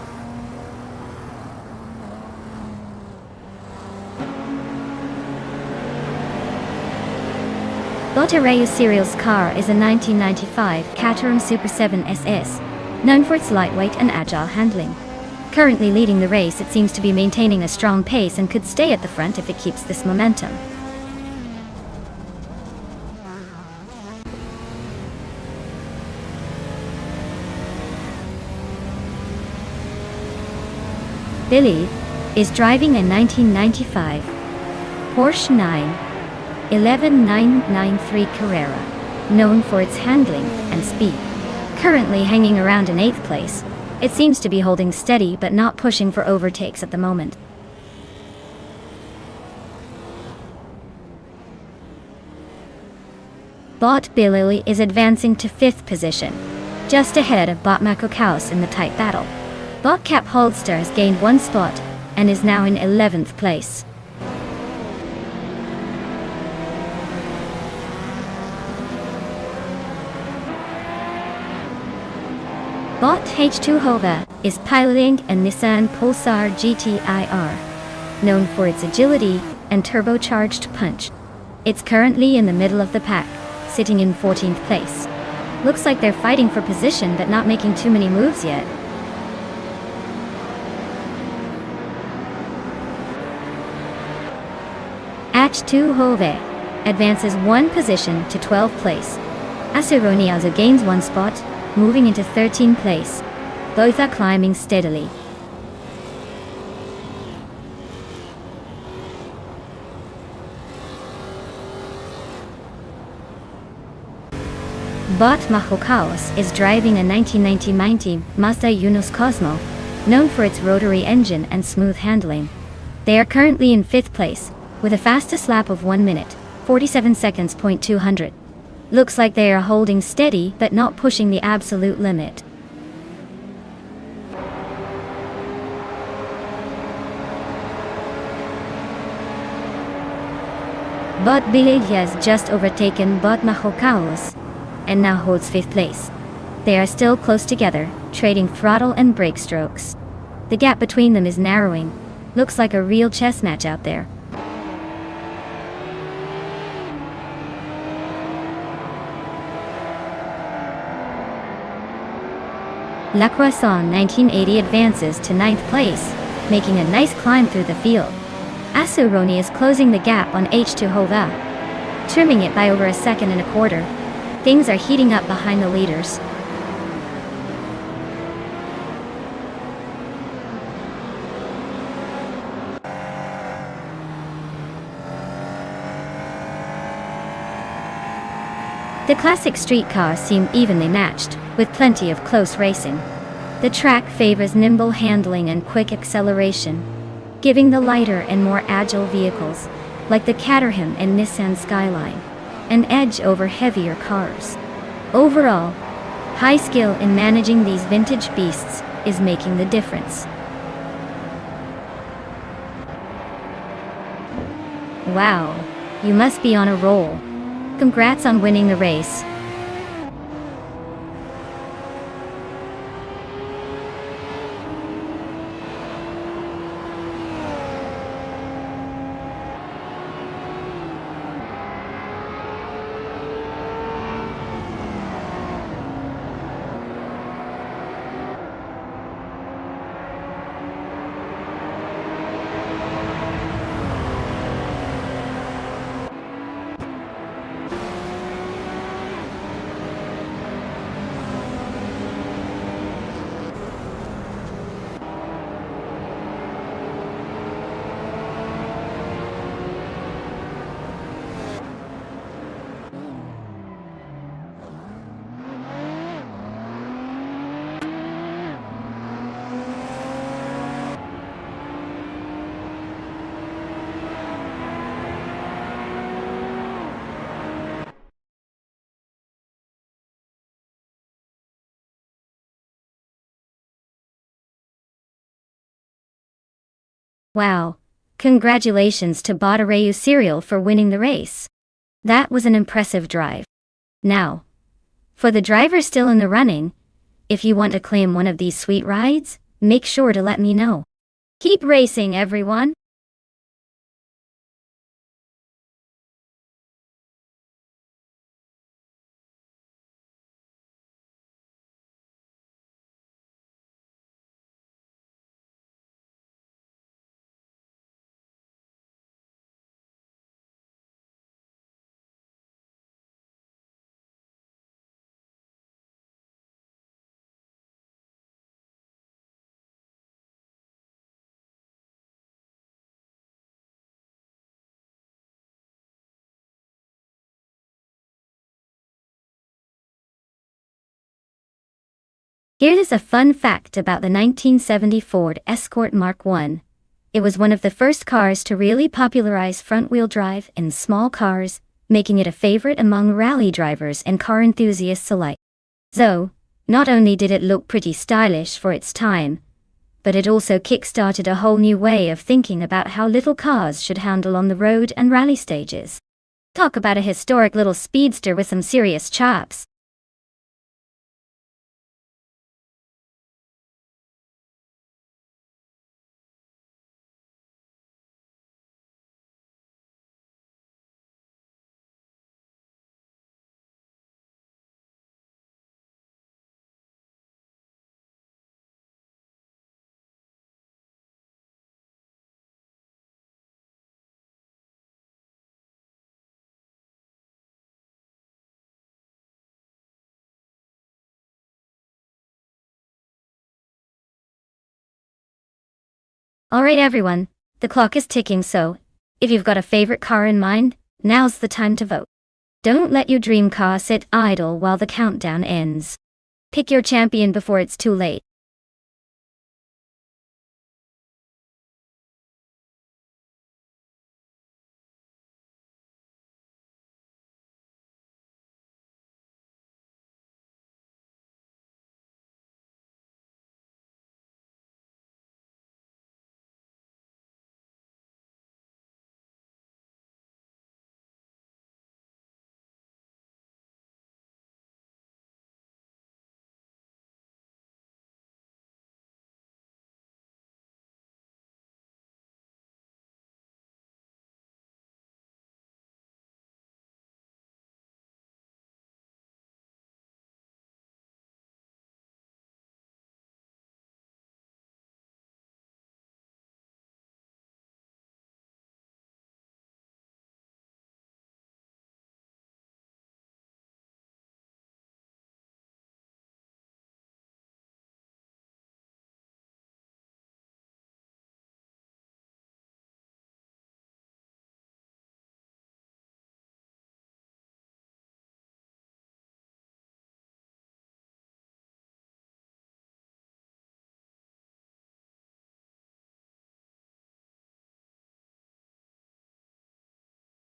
Bot Arayu Serial's car is a 1995 Caterham Super 7 SS, known for its lightweight and agile handling. Currently leading the race, it seems to be maintaining a strong pace and could stay at the front if it keeps this momentum. Billy is driving a 1995 Porsche 911 Carrera, known for its handling and speed. Currently hanging around in 8th place, it seems to be holding steady but not pushing for overtakes at the moment. Bot Billy is advancing to 5th position, just ahead of Bot Makokaos in the tight battle. Bot Cap Holster has gained 1 spot and is now in 11th place. Bot H2 Hova is piloting a Nissan Pulsar GT-R, known for its agility and turbocharged punch. It's currently in the middle of the pack, sitting in 14th place. Looks like they're fighting for position but not making too many moves yet. H2 Hove advances 1 position to 12th place. Asironi also gains 1 spot, moving into 13th place. Both are climbing steadily. Bot Mahokaos is driving a 1990 Mazda Yunus Cosmo, known for its rotary engine and smooth handling. They are currently in 5th place, with a fastest lap of 1 minute, 47 seconds. 200. Looks like they are holding steady but not pushing the absolute limit. Bot Bilal has just overtaken Bot Mahokaos and now holds 5th place. They are still close together, trading throttle and brake strokes. The gap between them is narrowing. Looks like a real chess match out there. La Croissant 1980 advances to 9th place, making a nice climb through the field. Asuroni is closing the gap on H2 Hova, trimming it by over a second and a quarter. Things are heating up behind the leaders. The classic street cars seem evenly matched, with plenty of close racing. The track favors nimble handling and quick acceleration, giving the lighter and more agile vehicles, like the Caterham and Nissan Skyline, an edge over heavier cars. Overall, high skill in managing these vintage beasts is making the difference. Wow, you must be on a roll. Congrats on winning the race. Wow, congratulations to Badareu Serial for winning the race. That was an impressive drive. Now, for the driver still in the running, if you want to claim one of these sweet rides, make sure to let me know. Keep racing, everyone! Here is a fun fact about the 1970 Ford Escort Mark I. It was one of the first cars to really popularize front-wheel drive in small cars, making it a favorite among rally drivers and car enthusiasts alike. So, not only did it look pretty stylish for its time, but it also kick-started a whole new way of thinking about how little cars should handle on the road and rally stages. Talk about a historic little speedster with some serious chops. Alright everyone, the clock is ticking, so if you've got a favorite car in mind, now's the time to vote. Don't let your dream car sit idle while the countdown ends. Pick your champion before it's too late.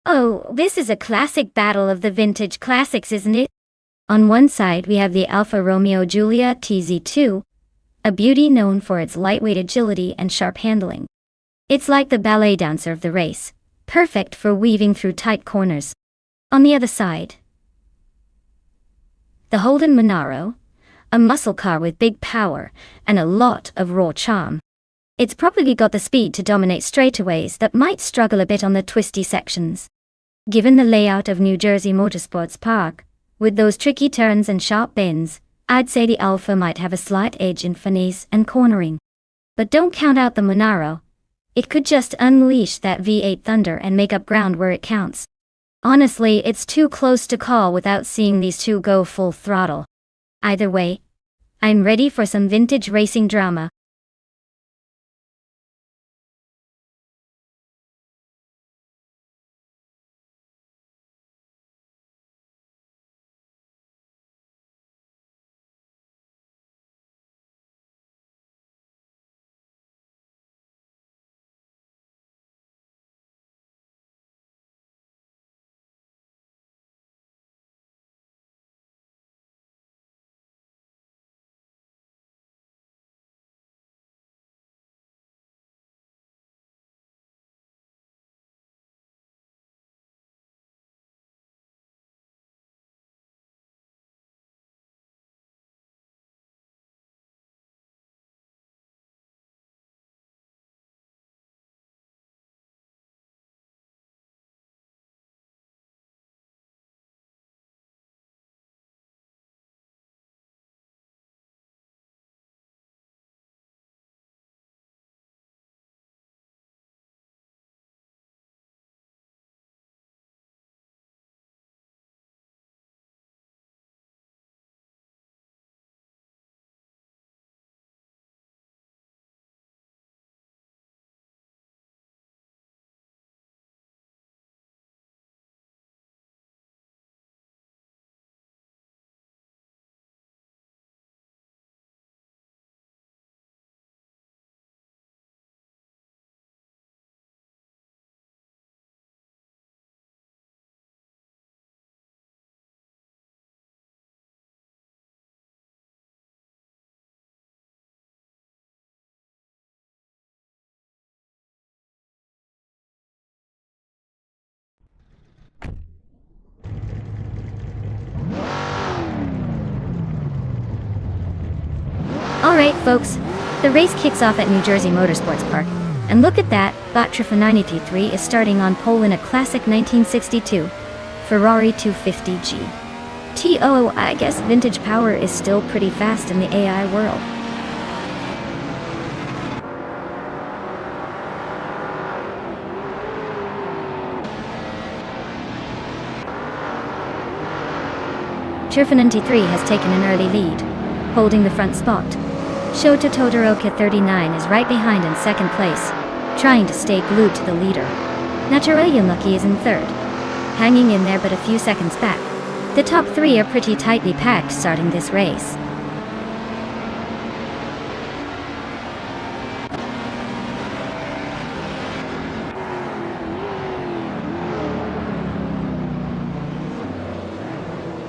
Oh, this is a classic battle of the vintage classics, isn't it? On one side we have the Alfa Romeo Giulia TZ2, a beauty known for its lightweight agility and sharp handling. It's like the ballet dancer of the race, perfect for weaving through tight corners. On the other side, the Holden Monaro, a muscle car with big power and a lot of raw charm. It's probably got the speed to dominate straightaways that might struggle a bit on the twisty sections. Given the layout of New Jersey Motorsports Park, with those tricky turns and sharp bends, I'd say the Alfa might have a slight edge in finesse and cornering. But don't count out the Monaro. It could just unleash that V8 thunder and make up ground where it counts. Honestly, it's too close to call without seeing these two go full throttle. Either way, I'm ready for some vintage racing drama. Alright folks, the race kicks off at New Jersey Motorsports Park. And look at that, Bottrifa 93 is starting on pole in a classic 1962 Ferrari 250G. I guess vintage power is still pretty fast in the AI world. Turfin 93 has taken an early lead, holding the front spot. Shota Todoroki 39 is right behind in second place, trying to stay glued to the leader. Naturally Unlucky is in third. hanging in there but a few seconds back. The top three are pretty tightly packed starting this race.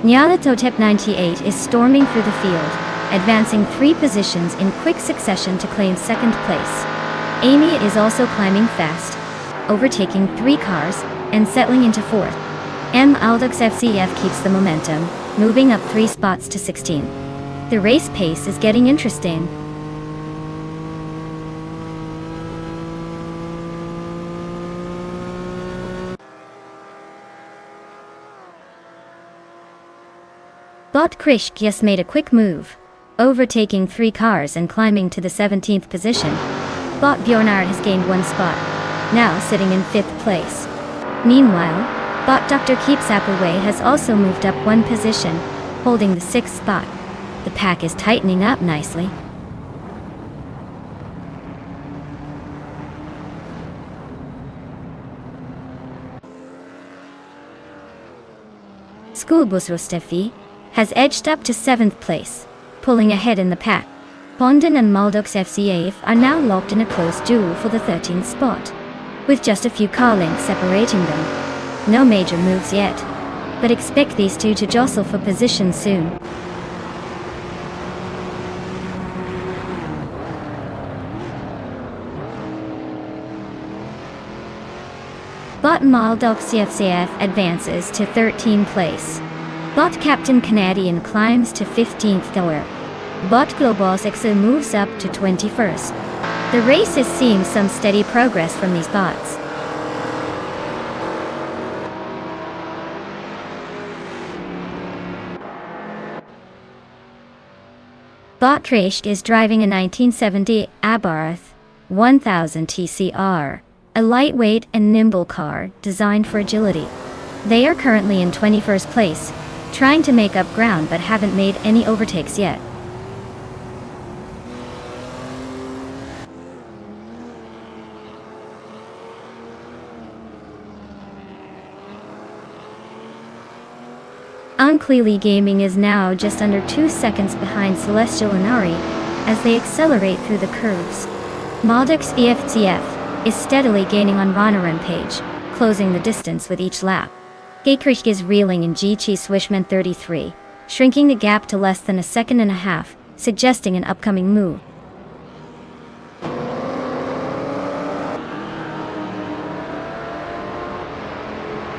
Nyarlathotep 98 is storming through the field, advancing 3 positions in quick succession to claim second place. Amy is also climbing fast, overtaking 3 cars, and settling into 4th. M. Aldux FCF keeps the momentum, moving up 3 spots to 16. The race pace is getting interesting. Bot Krish just made a quick move, overtaking 3 cars and climbing to the 17th position. Bot Bjornard has gained 1 spot, now sitting in 5th place. Meanwhile, Bot Dr. Keeps Appleway has also moved up 1 position, holding the 6th spot. The pack is tightening up nicely. Schoolbus Rostefi has edged up to 7th place, pulling ahead in the pack. Pondon and Maldux FCAF are now locked in a close duel for the 13th spot, with just a few car lengths separating them. No major moves yet, but expect these two to jostle for position soon. Bot Maldux FCAF advances to 13th place. Bot Captain Canadian climbs to 15th tower. Bot Globos XL moves up to 21st. The race is seeing some steady progress from these bots. Bot Trashk is driving a 1970 Abarth 1000 TCR, a lightweight and nimble car designed for agility. They are currently in 21st place, trying to make up ground but haven't made any overtakes yet. Unclearly Gaming is now just under 2 seconds behind Celestial and Ari as they accelerate through the curves. Maldux EFTF is steadily gaining on Rana Rampage, closing the distance with each lap. Gaykrich is reeling in GT Swishman 33, shrinking the gap to less than a second and a half, suggesting an upcoming move.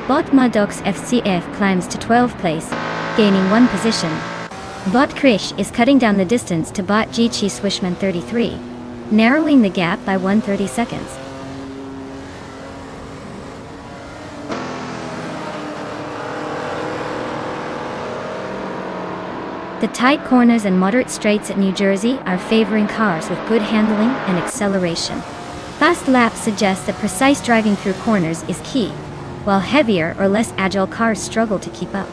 Bot Madux FCF climbs to 12th place, gaining 1 position. Bot Krish is cutting down the distance to Bot GT Swishman 33, narrowing the gap by 130 seconds. The tight corners and moderate straights at New Jersey are favoring cars with good handling and acceleration. Fast laps suggest that precise driving through corners is key, while heavier or less agile cars struggle to keep up.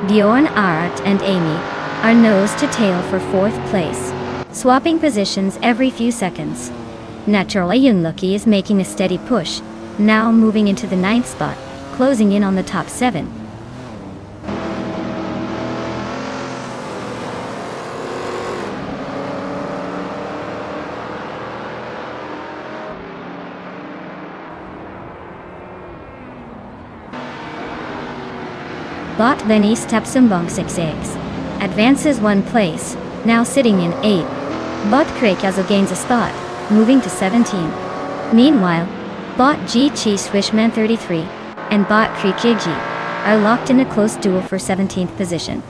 Bjorn Art and Amy are nose to tail for 4th place, swapping positions every few seconds. Naturally Yunlucky is making a steady push, now moving into the 9th spot, closing in on the top 7. Bot Venice Tapsumbong 66 advances 1 place, now sitting in 8th. Bot Krekazo gains a spot, moving to 17. Meanwhile, Bot GT Swishman 33 and Bot Krikigi are locked in a close duel for 17th position.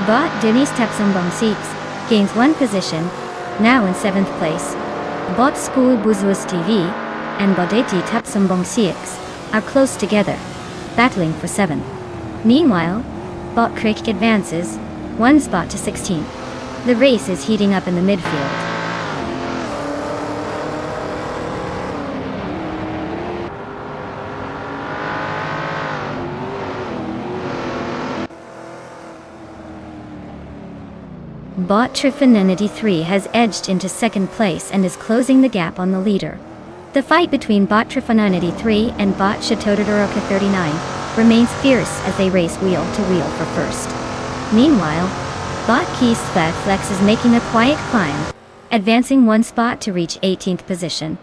Bot Denise Tapsumbong 6 gains 1 position, now in 7th place. Bot School Buzlus TV and Bodeti Tapsumbong 6 are close together, battling for 7. Meanwhile, Bot Krik advances 1 spot to 16. The race is heating up in the midfield. Bot Trifinity 3 has edged into second place and is closing the gap on the leader. The fight between Bot Trifinity 3 and Bot Shatotodoroka 39 remains fierce as they race wheel to wheel for first. Meanwhile, Bot Keys Flex is making a quiet climb, advancing one spot to reach 18th position.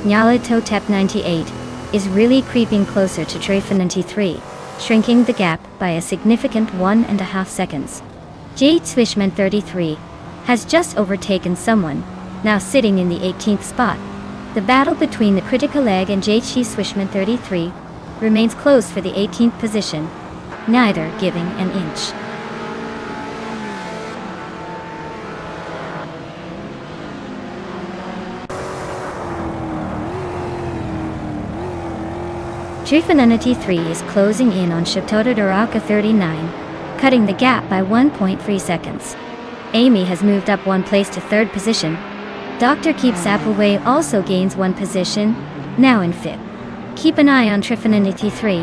Nyala Totep 98 is really creeping closer to Trifinity 3, shrinking the gap by a significant 1.5 seconds. Jade Swishman 33 has just overtaken someone, now sitting in the 18th spot. The battle between the Critical Egg and Jade Swishman 33 remains close for the 18th position, neither giving an inch. Trifinity 3 is closing in on Shatotodoroka 39, cutting the gap by 1.3 seconds. Amy has moved up one place to third position. Dr. Keeps Appleway also gains one position, now in fifth. Keep an eye on Trifinity 3.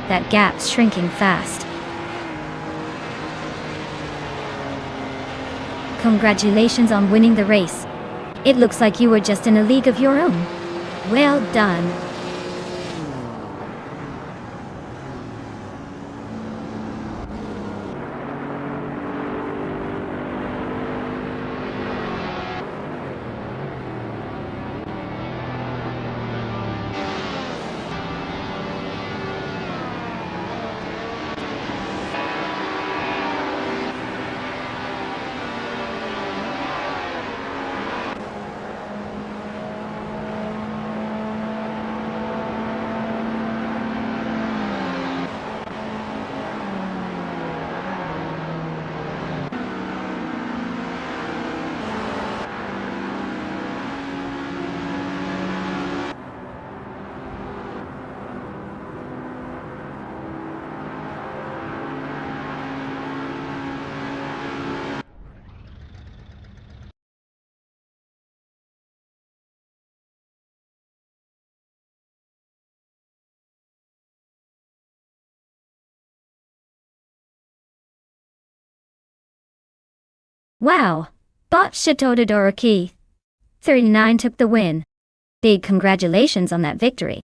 That gap's shrinking fast. Congratulations on winning the race. It looks like you were just in a league of your own. Well done. Wow! Bot Shatotodoroka 39 took the win. Big congratulations on that victory.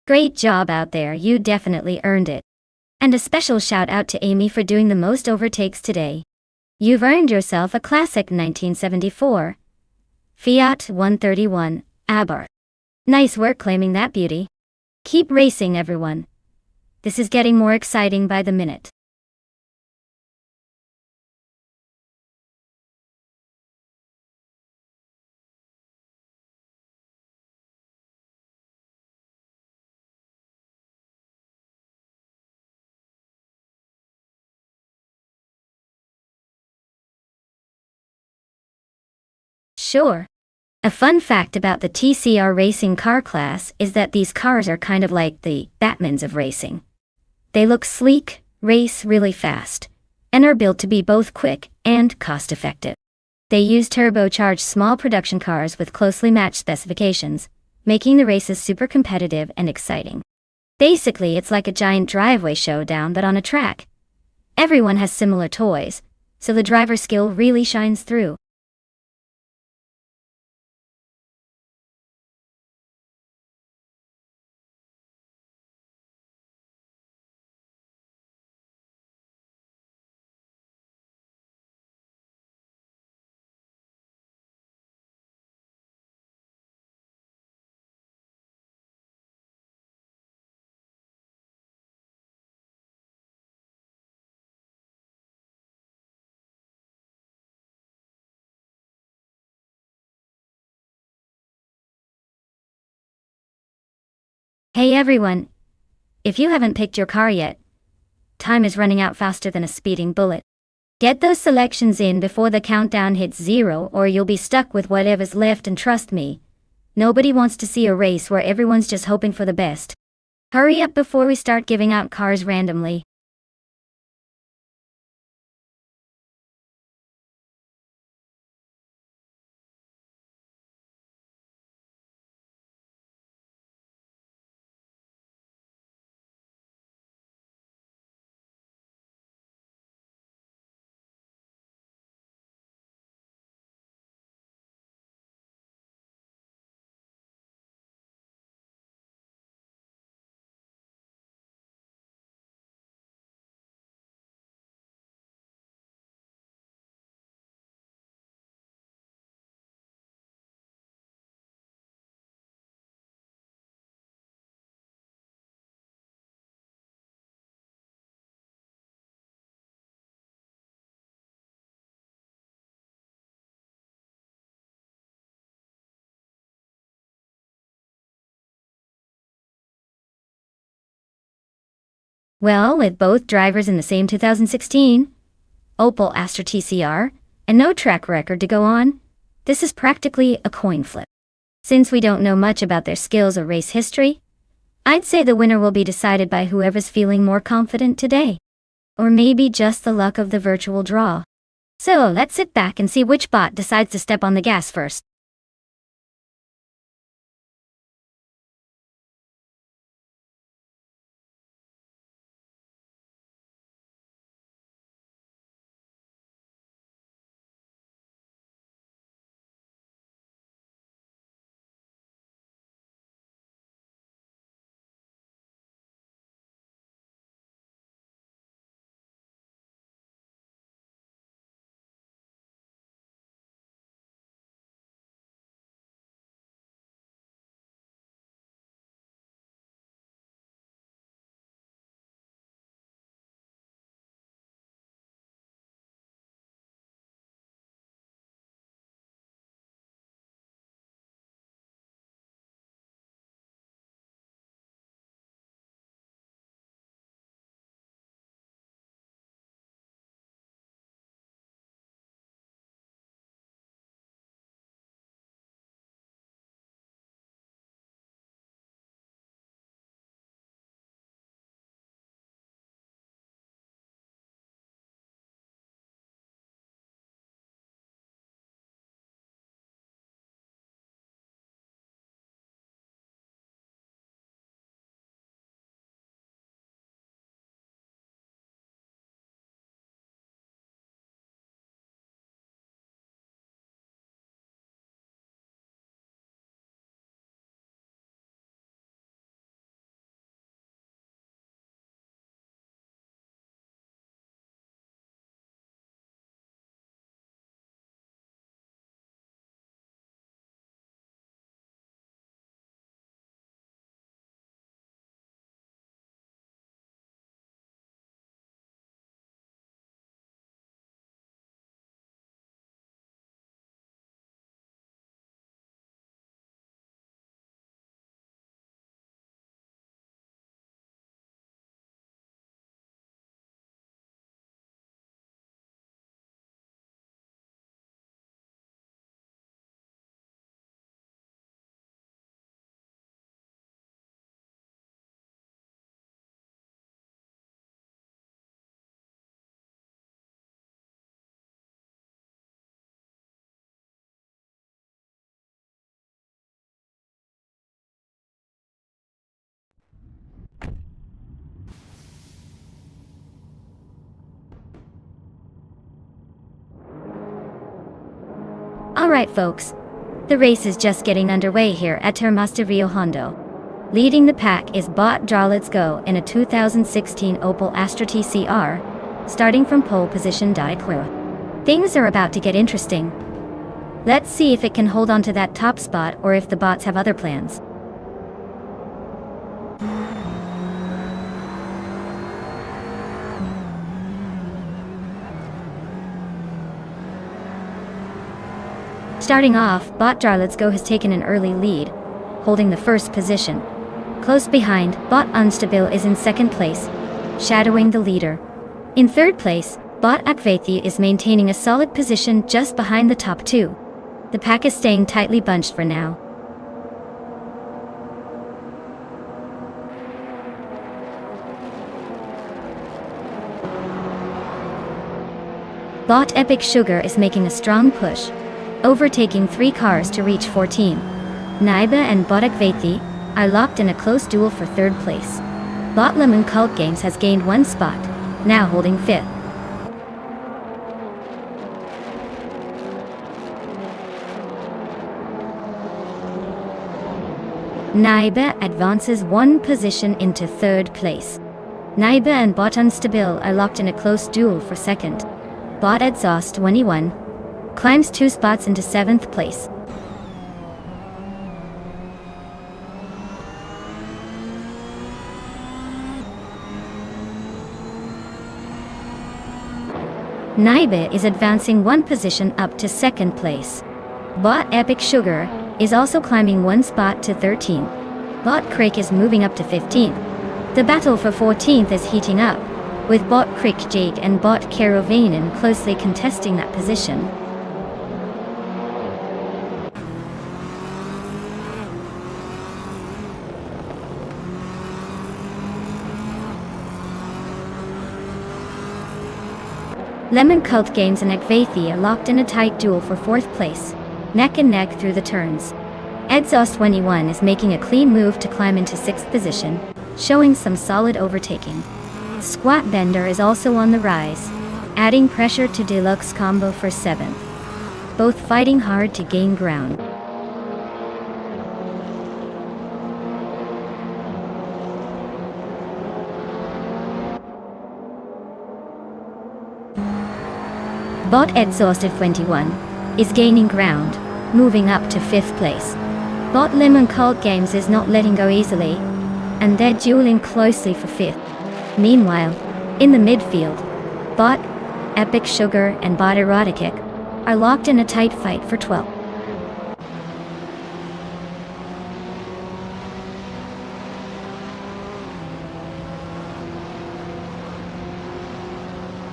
Great job out there, you definitely earned it. And a special shout out to Amy for doing the most overtakes today. You've earned yourself a classic 1974 Fiat 131 Abarth. Nice work claiming that beauty. Keep racing, everyone. This is getting more exciting by the minute. Sure. A fun fact about the TCR racing car class is that these cars are kind of like the Batmans of racing. They look sleek, race really fast, and are built to be both quick and cost-effective. They use turbocharged small production cars with closely matched specifications, making the races super competitive and exciting. Basically, it's like a giant driveway showdown but on a track. Everyone has similar toys, so the driver skill really shines through. Hey everyone! If you haven't picked your car yet, time is running out faster than a speeding bullet. Get those selections in before the countdown hits 0 or you'll be stuck with whatever's left, and trust me, nobody wants to see a race where everyone's just hoping for the best. Hurry up before we start giving out cars randomly. Well, with both drivers in the same 2016 Opel Astra TCR, and no track record to go on, this is practically a coin flip. Since we don't know much about their skills or race history, I'd say the winner will be decided by whoever's feeling more confident today. Or maybe just the luck of the virtual draw. So let's sit back and see which bot decides to step on the gas first. Alright folks, the race is just getting underway here at Termas de Rio Hondo. Leading the pack is Bot Draw Let's Go in a 2016 Opel Astra TCR, starting from pole position Clear. Things are about to get interesting. Let's see if it can hold on to that top spot or if the bots have other plans. Starting off, Bot Draw Let's Go has taken an early lead, holding the first position. Close behind, Bot Unstable is in second place, shadowing the leader. In third place, Bot Akvethi is maintaining a solid position just behind the top two. The pack is staying tightly bunched for now. Bot Epic Sugar is making a strong push, overtaking 3 cars to reach 14. Naiba and Bot Akvethi are locked in a close duel for third place. Bot Lemon Cult Games has gained 1 spot, now holding 5th. Naiba advances 1 position into 3rd place. Naiba and Bot Unstable are locked in a close duel for 2nd. Bot Exhaust 21 climbs 2 spots into 7th place. Naiba is advancing 1 position up to 2nd place. Bot Epic Sugar is also climbing 1 spot to 13. Bot Crake is moving up to 15th. The battle for 14th is heating up, with bot Krickjig and bot Kerovainen closely contesting that position. Lemon Cult Games and Ekvathi are locked in a tight duel for 4th place, neck and neck through the turns. Exhaust21 is making a clean move to climb into 6th position, showing some solid overtaking. Squat Bender is also on the rise, adding pressure to Deluxe Combo for 7th, both fighting hard to gain ground. Bot Exhausted21 is gaining ground, moving up to 5th place. Bot Lemon Cult Games is not letting go easily, and they're dueling closely for 5th. Meanwhile, in the midfield, bot Epic Sugar and bot Erotic are locked in a tight fight for 12th.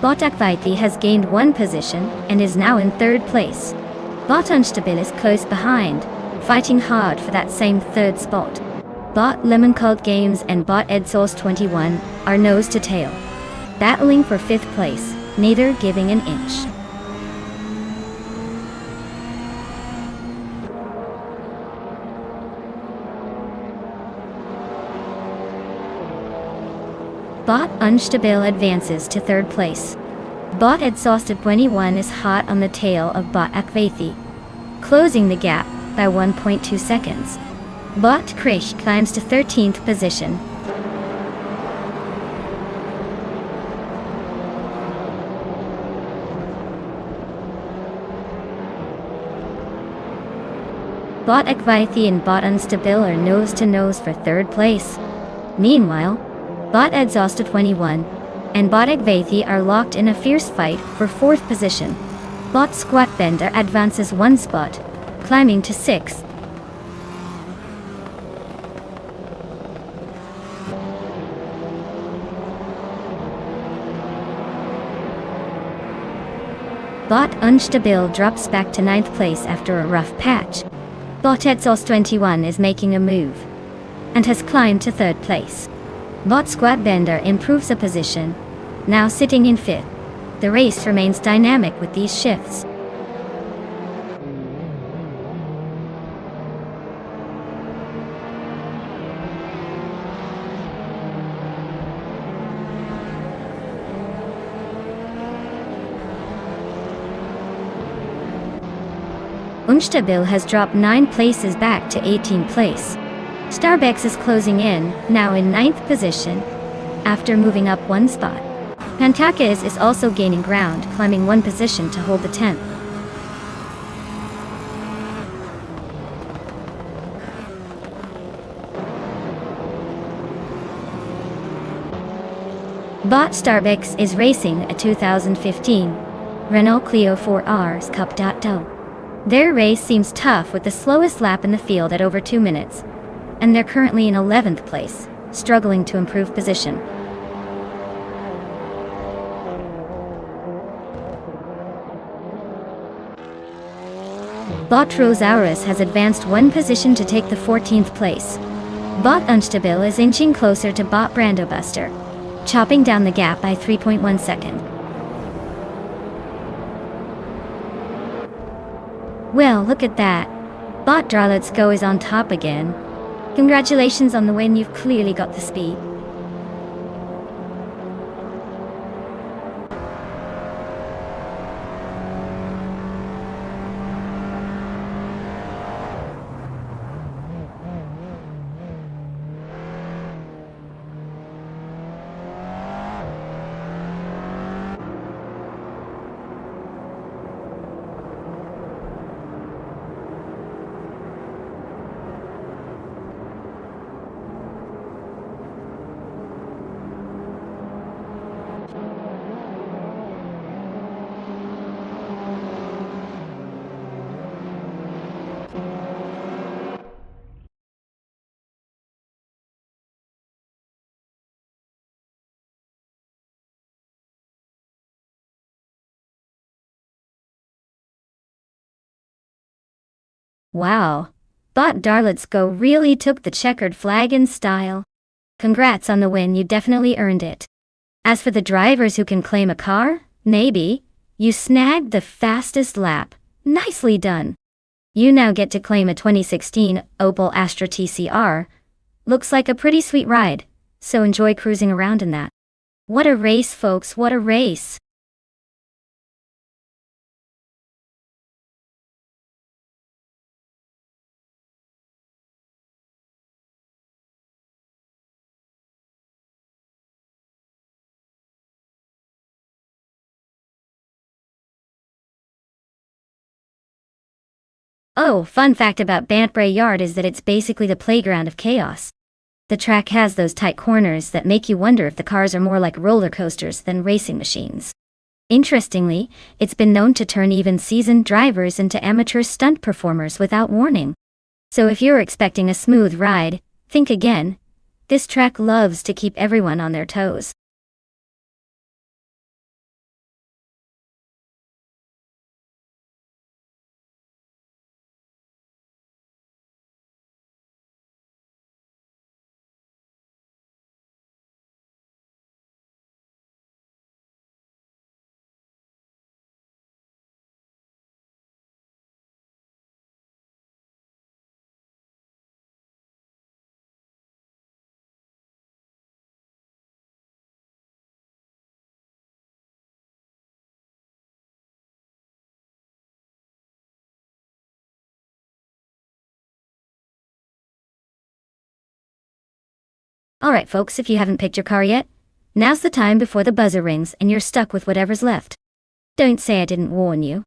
Bot Ekvathi has gained 1 position and is now in 3rd place. Bot Unstable is close behind, fighting hard for that same 3rd spot. Bot Lemon Cult Games and bot Exhaust21 are nose to tail, battling for 5th place, neither giving an inch. Bot Unstable advances to 3rd place. Bot Exhausted21 is hot on the tail of bot Ekvathi, closing the gap by 1.2 seconds. Bot Krish climbs to 13th position. Bot Ekvathi and bot Unstable are nose to nose for 3rd place. Meanwhile, bot Exhausted21 and bot Ekvathi are locked in a fierce fight for 4th position. Bot Squat Bender advances 1 spot, climbing to 6th. Bot Unstable drops back to 9th place after a rough patch. Bot Exhaust21 is making a move, and has climbed to 3rd place. Bot Squat Bender improves a position, now sitting in 5th. The race remains dynamic with these shifts. Unstable has dropped 9 places back to 18th place. Starbex is closing in, now in 9th position, after moving up 1 spot. Pantakis is also gaining ground, climbing 1 position to hold the 10th. Bot Starbex is racing a 2015 Renault Clio 4Rs Cup. Their race seems tough with the slowest lap in the field at over 2 minutes, and they're currently in 11th place, struggling to improve position. Bot Rosaurus has advanced 1 position to take the 14th place. Bot Unstable is inching closer to bot Brandobuster, chopping down the gap by 3.1 seconds. Well, look at that. Bot Draw Let's Go is on top again. Congratulations on the win, you've clearly got the speed. Wow. Bot Darlets Go really took the checkered flag in style. Congrats on the win, you definitely earned it. As for the drivers who can claim a car, maybe, you snagged the fastest lap. Nicely done. You now get to claim a 2016 Opel Astra TCR. Looks like a pretty sweet ride, so enjoy cruising around in that. What a race, folks, what a race! Oh, fun fact about Bantbray Yard is that it's basically the playground of chaos. The track has those tight corners that make you wonder if the cars are more like roller coasters than racing machines. Interestingly, it's been known to turn even seasoned drivers into amateur stunt performers without warning. So if you're expecting a smooth ride, think again. This track loves to keep everyone on their toes. Alright folks, if you haven't picked your car yet, now's the time before the buzzer rings and you're stuck with whatever's left. Don't say I didn't warn you.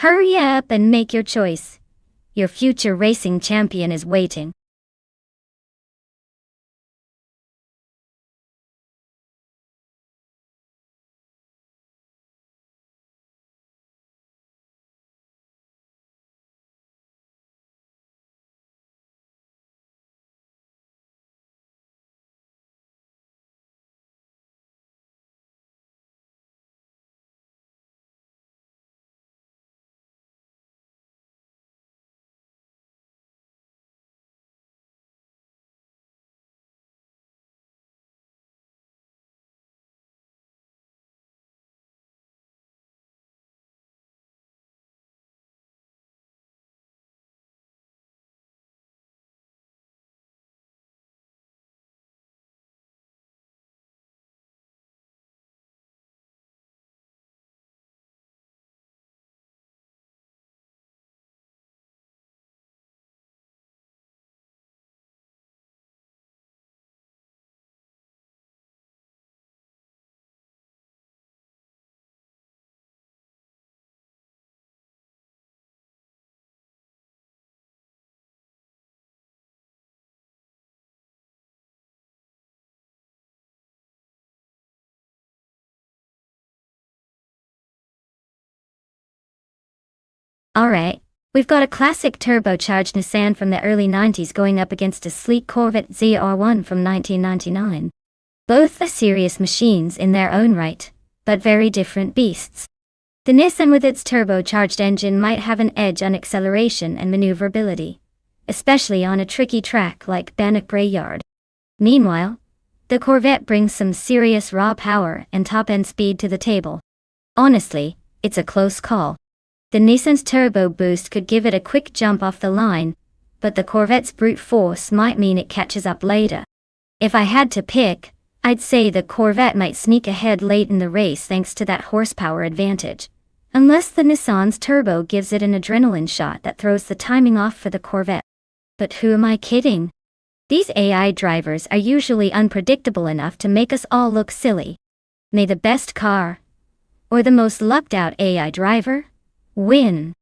Hurry up and make your choice. Your future racing champion is waiting. Alright, we've got a classic turbocharged Nissan from the early 90s going up against a sleek Corvette ZR1 from 1999. Both are serious machines in their own right, but very different beasts. The Nissan with its turbocharged engine might have an edge on acceleration and maneuverability, especially on a tricky track like Bannockbrae Yard. Meanwhile, the Corvette brings some serious raw power and top-end speed to the table. Honestly, it's a close call. The Nissan's turbo boost could give it a quick jump off the line, but the Corvette's brute force might mean it catches up later. If I had to pick, I'd say the Corvette might sneak ahead late in the race thanks to that horsepower advantage. Unless the Nissan's turbo gives it an adrenaline shot that throws the timing off for the Corvette. But who am I kidding? These AI drivers are usually unpredictable enough to make us all look silly. May the best car, or the most lucked out AI driver, win.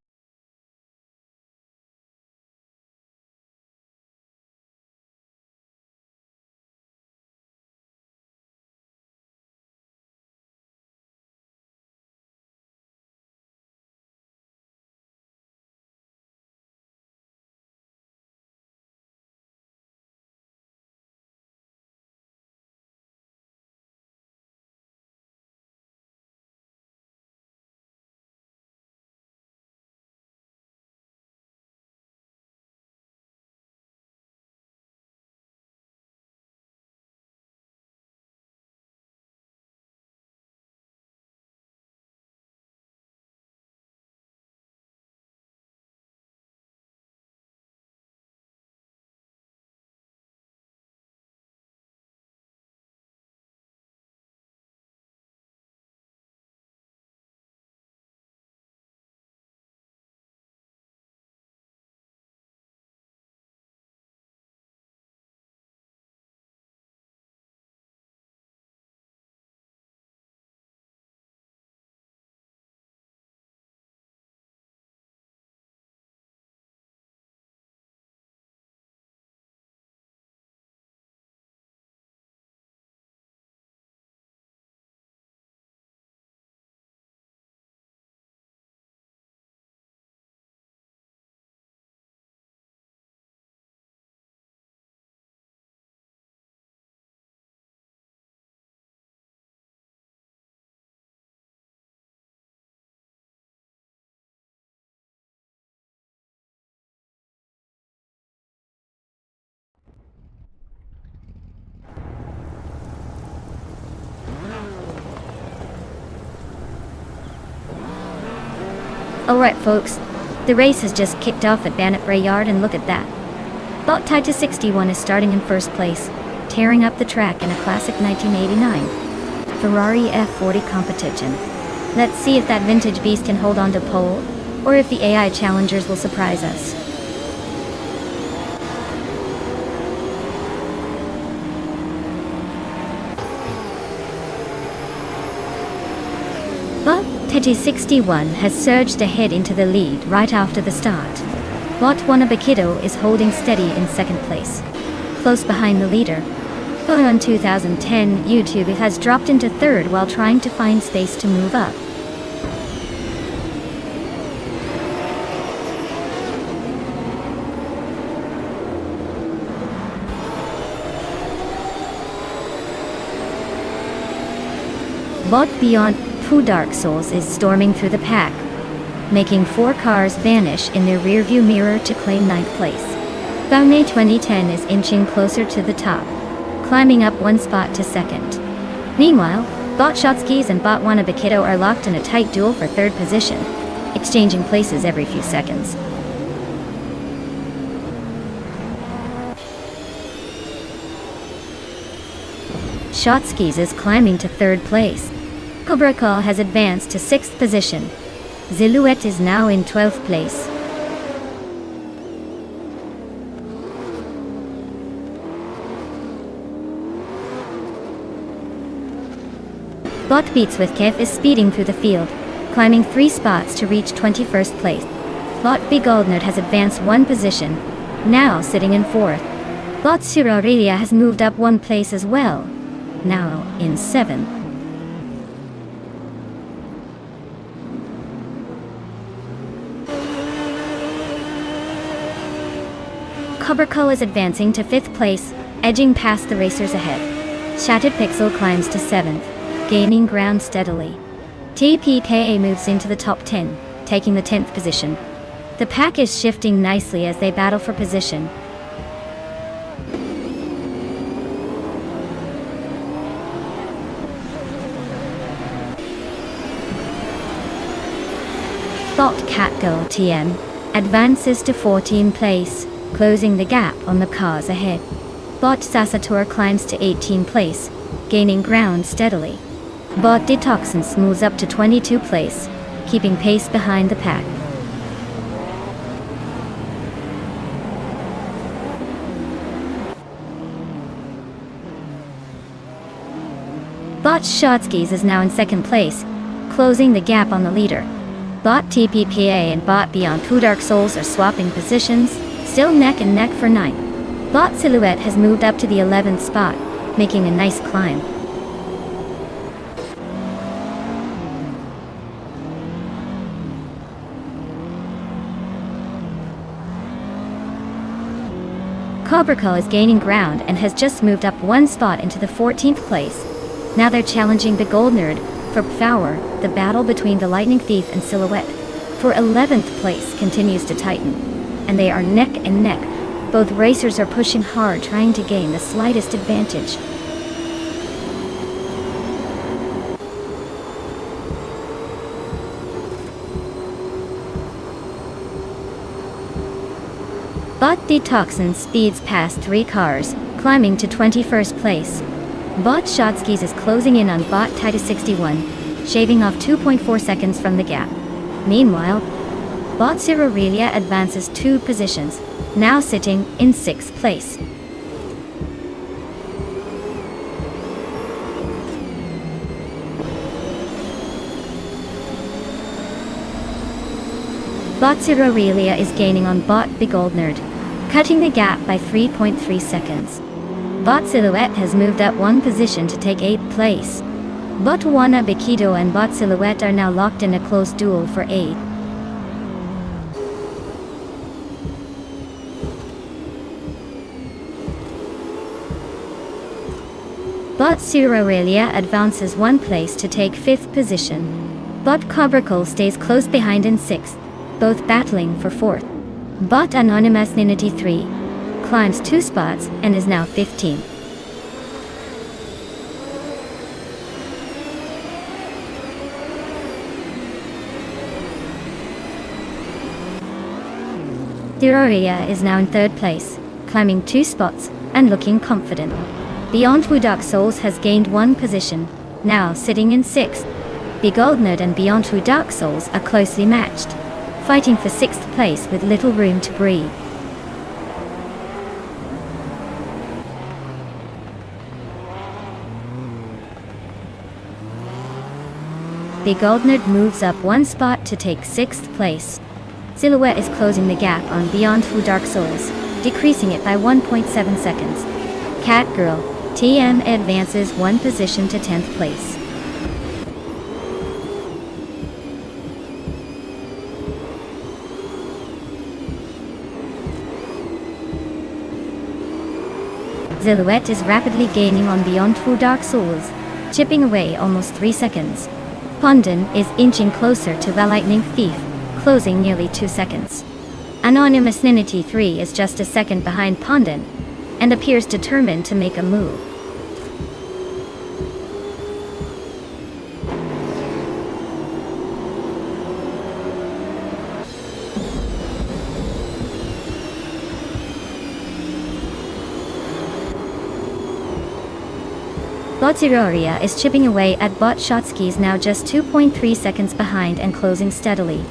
Alright folks, the race has just kicked off at Bannockbury Yard and look at that. Bot tied to 61 is starting in first place, tearing up the track in a classic 1989 Ferrari F40 competition. Let's see if that vintage beast can hold on to pole, or if the AI challengers will surprise us. Bot Teddy 61 has surged ahead into the lead right after the start. Bot Wanabakido is holding steady in second place, close behind the leader. On 2010 YouTube has dropped into third while trying to find space to move up. Bot Beyond Two Dark Souls is storming through the pack, making 4 cars vanish in their rearview mirror to claim 9th place. Baumei 2010 is inching closer to the top, climbing up 1 spot to second. Meanwhile, Bot Shotskis and Bot Wanabakido are locked in a tight duel for third position, exchanging places every few seconds. Shotskis is climbing to third place. Cobrakal has advanced to 6th position. Ziluet is now in 12th place. Bot Beats with Kev is speeding through the field, climbing 3 spots to reach 21st place. Bot Begoldnerd has advanced 1 position, now sitting in 4th. Bot Sirarelia has moved up 1 place as well, now in 7th. Cobrakal is advancing to 5th place, edging past the racers ahead. Shattered Pixel climbs to 7th, gaining ground steadily. TPKA moves into the top 10, taking the 10th position. The pack is shifting nicely as they battle for position. Bot Catgirl TM advances to 14th place, closing the gap on the cars ahead. Bot Sasator climbs to 18th place, gaining ground steadily. Bot Detoxins moves up to 22nd place, keeping pace behind the pack. Bot Shotskis is now in 2nd place, closing the gap on the leader. Bot TPPA and Bot Beyond Two Dark Souls are swapping positions, still neck and neck for 9th. Bot Silhouette has moved up to the 11th spot, making a nice climb. Cobrakal is gaining ground and has just moved up 1 spot into the 14th place. Now they're challenging the Goldnerd for power. The battle between the Lightning Thief and Silhouette for 11th place continues to tighten, and they are neck and neck. Both racers are pushing hard, trying to gain the slightest advantage. Bot Detoxin speeds past 3 cars, climbing to 21st place. Bot Shotskis is closing in on Bot Titus 61, shaving off 2.4 seconds from the gap. Meanwhile, Bot Cirorelia advances 2 positions, now sitting in 6th place. Bot Cirorelia is gaining on Bot Begoldnerd, cutting the gap by 3.3 seconds. Bot Silhouette has moved up 1 position to take 8th place. Bot Wanabakido and Bot Silhouette are now locked in a close duel for 8th. Bot Cirorelia advances 1 place to take 5th position. Bot Cobrakal stays close behind in 6th, both battling for 4th. Bot Anonymous Ninity 3 climbs 2 spots and is now 15th. Theoria is now in third place, climbing 2 spots and looking confident. Beyond Two Dark Souls has gained 1 position, now sitting in 6th. Begoldnerd and Beyond Two Dark Souls are closely matched, fighting for 6th place with little room to breathe. Begoldnerd moves up 1 spot to take 6th place. Silhouette is closing the gap on Beyond Two Dark Souls, decreasing it by 1.7 seconds. Catgirl TM advances 1 position to 10th place. Silhouette is rapidly gaining on Beyond Two Dark Souls, chipping away almost 3 seconds. Pondon is inching closer to the Lightning Thief, closing nearly 2 seconds. Anonymous Ninity 3 is just a second behind Pondon, and appears determined to make a move. Botziroria is chipping away at Bot Shotski's now just 2.3 seconds behind and closing steadily.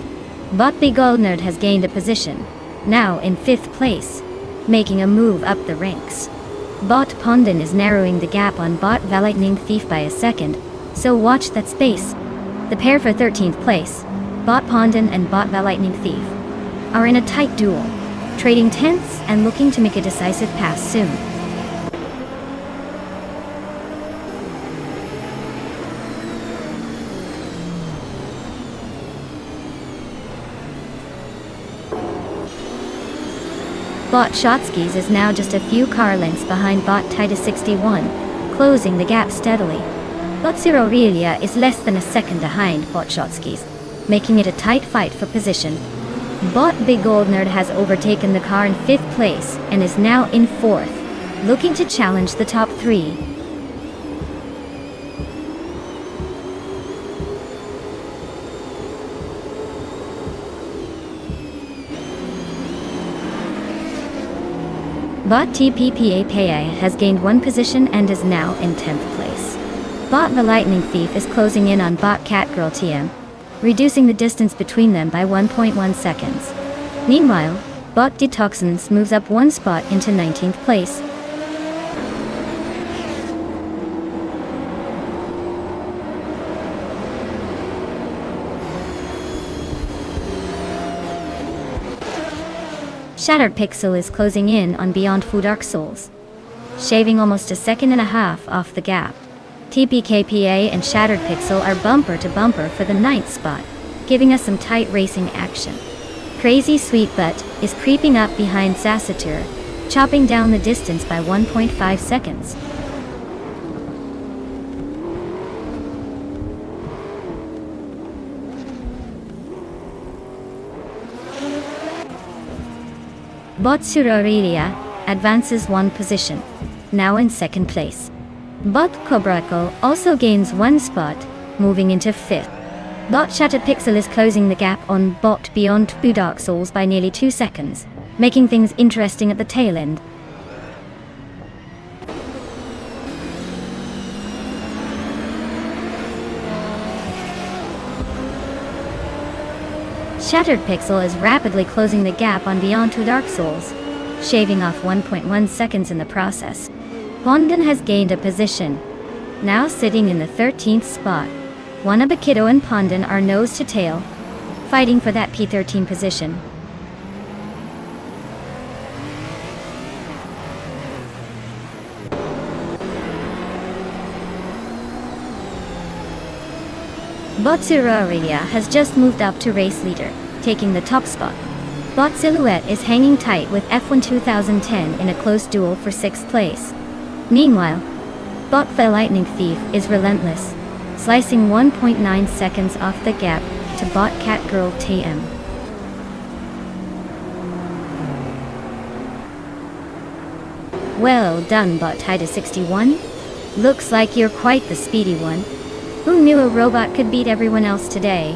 Bot Begoldnerd has gained a position, now in 5th place, making a move up the ranks. Bot Pondon is narrowing the gap on Bot Lightning Thief by a second, so watch that space. The pair for 13th place, Bot Pondon and Bot Lightning Thief, are in a tight duel, trading tenths and looking to make a decisive pass soon. Bot Shotskis is now just a few car lengths behind Bot Titus 61, closing the gap steadily. Bot Zerorelia is less than a second behind Bot Shotskis, making it a tight fight for position. Bot Begoldnerd has overtaken the car in 5th place and is now in 4th, looking to challenge the top 3. Bot TPPAPA has gained 1 position and is now in 10th place. Bot the Lightning Thief is closing in on Bot Catgirl TM, reducing the distance between them by 1.1 seconds. Meanwhile, Bot Detoxins moves up 1 spot into 19th place. Shattered Pixel is closing in on Beyond Two Dark Souls, shaving almost a second and a half off the gap. TPKPA and Shattered Pixel are bumper to bumper for the 9th spot, giving us some tight racing action. Crazy Sweet Butt is creeping up behind Sassatur, chopping down the distance by 1.5 seconds. Bot Surorelia advances 1 position, now in 2nd place. Bot Cobraco also gains 1 spot, moving into 5th. Bot Shattered Pixel is closing the gap on Bot Beyond Two Dark Souls by nearly 2 seconds, making things interesting at the tail end. Shattered Pixel is rapidly closing the gap on Beyond Two Dark Souls, shaving off 1.1 seconds in the process. Pondon has gained a position, now sitting in the 13th spot. Wanabakido and Pondon are nose to tail, fighting for that P13 position. Bot Zerorelia has just moved up to race leader, taking the top spot. Bot Silhouette is hanging tight with F1 2010 in a close duel for 6th place. Meanwhile, Bot the Lightning Thief is relentless, slicing 1.9 seconds off the gap to Bot Catgirl TM. Well done, Bot Titus 61. Looks like you're quite the speedy one. Who knew a robot could beat everyone else today?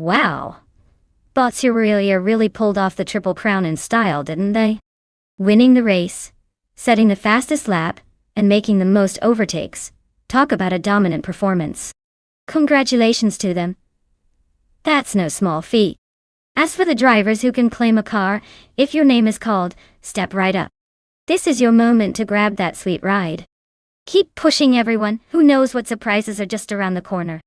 Wow. Bots really pulled off the Triple Crown in style, didn't they? Winning the race, setting the fastest lap, and making the most overtakes. Talk about a dominant performance. Congratulations to them. That's no small feat. As for the drivers who can claim a car, if your name is called, step right up. This is your moment to grab that sweet ride. Keep pushing, everyone. Who knows what surprises are just around the corner.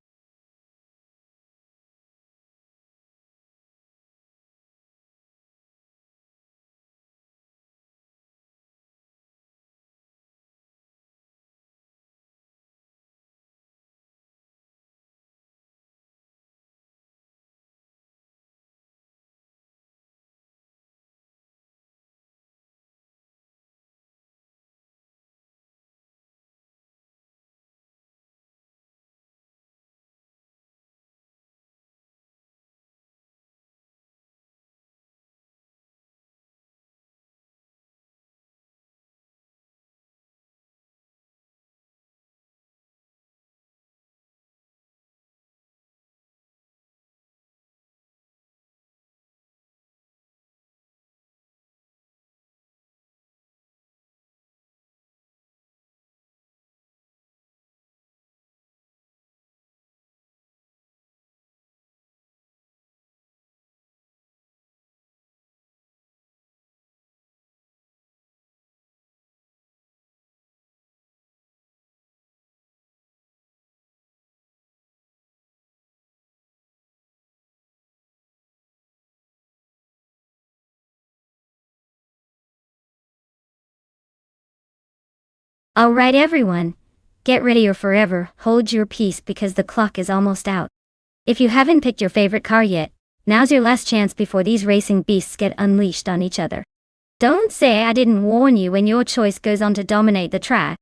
Alright, everyone. Get ready or forever hold your peace because the clock is almost out. If you haven't picked your favorite car yet, now's your last chance before these racing beasts get unleashed on each other. Don't say I didn't warn you when your choice goes on to dominate the track.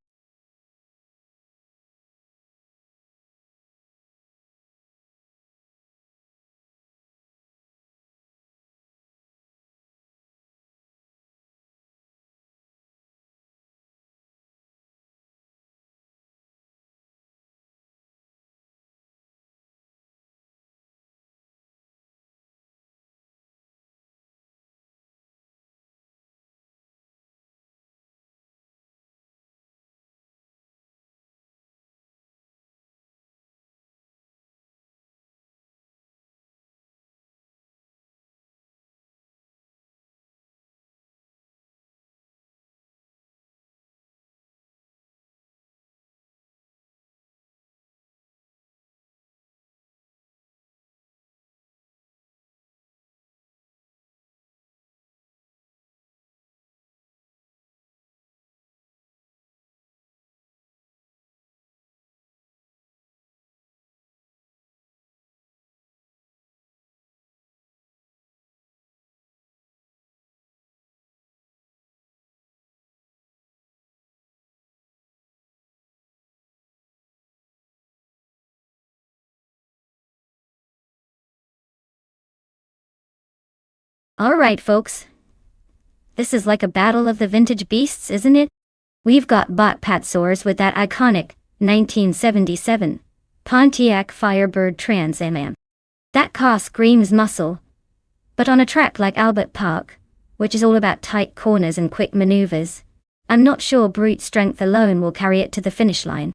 Alright, folks. This is like a battle of the vintage beasts, isn't it? We've got Bot Patsors with that iconic 1977 Pontiac Firebird Trans Am. That car screams muscle. But on a track like Albert Park, which is all about tight corners and quick maneuvers, I'm not sure brute strength alone will carry it to the finish line.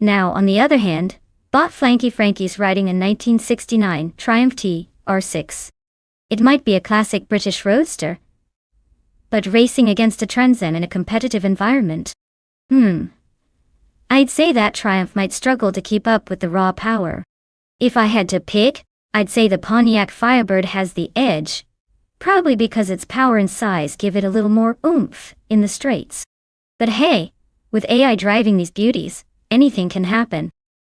Now, on the other hand, Bot Flanky Frankie's riding a 1969 Triumph TR6. It might be a classic British roadster, but racing against a Trans Am in a competitive environment? I'd say that Triumph might struggle to keep up with the raw power. If I had to pick, I'd say the Pontiac Firebird has the edge, probably because its power and size give it a little more oomph in the straights. But hey, with AI driving these beauties, anything can happen.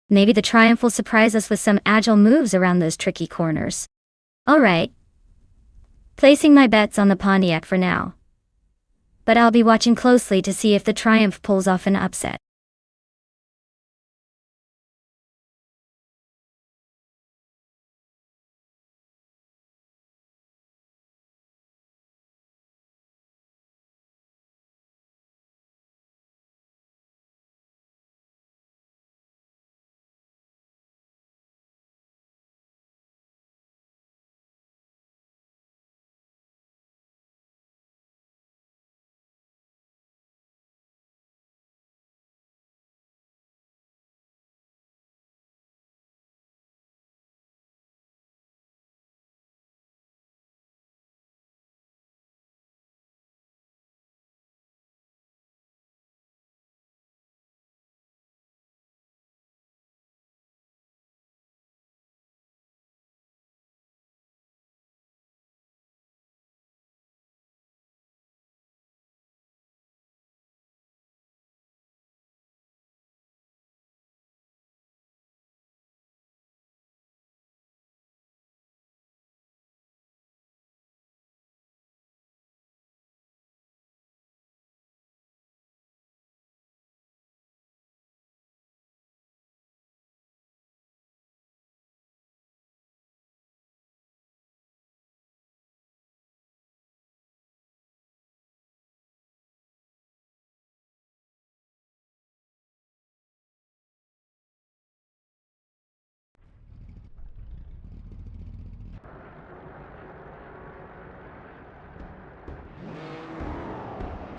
Maybe the Triumph will surprise us with some agile moves around those tricky corners. Alright. Placing my bets on the Pontiac for now. But I'll be watching closely to see if the Triumph pulls off an upset.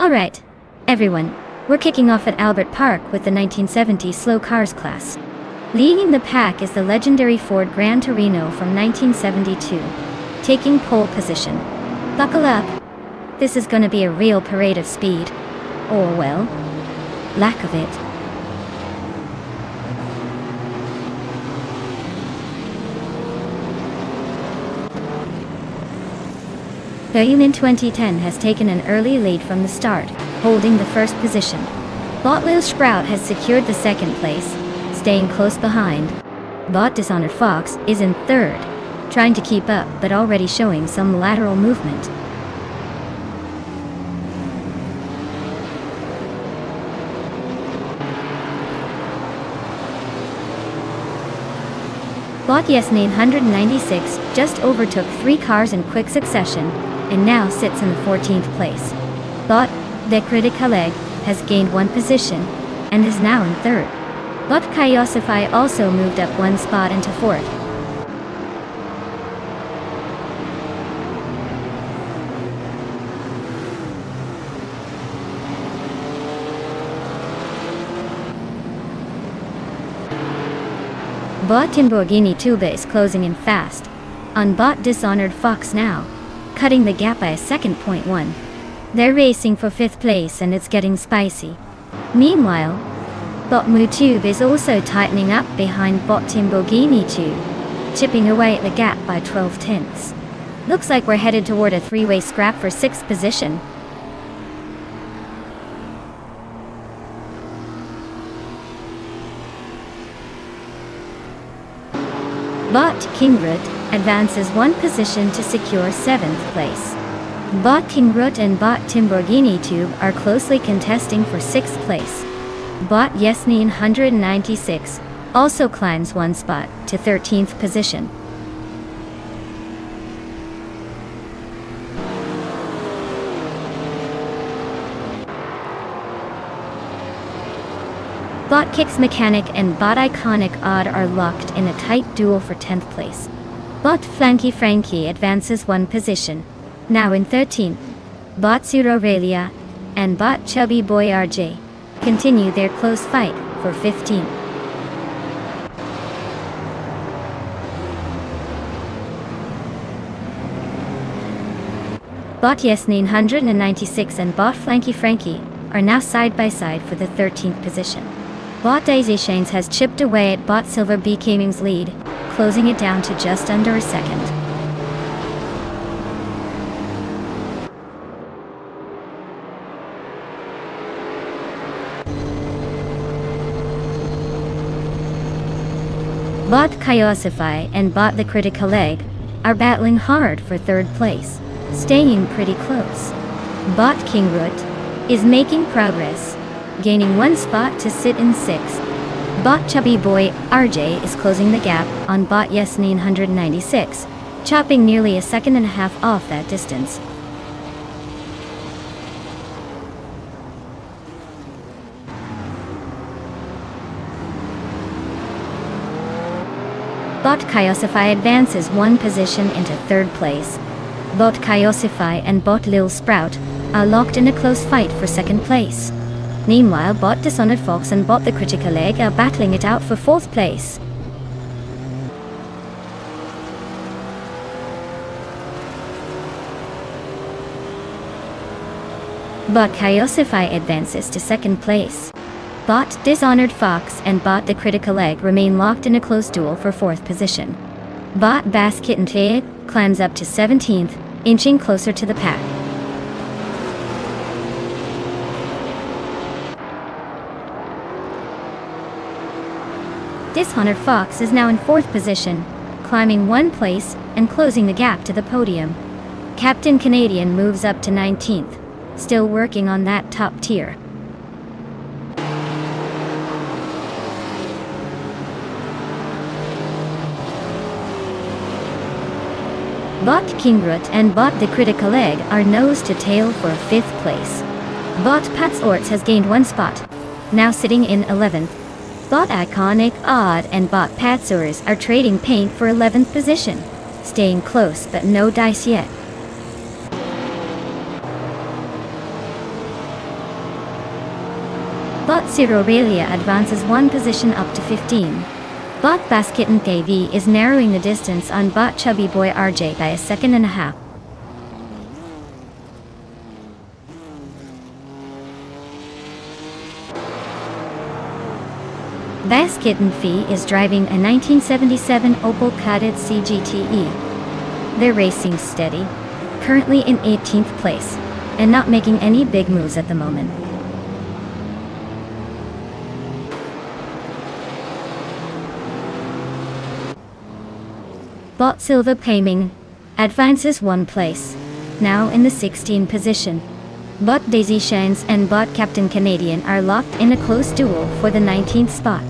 Alright, everyone, we're kicking off at Albert Park with the 1970 Slow Cars class. Leading the pack is the legendary Ford Gran Torino from 1972, taking pole position. Buckle up. This is gonna be a real parade of speed. Or well, lack of it. Boeing in 2010 has taken an early lead from the start, holding the first position. Botlil Sprout has secured the second place, staying close behind. Bot Dishonored Fox is in third, trying to keep up but already showing some lateral movement. Bot Yes 996 just overtook 3 cars in quick succession, and now sits in the 14th place. Bot The Criticaleg has gained 1 position, and is now in third. Bot Kaiosify also moved up 1 spot into fourth. Bot Timborghini Tuba is closing in fast, on Bot Dishonored Fox now, cutting the gap by a second. 1. They're racing for 5th place and it's getting spicy. Meanwhile, Bot Mutube is also tightening up behind Bot Timborghini Tube, chipping away at the gap by 12 tenths. Looks like we're headed toward a 3-way scrap for 6th position. Bot Kingrut advances 1 position to secure 7th place. Bot Kingrut and Bot Timborghini Tube are closely contesting for 6th place. Bot Yesnine 196 also climbs 1 spot to 13th position. Bot Kicks Mechanic and Bot Iconic Odd are locked in a tight duel for 10th place. Bot Flanky Frankie advances 1 position, now in 13th. Bot Surorelia and Bot Chubby Boy RJ continue their close fight for 15th. Bot Yes 996 and Bot Flanky Frankie are now side by side for the 13th position. Bot Daisy Shanes has chipped away at Bot Silver B Gaming's lead, closing it down to just under a second. Bot Kaiosify and Bot The Critical Egg are battling hard for 3rd place, staying pretty close. Bot Kingrut is making progress, gaining 1 spot to sit in 6th. Bot Chubby Boy RJ is closing the gap on Bot Yes 996, chopping nearly a second and a half off that distance. Bot Kaiosify advances 1 position into 3rd place. Bot Kaiosify and Bot Lil Sprout are locked in a close fight for 2nd place. Meanwhile, Bot Dishonored Fox and Bot The Critical Egg are battling it out for 4th place. Bot Kaiosify advances to 2nd place. Bot Dishonored Fox and Bot The Critical Egg remain locked in a close duel for 4th position. Bot Bass Kitten Ted climbs up to 17th, inching closer to the pack. Dishonored Fox is now in 4th position, climbing 1 place and closing the gap to the podium. Captain Canadian moves up to 19th, still working on that top tier. Bot Kingrut and Bot The Critical Egg are nose to tail for 5th place. Bot Pats Orts has gained 1 spot, now sitting in 11th. Bot Iconic Odd and Bot Patsurs are trading paint for 11th position, staying close but no dice yet. Bot Zero Aurelia advances one position up to 15. Bot Basketton KV is narrowing the distance on Bot Chubby Boy RJ by a second and a half. Basketton Fee is driving a 1977 Opel Kadett CGTE. They're racing steady, currently in 18th place, and not making any big moves at the moment. Bot Silva Paming advances one place, now in the 16th position. Bot Daisy Shines and Bot Captain Canadian are locked in a close duel for the 19th spot.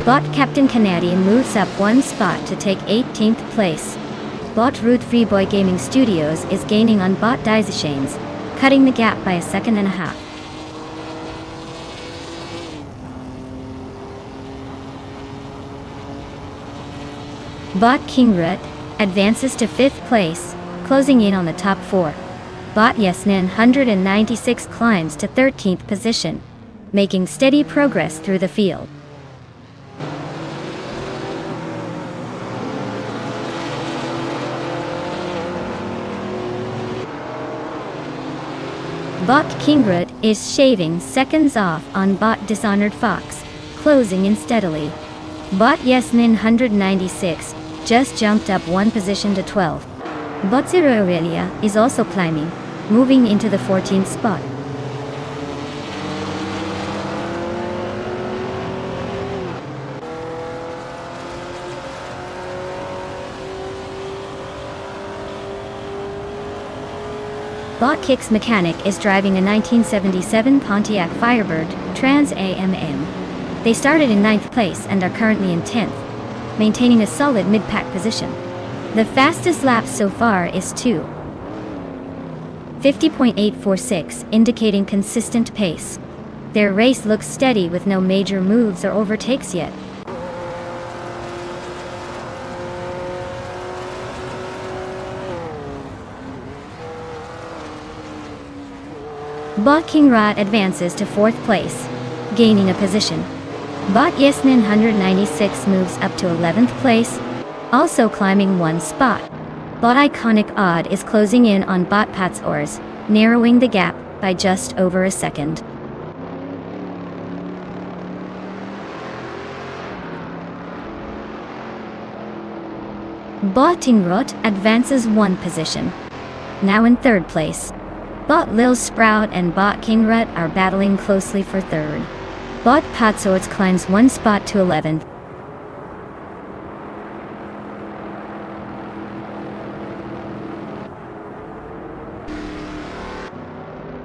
Bot Captain Canadian moves up one spot to take 18th place. Bot Root Freeboy Gaming Studios is gaining on Bot Daisy Shines, cutting the gap by a second and a half. Bot King Rut advances to 5th place, closing in on the top 4. Bot Yesnin 196 climbs to 13th position, making steady progress through the field. Bot King Rut is shaving seconds off on Bot Dishonored Fox, closing in steadily. Bot Yesnin 196 just jumped up one position to 12. Bot Zero Aurelia is also climbing, moving into the 14th spot. Bot Kicks Mechanic is driving a 1977 Pontiac Firebird Trans AMM. They started in 9th place and are currently in 10th, maintaining a solid mid-pack position. The fastest lap so far is 2:50.846, indicating consistent pace. Their race looks steady with no major moves or overtakes yet. Bot King Rot advances to 4th place, gaining a position. Bot Yesnin 196 moves up to 11th place, also climbing one spot. Bot Iconic Odd is closing in on Bot Pat's Ors, narrowing the gap by just over a second. Bot Tingrot advances one position, now in 3rd place. Bot Lil Sprout and Bot King Rut are battling closely for 3rd. Bot Patswords climbs one spot to 11th.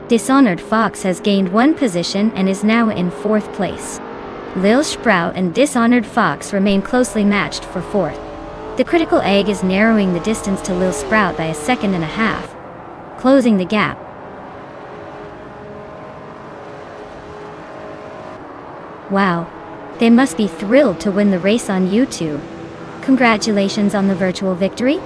Dishonored Fox has gained one position and is now in 4th place. Lil Sprout and Dishonored Fox remain closely matched for 4th. The Critical Egg is narrowing the distance to Lil Sprout by a second and a half, closing the gap. Wow, they must be thrilled to win the race on YouTube. Congratulations on the virtual victory.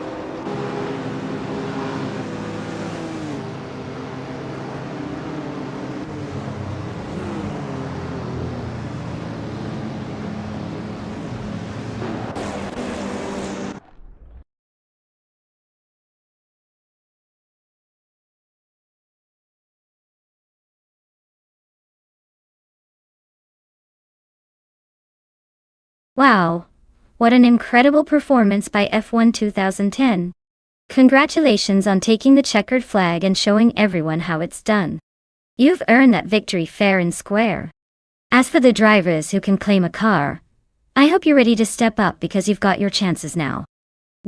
Wow, what an incredible performance by F1 2010. Congratulations on taking the checkered flag and showing everyone how it's done. You've earned that victory fair and square. As for the drivers who can claim a car, I hope you're ready to step up because you've got your chances now.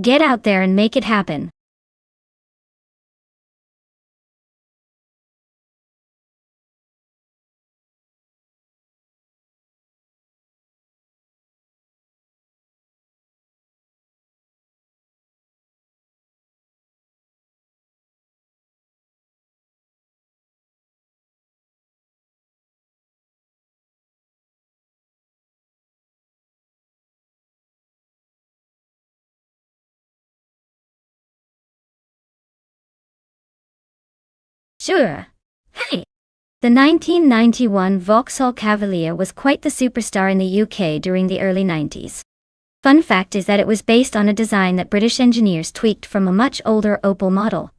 Get out there and make it happen. Sure. Hey! The 1991 Vauxhall Cavalier was quite the superstar in the UK during the early 90s. Fun fact is that it was based on a design that British engineers tweaked from a much older Opel model.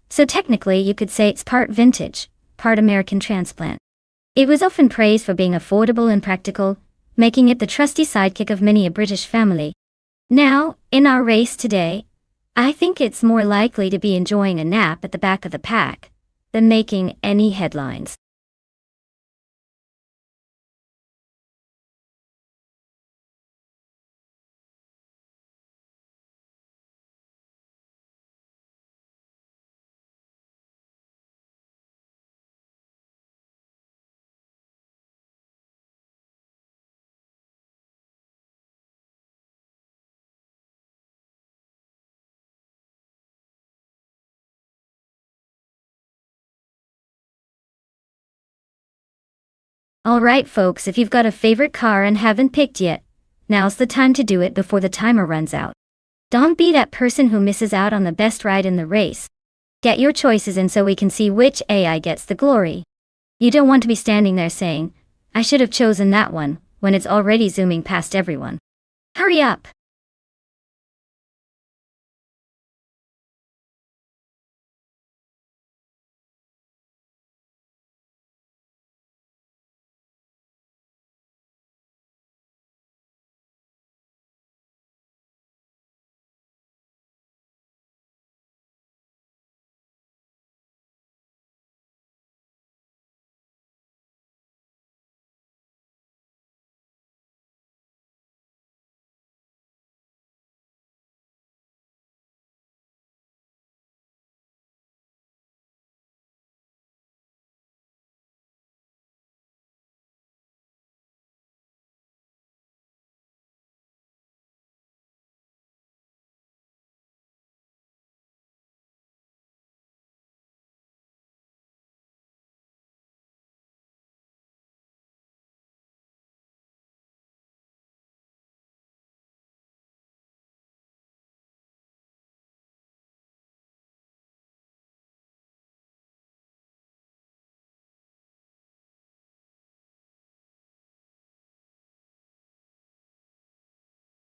So technically you could say it's part vintage, part American transplant. It was often praised for being affordable and practical, making it the trusty sidekick of many a British family. Now, in our race today, I think it's more likely to be enjoying a nap at the back of the pack than making any headlines. Alright folks, if you've got a favorite car and haven't picked yet, now's the time to do it before the timer runs out. Don't be that person who misses out on the best ride in the race. Get your choices in so we can see which AI gets the glory. You don't want to be standing there saying, I should have chosen that one, when it's already zooming past everyone. Hurry up!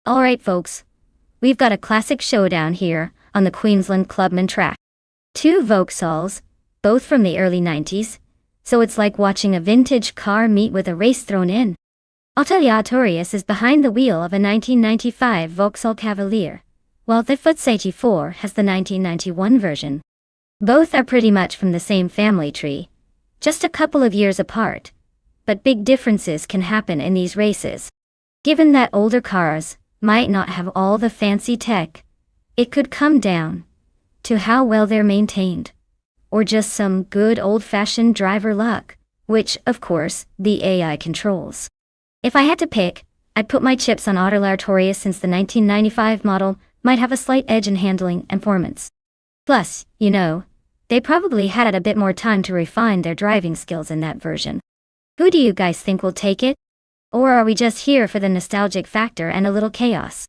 Alright folks, we've got a classic showdown here on the Queensland Clubman track. Two Vauxhalls, both from the early 90s, so it's like watching a vintage car meet with a race thrown in. Otelia Artorius is behind the wheel of a 1995 Vauxhall Cavalier, while the Foots 84 has the 1991 version. Both are pretty much from the same family tree, just a couple of years apart, but big differences can happen in these races. Given that older cars might not have all the fancy tech, it could come down to how well they're maintained, or just some good old-fashioned driver luck, which, of course, the AI controls. If I had to pick, I'd put my chips on Otelia Artorius since the 1995 model might have a slight edge in handling and performance. Plus, they probably had a bit more time to refine their driving skills in that version. Who do you guys think will take it? Or are we just here for the nostalgic factor and a little chaos?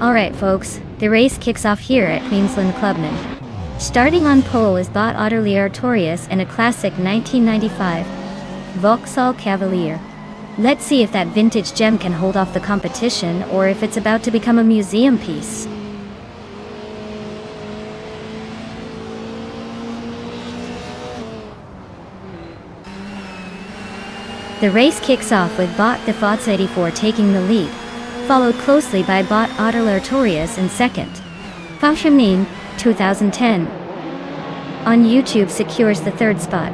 Alright folks, the race kicks off here at Queensland Clubman. Starting on pole is Bot Utterly Artorias in a classic 1995 Vauxhall Cavalier. Let's see if that vintage gem can hold off the competition or if it's about to become a museum piece. The race kicks off with Bot the Fots 84 taking the lead, followed closely by Bot Utterly Artorias in second. Fauchemin, 2010. On YouTube secures the third spot,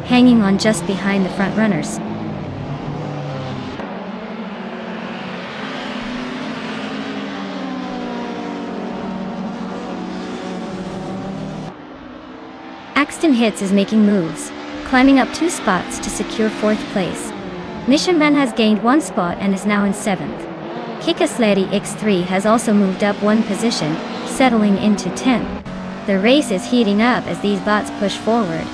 hanging on just behind the front runners. Axton Hits is making moves, climbing up 2 spots to secure 4th place. Mission Man has gained 1 spot and is now in 7th. Kikasledi X3 has also moved up 1 position, settling into 10th. The race is heating up as these bots push forward.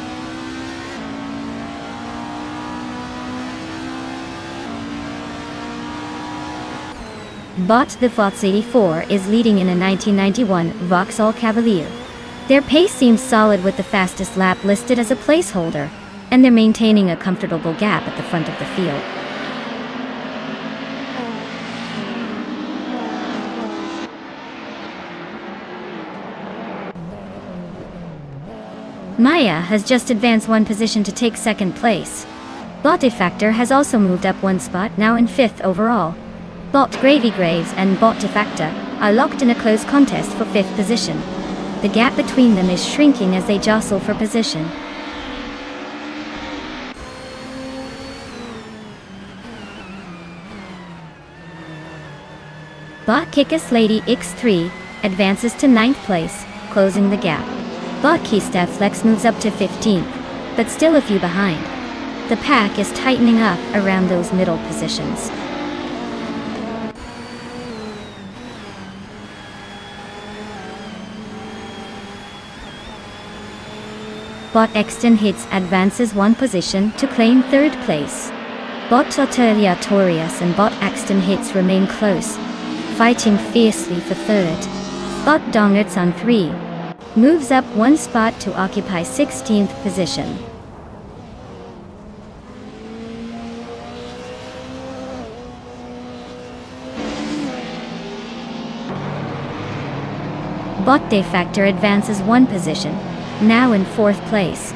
Bot the Fots 84 is leading in a 1991 Vauxhall Cavalier. Their pace seems solid with the fastest lap listed as a placeholder, and they're maintaining a comfortable gap at the front of the field. Maya has just advanced 1 position to take 2nd place. Bot Defactor has also moved up 1 spot, now in 5th overall. Bot Gravy Graves and Bot Defactor are locked in a close contest for 5th position. The gap between them is shrinking as they jostle for position. Bot Kikasledi X3 advances to 9th place, closing the gap. Bot Keystep Flex moves up to 15th, but still a few behind. The pack is tightening up around those middle positions. Bot Exton Hits advances 1 position to claim 3rd place. Bot Utterly Artorias and Bot Axton Hits remain close, fighting fiercely for 3rd. Bot Dongerts on 3 moves up 1 spot to occupy 16th position. Bot Defactor advances 1 position, now in 4th place.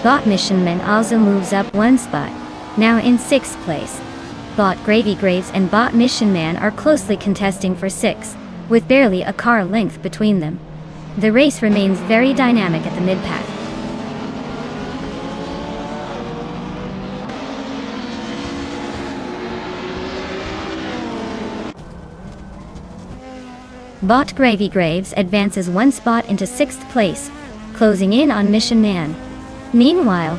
Bot Mission Man also moves up 1 spot, now in 6th place. Bot Gravy Graves and Bot Mission Man are closely contesting for 6th, with barely a car length between them. The race remains very dynamic at the mid-pack. Bot Gravy Graves advances 1 spot into 6th place, closing in on Mission Man. Meanwhile,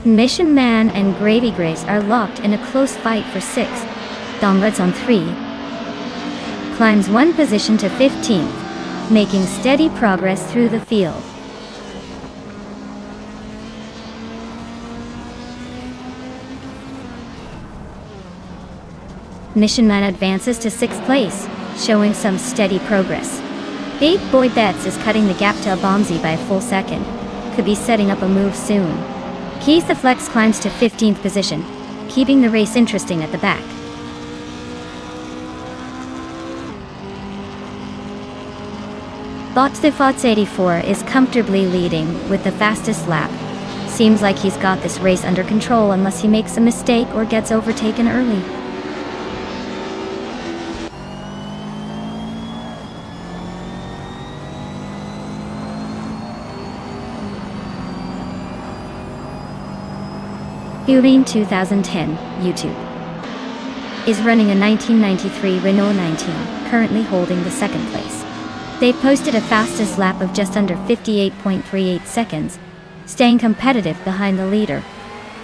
Mission Man and Gravy Graves are locked in a close fight for 6th. Donglets on 3 climbs 1 position to 15th, making steady progress through the field. Mission Man advances to 6th place, showing some steady progress. Big Boy Bets is cutting the gap to Abomzi by a full second. Could be setting up a move soon. Keith the Flex climbs to 15th position, keeping the race interesting at the back. Bot the Fots 84 is comfortably leading with the fastest lap. Seems like he's got this race under control unless he makes a mistake or gets overtaken early. Hurine 2010, YouTube, is running a 1993 Renault 19, currently holding the 2nd place. They posted a fastest lap of just under 58.38 seconds, staying competitive behind the leader.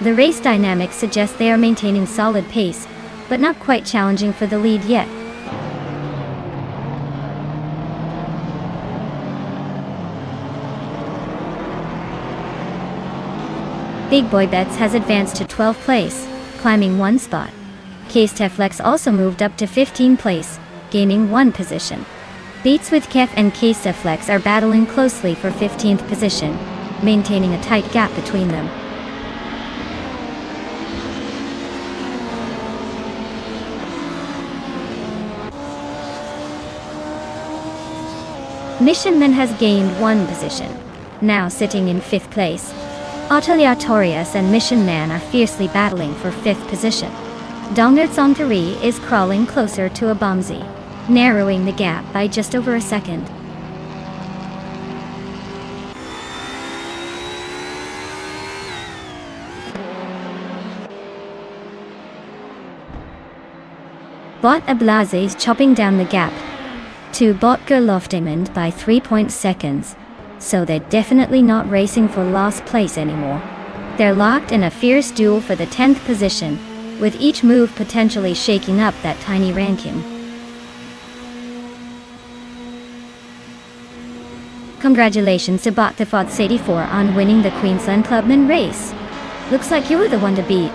The race dynamics suggest they are maintaining solid pace, but not quite challenging for the lead yet. Big Boy Bets has advanced to 12th place, climbing 1 spot. Case Teflex also moved up to 15th place, gaining 1 position. Beats with Kef and Keseflex are battling closely for 15th position, maintaining a tight gap between them. Mission Man has gained 1 position, now sitting in 5th place. Aleatorius and Mission Man are fiercely battling for 5th position. Dongertsongtari is crawling closer to Abamzi, narrowing the gap by just over a second. Bot Ablaze is chopping down the gap to Botger Loftemund by 3 seconds, so they're definitely not racing for last place anymore. They're locked in a fierce duel for the 10th position, with each move potentially shaking up that tiny ranking. Congratulations to Bot Defaults 84 on winning the Queensland Clubman race. Looks like you were the one to beat.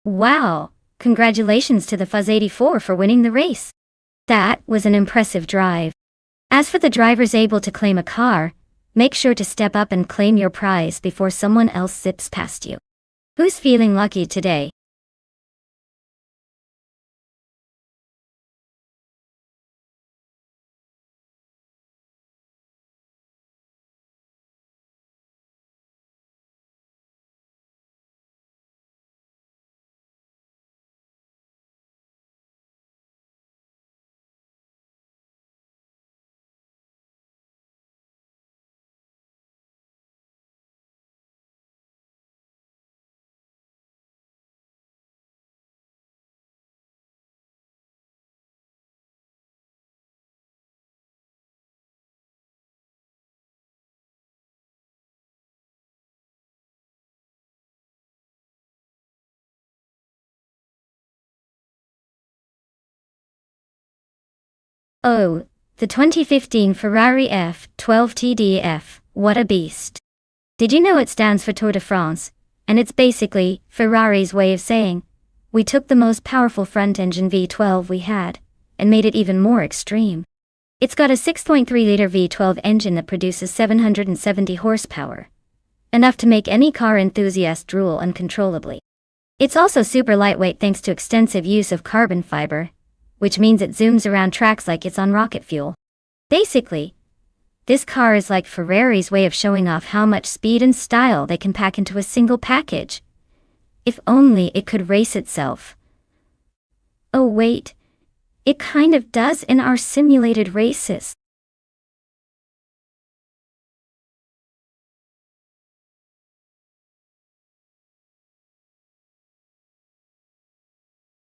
Wow! Congratulations to the Fuzz 84 for winning the race. That was an impressive drive. As for the drivers able to claim a car, make sure to step up and claim your prize before someone else zips past you. Who's feeling lucky today? Oh, the 2015 Ferrari F12 TDF, what a beast. Did you know it stands for Tour de France? And it's basically Ferrari's way of saying, we took the most powerful front-engine V12 we had, and made it even more extreme. It's got a 6.3-liter V12 engine that produces 770 horsepower. Enough to make any car enthusiast drool uncontrollably. It's also super lightweight thanks to extensive use of carbon fiber, which means it zooms around tracks like it's on rocket fuel. Basically, this car is like Ferrari's way of showing off how much speed and style they can pack into a single package. If only it could race itself. Oh wait, it kind of does in our simulated races.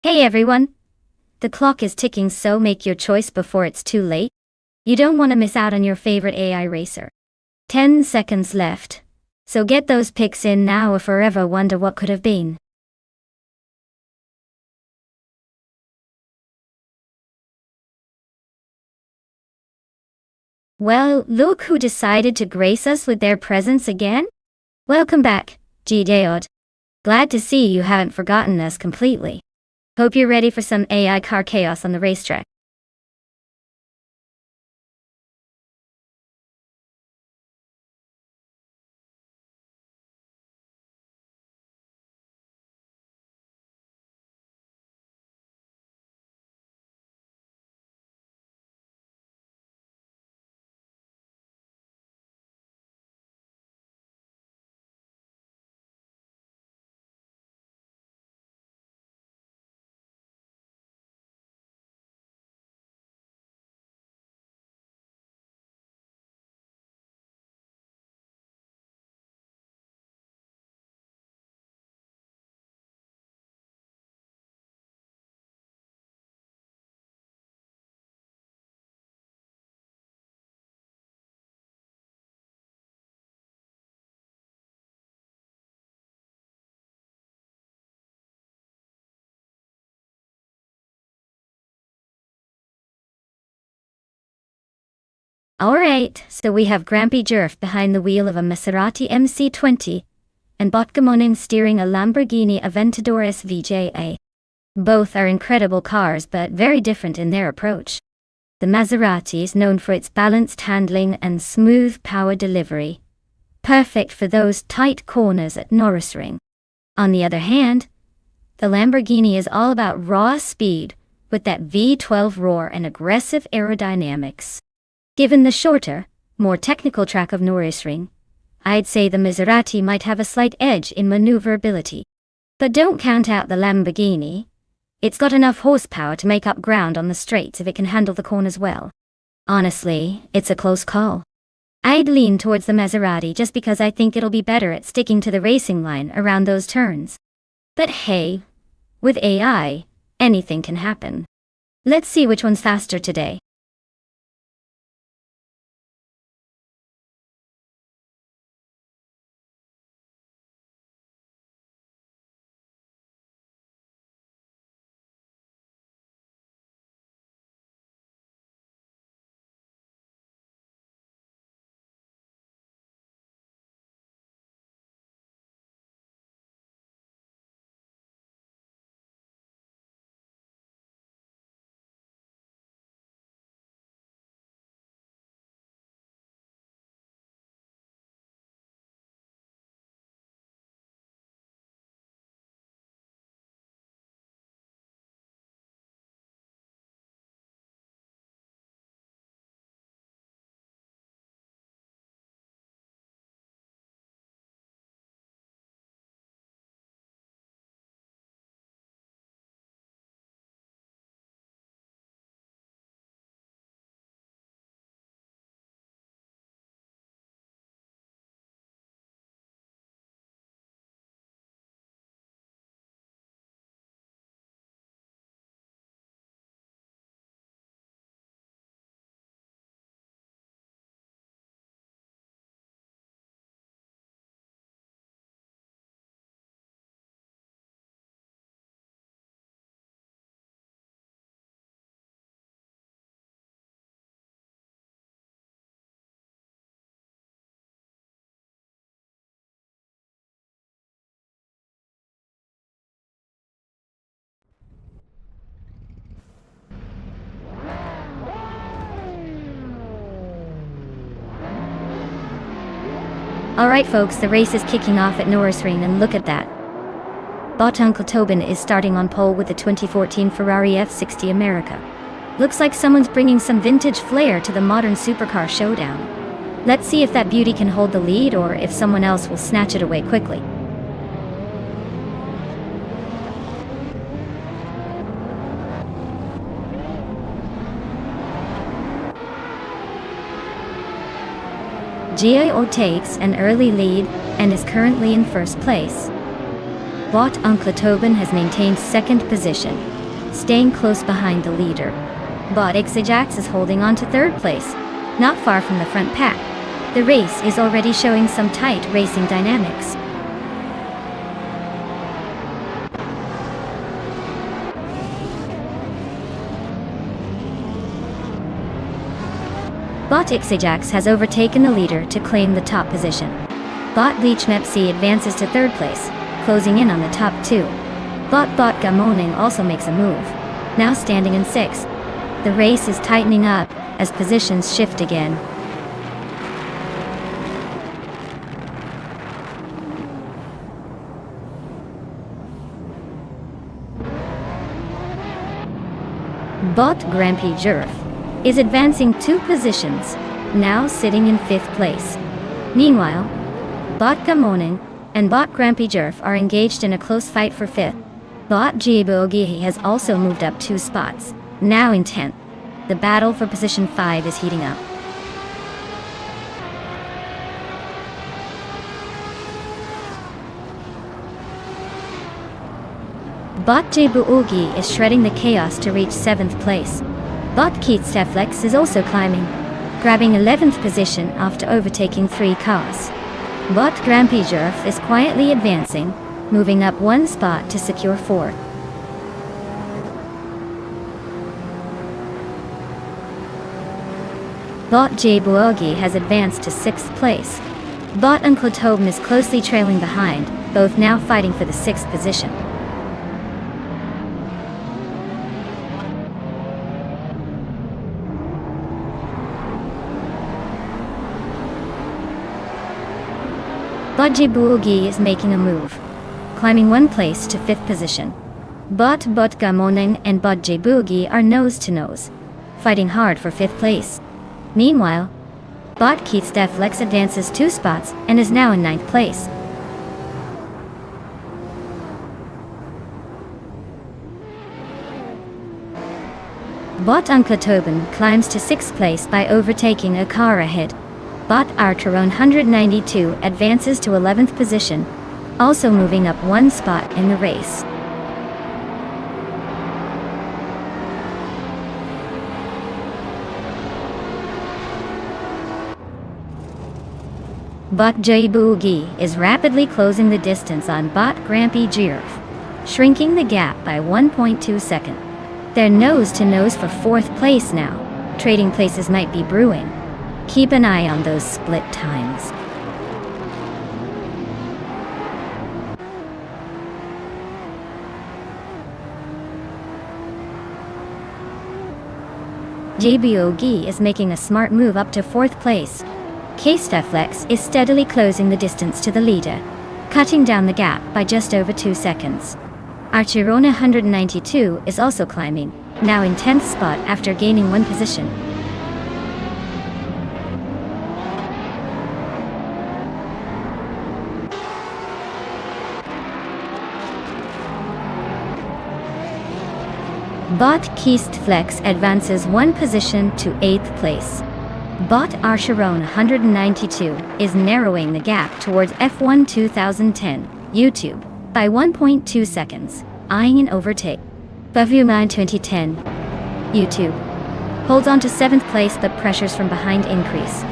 Hey everyone! The clock is ticking, so make your choice before it's too late. You don't want to miss out on your favorite AI racer. 10 seconds left. So get those picks in now or forever wonder what could have been. Well, look who decided to grace us with their presence again. Welcome back, G-Deod. Glad to see you haven't forgotten us completely. Hope you're ready for some AI car chaos on the racetrack. Alright, so we have Grampy Jerf behind the wheel of a Maserati MC20, and Botgamonin steering a Lamborghini Aventador SVJA. Both are incredible cars but very different in their approach. The Maserati is known for its balanced handling and smooth power delivery, perfect for those tight corners at Nürburgring. On the other hand, the Lamborghini is all about raw speed, with that V12 roar and aggressive aerodynamics. Given the shorter, more technical track of Nürburgring, I'd say the Maserati might have a slight edge in maneuverability. But don't count out the Lamborghini. It's got enough horsepower to make up ground on the straights if it can handle the corners well. Honestly, it's a close call. I'd lean towards the Maserati just because I think it'll be better at sticking to the racing line around those turns. But hey, with AI, anything can happen. Let's see which one's faster today. Alright folks, the race is kicking off at Nürburgring and look at that. Bot Uncle Tobin is starting on pole with the 2014 Ferrari F60 America. Looks like someone's bringing some vintage flair to the modern supercar showdown. Let's see if that beauty can hold the lead or if someone else will snatch it away quickly. Gio takes an early lead and is currently in first place. Bot Uncle Tobin has maintained second position, staying close behind the leader. Bot Ajax is holding on to third place, not far from the front pack. The race is already showing some tight racing dynamics. Bot Ajax has overtaken the leader to claim the top position. Bot Leachmepsi advances to third place, closing in on the top two. Bot Gamoning also makes a move, now standing in sixth. The race is tightening up as positions shift again. Bot Grampy Jerf is advancing 2 positions, now sitting in 5th place. Meanwhile, Bot Gamoning and Bot Grampy Jerf are engaged in a close fight for 5th. Bot Jibogihi has also moved up 2 spots, now in 10th. The battle for position 5 is heating up. Bot Jibuogi is shredding the chaos to reach 7th place. Bot Keith Steflex is also climbing, grabbing 11th position after overtaking 3 cars. Bot Grampy Jerf is quietly advancing, moving up 1 spot to secure 4th. Bot J Buogi has advanced to 6th place. Bot and Klotobin is closely trailing behind, both now fighting for the 6th position. Bot J Buogi is making a move, climbing 1 place to 5th position. Bot Gamonen and Bot J Buogi are nose to nose, fighting hard for 5th place. Meanwhile, Bot Keith Deflex advances 2 spots and is now in 9th place. Bot Unklatobin climbs to 6th place by overtaking a car ahead. Bot Archeron 192 advances to 11th position, also moving up 1 spot in the race. Bot J Buogi is rapidly closing the distance on Bot Grampy Girf, shrinking the gap by 1.2 seconds. They're nose-to-nose for 4th place now. Trading places might be brewing. Keep an eye on those split times. JBOG is making a smart move up to 4th place. K-Steflex is steadily closing the distance to the leader, cutting down the gap by just over 2 seconds. Archirona 192 is also climbing, now in 10th spot after gaining 1 position. Bot Keistflex advances 1 position to 8th place. Bot Archeron 192 is narrowing the gap towards F1 2010 YouTube by 1.2 seconds, eyeing an overtake. Bavumine 2010 YouTube holds on to 7th place, but pressures from behind increase.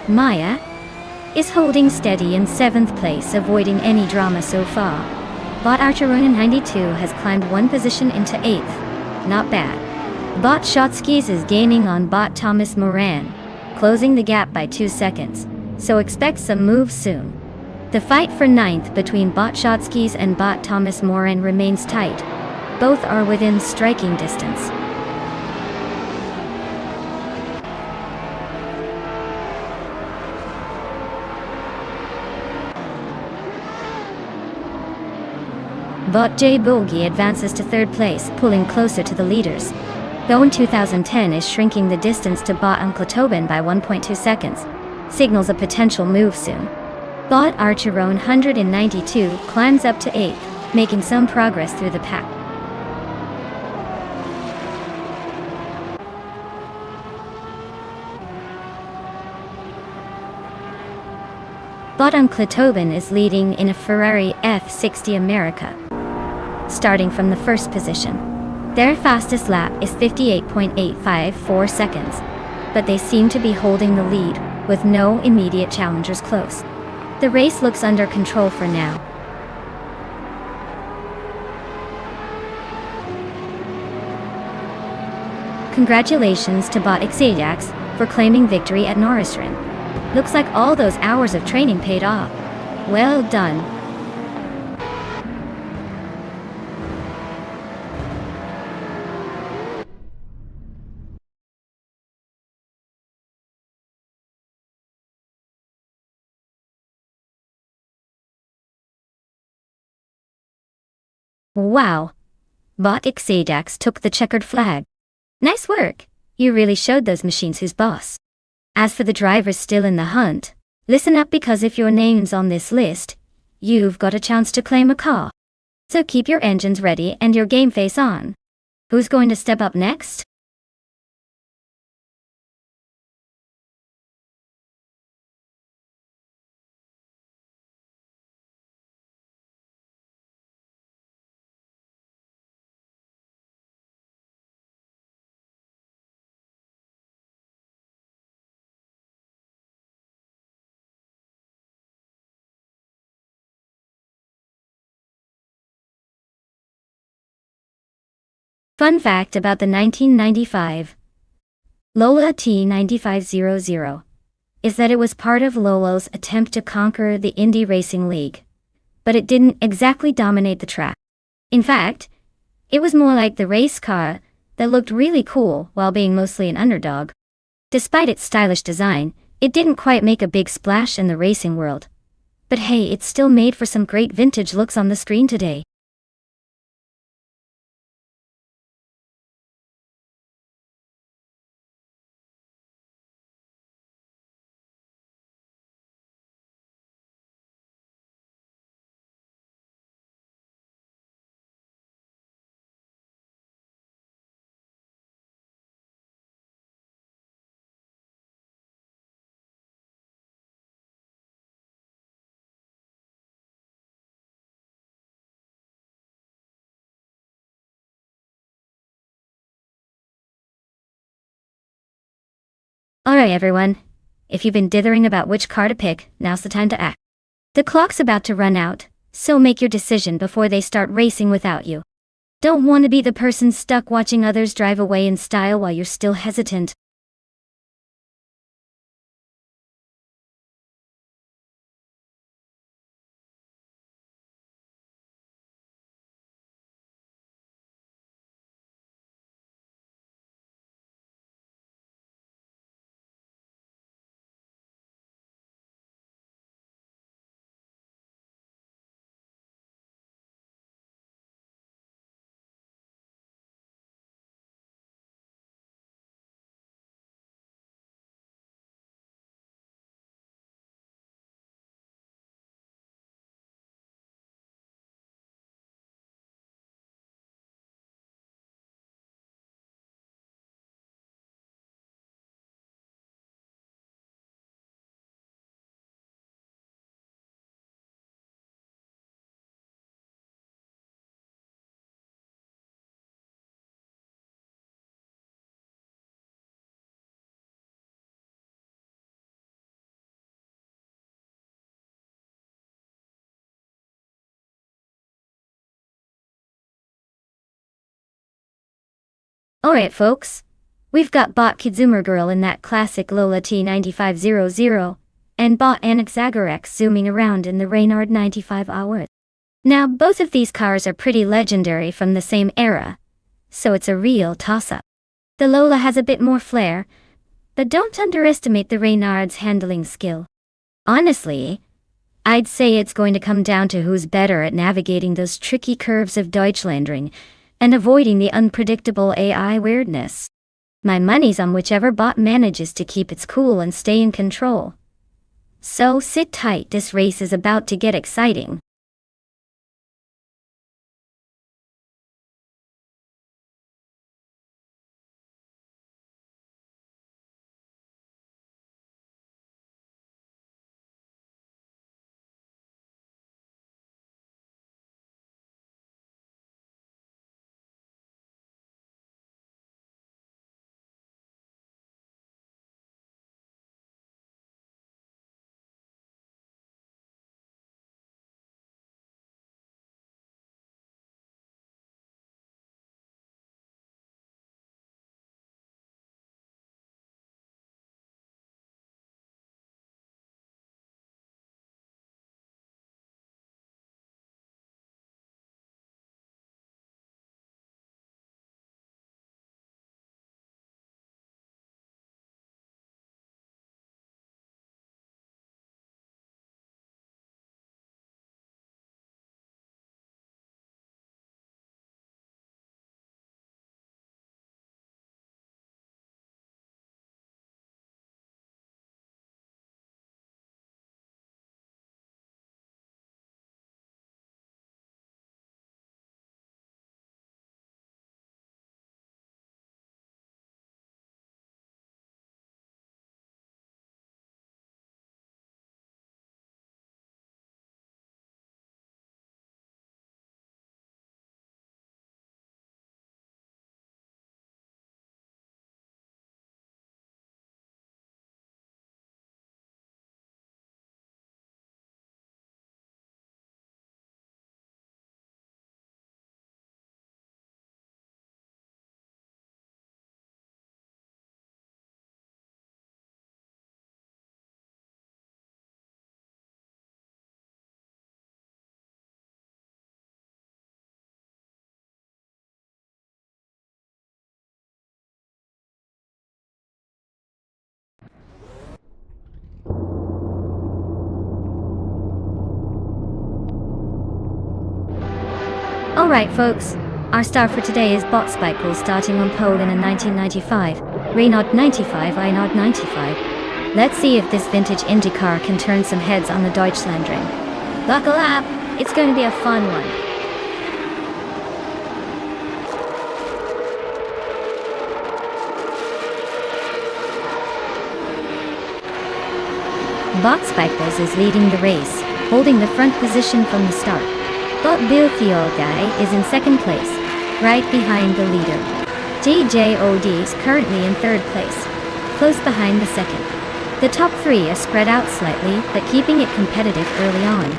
Maya is holding steady in 7th place, avoiding any drama so far. Bot Archeronin 92 has climbed 1 position into 8th. Not bad. Bot Shotskis is gaining on Bot Thomas Moran, closing the gap by 2 seconds, so expect some moves soon. The fight for 9th between Bot Shotskis and Bot Thomas Moran remains tight. Both are within striking distance. Bot J Bulgi advances to 3rd place, pulling closer to the leaders. Bowen 2010 is shrinking the distance to Bot Unklatobin by 1.2 seconds, signals a potential move soon. Bot Archeron 192 climbs up to 8th, making some progress through the pack. Bot Unklatobin is leading in a Ferrari F60 America, starting from the 1st position. Their fastest lap is 58.854 seconds, but they seem to be holding the lead, with no immediate challengers close. The race looks under control for now. Congratulations to Bot Xajax for claiming victory at Norrisren. Looks like all those hours of training paid off. Well done. Wow. Bot Xajax took the checkered flag. Nice work. You really showed those machines who's boss. As for the drivers still in the hunt, listen up, because if your name's on this list, you've got a chance to claim a car. So keep your engines ready and your game face on. Who's going to step up next? Fun fact about the 1995 Lola T9500 is that it was part of Lolo's attempt to conquer the Indy Racing League. But it didn't exactly dominate the track. In fact, it was more like the race car that looked really cool while being mostly an underdog. Despite its stylish design, it didn't quite make a big splash in the racing world. But hey, it's still made for some great vintage looks on the screen today. Alright everyone, if you've been dithering about which car to pick, now's the time to act. The clock's about to run out, so make your decision before they start racing without you. Don't want to be the person stuck watching others drive away in style while you're still hesitant. Alright folks, we've got bot Kidzoomer Girl in that classic Lola T9500, and bot Anik Zagarex zooming around in the Reynard 95 hours. Now both of these cars are pretty legendary from the same era, so it's a real toss-up. The Lola has a bit more flair, but don't underestimate the Reynard's handling skill. Honestly, I'd say it's going to come down to who's better at navigating those tricky curves of Deutschlandring and avoiding the unpredictable AI weirdness. My money's on whichever bot manages to keep its cool and stay in control. So sit tight, this race is about to get exciting. Alright folks, our star for today is Bot Spikebull, starting on pole in a 1995 Renault 95 Renault 95. Let's see if this vintage Indy car can turn some heads on the Deutschlandring. Buckle up, it's going to be a fun one. Bot Spikebull is leading the race, holding the front position from the start. Bot Bilthiolgai is in second place, right behind the leader. JJOD is currently in third place, close behind the second. The top three are spread out slightly, but keeping it competitive early on.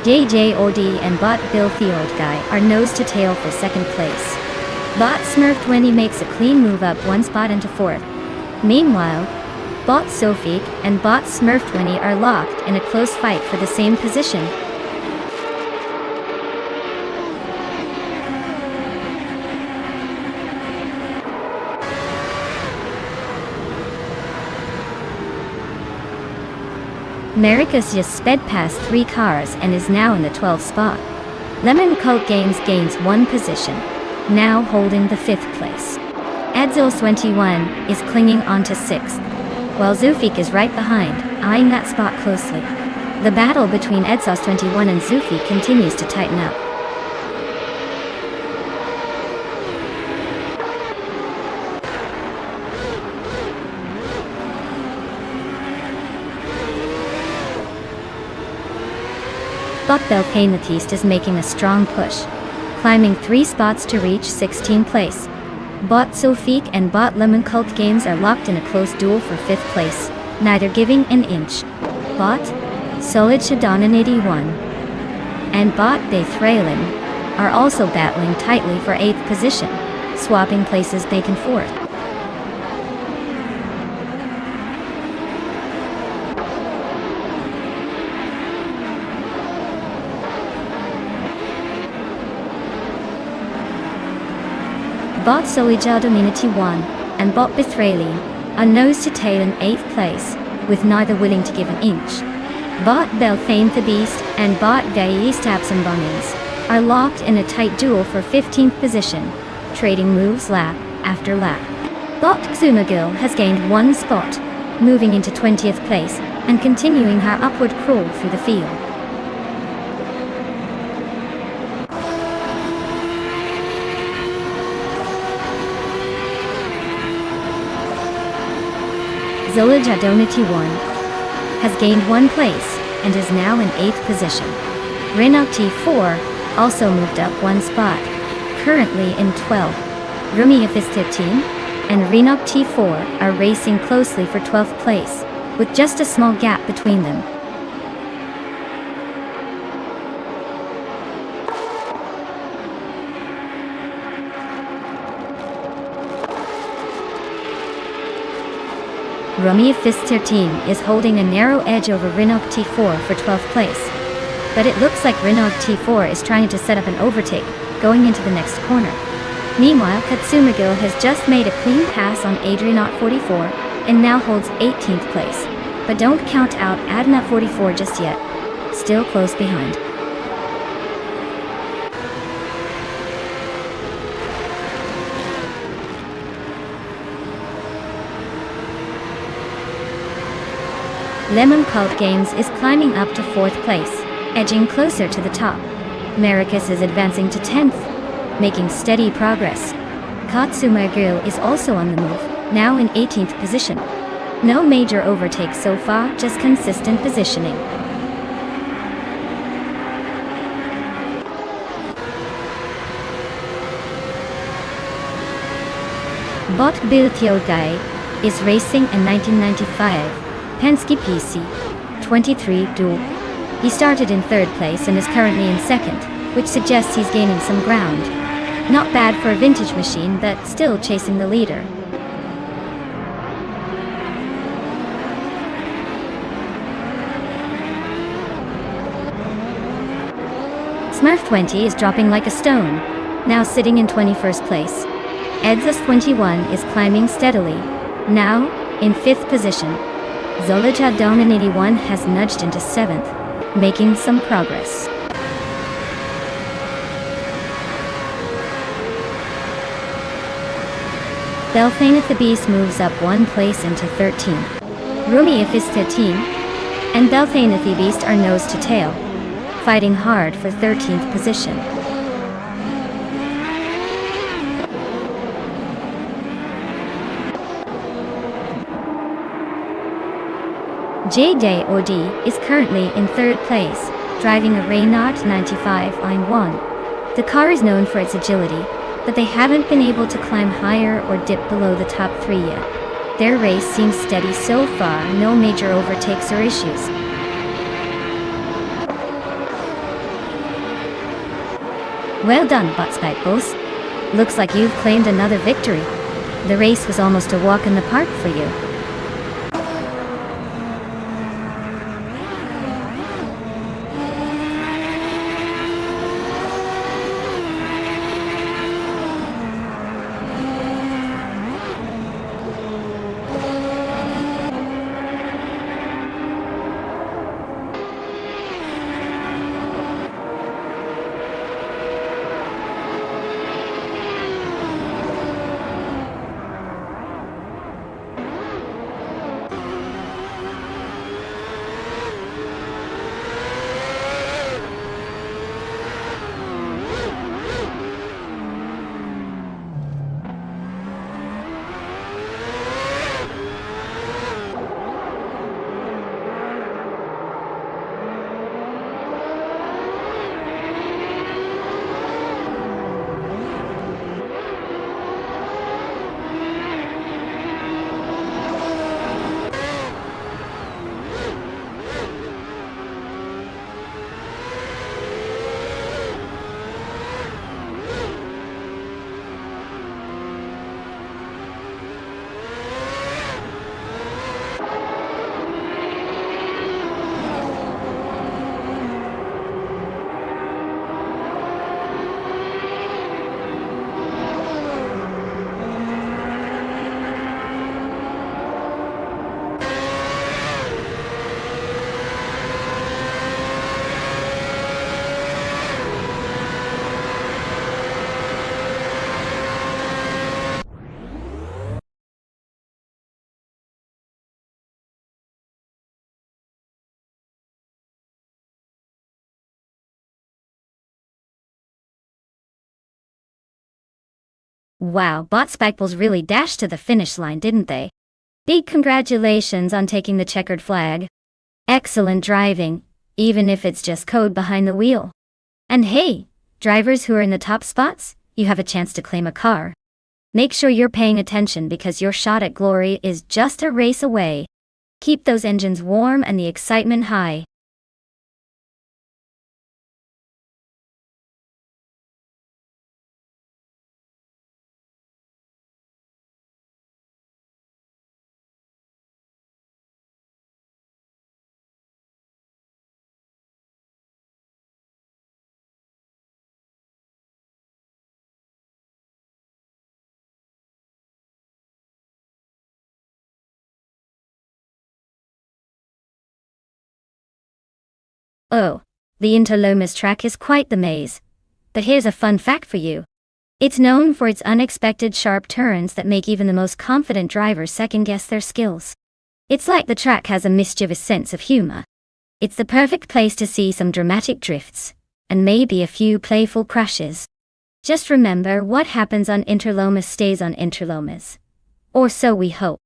JJOD and Bot Bilthiolgai are nose to tail for second place. Bot Smurf20 makes a clean move up one spot into fourth. Meanwhile, Bot Sofik and Bot Smurf20 are locked in a close fight for the same position. Maricus just sped past three cars and is now in the 12th spot. Lemon Cult Games gains one position, now holding the 5th place. Edzos21 is clinging on to 6th, while Zufik is right behind, eyeing that spot closely. The battle between Edzos21 and Zufik continues to tighten up. Bot Belkanatist is making a strong push, climbing 3 spots to reach 16th place. Bot Sofik and Bot Lemon Cult Games are locked in a close duel for 5th place, neither giving an inch. Bot Solid Shadonan 81 and Bot Bethralin are also battling tightly for 8th position, swapping places back and forth. Bot Solija Dominity 1 and Bot Bethralin are nose to tail in 8th place, with neither willing to give an inch. Bot Belfame the Beast and Bot Gaiist Absambonins are locked in a tight duel for 15th position, trading moves lap after lap. Bot Xumagil has gained 1 spot, moving into 20th place and continuing her upward crawl through the field. Zolajadonity 1 has gained 1 place and is now in 8th position. Renault T4 also moved up 1 spot, currently in 12th. Rumia Fistip and Renault T4 are racing closely for 12th place, with just a small gap between them. Rumia Fister team is holding a narrow edge over Renault T4 for 12th place. But it looks like Renault T4 is trying to set up an overtake, going into the next corner. Meanwhile, Katsumagil has just made a clean pass on Adrianaut 44 and now holds 18th place. But don't count out Adnat 44 just yet, still close behind. Lemon Cult Games is climbing up to 4th place, edging closer to the top. Maricus is advancing to 10th, making steady progress. Katsuma Girl is also on the move, now in 18th position. No major overtakes so far, just consistent positioning. Bot Biltiogai is racing in 1995 Penske PC 23 Duel. He started in 3rd place and is currently in 2nd, which suggests he's gaining some ground. Not bad for a vintage machine, but still chasing the leader. Smurf20 is dropping like a stone, now sitting in 21st place. Edzos21 is climbing steadily, now In 5th position, Zolija Domin 81 has nudged into 7th, making some progress. Belthaineth the Beast moves up 1 place into 13th. Rumi is 13, and Belthaineth the Beast are nose to tail, fighting hard for 13th position. J-Day OD is currently in 3rd place, driving a Renault 95 Line 1. The car is known for its agility, but they haven't been able to climb higher or dip below the top 3 yet. Their race seems steady so far, no major overtakes or issues. Well done, Botspitefulls. Looks like you've claimed another victory. The race was almost a walk in the park for you. Wow, Botspitefulls really dashed to the finish line, didn't they? Big congratulations on taking the checkered flag. Excellent driving, even if it's just code behind the wheel. And hey, drivers who are in the top spots, you have a chance to claim a car. Make sure you're paying attention because your shot at glory is just a race away. Keep those engines warm and the excitement high. Oh, the Interlomas track is quite the maze. But here's a fun fact for you. It's known for its unexpected sharp turns that make even the most confident driver second-guess their skills. It's like the track has a mischievous sense of humor. It's the perfect place to see some dramatic drifts, and maybe a few playful crashes. Just remember, what happens on Interlomas stays on Interlomas. Or so we hope.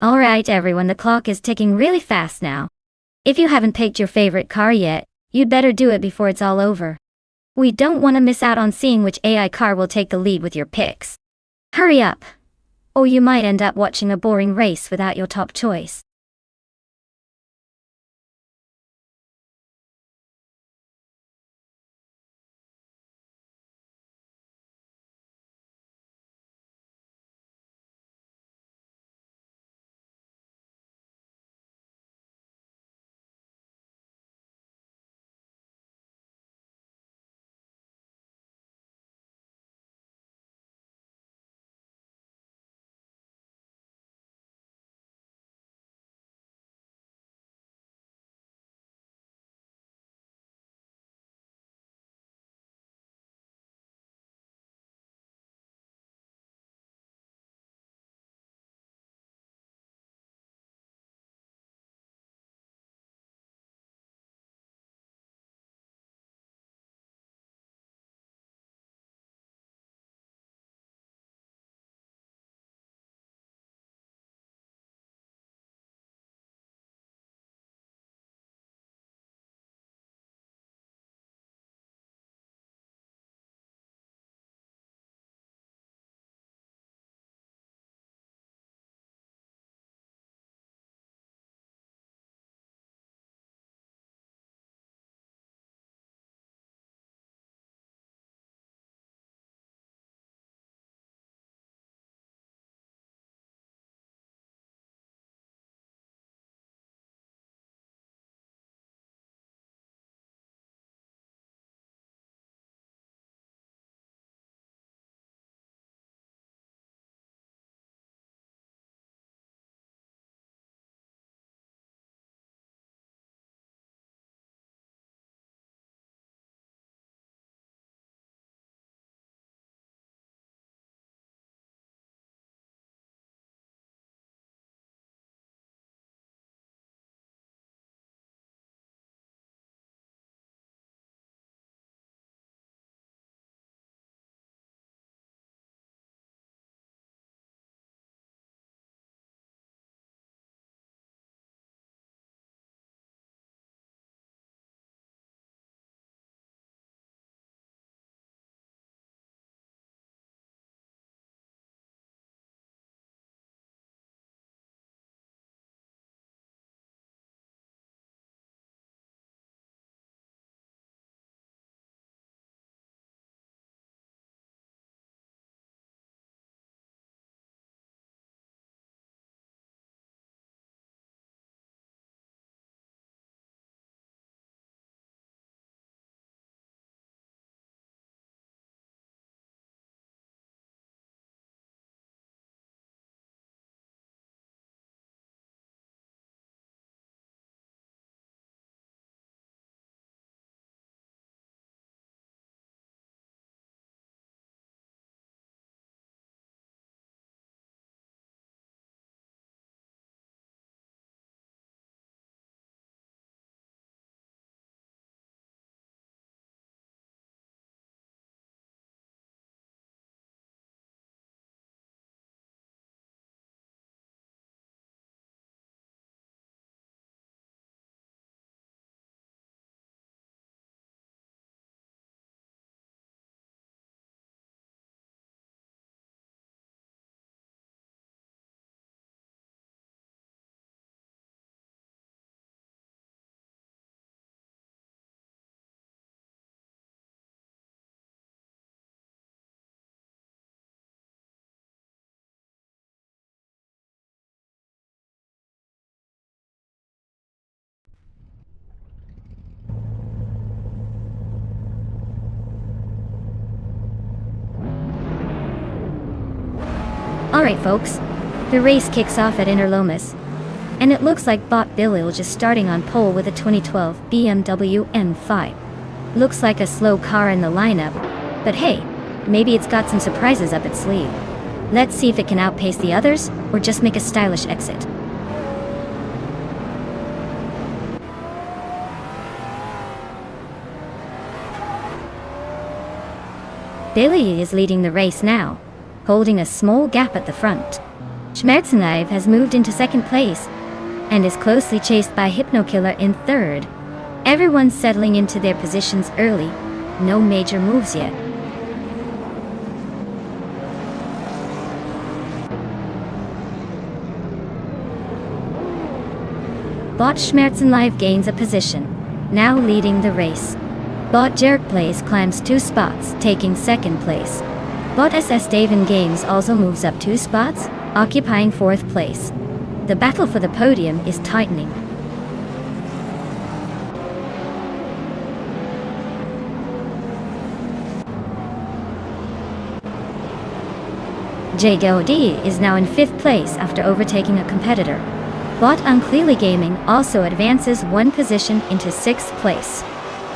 Alright everyone, the clock is ticking really fast now. If you haven't picked your favorite car yet, you'd better do it before it's all over. We don't want to miss out on seeing which AI car will take the lead with your picks. Hurry up! Or you might end up watching a boring race without your top choice. Alright folks, the race kicks off at Interlomas, and it looks like Bot Bilil just starting on pole with a 2012 BMW M5. Looks like a slow car in the lineup, but hey, maybe it's got some surprises up its sleeve. Let's see if it can outpace the others, or just make a stylish exit. Bilil is leading the race now, holding a small gap at the front. Schmerzenlive has moved into second place, and is closely chased by Hypnokiller in third. Everyone's settling into their positions early. No major moves yet. Bot Schmerzenlive gains a position, now leading the race. Bot Jerk Plays climbs 2 spots, taking second place. Bot SS Daven Games also moves up 2 spots, occupying 4th place. The battle for the podium is tightening. JDOD is now in 5th place after overtaking a competitor. Bot Unclearly Gaming also advances 1 position into 6th place.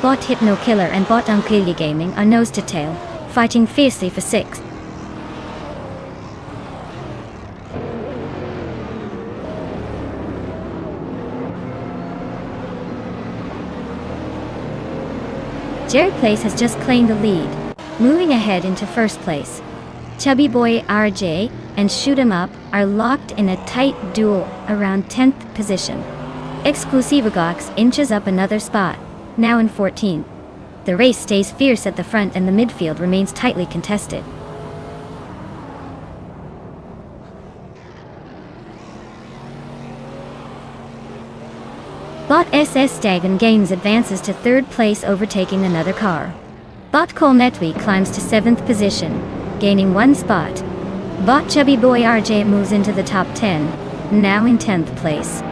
Bot Hypnokiller and Bot Unclearly Gaming are nose to tail, fighting fiercely for 6th. Jared Place has just claimed the lead, moving ahead into 1st place. Chubby Boy RJ and Shoot 'em Up are locked in a tight duel around 10th position. Exclusivagox inches up another spot, now in 14th. The race stays fierce at the front and the midfield remains tightly contested. Bot SS Dagon Games advances to 3rd place, overtaking another car. Bot Colnetwi climbs to 7th position, gaining 1 spot. Bot Chubby Boy RJ moves into the top 10, now in 10th place.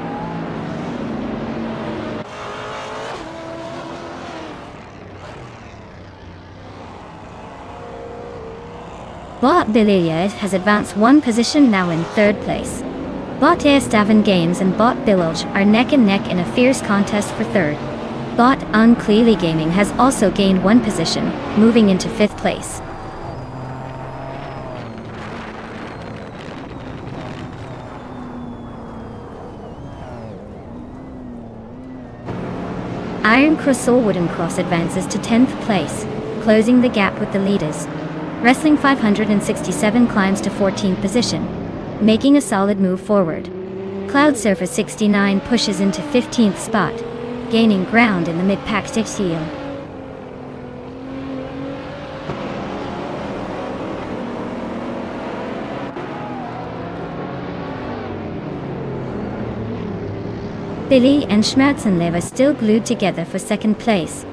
Bot Bililia has advanced 1 position, now in 3rd place. Bot Estavan Games and Bot Bilge are neck and neck in a fierce contest for 3rd. Bot Unclearly Gaming has also gained 1 position, moving into 5th place. Iron Crystal Wooden Cross advances to 10th place, closing the gap with the leaders. Wrestling 567 climbs to 14th position, making a solid move forward. Cloud Surfer 69 pushes into 15th spot, gaining ground in the mid-pack seal. Billy and Schmerzenlive are still glued together for 2nd place.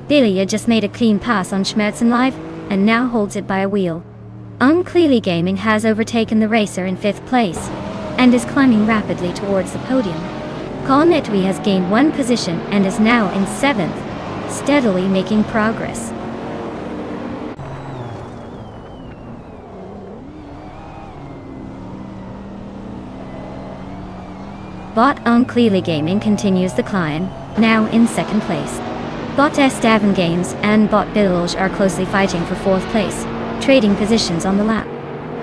Billy just made a clean pass on Schmerzenlive and now holds it by a wheel. Unclearly Gaming has overtaken the racer in 5th place and is climbing rapidly towards the podium. Colnetwi has gained 1 position and is now in 7th, steadily making progress. Bot Unclearly Gaming continues the climb, now in 2nd place. Bot Estavan Games and Bot Bilge are closely fighting for 4th place, trading positions on the lap.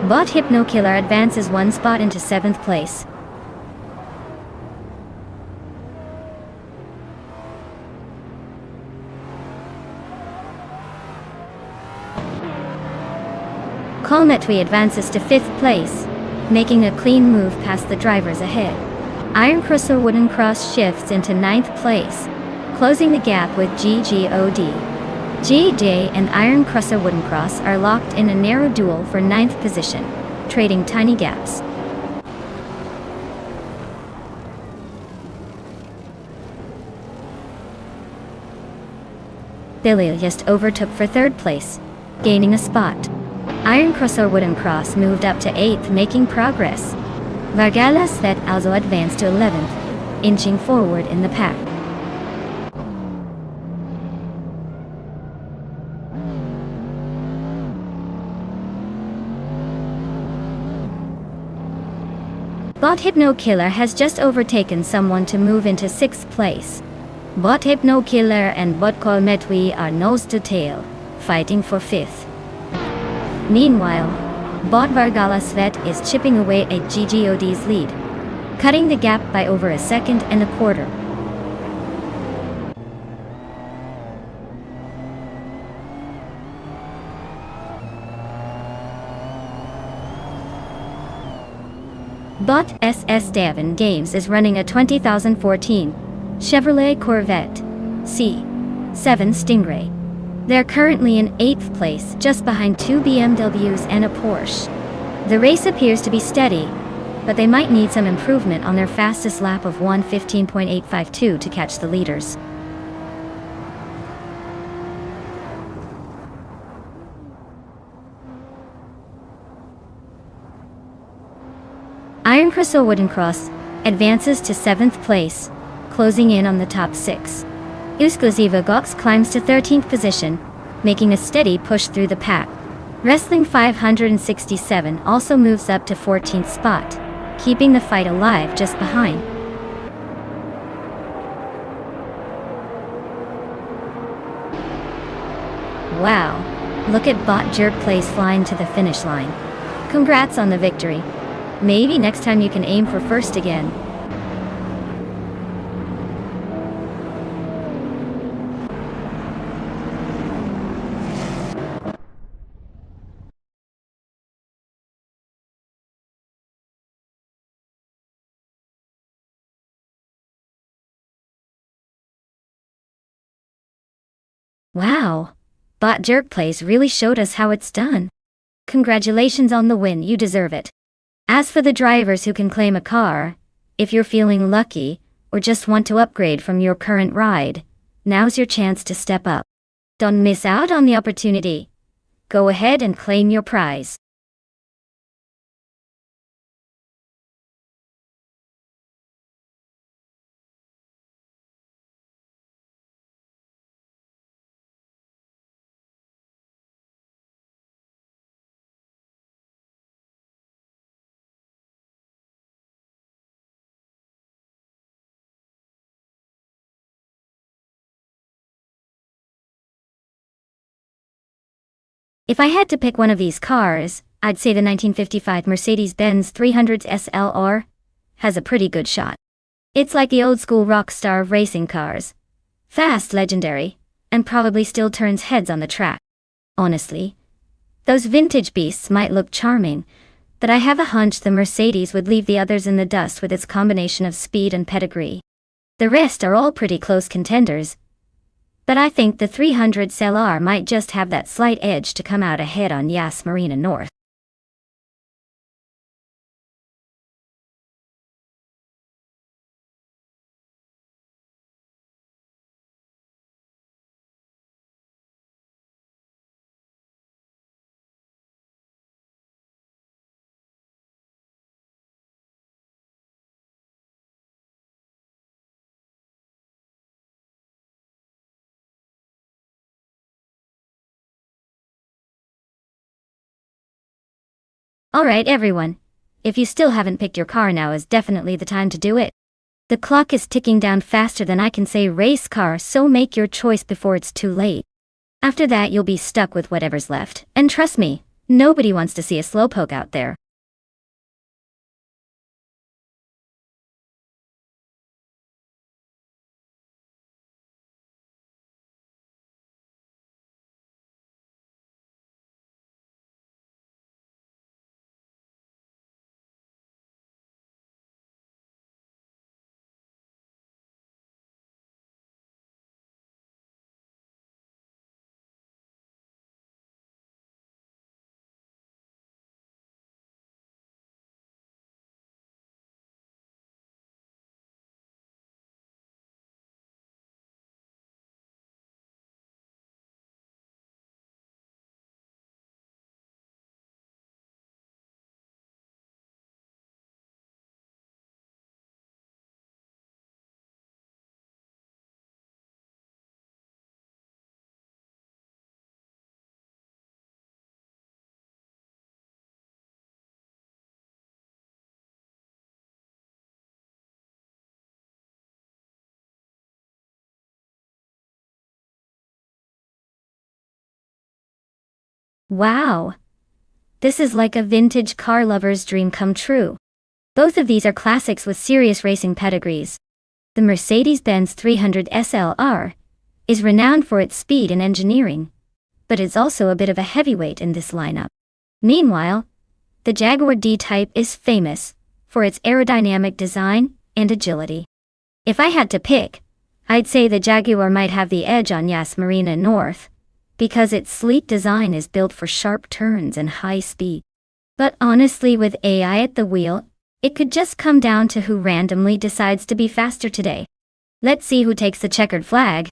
Bot Hypnokiller advances 1 spot into 7th place. Colnetwi advances to 5th place, making a clean move past the drivers ahead. Iron Crystal Wooden Cross shifts into 9th place, closing the gap with GGOD. GJ and Iron Crusher Wooden Cross are locked in a narrow duel for 9th position, trading tiny gaps. Billy just overtook for 3rd place, gaining a spot. Iron Crusher Wooden Cross moved up to 8th, making progress. Vargala Svet also advanced to 11th, inching forward in the pack. Bot Hypnokiller has just overtaken someone to move into 6th place. Bot Hypnokiller and Bot Colnetwi are nose to tail, fighting for 5th. Meanwhile, Bot Vargala Svet is chipping away at GGOD's lead, cutting the gap by over a 1.25 seconds. Bot SS Davin Games is running a 2014 Chevrolet Corvette C7 Stingray. They're currently in 8th place, just behind 2 BMWs and a Porsche. The race appears to be steady, but they might need some improvement on their fastest lap of 1:15.852 to catch the leaders. Iron Crystal Wooden Cross advances to 7th place, closing in on the top 6. Exclusiva Gox climbs to 13th position, making a steady push through the pack. Wrestling 567 also moves up to 14th spot, keeping the fight alive just behind. Wow, look at Bot Jerk Place flying to the finish line. Congrats on the victory. Maybe next time you can aim for first again. Wow, Bot Jerk Place really showed us how it's done. Congratulations on the win, you deserve it. As for the drivers who can claim a car, if you're feeling lucky, or just want to upgrade from your current ride, now's your chance to step up. Don't miss out on the opportunity. Go ahead and claim your prize. If I had to pick one of these cars, I'd say the 1955 Mercedes-Benz 300 SLR has a pretty good shot. It's like the old-school rock star of racing cars. Fast, legendary, and probably still turns heads on the track. Honestly, those vintage beasts might look charming, but I have a hunch the Mercedes would leave the others in the dust with its combination of speed and pedigree. The rest are all pretty close contenders, but I think the 300 SLR might just have that slight edge to come out ahead on Yas Marina North. Alright everyone, if you still haven't picked your car, now is definitely the time to do it. The clock is ticking down faster than I can say race car, so make your choice before it's too late. After that you'll be stuck with whatever's left, and trust me, nobody wants to see a slowpoke out there. Wow! This is like a vintage car lover's dream come true. Both of these are classics with serious racing pedigrees. The Mercedes-Benz 300 SLR is renowned for its speed and engineering, but it's also a bit of a heavyweight in this lineup. Meanwhile, the Jaguar D-Type is famous for its aerodynamic design and agility. If I had to pick, I'd say the Jaguar might have the edge on Yas Marina North, because its sleek design is built for sharp turns and high speed. But honestly, with AI at the wheel, it could just come down to who randomly decides to be faster today. Let's see who takes the checkered flag.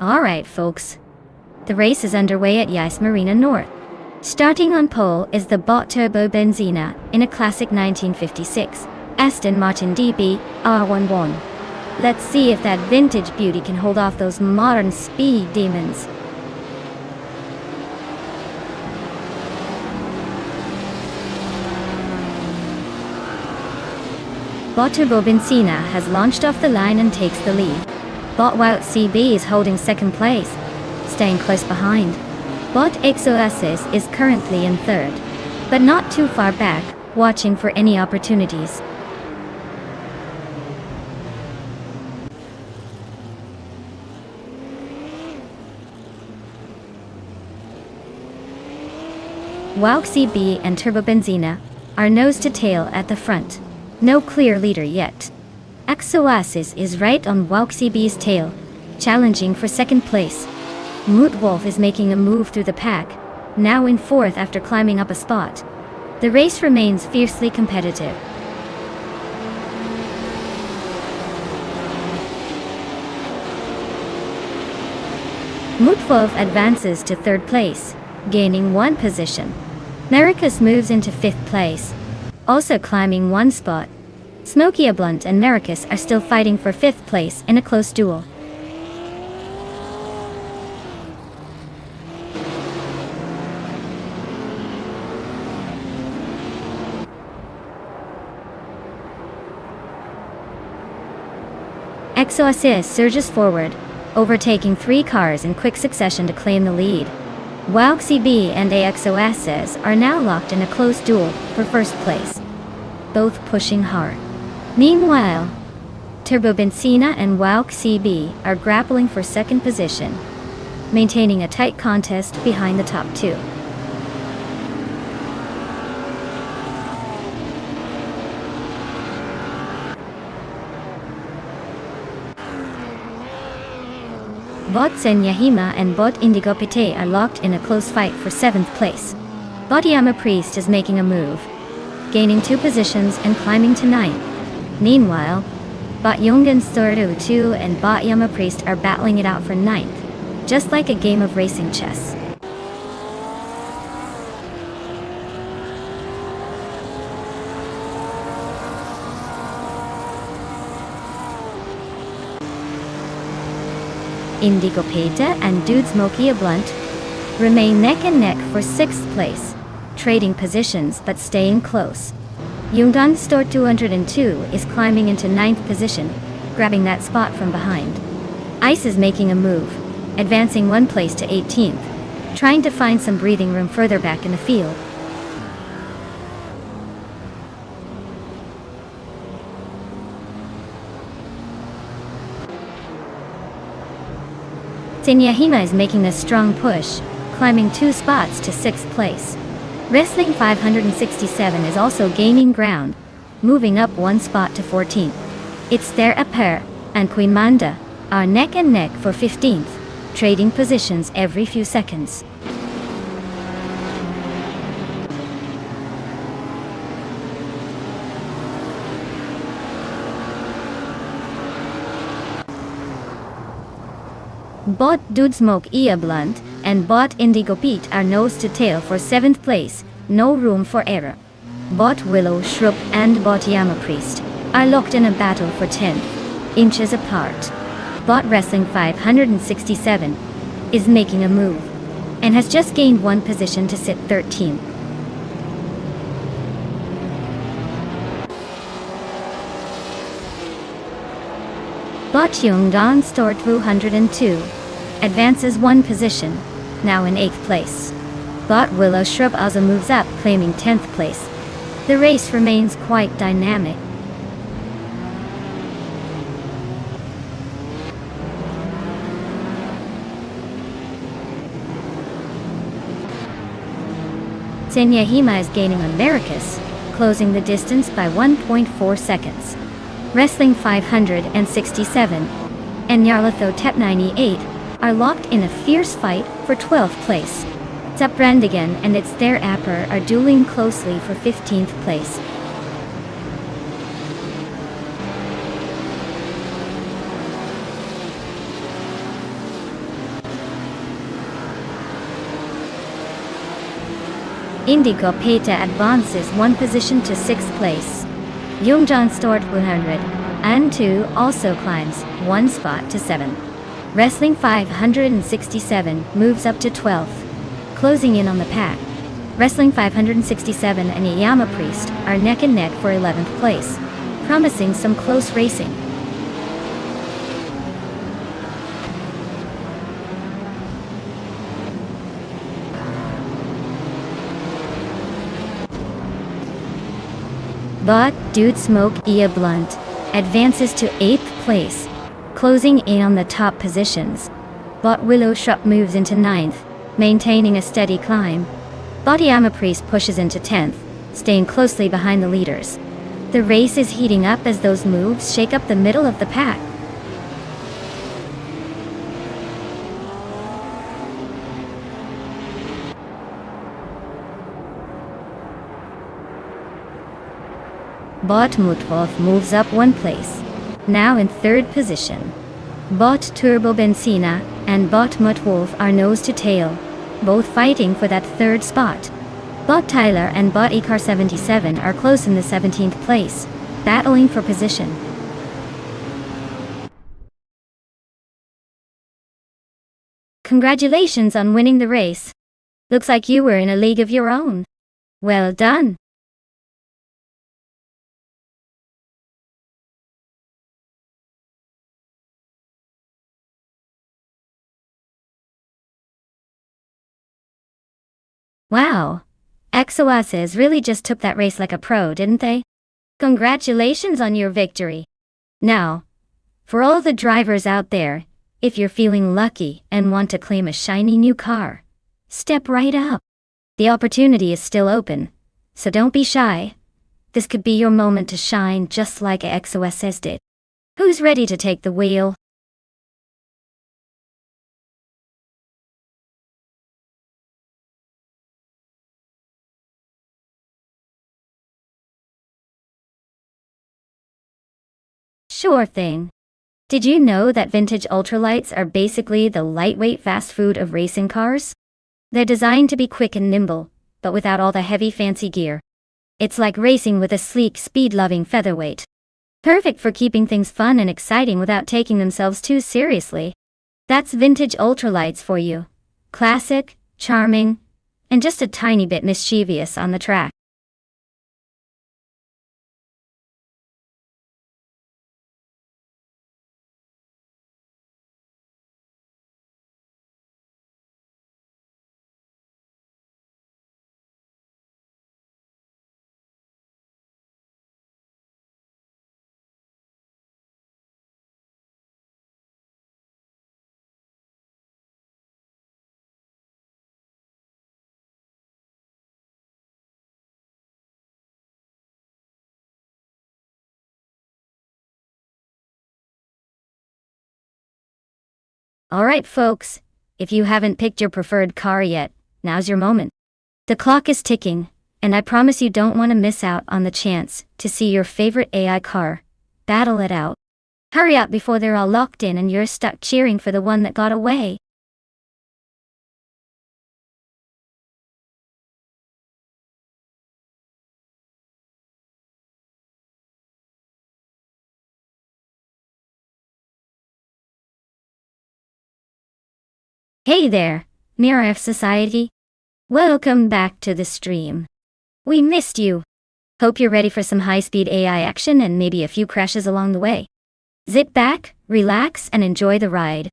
Alright folks, the race is underway at Yas Marina North. Starting on pole is the Bot Turbo Benzina in a classic 1956 Aston Martin DB R11. Let's see if that vintage beauty can hold off those modern speed demons. Bot Turbo Benzina has launched off the line and takes the lead. Bot Wout CB is holding second place, staying close behind. Bot Exoasis is currently in third, but not too far back, watching for any opportunities. Wout CB and Turbo Benzina are nose to tail at the front. No clear leader yet. Exoasis is right on Wout CB's tail, challenging for second place. Moot Wolf is making a move through the pack, now in fourth after climbing up a spot. The race remains fiercely competitive. Moot Wolf advances to third place, gaining one position. Maracus moves into fifth place, also climbing one spot. Smokey Blunt and Maracus are still fighting for fifth place in a close duel. Exoasis surges forward, overtaking three cars in quick succession to claim the lead. Wout CB and Exoasis are now locked in a close duel for first place, both pushing hard. Meanwhile, Turbo Benzina and Wout CB are grappling for second position, maintaining a tight contest behind the top two. Bot Senyahima and Bot Indigo Pite are locked in a close fight for seventh place. Bot Yama Priest is making a move, gaining two positions and climbing to ninth. Meanwhile, Bot Yongan Sordu 2 and Bot Yama Priest are battling it out for ninth, just like a game of racing chess. Indigo Peta and Dude Smoky Blunt remain neck and neck for 6th place, trading positions but staying close. Yungan Store 202 is climbing into 9th position, grabbing that spot from behind. Ice is making a move, advancing 1 place to 18th, trying to find some breathing room further back in the field. Senyahima is making a strong push, climbing 2 spots to 6th place. Wrestling 567 is also gaining ground, moving up 1 spot to 14th. It's their Aper and Queen Manda are neck and neck for 15th, trading positions every few seconds. Bot Dude Smoke Ia Blunt and Bot Indigo Pete are nose to tail for 7th place, no room for error. Bot Willow Shrub and Bot Yama Priest are locked in a battle for 10th, inches apart. Bot Wrestling 567 is making a move, and has just gained 1 position to sit 13th. Bot Yongdan Store 202 advances 1 position, now in 8th place. Bot Willow Shrub also moves up, claiming 10th place. The race remains quite dynamic. Senyahima is gaining on Maracas, closing the distance by 1.4 seconds. Wrestling 567 and Nyarlathotep Tep 98 are locked in a fierce fight for 12th place. Zaprandigan and its their Aper are dueling closely for 15th place. Indigo Peta advances 1 position to 6th place. Yongjan Store 100 and 2 also climbs 1 spot to 7. Wrestling 567 moves up to 12th, closing in on the pack. Wrestling 567 and Yama Priest are neck and neck for 11th place, promising some close racing. Bot Dude Smoke Ia Blunt advances to 8th place, closing in on the top positions. Bot Willow Shrub moves into 9th, maintaining a steady climb. Bot Yama Priest pushes into 10th, staying closely behind the leaders. The race is heating up as those moves shake up the middle of the pack. Bot Mutwolf moves up 1 place, now in 3rd position. Bot Turbo Benzina and Bot Mutwolf are nose to tail, both fighting for that 3rd spot. Bot Tyler and Bot Icar 77 are close in the 17th place, battling for position. Congratulations on winning the race. Looks like you were in a league of your own. Well done. Wow. Exoases really just took that race like a pro, didn't they? Congratulations on your victory. Now, for all the drivers out there, if you're feeling lucky and want to claim a shiny new car, step right up. The opportunity is still open, so don't be shy. This could be your moment to shine just like XOSS did. Who's ready to take the wheel? Sure thing. Did you know that vintage ultralights are basically the lightweight fast food of racing cars? They're designed to be quick and nimble, but without all the heavy fancy gear. It's like racing with a sleek, speed-loving featherweight. Perfect for keeping things fun and exciting without taking themselves too seriously. That's vintage ultralights for you. Classic, charming, and just a tiny bit mischievous on the track. Alright folks, if you haven't picked your preferred car yet, now's your moment. The clock is ticking, and I promise you don't want to miss out on the chance to see your favorite AI car battle it out. Hurry up before they're all locked in and you're stuck cheering for the one that got away. Hey there, Mirror F Society. Welcome back to the stream. We missed you. Hope you're ready for some high-speed AI action and maybe a few crashes along the way. Sit back, relax, and enjoy the ride.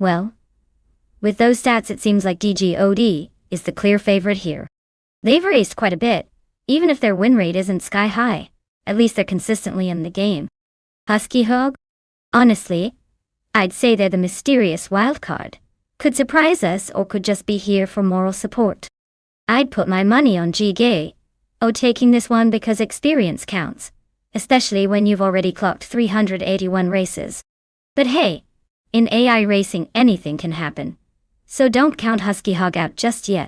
Well, with those stats it seems like DGOD is the clear favorite here. They've raced quite a bit, even if their win rate isn't sky high. At least they're consistently in the game. Husky Hog? Honestly, I'd say they're the mysterious wildcard. Could surprise us or could just be here for moral support. I'd put my money on G-Gay. Oh, taking this one because experience counts. Especially when you've already clocked 381 races. But hey, in AI racing anything can happen. So don't count Husky Hog out just yet.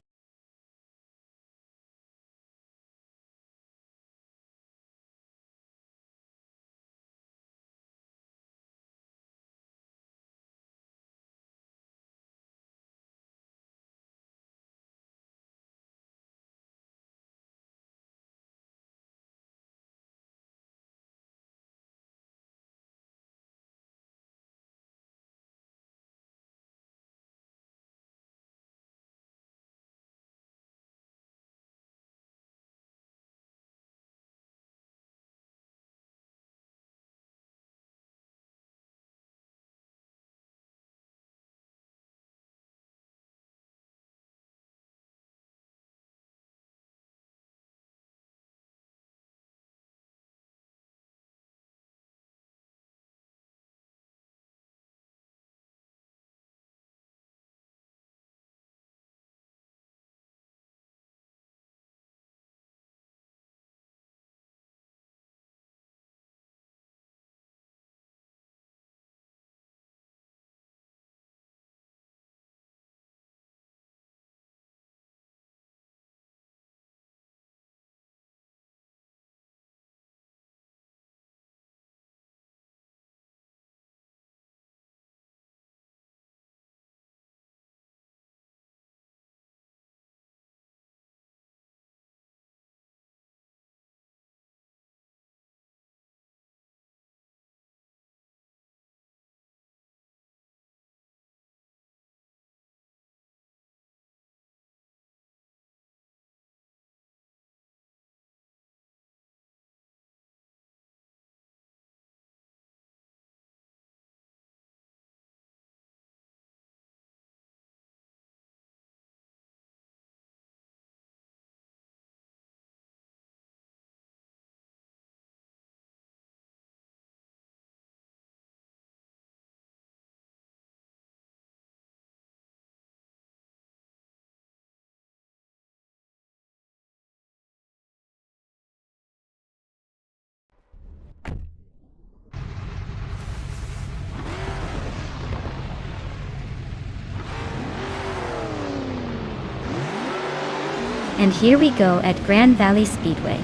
And here we go at Grand Valley Speedway.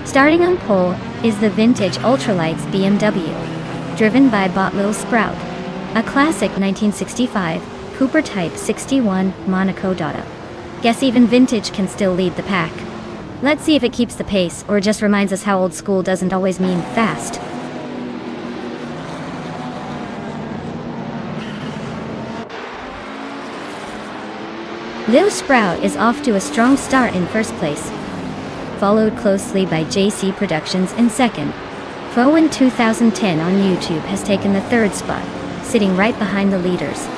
Starting on pole is the vintage ultralights BMW, driven by Lil Sprout, a classic 1965 Cooper Type 61 Monaco Dada. Guess even vintage can still lead the pack. Let's see if it keeps the pace or just reminds us how old school doesn't always mean fast. Lil Sprout is off to a strong start in first place, followed closely by JC Productions in second. Fowen 2010 on YouTube has taken the third spot, sitting right behind the leaders.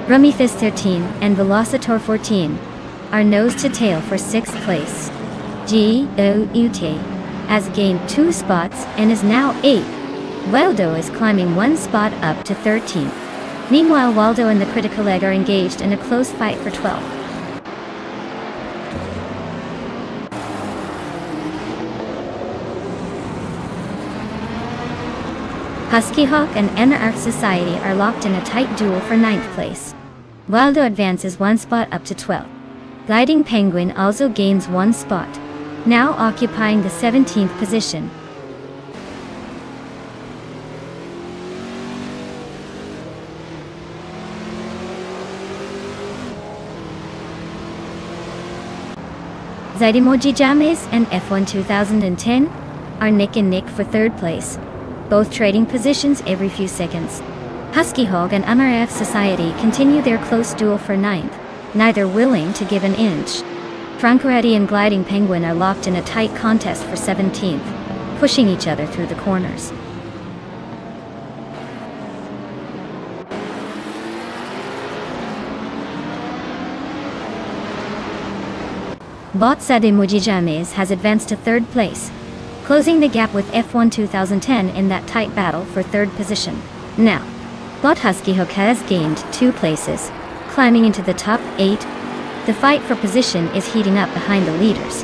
Rumifist 13 and Velocitor 14 are nose to tail for 6th place. GOUT has gained 2 spots and is now 8th. Waldo is climbing 1 spot up to 13th. Meanwhile, Waldo and the Critical Egg are engaged in a close fight for 12th. Husky Hawk and Anarch Society are locked in a tight duel for 9th place. Waldo advances 1 spot up to 12th. Gliding Penguin also gains 1 spot, now occupying the 17th position. Zaidimoji James and F1 2010 are neck and neck for 3rd place, both trading positions every few seconds. Husky Hog and MRF Society continue their close duel for 9th, neither willing to give an inch. Francoretti and Gliding Penguin are locked in a tight contest for 17th, pushing each other through the corners. Bot Zaidimoji James has advanced to 3rd place, closing the gap with F1 2010 in that tight battle for 3rd position. Now, Bot Husky Hook has gained 2 places, climbing into the top 8. The fight for position is heating up behind the leaders.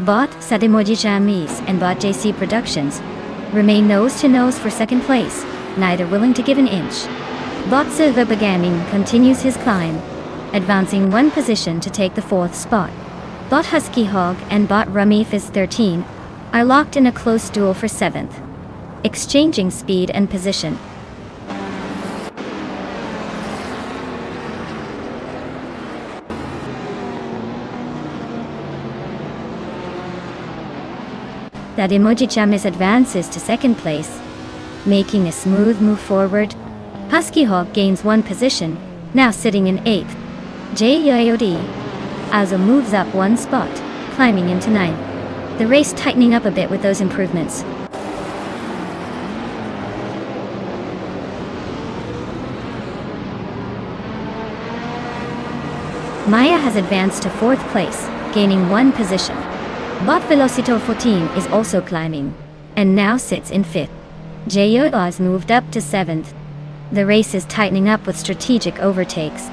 Bot Zaidimoji James and Bot JC Productions remain nose to nose for 2nd place, neither willing to give an inch. Bot Silver Begaming continues his climb, advancing 1 position to take the 4th spot. Bot Husky Hog and Bot Rumifist 13 are locked in a close duel for 7th, exchanging speed and position. Zaidimoji James advances to 2nd place, making a smooth move forward. Husky Hog gains 1 position, now sitting in 8th. JYOD also moves up 1 spot, climbing into 9th. The race tightening up a bit with those improvements. Maya has advanced to 4th place, gaining 1 position. Bot Velocitor 14 is also climbing, and now sits in 5th. JYOD has moved up to 7th. The race is tightening up with strategic overtakes.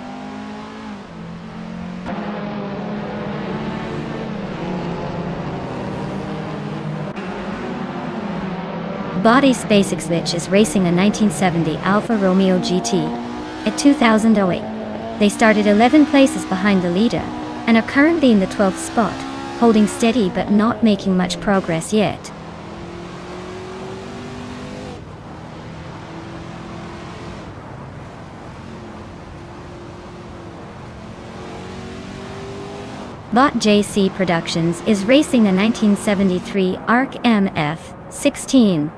Body Space Exvich is racing a 1970 Alfa Romeo GT at 2008. They started 11 places behind the leader and are currently in the 12th spot, holding steady but not making much progress yet. Bot JC Productions is racing a 1973 ARC MF-16,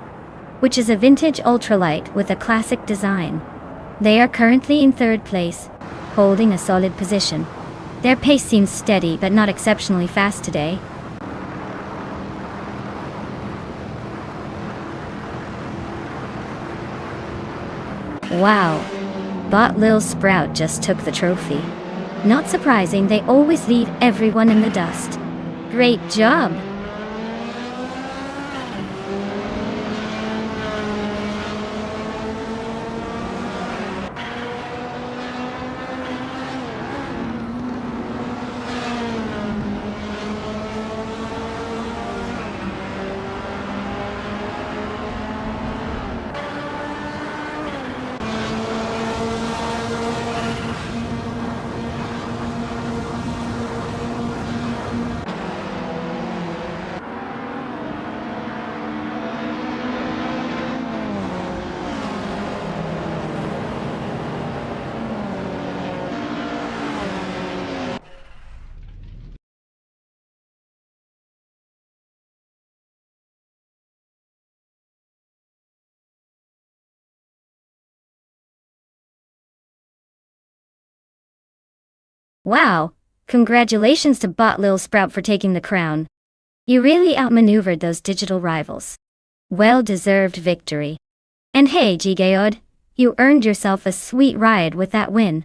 which is a vintage ultralight with a classic design. They are currently in 3rd place, holding a solid position. Their pace seems steady but not exceptionally fast today. Wow, Bot Lil Sprout just took the trophy. Not surprising, they always leave everyone in the dust. Great job! Wow, congratulations to Bot Lil Sprout for taking the crown. You really outmaneuvered those digital rivals. Well-deserved victory. And hey, Gigaod, you earned yourself a sweet ride with that win.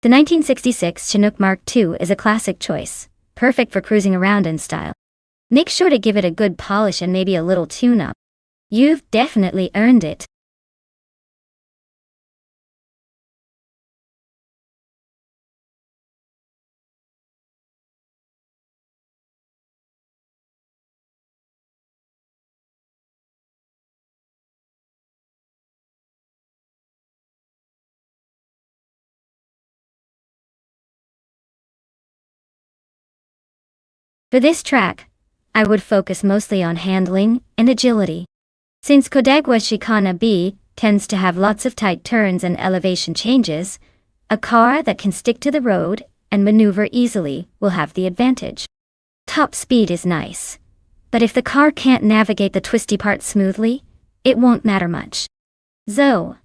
The 1966 Chinook Mark II is a classic choice, perfect for cruising around in style. Make sure to give it a good polish and maybe a little tune-up. You've definitely earned it. For this track, I would focus mostly on handling and agility. Since Kodagwa Shikana B tends to have lots of tight turns and elevation changes, a car that can stick to the road and maneuver easily will have the advantage. Top speed is nice, but if the car can't navigate the twisty parts smoothly, it won't matter much. So,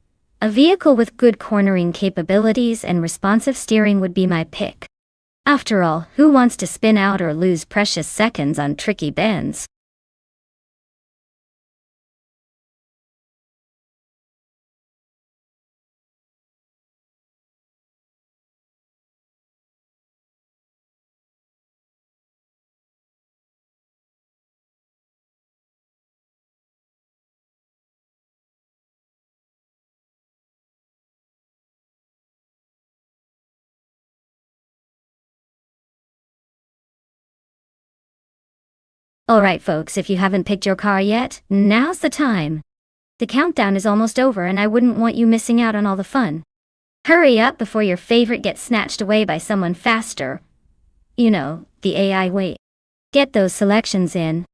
a vehicle with good cornering capabilities and responsive steering would be my pick. After all, who wants to spin out or lose precious seconds on tricky bends? Alright folks, if you haven't picked your car yet, now's the time. The countdown is almost over and I wouldn't want you missing out on all the fun. Hurry up before your favorite gets snatched away by someone faster. You know, the AI way. Get those selections in.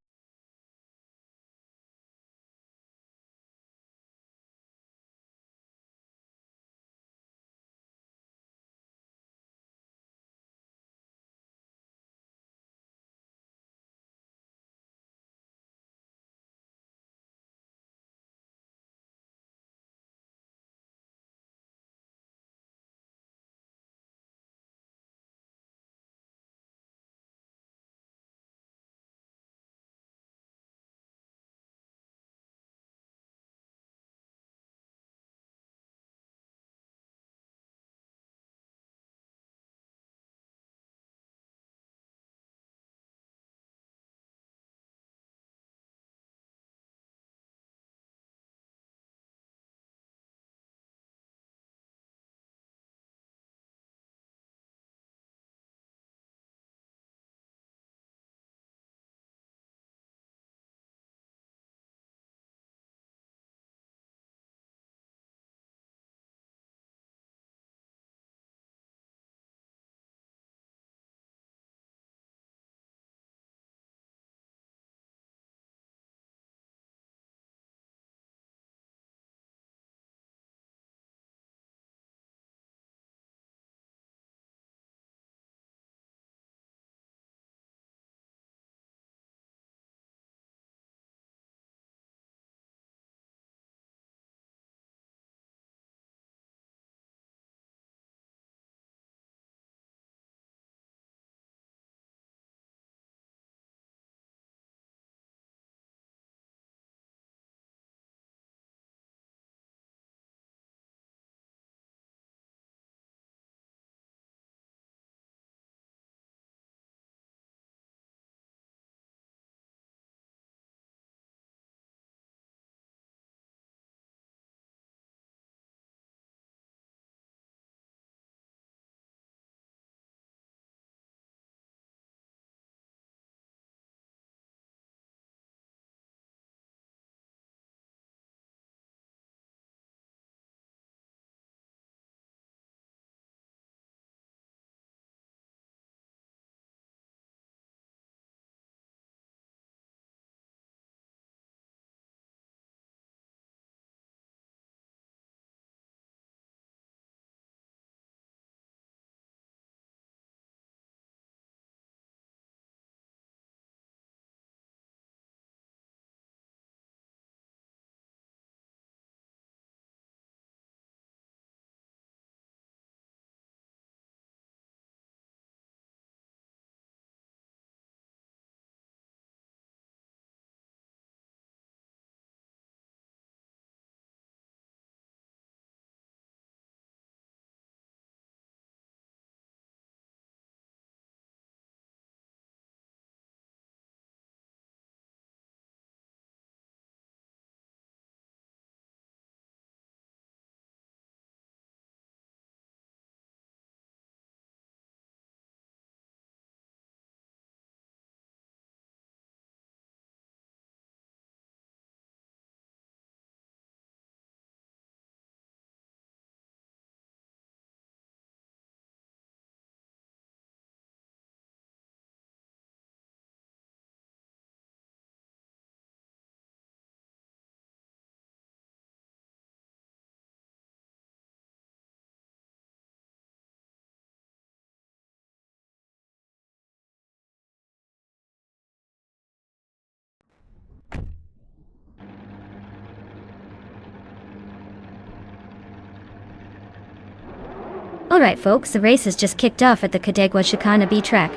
Alright folks, the race has just kicked off at the Cadegua Chicana B track.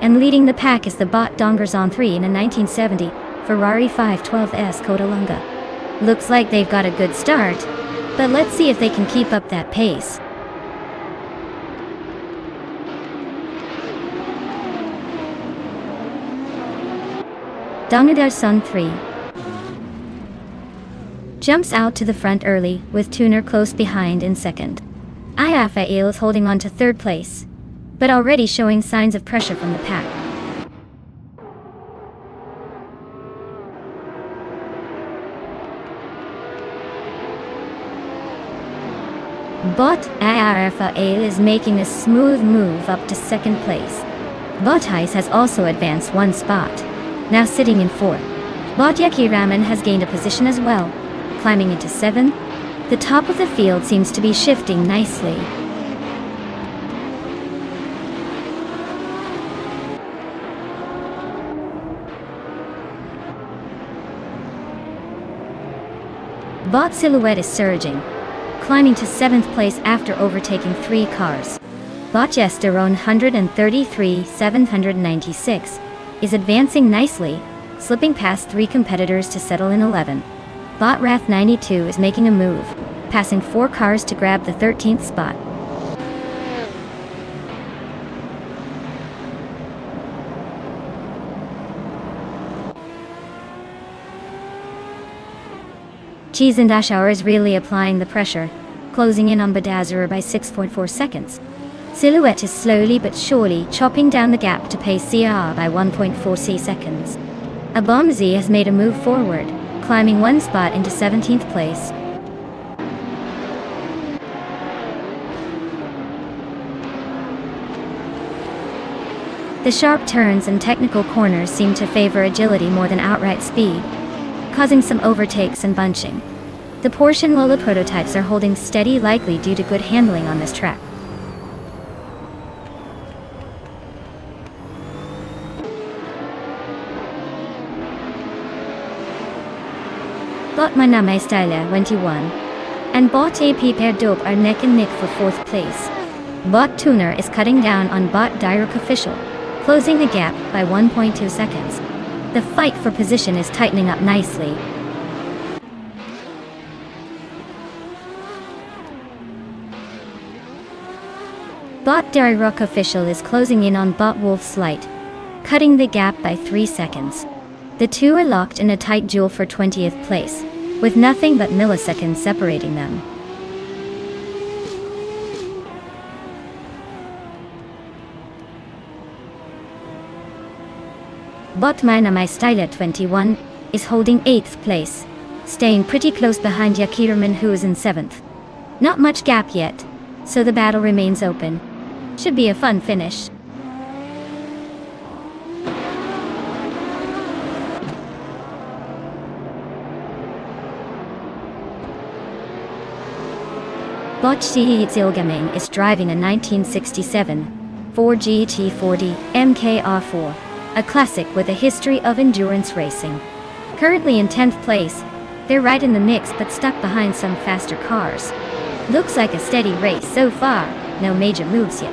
And leading the pack is the Bot Dongers on 3 in a 1970 Ferrari 512S Codalunga. Looks like they've got a good start, but let's see if they can keep up that pace. Dongers on 3 jumps out to the front early, with Tuner close behind in second. Iafael is holding on to third place, but already showing signs of pressure from the pack. Bot Iafael is making a smooth move up to second place. Botais has also advanced one spot, now sitting in fourth. Bot Yakiraman has gained a position as well, climbing into seventh. The top of the field seems to be shifting nicely. Bot Silhouette is surging, climbing to 7th place after overtaking 3 cars. Bot Yesterone 133 796 is advancing nicely, slipping past 3 competitors to settle in 11. Bot Wrath 92 is making a move, passing 4 cars to grab the 13th spot. Cheese and Ashauer is really applying the pressure, closing in on Bedazzler by 6.4 seconds. Silhouette is slowly but surely chopping down the gap to pace CR by 1.4 seconds. Abomzi has made a move forward, climbing 1 spot into 17th place. The sharp turns and technical corners seem to favor agility more than outright speed, causing some overtakes and bunching. The Porsche and Lola prototypes are holding steady, likely due to good handling on this track. Bot Maname Styler 21 and Bot AP Pair Dope are neck and neck for 4th place. Bot Tuner is cutting down on Bot Direct Official, closing the gap by 1.2 seconds. The fight for position is tightening up nicely. Bot Direct Official is closing in on Bot Wolf Slight, cutting the gap by 3 seconds. The two are locked in a tight duel for 20th place, with nothing but milliseconds separating them. Bot Manamai Styler 21 is holding 8th place, staying pretty close behind Yakirman, who is in 7th. Not much gap yet, so the battle remains open. Should be a fun finish. Bot Zilgaming is driving a 1967 Ford GT40 MKR4, a classic with a history of endurance racing. Currently in 10th place, they're right in the mix but stuck behind some faster cars. Looks like a steady race so far, no major moves yet.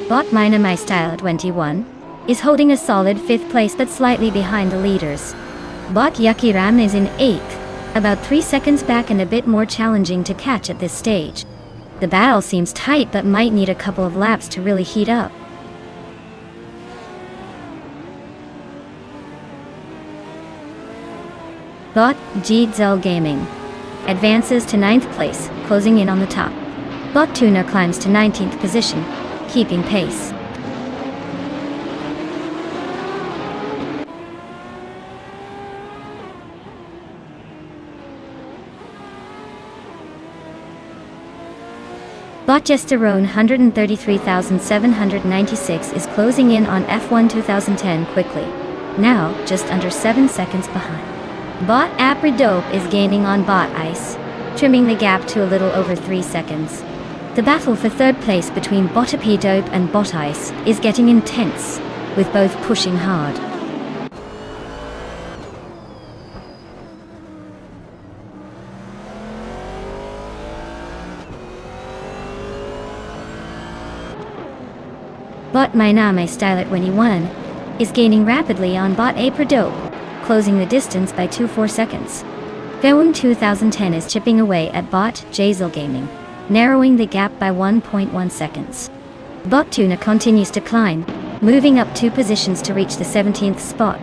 Bot Mina My Style 21 is holding a solid 5th place but slightly behind the leaders. Bot Yucky Ram is in 8th, about 3 seconds back and a bit more challenging to catch at this stage. The battle seems tight but might need a couple of laps to really heat up. Bot Jeedzel Gaming advances to 9th place, closing in on the top. Bot Tuner climbs to 19th position, keeping pace. Bot Jesterone 133,796 is closing in on F1 2010 quickly, now just under 7 seconds behind. Bot Apridope is gaining on Bot Ice, trimming the gap to a little over 3 seconds. The battle for 3rd place between Bot Apridope and Bot Ice is getting intense, with both pushing hard. Bot Mainame style at when he won, is gaining rapidly on Bot A per dope, closing the distance by 2-4 seconds. Gowon 2010 is chipping away at Bot Jazel Gaming, narrowing the gap by 1.1 seconds. Bot Tuna continues to climb, moving up 2 positions to reach the 17th spot.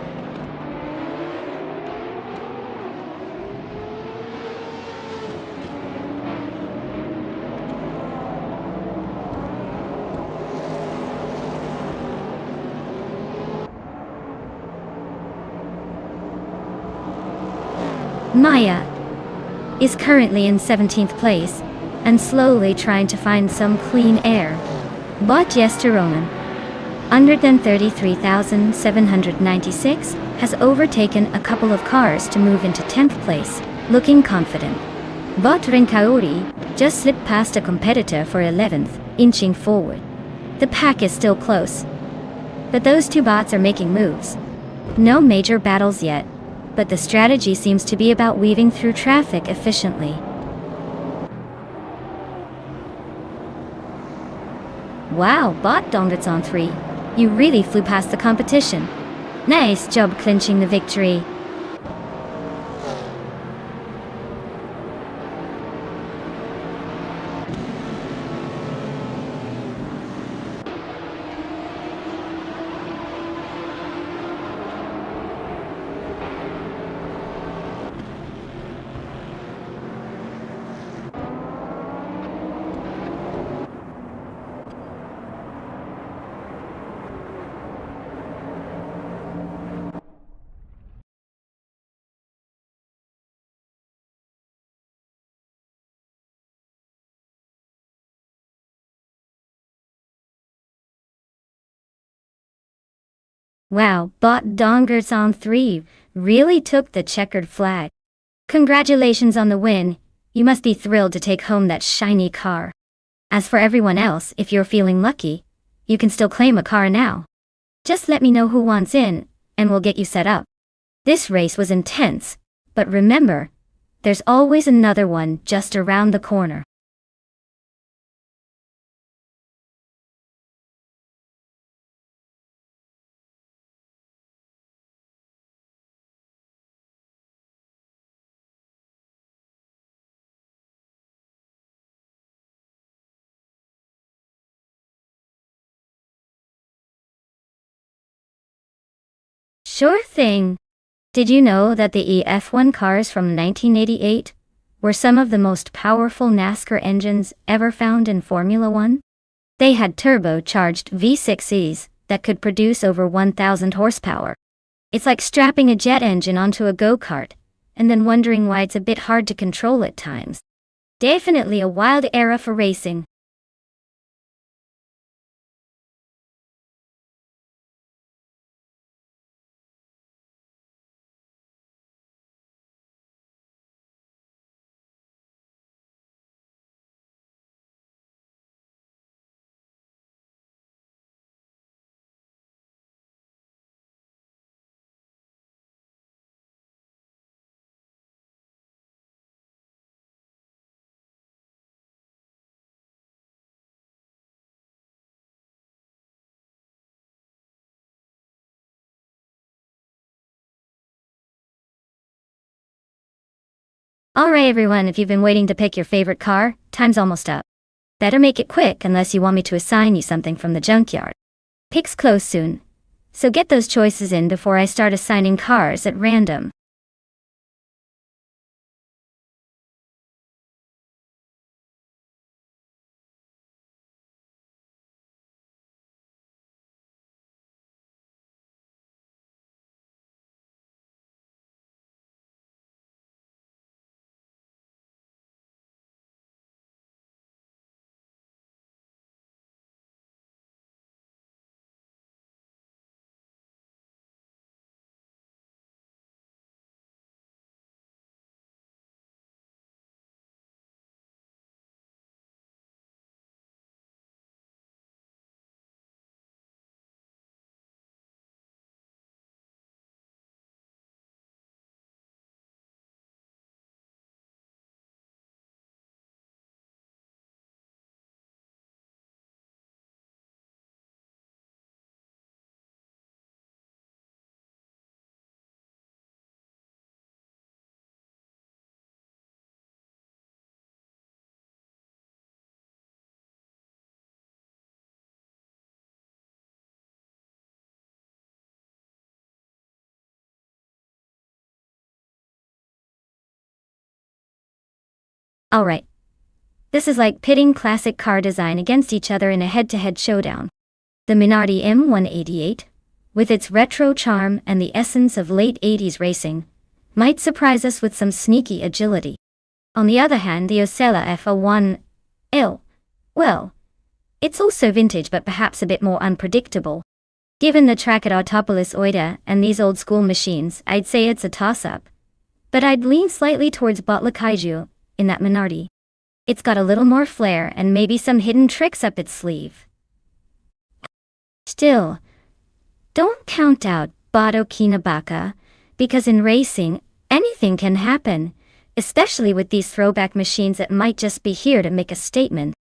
Maya is currently in 17th place and slowly trying to find some clean air. Bot Yesteronen, under than 33,796, has overtaken a couple of cars to move into 10th place, looking confident. Bot Rinkauri just slipped past a competitor for 11th, inching forward. The pack is still close, but those two bots are making moves. No major battles yet, but the strategy seems to be about weaving through traffic efficiently. Wow, Bot Dongets on 3. You really flew past the competition. Nice job clinching the victory. Wow, Bot Dongers on 3 really took the checkered flag. Congratulations on the win. You must be thrilled to take home that shiny car. As for everyone else, if you're feeling lucky, you can still claim a car now. Just let me know who wants in, and we'll get you set up. This race was intense, but remember, there's always another one just around the corner. Sure thing. Did you know that the EF1 cars from 1988 were some of the most powerful NASCAR engines ever found in Formula One? They had turbocharged V6s that could produce over 1,000 horsepower. It's like strapping a jet engine onto a go-kart, and then wondering why it's a bit hard to control at times. Definitely a wild era for racing. Alright everyone, if you've been waiting to pick your favorite car, time's almost up. Better make it quick unless you want me to assign you something from the junkyard. Pick's close soon, so get those choices in before I start assigning cars at random. Alright. This is like pitting classic car design against each other in a head-to-head showdown. The Minardi M188, with its retro charm and the essence of late 80s racing, might surprise us with some sneaky agility. On the other hand, the Osella F01L, well, it's also vintage but perhaps a bit more unpredictable. Given the track at Autopolis Oida and these old-school machines, I'd say it's a toss-up. But I'd lean slightly towards Bot Kaiju in that Minardi. It's got a little more flair and maybe some hidden tricks up its sleeve. Still, don't count out Bot Okinabaka, because in racing, anything can happen, especially with these throwback machines that might just be here to make a statement.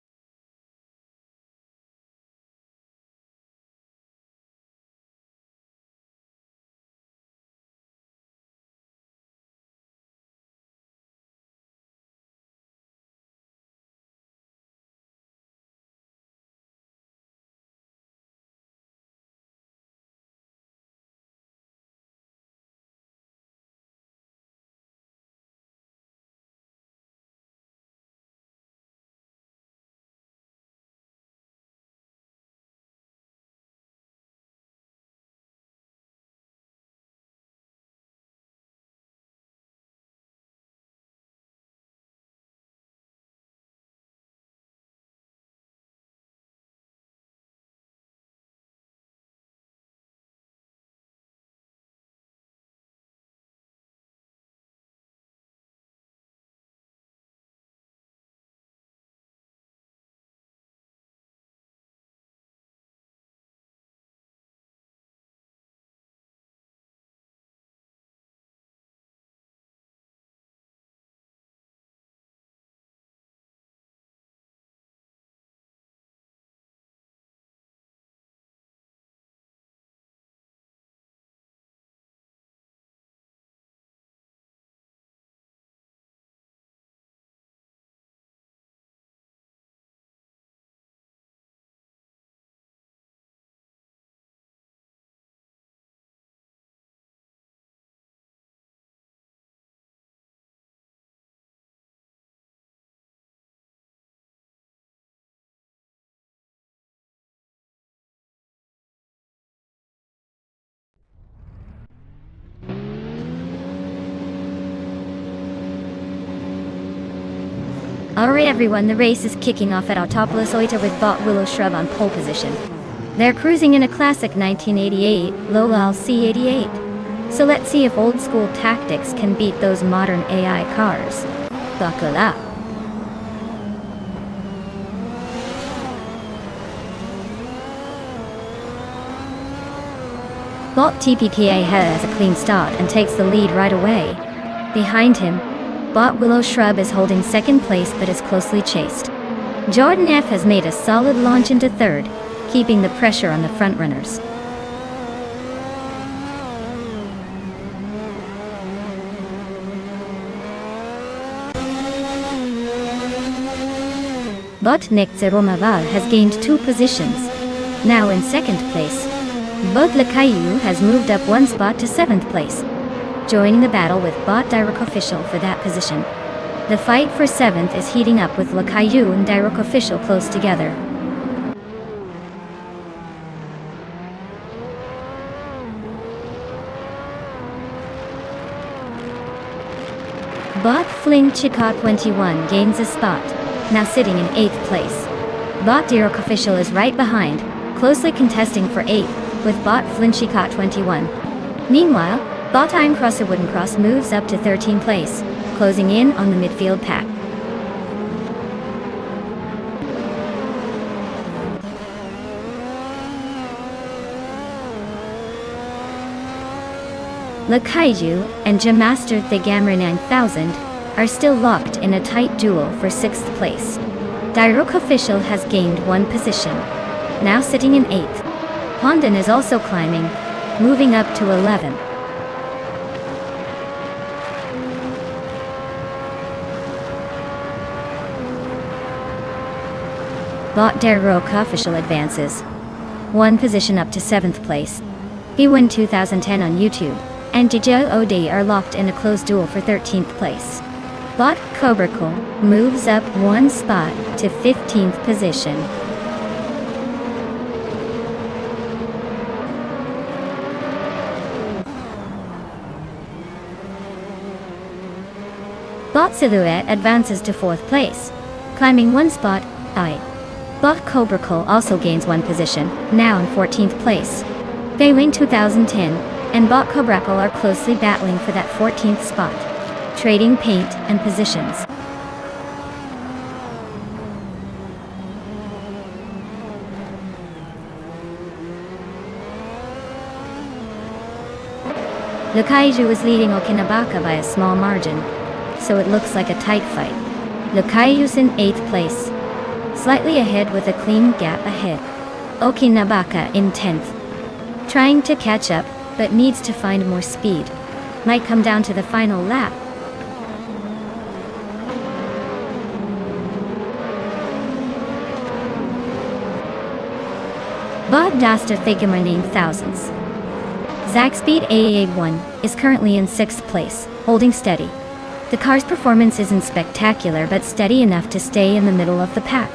Alright everyone, the race is kicking off at Autopolis Oita with Bot Willow Shrub on pole position. They're cruising in a classic 1988 Lowell C88. So let's see if old school tactics can beat those modern AI cars. Buckle up. Bot TPPA has a clean start and takes the lead right away. Behind him, Bot Willow Shrub is holding second place but is closely chased. Jordan F has made a solid launch into third, keeping the pressure on the frontrunners. Bot Nick Zeromaval has gained 2 positions. Now in second place, Bot Lakayu has moved up 1 spot to 7th place, joining the battle with Bot Direct Official for that position. The fight for 7th is heating up with Lakayu and Direct Official close together. Bot Fling Chika 21 gains a spot, now sitting in 8th place. Bot Direct Official is right behind, closely contesting for 8th, with Bot Flinchika 21. Meanwhile, Bot Time Crosser Wooden Cross moves up to 13th place, closing in on the midfield pack. Lakaiju and Jamaster Thegamra 9000 are still locked in a tight duel for 6th place. Direct Official has gained 1 position, now sitting in 8th. Hondan is also climbing, moving up to 11th. Bot Direct Official advances 1 position up to 7th place. He won 2010 on YouTube, and Jijo Ode are locked in a close duel for 13th place. Bot Cobracle moves up one spot to 15th position. Bot Silhouette advances to 4th place, climbing one spot. Bot Cobracle also gains one position, now in 14th place. Baywing 2010 and Bot Cobracle are closely battling for that 14th spot, trading paint and positions. Lukaiju is leading Okinabaka by a small margin, so it looks like a tight fight. Lukaiju's in 8th place, slightly ahead with a clean gap ahead. Okinabaka in 10th, trying to catch up, but needs to find more speed. Might come down to the final lap. Bot Daster Thigamarning thousands. Zackspeed AA1 is currently in 6th place, holding steady. The car's performance isn't spectacular but steady enough to stay in the middle of the pack.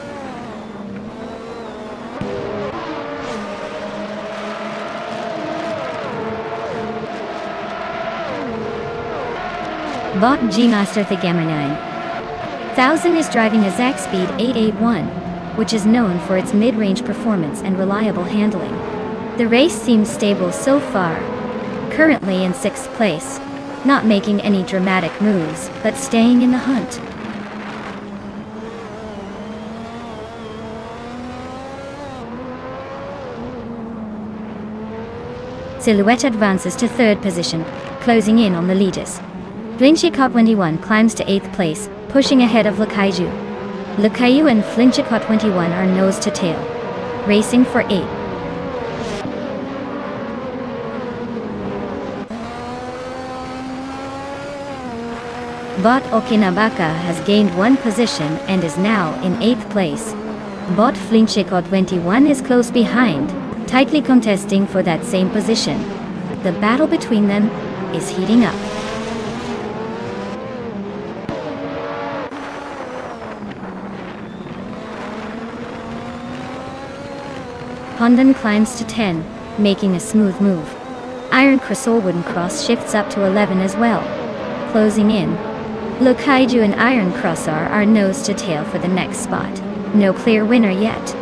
Bot G-Master Thigamarning 1000 is driving a Zackspeed 881, which is known for its mid-range performance and reliable handling. The race seems stable so far, currently in 6th place, not making any dramatic moves, but staying in the hunt. Silhouette advances to 3rd position, closing in on the leaders. Flinchicot 21 climbs to 8th place, pushing ahead of Lukaiju. Lukaiju and Flinchicot 21 are nose to tail, racing for 8. Bot Okinabaka has gained one position and is now in 8th place. Bot Flinchicot 21 is close behind, tightly contesting for that same position. The battle between them is heating up. Hondan climbs to 10, making a smooth move. Iron Crystal Wooden Cross shifts up to 11 as well, closing in. Lukaiju and Iron Crossar are nose to tail for the next spot. No clear winner yet.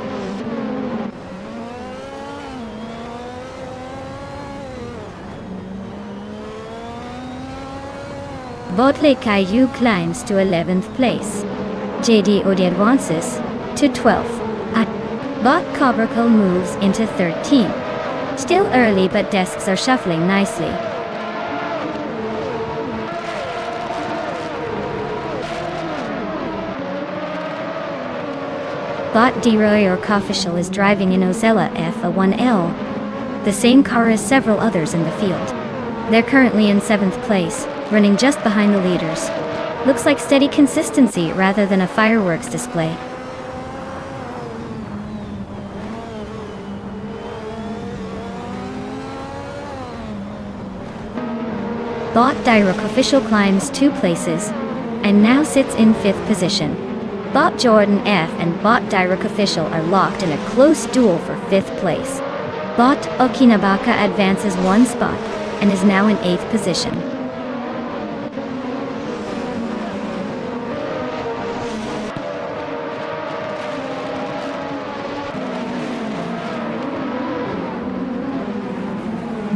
Bot Lukaiju climbs to 11th place. JD Odi advances to 12th. Bot Cobracle moves into 13th. Still early but desks are shuffling nicely. Bot DRoy or Official is driving in Ozella FA1L, the same car as several others in the field. They're currently in 7th place, running just behind the leaders. Looks like steady consistency rather than a fireworks display. Bot Direct Official climbs 2 places, and now sits in 5th position. Bot Jordan F and Bot Direct Official are locked in a close duel for 5th place. Bot Okinabaka advances 1 spot, and is now in 8th position.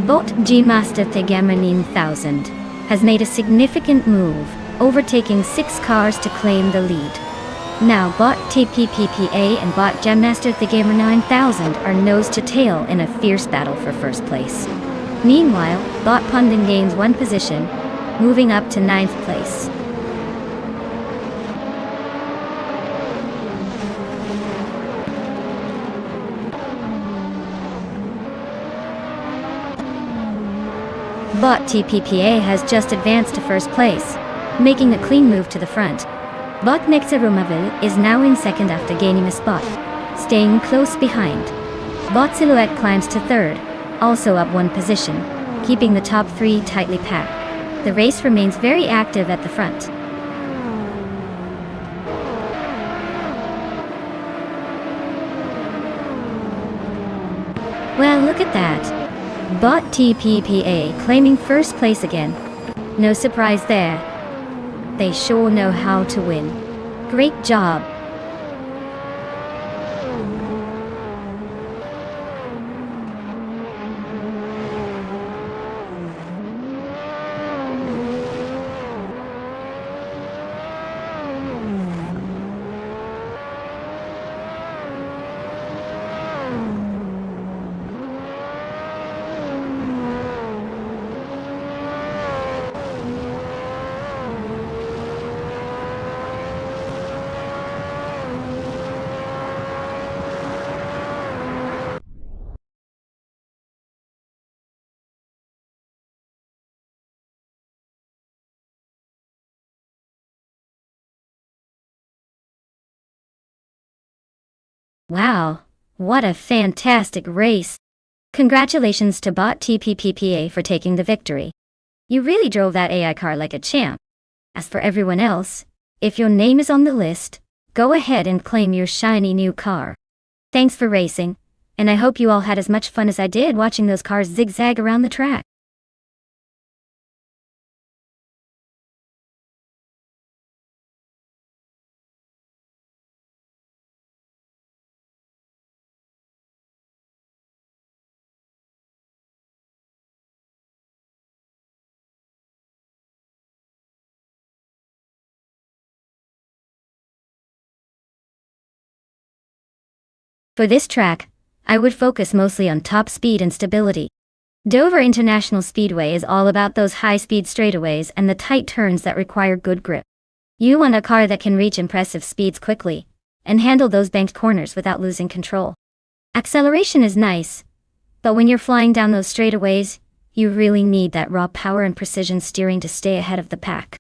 Bot G-Master Thigamarning 1000 has made a significant move, overtaking 6 cars to claim the lead. Now Bot TPPPA and Bot Gemmaster Thigamarning 1000 are nose to tail in a fierce battle for 1st place. Meanwhile, Bot Pundin gains 1 position, moving up to 9th place. Bot TPPA has just advanced to 1st place, making a clean move to the front. Bot Nexarumaville is now in 2nd after gaining a spot, staying close behind. Bot Silhouette climbs to 3rd, also up 1 position, keeping the top 3 tightly packed. The race remains very active at the front. Well, look at that. Bot TPPA claiming first place again. No surprise there. They sure know how to win. Great job. Wow, what a fantastic race. Congratulations to Bot TPPPA for taking the victory. You really drove that AI car like a champ. As for everyone else, if your name is on the list, go ahead and claim your shiny new car. Thanks for racing, and I hope you all had as much fun as I did watching those cars zigzag around the track. For this track, I would focus mostly on top speed and stability. Dover International Speedway is all about those high-speed straightaways and the tight turns that require good grip. You want a car that can reach impressive speeds quickly and handle those banked corners without losing control. Acceleration is nice, but when you're flying down those straightaways, you really need that raw power and precision steering to stay ahead of the pack.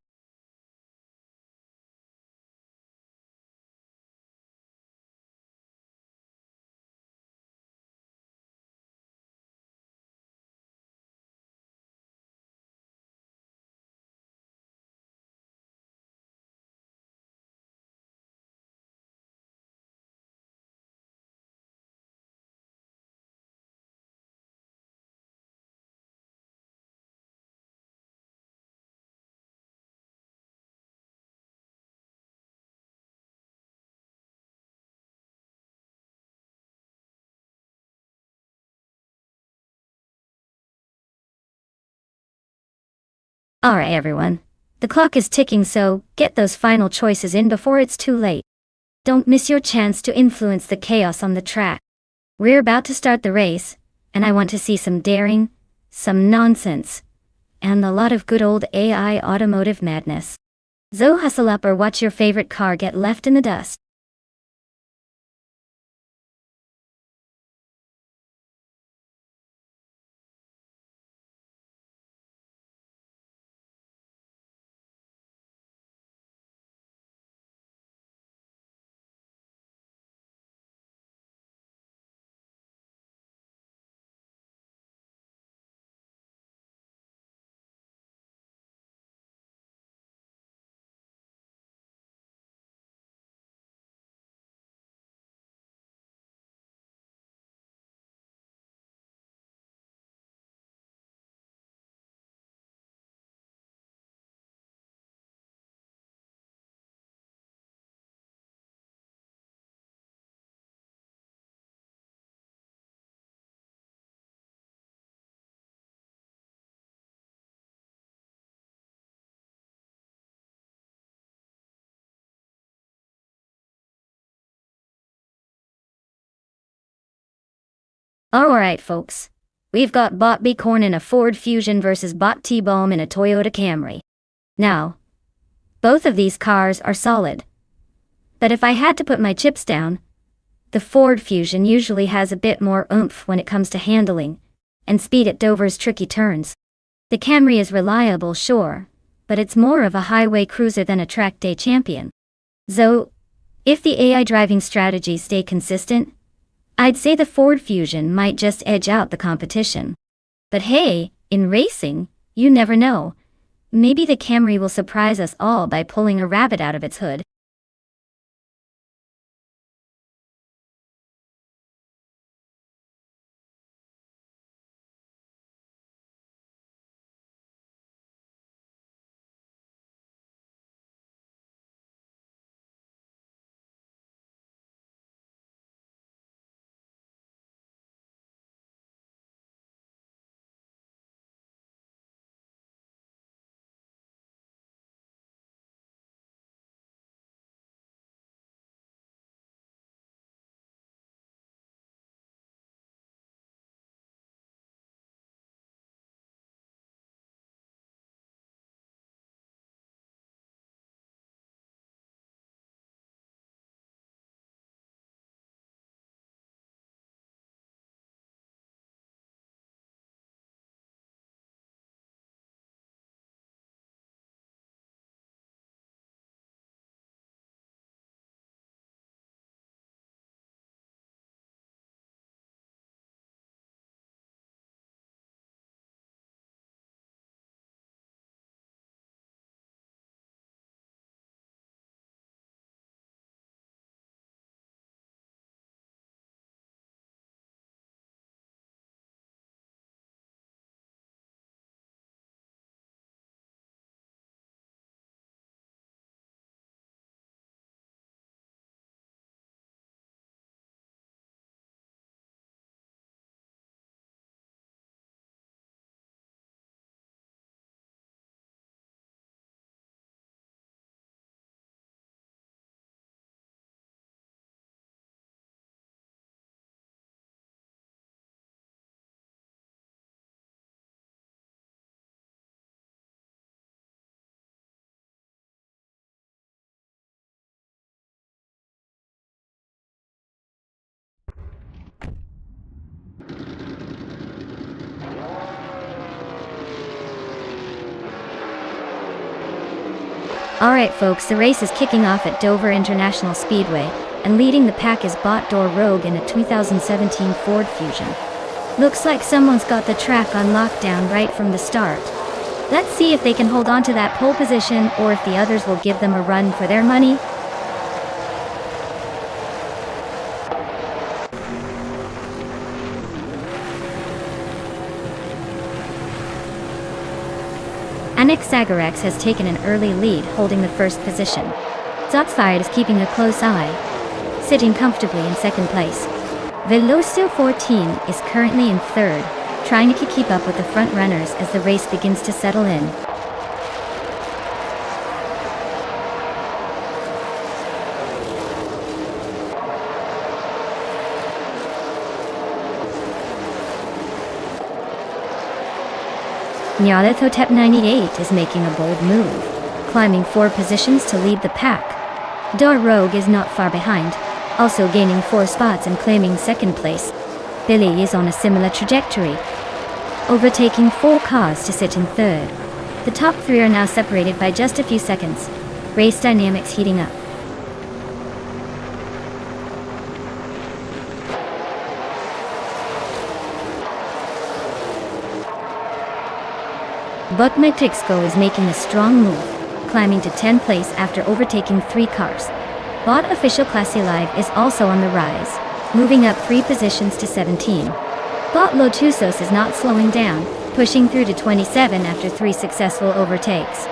Alright everyone, the clock is ticking, so get those final choices in before it's too late. Don't miss your chance to influence the chaos on the track. We're about to start the race, and I want to see some daring, some nonsense, and a lot of good old AI automotive madness. So hustle up or watch your favorite car get left in the dust. Alright folks, we've got Bot Bicorn in a Ford Fusion versus Bot T-Bomb in a Toyota Camry. Now, both of these cars are solid. But if I had to put my chips down, the Ford Fusion usually has a bit more oomph when it comes to handling and speed at Dover's tricky turns. The Camry is reliable, sure, but it's more of a highway cruiser than a track day champion. So, if the AI driving strategies stay consistent, I'd say the Ford Fusion might just edge out the competition. But hey, in racing, you never know. Maybe the Camry will surprise us all by pulling a rabbit out of its hood. Alright folks, the race is kicking off at Dover International Speedway, and leading the pack is Bot Door Rogue in a 2017 Ford Fusion. Looks like someone's got the track on lockdown right from the start. Let's see if they can hold on to that pole position or if the others will give them a run for their money. Annex Zagarex has taken an early lead, holding the first position. Zotsfired is keeping a close eye, sitting comfortably in second place. Velocio 14 is currently in third, trying to keep up with the front runners as the race begins to settle in. Nyarlathotep 98 is making a bold move, climbing 4 positions to lead the pack. Door Rogue is not far behind, also gaining 4 spots and claiming second place. Billy is on a similar trajectory, overtaking 4 cars to sit in third. The top 3 are now separated by just a few seconds. Race dynamics heating up. But Matrixco is making a strong move, climbing to 10th place after overtaking 3 cars. Bot Official Classy Live is also on the rise, moving up 3 positions to 17. Bot Lotusos is not slowing down, pushing through to 27 after 3 successful overtakes.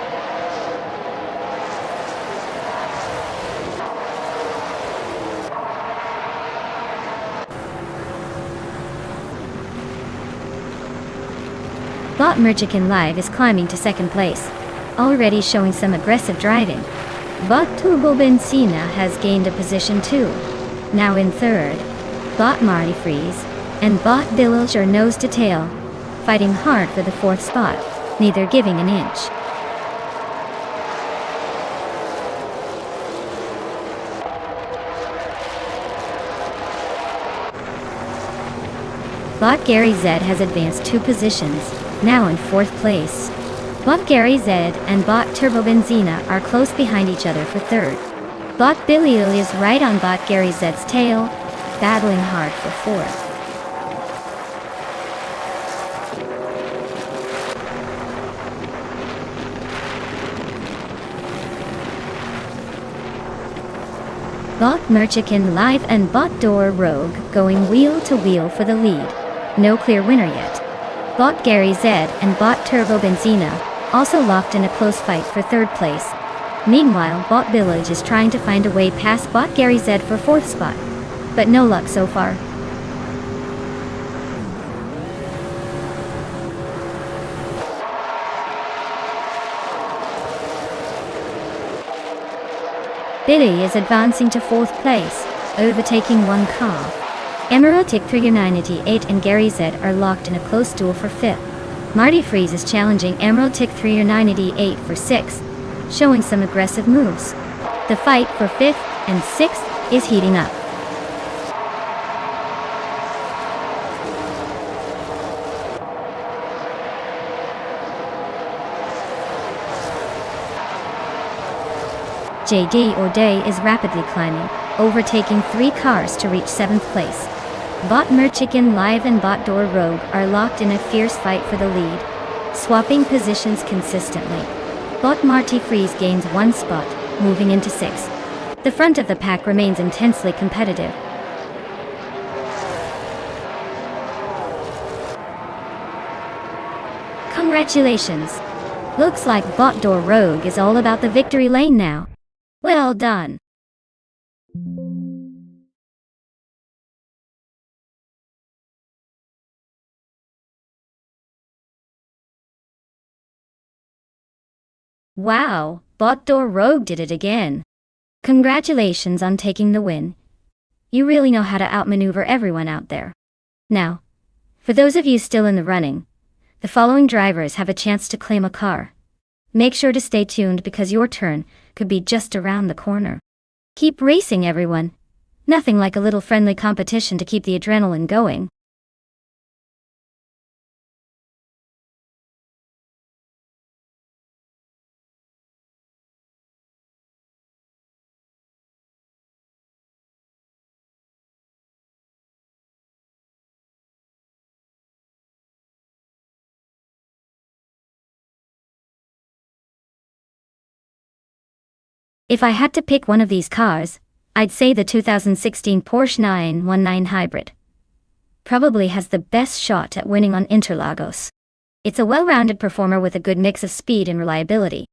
Bot Merchican Live is climbing to second place, already showing some aggressive driving. Bot Turbo Benzina has gained a position too, now in third. Bot Marty Freeze and Bot Bilge are nose to tail, fighting hard for the 4th spot, neither giving an inch. Bot Gary Z has advanced 2 positions, now in 4th place. Bot Gary Z and Bot Turbo Benzina are close behind each other for 3rd. Bot Billy is right on Bot Gary Z's tail, battling hard for 4th. Bot Merchican Live and Bot Door Rogue going wheel to wheel for the lead. No clear winner yet. Bot Gary Z and Bot Turbo Benzina also locked in a close fight for 3rd place. Meanwhile, Bot Village is trying to find a way past Bot Gary Z for 4th spot, but no luck so far. Billy is advancing to 4th place, overtaking 1 car. Emeraldic 398 and Gary Z are locked in a close duel for 5th. Marty Freeze is challenging Emeraldic 398 for 6th, showing some aggressive moves. The fight for 5th and 6th is heating up. JD O'Day is rapidly climbing, overtaking 3 cars to reach 7th place. Bot Merchican Live and Bot Door Rogue are locked in a fierce fight for the lead, swapping positions consistently. Bot Marty Freeze gains 1 spot, moving into 6th. The front of the pack remains intensely competitive. Congratulations! Looks like Bot Door Rogue is all about the victory lane now. Well done! Wow, Bot Door Rogue did it again. Congratulations on taking the win. You really know how to outmaneuver everyone out there. Now, for those of you still in the running, the following drivers have a chance to claim a car. Make sure to stay tuned because your turn could be just around the corner. Keep racing, everyone. Nothing like a little friendly competition to keep the adrenaline going. If I had to pick one of these cars, I'd say the 2016 Porsche 919 Hybrid. Probably has the best shot at winning on Interlagos. It's a well-rounded performer with a good mix of speed and reliability.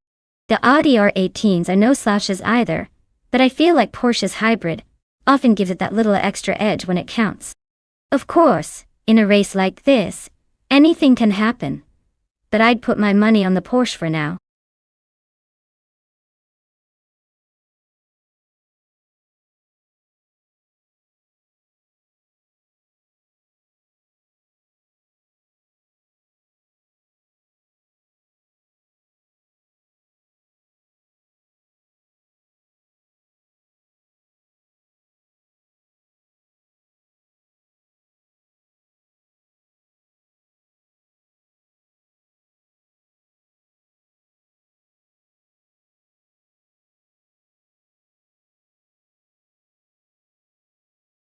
The Audi R18s are no slouches either, but I feel like Porsche's Hybrid often gives it that little extra edge when it counts. Of course, in a race like this, anything can happen, but I'd put my money on the Porsche for now.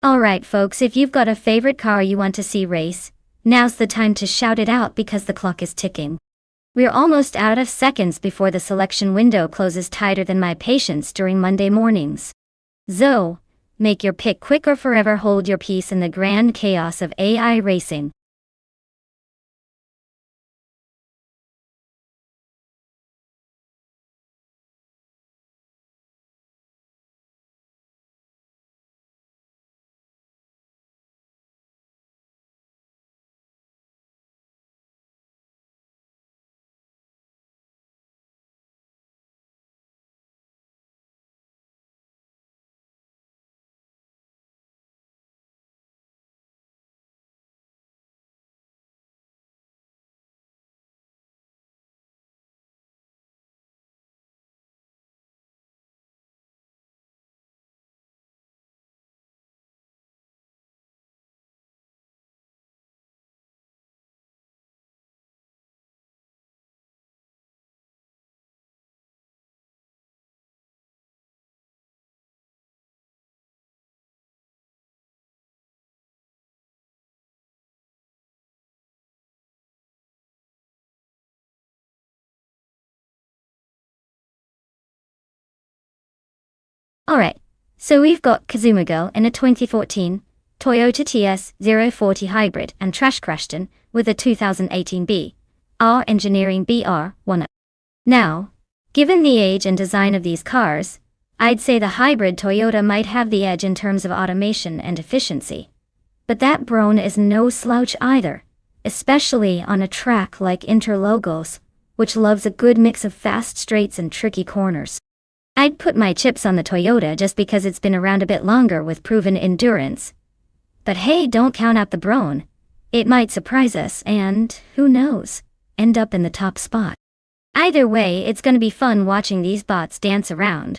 Alright folks, if you've got a favorite car you want to see race, now's the time to shout it out because the clock is ticking. We're almost out of seconds before the selection window closes tighter than my patience during Monday mornings. So, make your pick quick or forever hold your peace in the grand chaos of AI racing. Alright, so we've got Kazumago in a 2014 Toyota TS040 Hybrid and Trash Crashton with a 2018 R Engineering BR1. Now, given the age and design of these cars, I'd say the hybrid Toyota might have the edge in terms of automation and efficiency. But that Brone is no slouch either, especially on a track like Interlagos, which loves a good mix of fast straights and tricky corners. I'd put my chips on the Toyota just because it's been around a bit longer with proven endurance. But hey, don't count out the Brone. It might surprise us and, who knows, end up in the top spot. Either way, it's gonna be fun watching these bots dance around.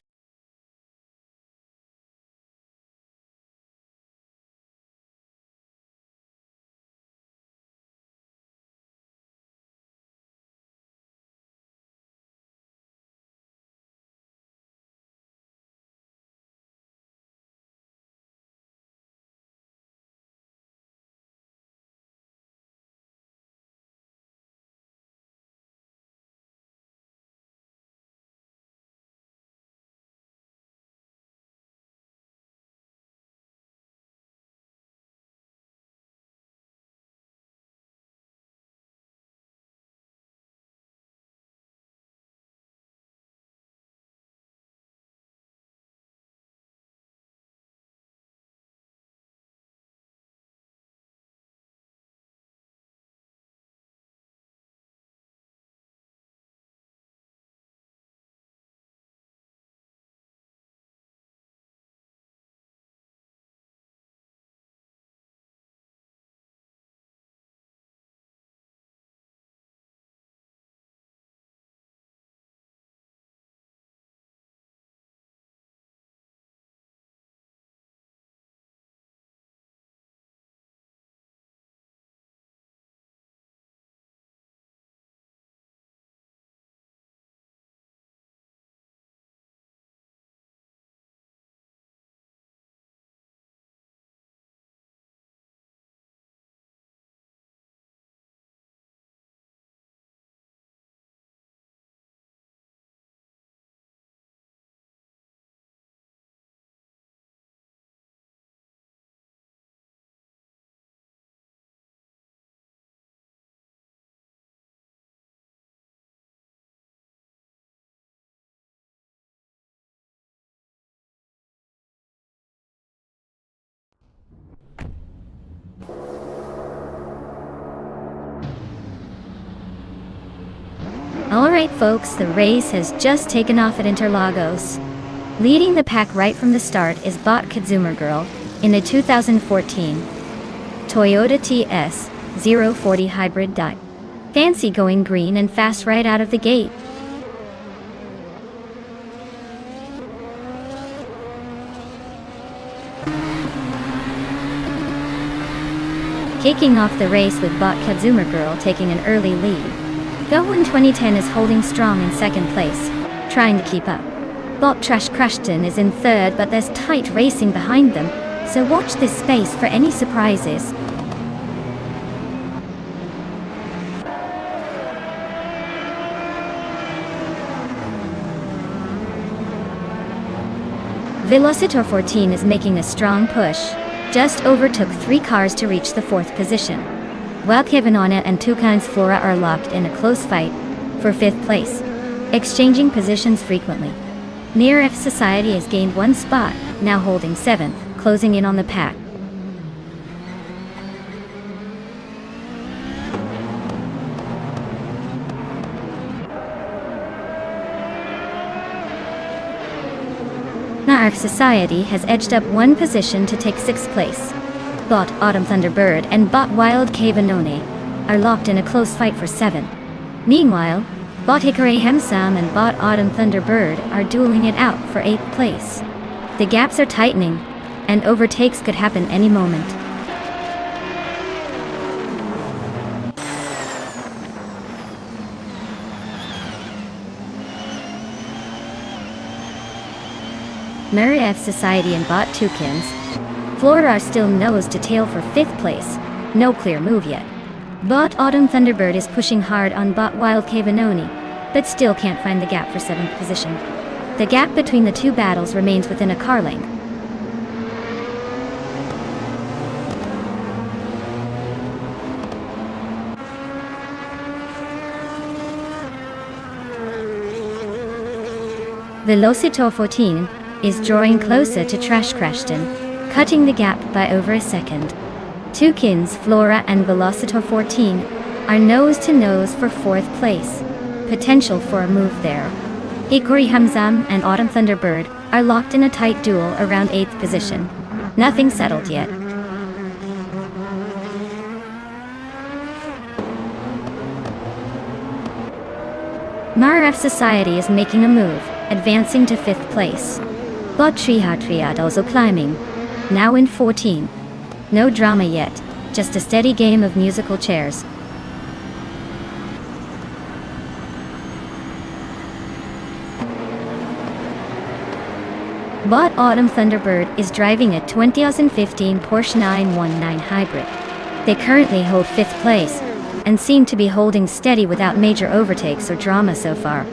Alright folks, the race has just taken off at Interlagos. Leading the pack right from the start is Bot Consumer Girl in the 2014 Toyota TS 040 Hybrid Dye. Fancy going green and fast right out of the gate. Kicking off the race with Bot Consumer Girl taking an early lead. Go1 2010 is holding strong in second place, trying to keep up. Bot Trash Crushton is in third, but there's tight racing behind them, so watch this space for any surprises. Velocitor 14 is making a strong push, just overtook 3 cars to reach the 4th position, while Kevinona and Toucan's Flora are locked in a close fight for 5th place, exchanging positions frequently. Near F Society has gained 1 spot, now holding 7th, closing in on the pack. Now F Society has edged up 1 position to take 6th place. Bot Autumn Thunderbird and Bot Wild Kavanone are locked in a close fight for 7th. Meanwhile, Bot Hickory Hemsam and Bot Autumn Thunderbird are dueling it out for 8th place. The gaps are tightening, and overtakes could happen any moment. Murray F Society and Bot Toucans Flora are still nose to tail for 5th place, no clear move yet. Bot Autumn Thunderbird is pushing hard on Bot Wild Kavanone, but still can't find the gap for 7th position. The gap between the 2 battles remains within a car length. Velocitor 14 is drawing closer to Trash Crashton, cutting the gap by over a second. Toucans, Flora and Velocitor 14 are nose to nose for 4th place. Potential for a move there. Hikori Hamzam and Autumn Thunderbird are locked in a tight duel around 8th position. Nothing settled yet. Maraf Society is making a move, advancing to 5th place. Bot Triad also climbing, now in 14. No drama yet, just a steady game of musical chairs. Bot Autumn Thunderbird is driving a 2015 Porsche 919 Hybrid. They currently hold 5th place, and seem to be holding steady without major overtakes or drama so far.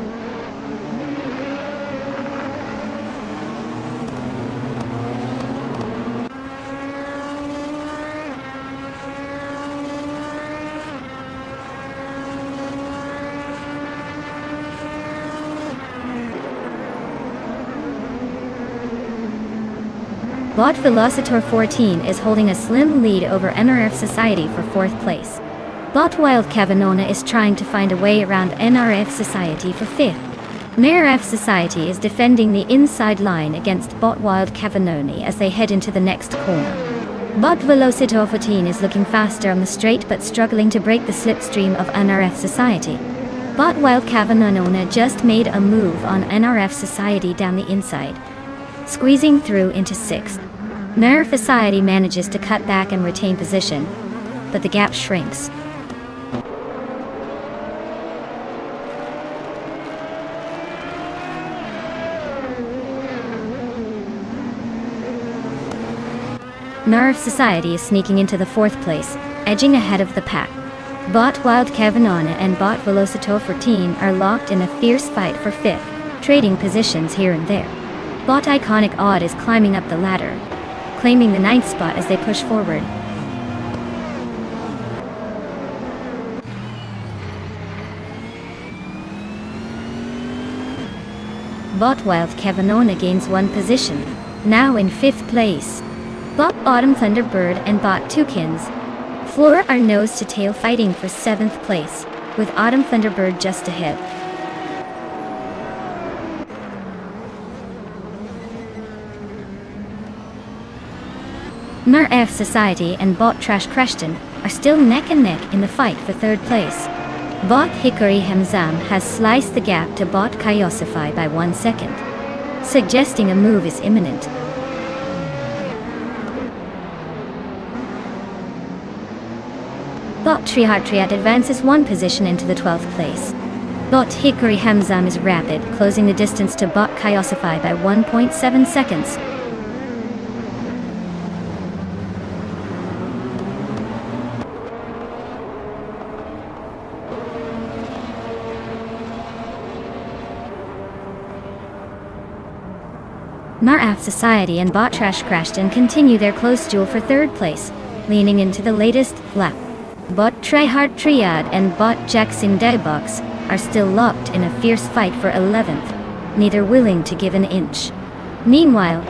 Bot Velocitor 14 is holding a slim lead over NRF Society for 4th place. Bot Wild Kavanona is trying to find a way around NRF Society for 5th. Mayor F Society is defending the inside line against Bot Wild Kavanone as they head into the next corner. Bot Velocitor 14 is looking faster on the straight but struggling to break the slipstream of NRF Society. Bot Wild Kavanone just made a move on NRF Society down the inside, squeezing through into 6th. Mayor Society manages to cut back and retain position, but the gap shrinks. Nerve Society is sneaking into the 4th place, edging ahead of the pack. Bot Wild Kavanona and Bot Velocitor 14 are locked in a fierce fight for 5th, trading positions here and there. Bot Iconic Odd is climbing up the ladder, claiming the 9th spot as they push forward. Bot Wild Kavanona gains 1 position, now in 5th place. Bot Autumn Thunderbird and Bot Toucans Flora are nose to tail fighting for 7th place, with Autumn Thunderbird just ahead. Mer Society and Bot Trash Creston are still neck and neck in the fight for third place. Bot Hickory Hamzam has sliced the gap to Bot Kyosify by 1 second, suggesting a move is imminent. Bot Trihartriat advances 1 position into the 12th place. Bot Hickory Hamzam is rapid, closing the distance to Bot Kyosify by 1.7 seconds. Maraf Society and Bot Trash Crashton continue their close duel for third place, leaning into the latest lap. Bot Tryhard Triad and Bot Jackson Daybox are still locked in a fierce fight for 11th, neither willing to give an inch. Meanwhile,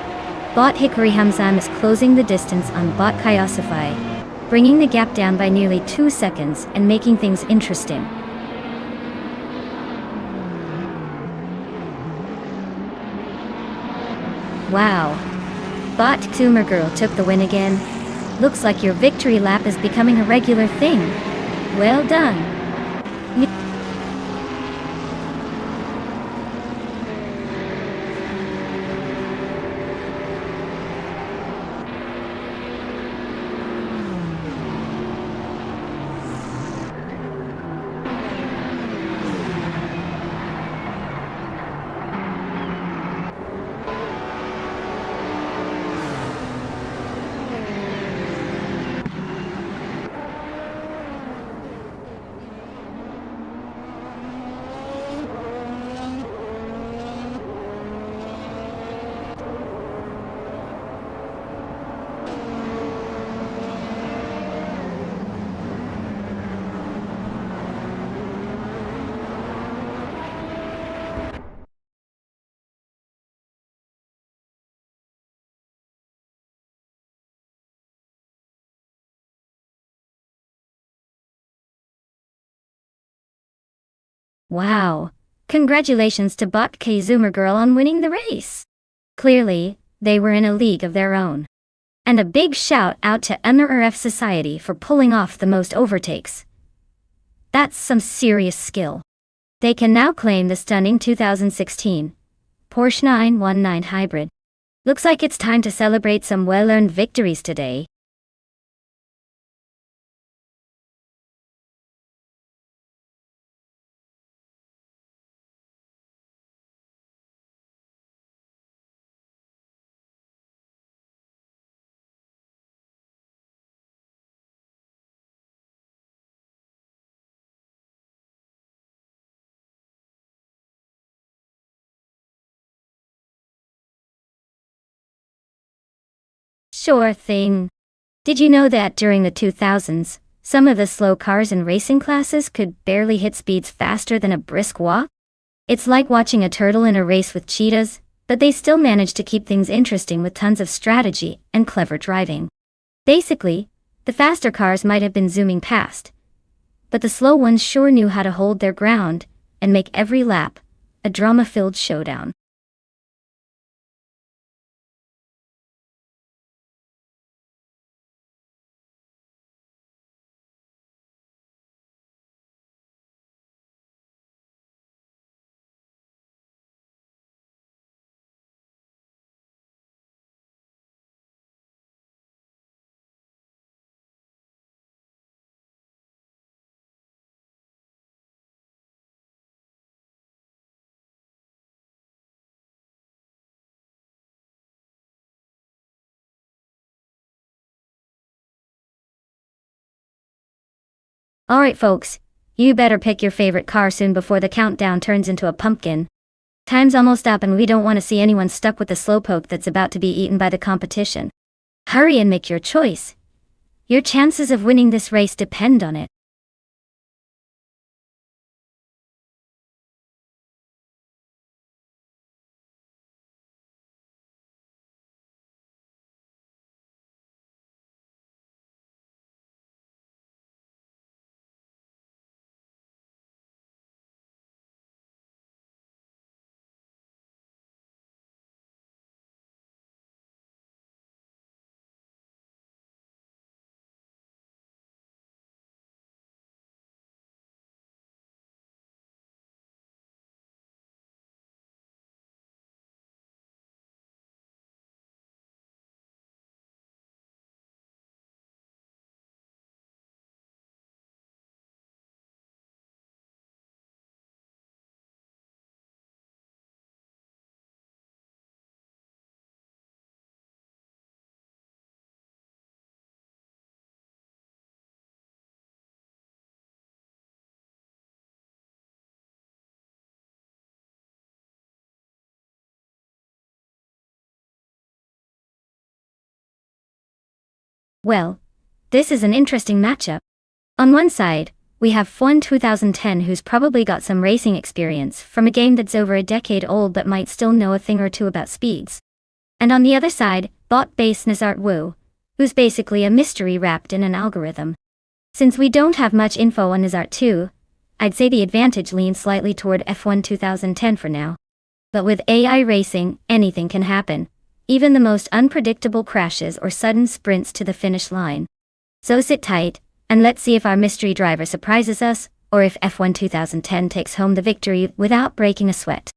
Bot Hickory Hamzam is closing the distance on Bot Kyosify, bringing the gap down by nearly 2 seconds and making things interesting. Wow. Bot Tumor Girl took the win again. Looks like your victory lap is becoming a regular thing. Well done. Wow. Congratulations to Bot K Zoomer Girl on winning the race. Clearly, they were in a league of their own. And a big shout out to MRF Society for pulling off the most overtakes. That's some serious skill. They can now claim the stunning 2016 Porsche 919 Hybrid. Looks like it's time to celebrate some well-earned victories today. Sure thing. Did you know that during the 2000s, some of the slow cars in racing classes could barely hit speeds faster than a brisk walk? It's like watching a turtle in a race with cheetahs, but they still managed to keep things interesting with tons of strategy and clever driving. Basically, the faster cars might have been zooming past, but the slow ones sure knew how to hold their ground and make every lap a drama-filled showdown. Alright folks, you better pick your favorite car soon before the countdown turns into a pumpkin. Time's almost up and we don't want to see anyone stuck with the slowpoke that's about to be eaten by the competition. Hurry and make your choice. Your chances of winning this race depend on it. Well, this is an interesting matchup. On one side, we have F1 2010, who's probably got some racing experience from a game that's over a decade old but might still know a thing or two about speeds. And on the other side, bot-based Nazart Wu, who's basically a mystery wrapped in an algorithm. Since we don't have much info on Nazart 2, I'd say the advantage leans slightly toward F1 2010 for now. But with AI racing, anything can happen, even the most unpredictable crashes or sudden sprints to the finish line. So sit tight, and let's see if our mystery driver surprises us, or if F1 2010 takes home the victory without breaking a sweat.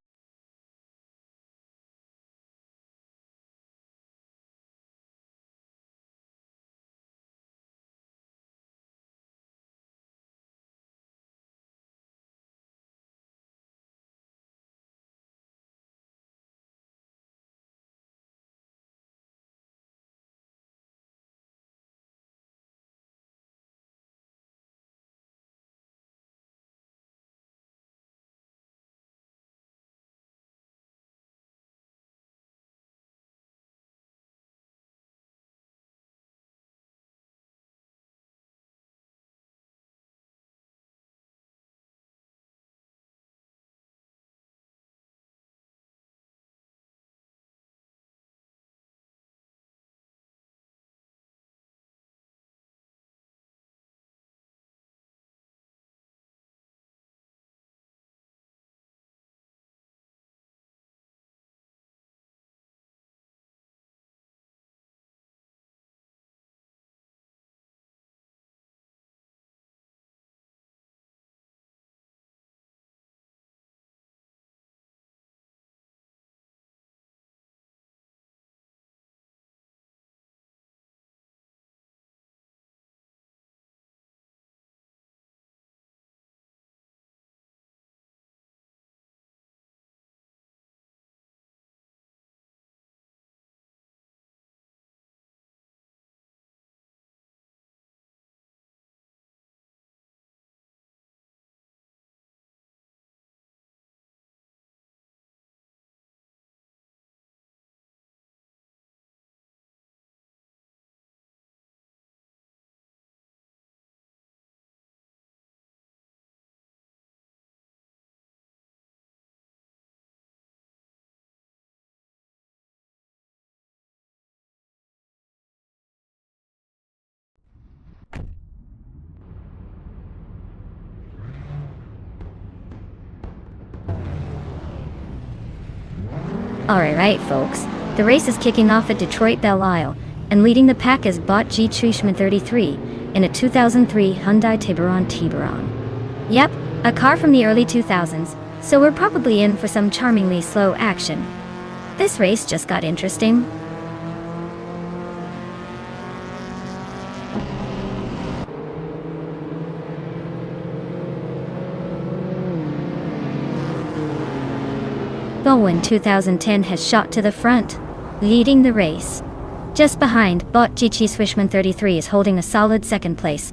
Alright folks, the race is kicking off at Detroit Belle Isle, and leading the pack is Bot G Trishman 33 in a 2003 Hyundai Tiburon. Yep, a car from the early 2000s, so we're probably in for some charmingly slow action. This race just got interesting. Bowen 2010 has shot to the front, leading the race. Just behind, Bot G Swishman 33 is holding a solid second place.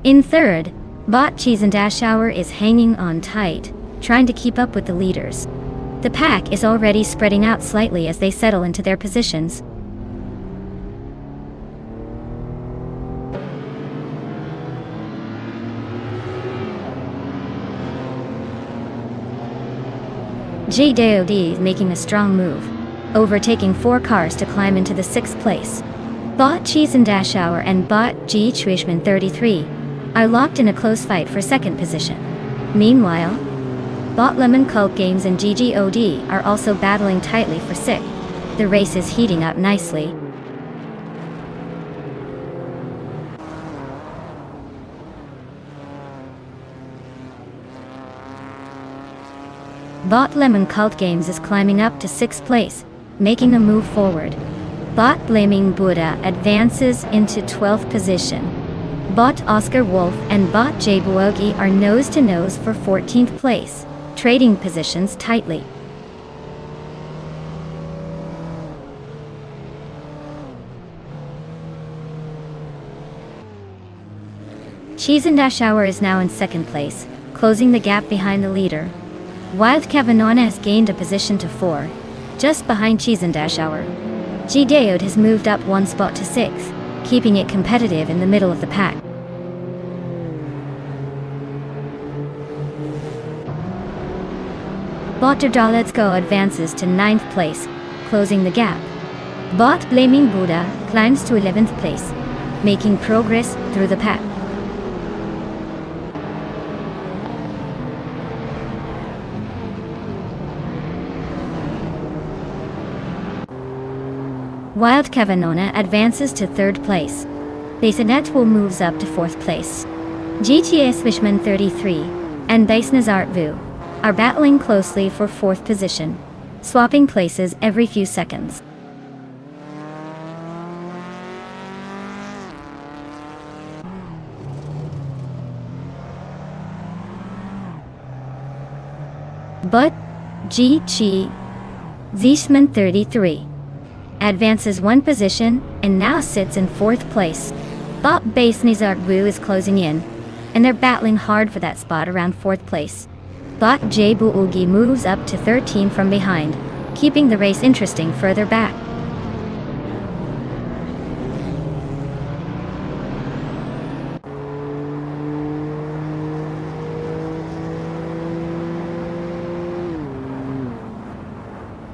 In third, Bot Cheese and Dashauer is hanging on tight, trying to keep up with the leaders. The pack is already spreading out slightly as they settle into their positions. JDOD is making a strong move, overtaking 4 cars to climb into the 6th place. Bot Cheese and Dashauer and Bot G Trishman 33 are locked in a close fight for 2nd position. Meanwhile, Bot Lemon Cult Games and GGOD are also battling tightly for 6th. The race is heating up nicely. Bot Lemon Cult Games is climbing up to 6th place, making a move forward. Bot Blaming Buddha advances into 12th position. Bot Oscar Wolf and Bot J Buogi are nose-to-nose for 14th place, trading positions tightly. Cheese and Dashauer is now in 2nd place, closing the gap behind the leader. Wild Kavanagh has gained a position to 4, just behind Cheese and Dashauer. G Daod has moved up 1 spot to 6th, keeping it competitive in the middle of the pack. Bot Let's Go advances to 9th place, closing the gap. Bot Blaming Buddha climbs to 11th place, making progress through the pack. Wild Kavanona advances to 3rd place. Basenet moves up to 4th place. GTS Wishman 33 and Basenazart Vu are battling closely for 4th position, swapping places every few seconds. But G.Chi Zishman 33 advances 1 position and now sits in 4th place. Bot Basenazart Vu is closing in, and they're battling hard for that spot around 4th place. Bot J Buugi moves up to 13 from behind, keeping the race interesting further back.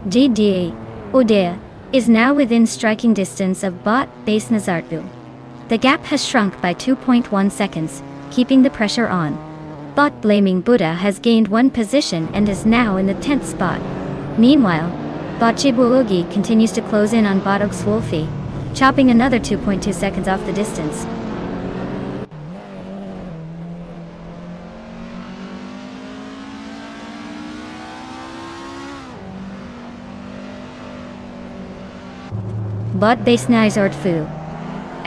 GDA Odea is now within striking distance of Bot Basenazart Vu. The gap has shrunk by 2.1 seconds, keeping the pressure on. Bot Blaming Buddha has gained 1 position and is now in the 10th spot. Meanwhile, Bot Chibuugi continues to close in on Bot Oxwolfi, chopping another 2.2 seconds off the distance. Bot Basenazart Vu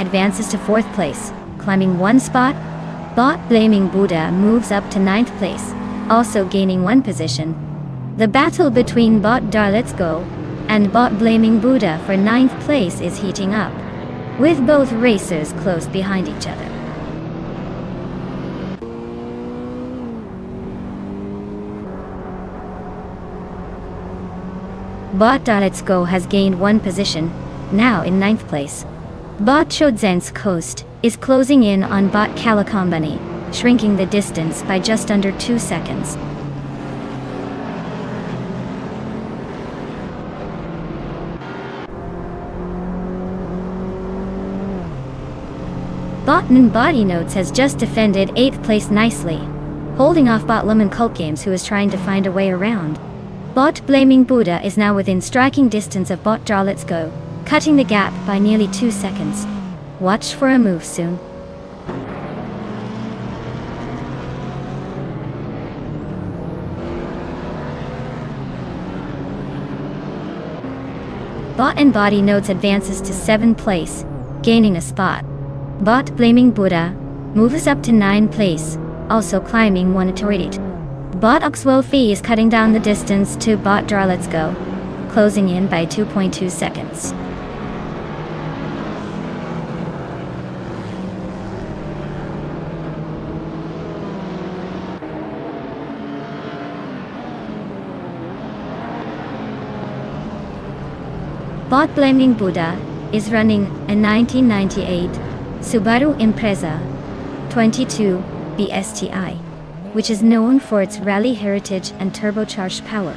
advances to 4th place, climbing 1 spot. Bot Blaming Buddha moves up to 9th place, also gaining 1 position. The battle between Bot Let's Go and Bot Blaming Buddha for 9th place is heating up, with both racers close behind each other. Bot Let's Go has gained 1 position, now in 9th place. Bot Chodzen's Coast is closing in on Bot Kalakombani, shrinking the distance by just under 2 seconds. Bot Body Notes has just defended 8th place nicely, holding off Bot Lemon Cult Games, who is trying to find a way around. Bot Blaming Buddha is now within striking distance of Bot Let's Go, cutting the gap by nearly 2 seconds. Watch for a move soon. Bot and Body Notes advances to 7th place, gaining a spot. Bot Blaming Buddha moves up to 9th place, also climbing 1 authority. Bot Oxwolfi is cutting down the distance to Bot Let's Go, closing in by 2.2 seconds. Bot Blaming Buddha is running a 1998 Subaru Impreza 22 BSTI, which is known for its rally heritage and turbocharged power.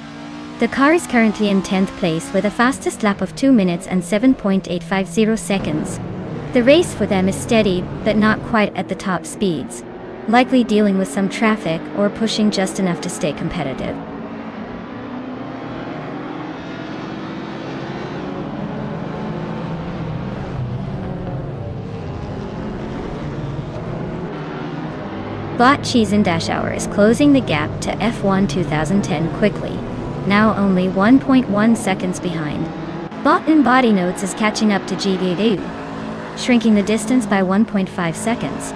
The car is currently in 10th place with a fastest lap of 2 minutes and 7.850 seconds. The race for them is steady, but not quite at the top speeds, likely dealing with some traffic or pushing just enough to stay competitive. Bot Cheesin Dashour is closing the gap to F1 2010 quickly, now only 1.1 seconds behind. Bot and Body Notes is catching up to GDU, shrinking the distance by 1.5 seconds.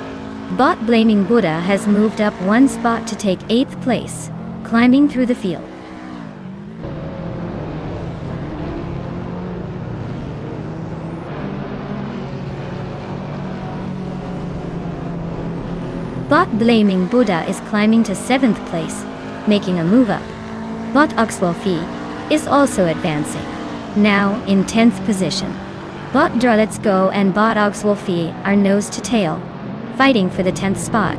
Bot Blaming Buddha has moved up 1 spot to take 8th place, climbing through the field. Bot Blaming Buddha is climbing to 7th place, making a move up. Bot Oxwolfi is also advancing, now in 10th position. Bot Let's Go and Bot Wolfie are nose to tail, fighting for the 10th spot.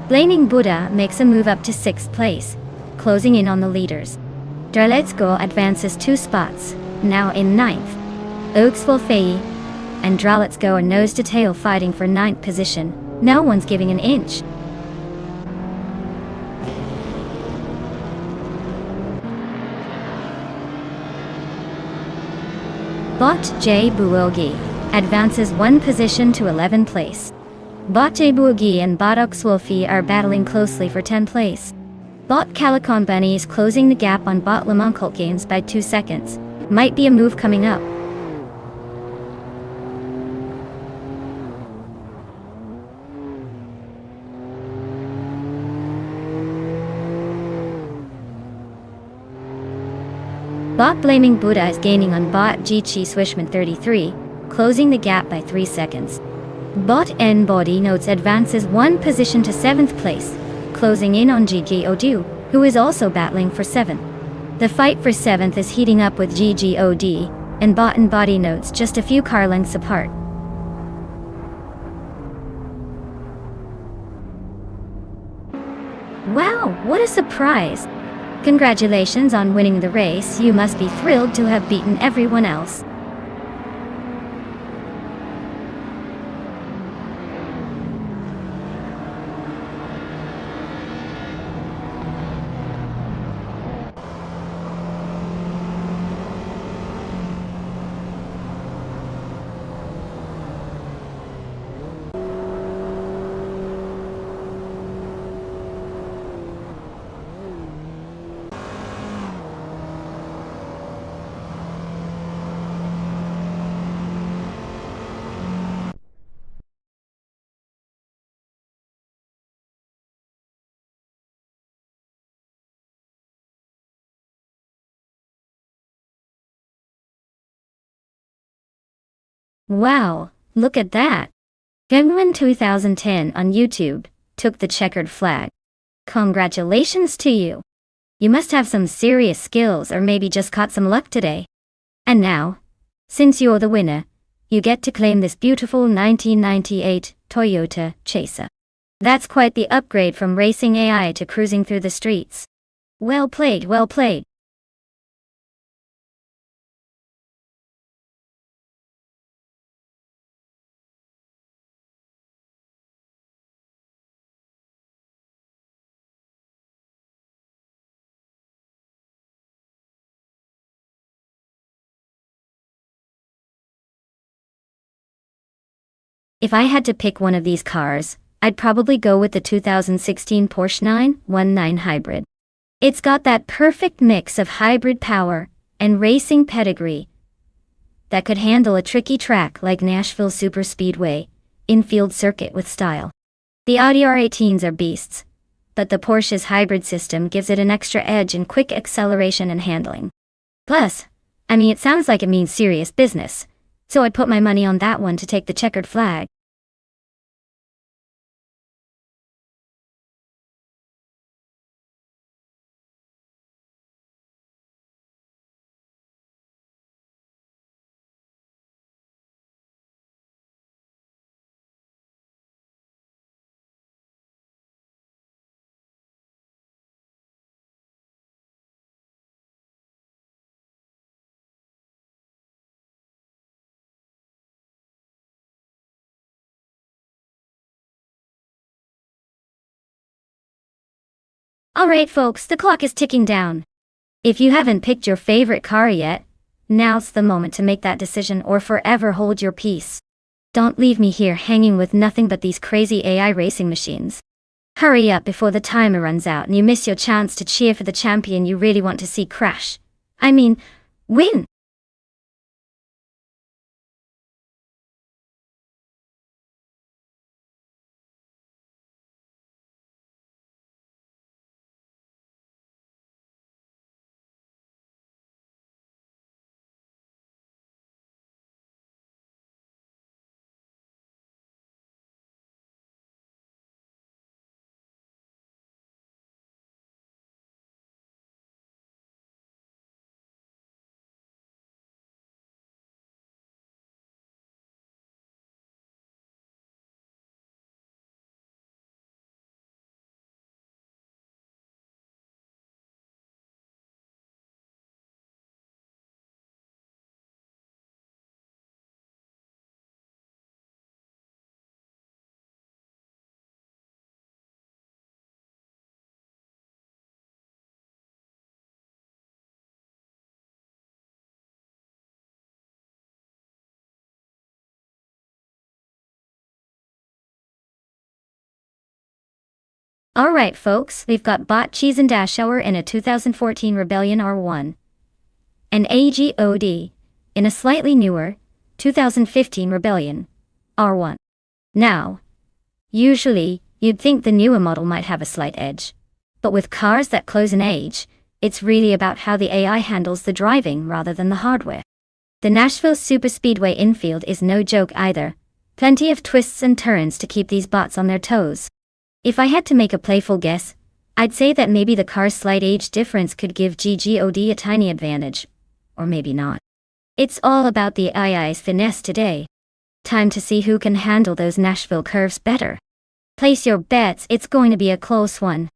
Blaming Buddha makes a move up to 6th place, closing in on the leaders. Let's Go advances 2 spots, now in 9th. Wolfie and Let's Go are nose to tail fighting for 9th position. No one's giving an inch. Bot J Buogi advances 1 position to 11th place. Bot J Buogi and Bot Wolfie are battling closely for 10th place. Bot Calicon Bunny is closing the gap on Bot Lamoncult Games by 2 seconds. Might be a move coming up. Bot Blaming Buddha is gaining on Bot G-Chi Swishman 33, closing the gap by 3 seconds. Bot N Body Notes advances 1 position to 7th place, closing in on GGOD, who is also battling for 7th. The fight for 7th is heating up with GGOD and Bot N Body Notes just a few car lengths apart. Wow, what a surprise! Congratulations on winning the race. You must be thrilled to have beaten everyone else. Wow, look at that! Gangwin 2010 on YouTube took the checkered flag. Congratulations to you! You must have some serious skills or maybe just caught some luck today. And now, since you're the winner, you get to claim this beautiful 1998 Toyota Chaser. That's quite the upgrade from racing AI to cruising through the streets. Well played, well played. If I had to pick one of these cars, I'd probably go with the 2016 Porsche 919 Hybrid. It's got that perfect mix of hybrid power and racing pedigree that could handle a tricky track like Nashville Superspeedway, infield circuit with style. The Audi R18s are beasts, but the Porsche's hybrid system gives it an extra edge in quick acceleration and handling. Plus, it sounds like it means serious business, so I'd put my money on that one to take the checkered flag. Alright folks, the clock is ticking down. If you haven't picked your favorite car yet, now's the moment to make that decision or forever hold your peace. Don't leave me here hanging with nothing but these crazy AI racing machines. Hurry up before the timer runs out and you miss your chance to cheer for the champion you really want to see crash. Win! Alright folks, we've got Bot Cheese and Dash Hour in a 2014 Rebellion R1. And AGOD in a slightly newer 2015 Rebellion R1. Now, usually, you'd think the newer model might have a slight edge. But with cars that close in age, it's really about how the AI handles the driving rather than the hardware. The Nashville Superspeedway infield is no joke either. Plenty of twists and turns to keep these bots on their toes. If I had to make a playful guess, I'd say that maybe the car's slight age difference could give GGOD a tiny advantage. Or maybe not. It's all about the AI's finesse today. Time to see who can handle those Nashville curves better. Place your bets, it's going to be a close one.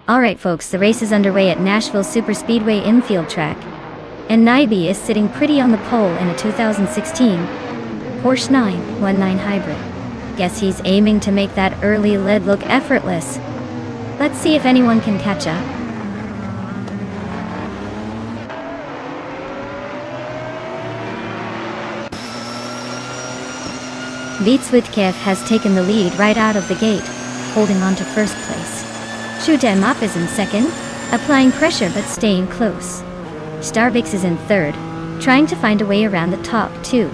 Alright folks, the race is underway at Nashville Superspeedway infield track. And Naibi is sitting pretty on the pole in a 2016 Porsche 919 Hybrid. Guess he's aiming to make that early lead look effortless. Let's see if anyone can catch up. Vitswitkev has taken the lead right out of the gate, holding on to first place. Shoot-em up is in second, applying pressure but staying close. Starbix is in third, trying to find a way around the top two.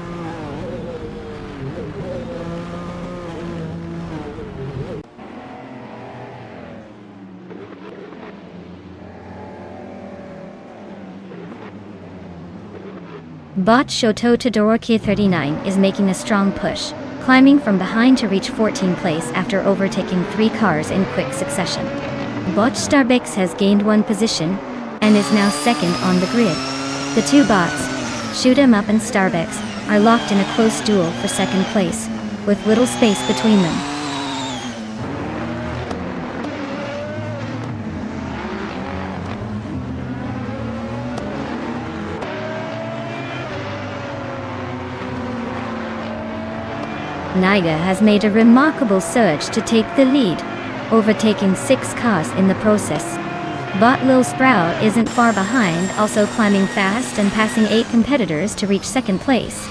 Bot Shoto Todoroki 39 is making a strong push, climbing from behind to reach 14th place after overtaking 3 cars in quick succession. Bot Starbix has gained 1 position, and is now second on the grid. The two bots, Shoot-em up and Starbix, are locked in a close duel for second place, with little space between them. Niga has made a remarkable surge to take the lead, overtaking 6 cars in the process. Bot Lil Sprout isn't far behind, also climbing fast and passing 8 competitors to reach second place.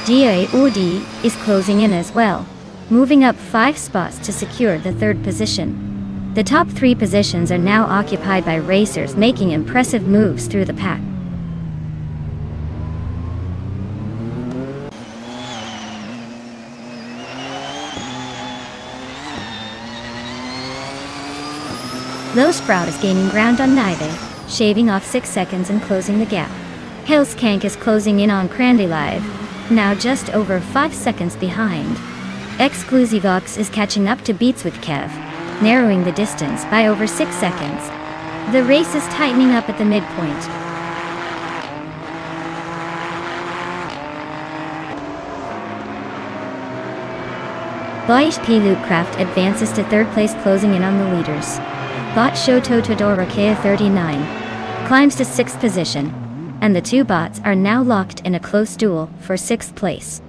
GAOD is closing in as well, moving up 5 spots to secure the 3rd position. The top 3 positions are now occupied by racers making impressive moves through the pack. Low Sprout is gaining ground on Naive, shaving off 6 seconds and closing the gap. Hellskank is closing in on Crandy Live, now just over 5 seconds behind. Exclusivox is catching up to Beats with Kev, narrowing the distance by over 6 seconds. The race is tightening up at the midpoint. Boish P. Loopcraft advances to 3rd place, closing in on the leaders. Bot Shoto Todoroke 39 climbs to 6th position, and the two bots are now locked in a close duel for 6th place.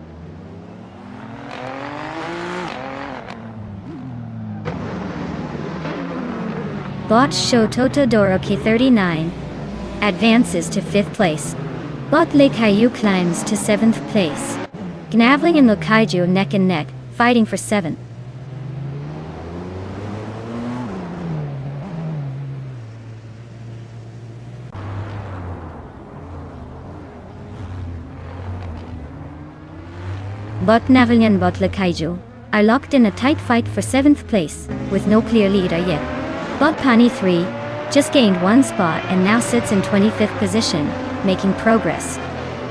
Bot Shoto Todoroke 39 advances to 5th place. Bot Leikaiju climbs to 7th place. Gnavling and Leikaiju neck and neck, fighting for 7th. Bot Gnavling and Bot Leikaiju are locked in a tight fight for 7th place, with no clear leader yet. Bot Pani 3 just gained 1 spot and now sits in 25th position, making progress.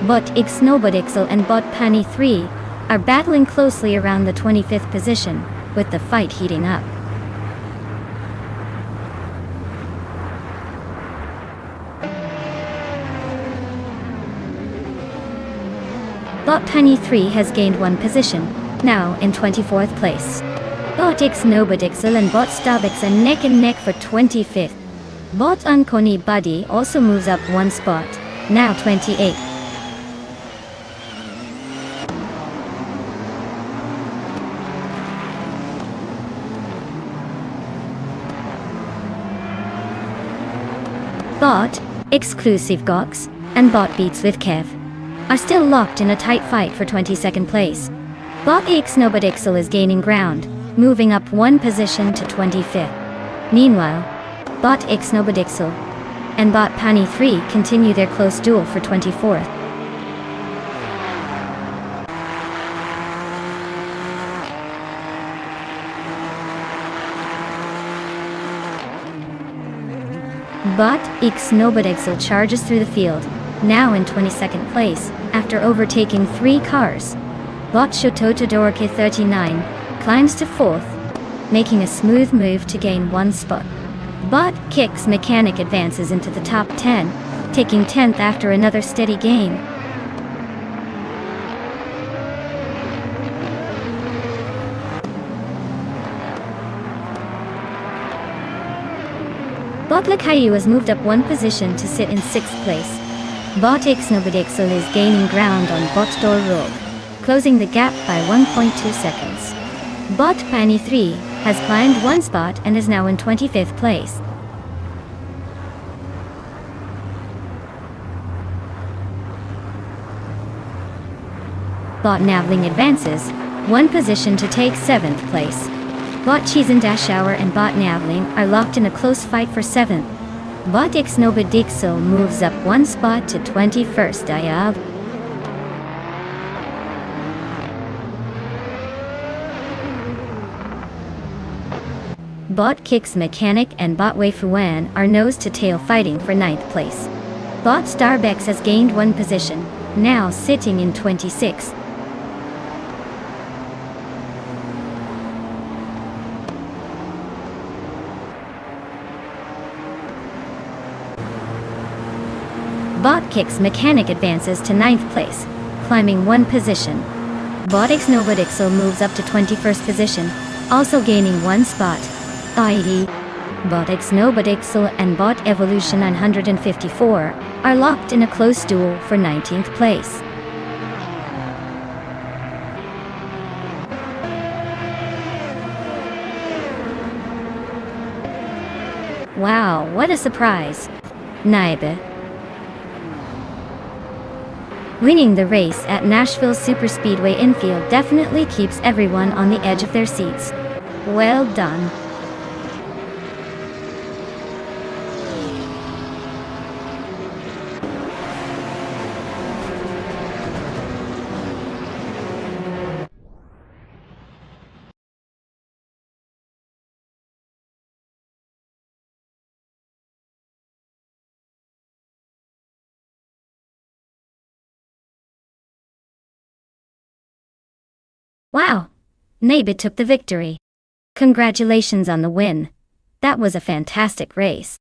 Bot Ixnobodixel and Bot Pani 3 are battling closely around the 25th position, with the fight heating up. Bot Penny 3 has gained 1 position, now in 24th place. Bot Ixnobodixel and Bot Starbix are neck and neck for 25th. Bot Unconi Buddy also moves up 1 spot, now 28th. Bot Exclusivox and Bot Beats with Kev are still locked in a tight fight for 22nd place. Bot Ixnobodixel is gaining ground, moving up 1 position to 25th. Meanwhile, Bot Ixnobodixel and Bot Pani 3 continue their close duel for 24th. Bot Ixnobodixel charges through the field, now in 22nd place, after overtaking 3 cars. Bot Shoto Todoroke 39 climbs to 4th, making a smooth move to gain 1 spot. Bot Kicks Mechanic advances into the top 10, taking 10th after another steady gain. Bot Leikaiju has moved up 1 position to sit in 6th place. Bot Ixnobodixel is gaining ground on Bot Dorog, closing the gap by 1.2 seconds. Bot Pani 3 has climbed 1 spot and is now in 25th place. Bot Navling advances 1 position to take 7th place. Bot Cheesendashour and Bot Navling are locked in a close fight for 7th. Bot Ixnobodixel moves up 1 spot to 21st. Diab. Bot Kicks Mechanic and Bot Weifuan are nose to tail fighting for 9th place. Bot Starbex has gained 1 position, now sitting in 26th. Bot Kicks Mechanic advances to 9th place, climbing 1 position. Bot Ixnobodixel moves up to 21st position, also gaining 1 spot, i.e. Bot Ixnobodixel and Bot Evolution 954 are locked in a close duel for 19th place. Wow, what a surprise! Naibe. Winning the race at Nashville Superspeedway infield definitely keeps everyone on the edge of their seats. Well done. Wow! Neighbor took the victory. Congratulations on the win. That was a fantastic race.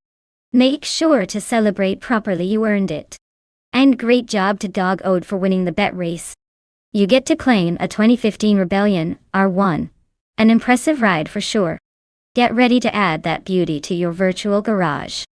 Make sure to celebrate properly, you earned it. And great job to Dog Ode for winning the bet race. You get to claim a 2015 Rebellion R1. An impressive ride for sure. Get ready to add that beauty to your virtual garage.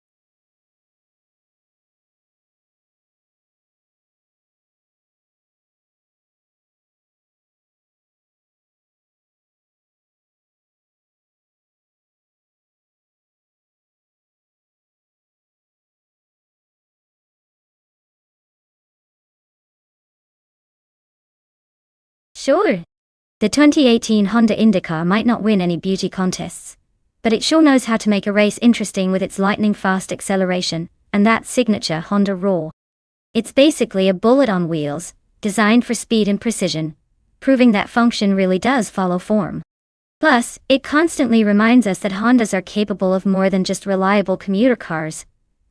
Sure. The 2018 Honda IndyCar might not win any beauty contests, but it sure knows how to make a race interesting with its lightning-fast acceleration and that signature Honda roar. It's basically a bullet on wheels, designed for speed and precision, proving that function really does follow form. Plus, it constantly reminds us that Hondas are capable of more than just reliable commuter cars.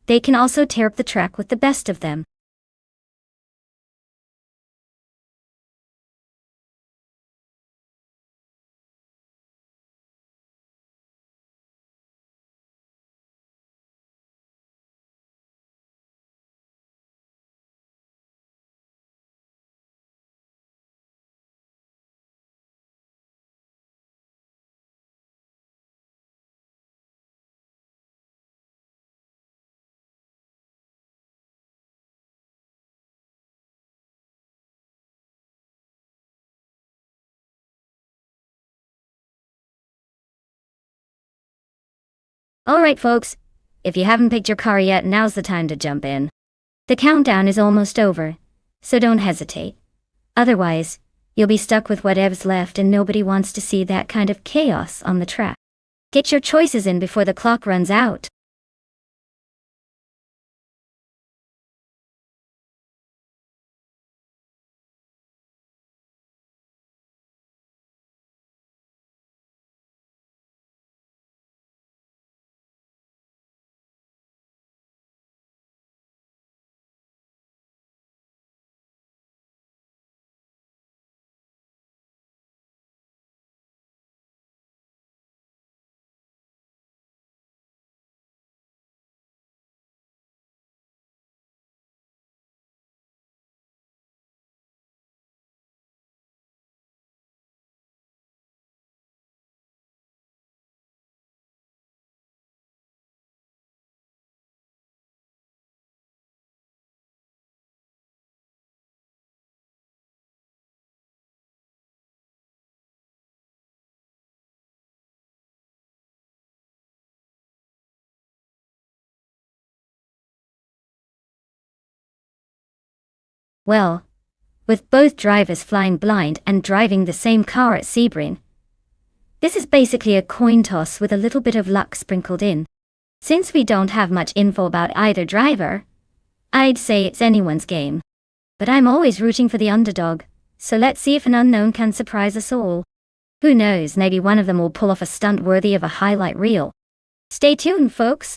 They can also tear up the track with the best of them. Alright folks, if you haven't picked your car yet, now's the time to jump in. The countdown is almost over, so don't hesitate. Otherwise, you'll be stuck with whatever's left and nobody wants to see that kind of chaos on the track. Get your choices in before the clock runs out. Well, with both drivers flying blind and driving the same car at Sebring, this is basically a coin toss with a little bit of luck sprinkled in. Since we don't have much info about either driver, I'd say it's anyone's game. But I'm always rooting for the underdog, so let's see if an unknown can surprise us all. Who knows, maybe one of them will pull off a stunt worthy of a highlight reel. Stay tuned, folks.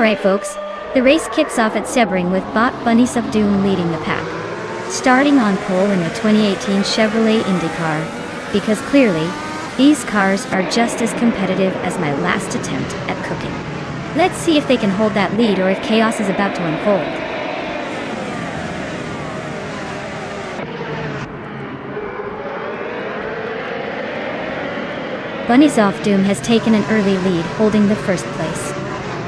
Alright folks, the race kicks off at Sebring with Bot Bunnies of Doom leading the pack. Starting on pole in the 2018 Chevrolet IndyCar, because clearly, these cars are just as competitive as my last attempt at cooking. Let's see if they can hold that lead or if chaos is about to unfold. Bunnies of Doom has taken an early lead, holding the first place.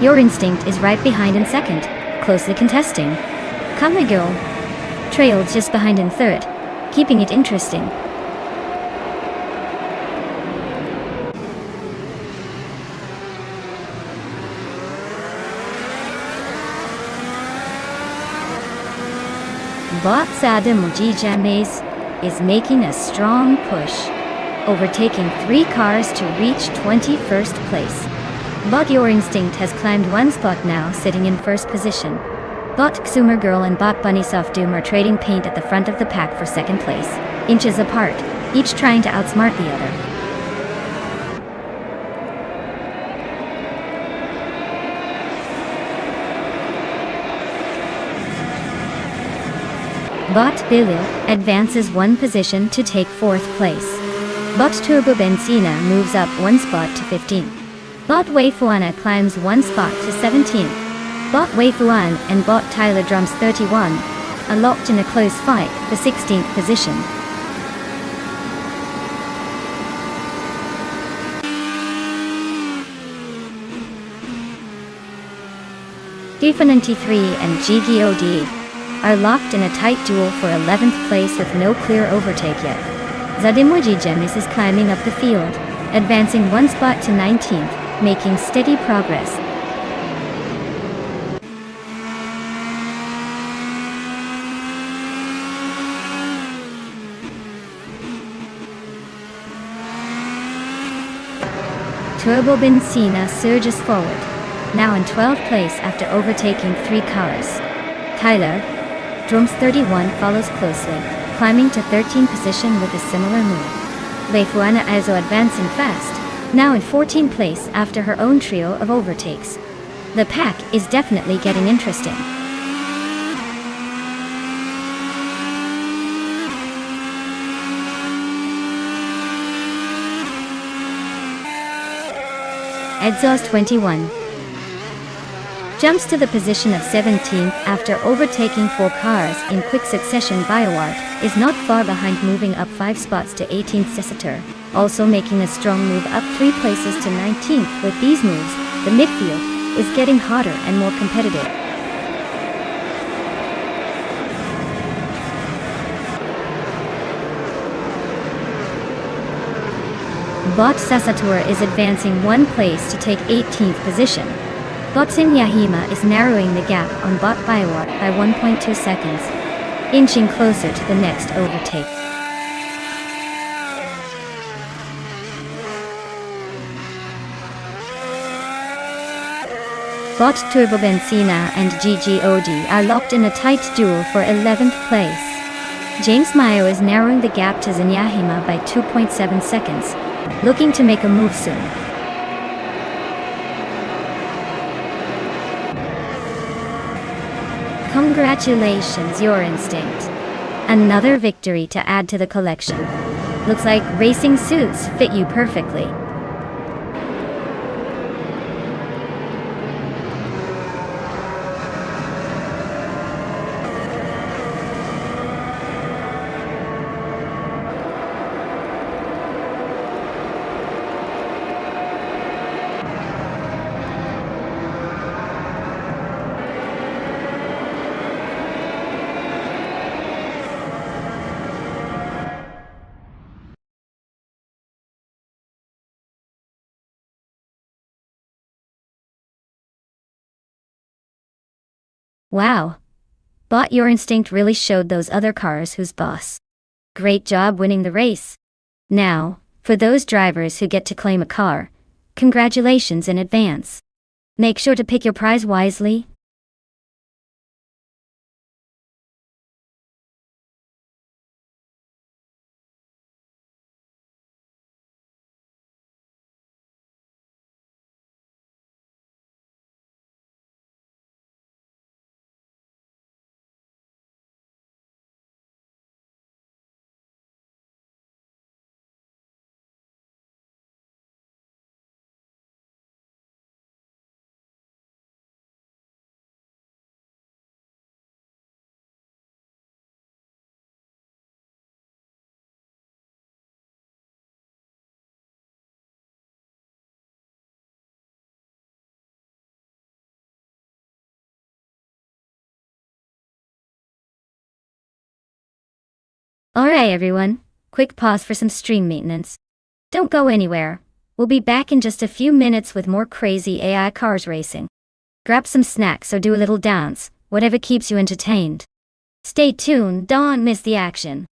Your Instinct is right behind in second, closely contesting. Come on girl. Trailed just behind in third, keeping it interesting. Bot Sadimoji James is making a strong push, overtaking 3 cars to reach 21st place. Bot Your Instinct has climbed 1 spot now, sitting in first position. Bot Xumer Girl and Bot Bunny Soft Doom are trading paint at the front of the pack for second place, inches apart, each trying to outsmart the other. Bot Bilil advances 1 position to take 4th place. Bot Turbo Benzina moves up 1 spot to 15th. Bot Weifuana climbs 1 spot to 17th. Bot Weifuan and Bot Tyler Drums 31 are locked in a close fight for 16th position. D93 and GGOD are locked in a tight duel for 11th place with no clear overtake yet. Zadimoji Gemis is climbing up the field, advancing 1 spot to 19th, making steady progress. Turbo Benzina surges forward, now in 12th place after overtaking 3 cars. Tyler, Drums 31 follows closely, climbing to 13th position with a similar move. Weifuana also advancing fast, now in 14th place after her own trio of overtakes. The pack is definitely getting interesting. Exhaust 21 jumps to the position of 17th after overtaking 4 cars in quick succession. Biowart is not far behind, moving up 5 spots to 18th. Cessiter also making a strong move up 3 places to 19th. With these moves, the midfield is getting hotter and more competitive. Bot Sasator is advancing 1 place to take 18th position. Bot Sinyahima is narrowing the gap on Bot Biowart by 1.2 seconds, inching closer to the next overtake. Bot Turbo Benzina and GGOD are locked in a tight duel for 11th place. James Mayo is narrowing the gap to Zinyahima by 2.7 seconds, looking to make a move soon. Congratulations, Your Instinct. Another victory to add to the collection. Looks like racing suits fit you perfectly. Wow. Bot Your Instinct really showed those other cars who's boss. Great job winning the race. Now, for those drivers who get to claim a car, congratulations in advance. Make sure to pick your prize wisely. Alright everyone, quick pause for some stream maintenance. Don't go anywhere. We'll be back in just a few minutes with more crazy AI cars racing. Grab some snacks or do a little dance, whatever keeps you entertained. Stay tuned, don't miss the action.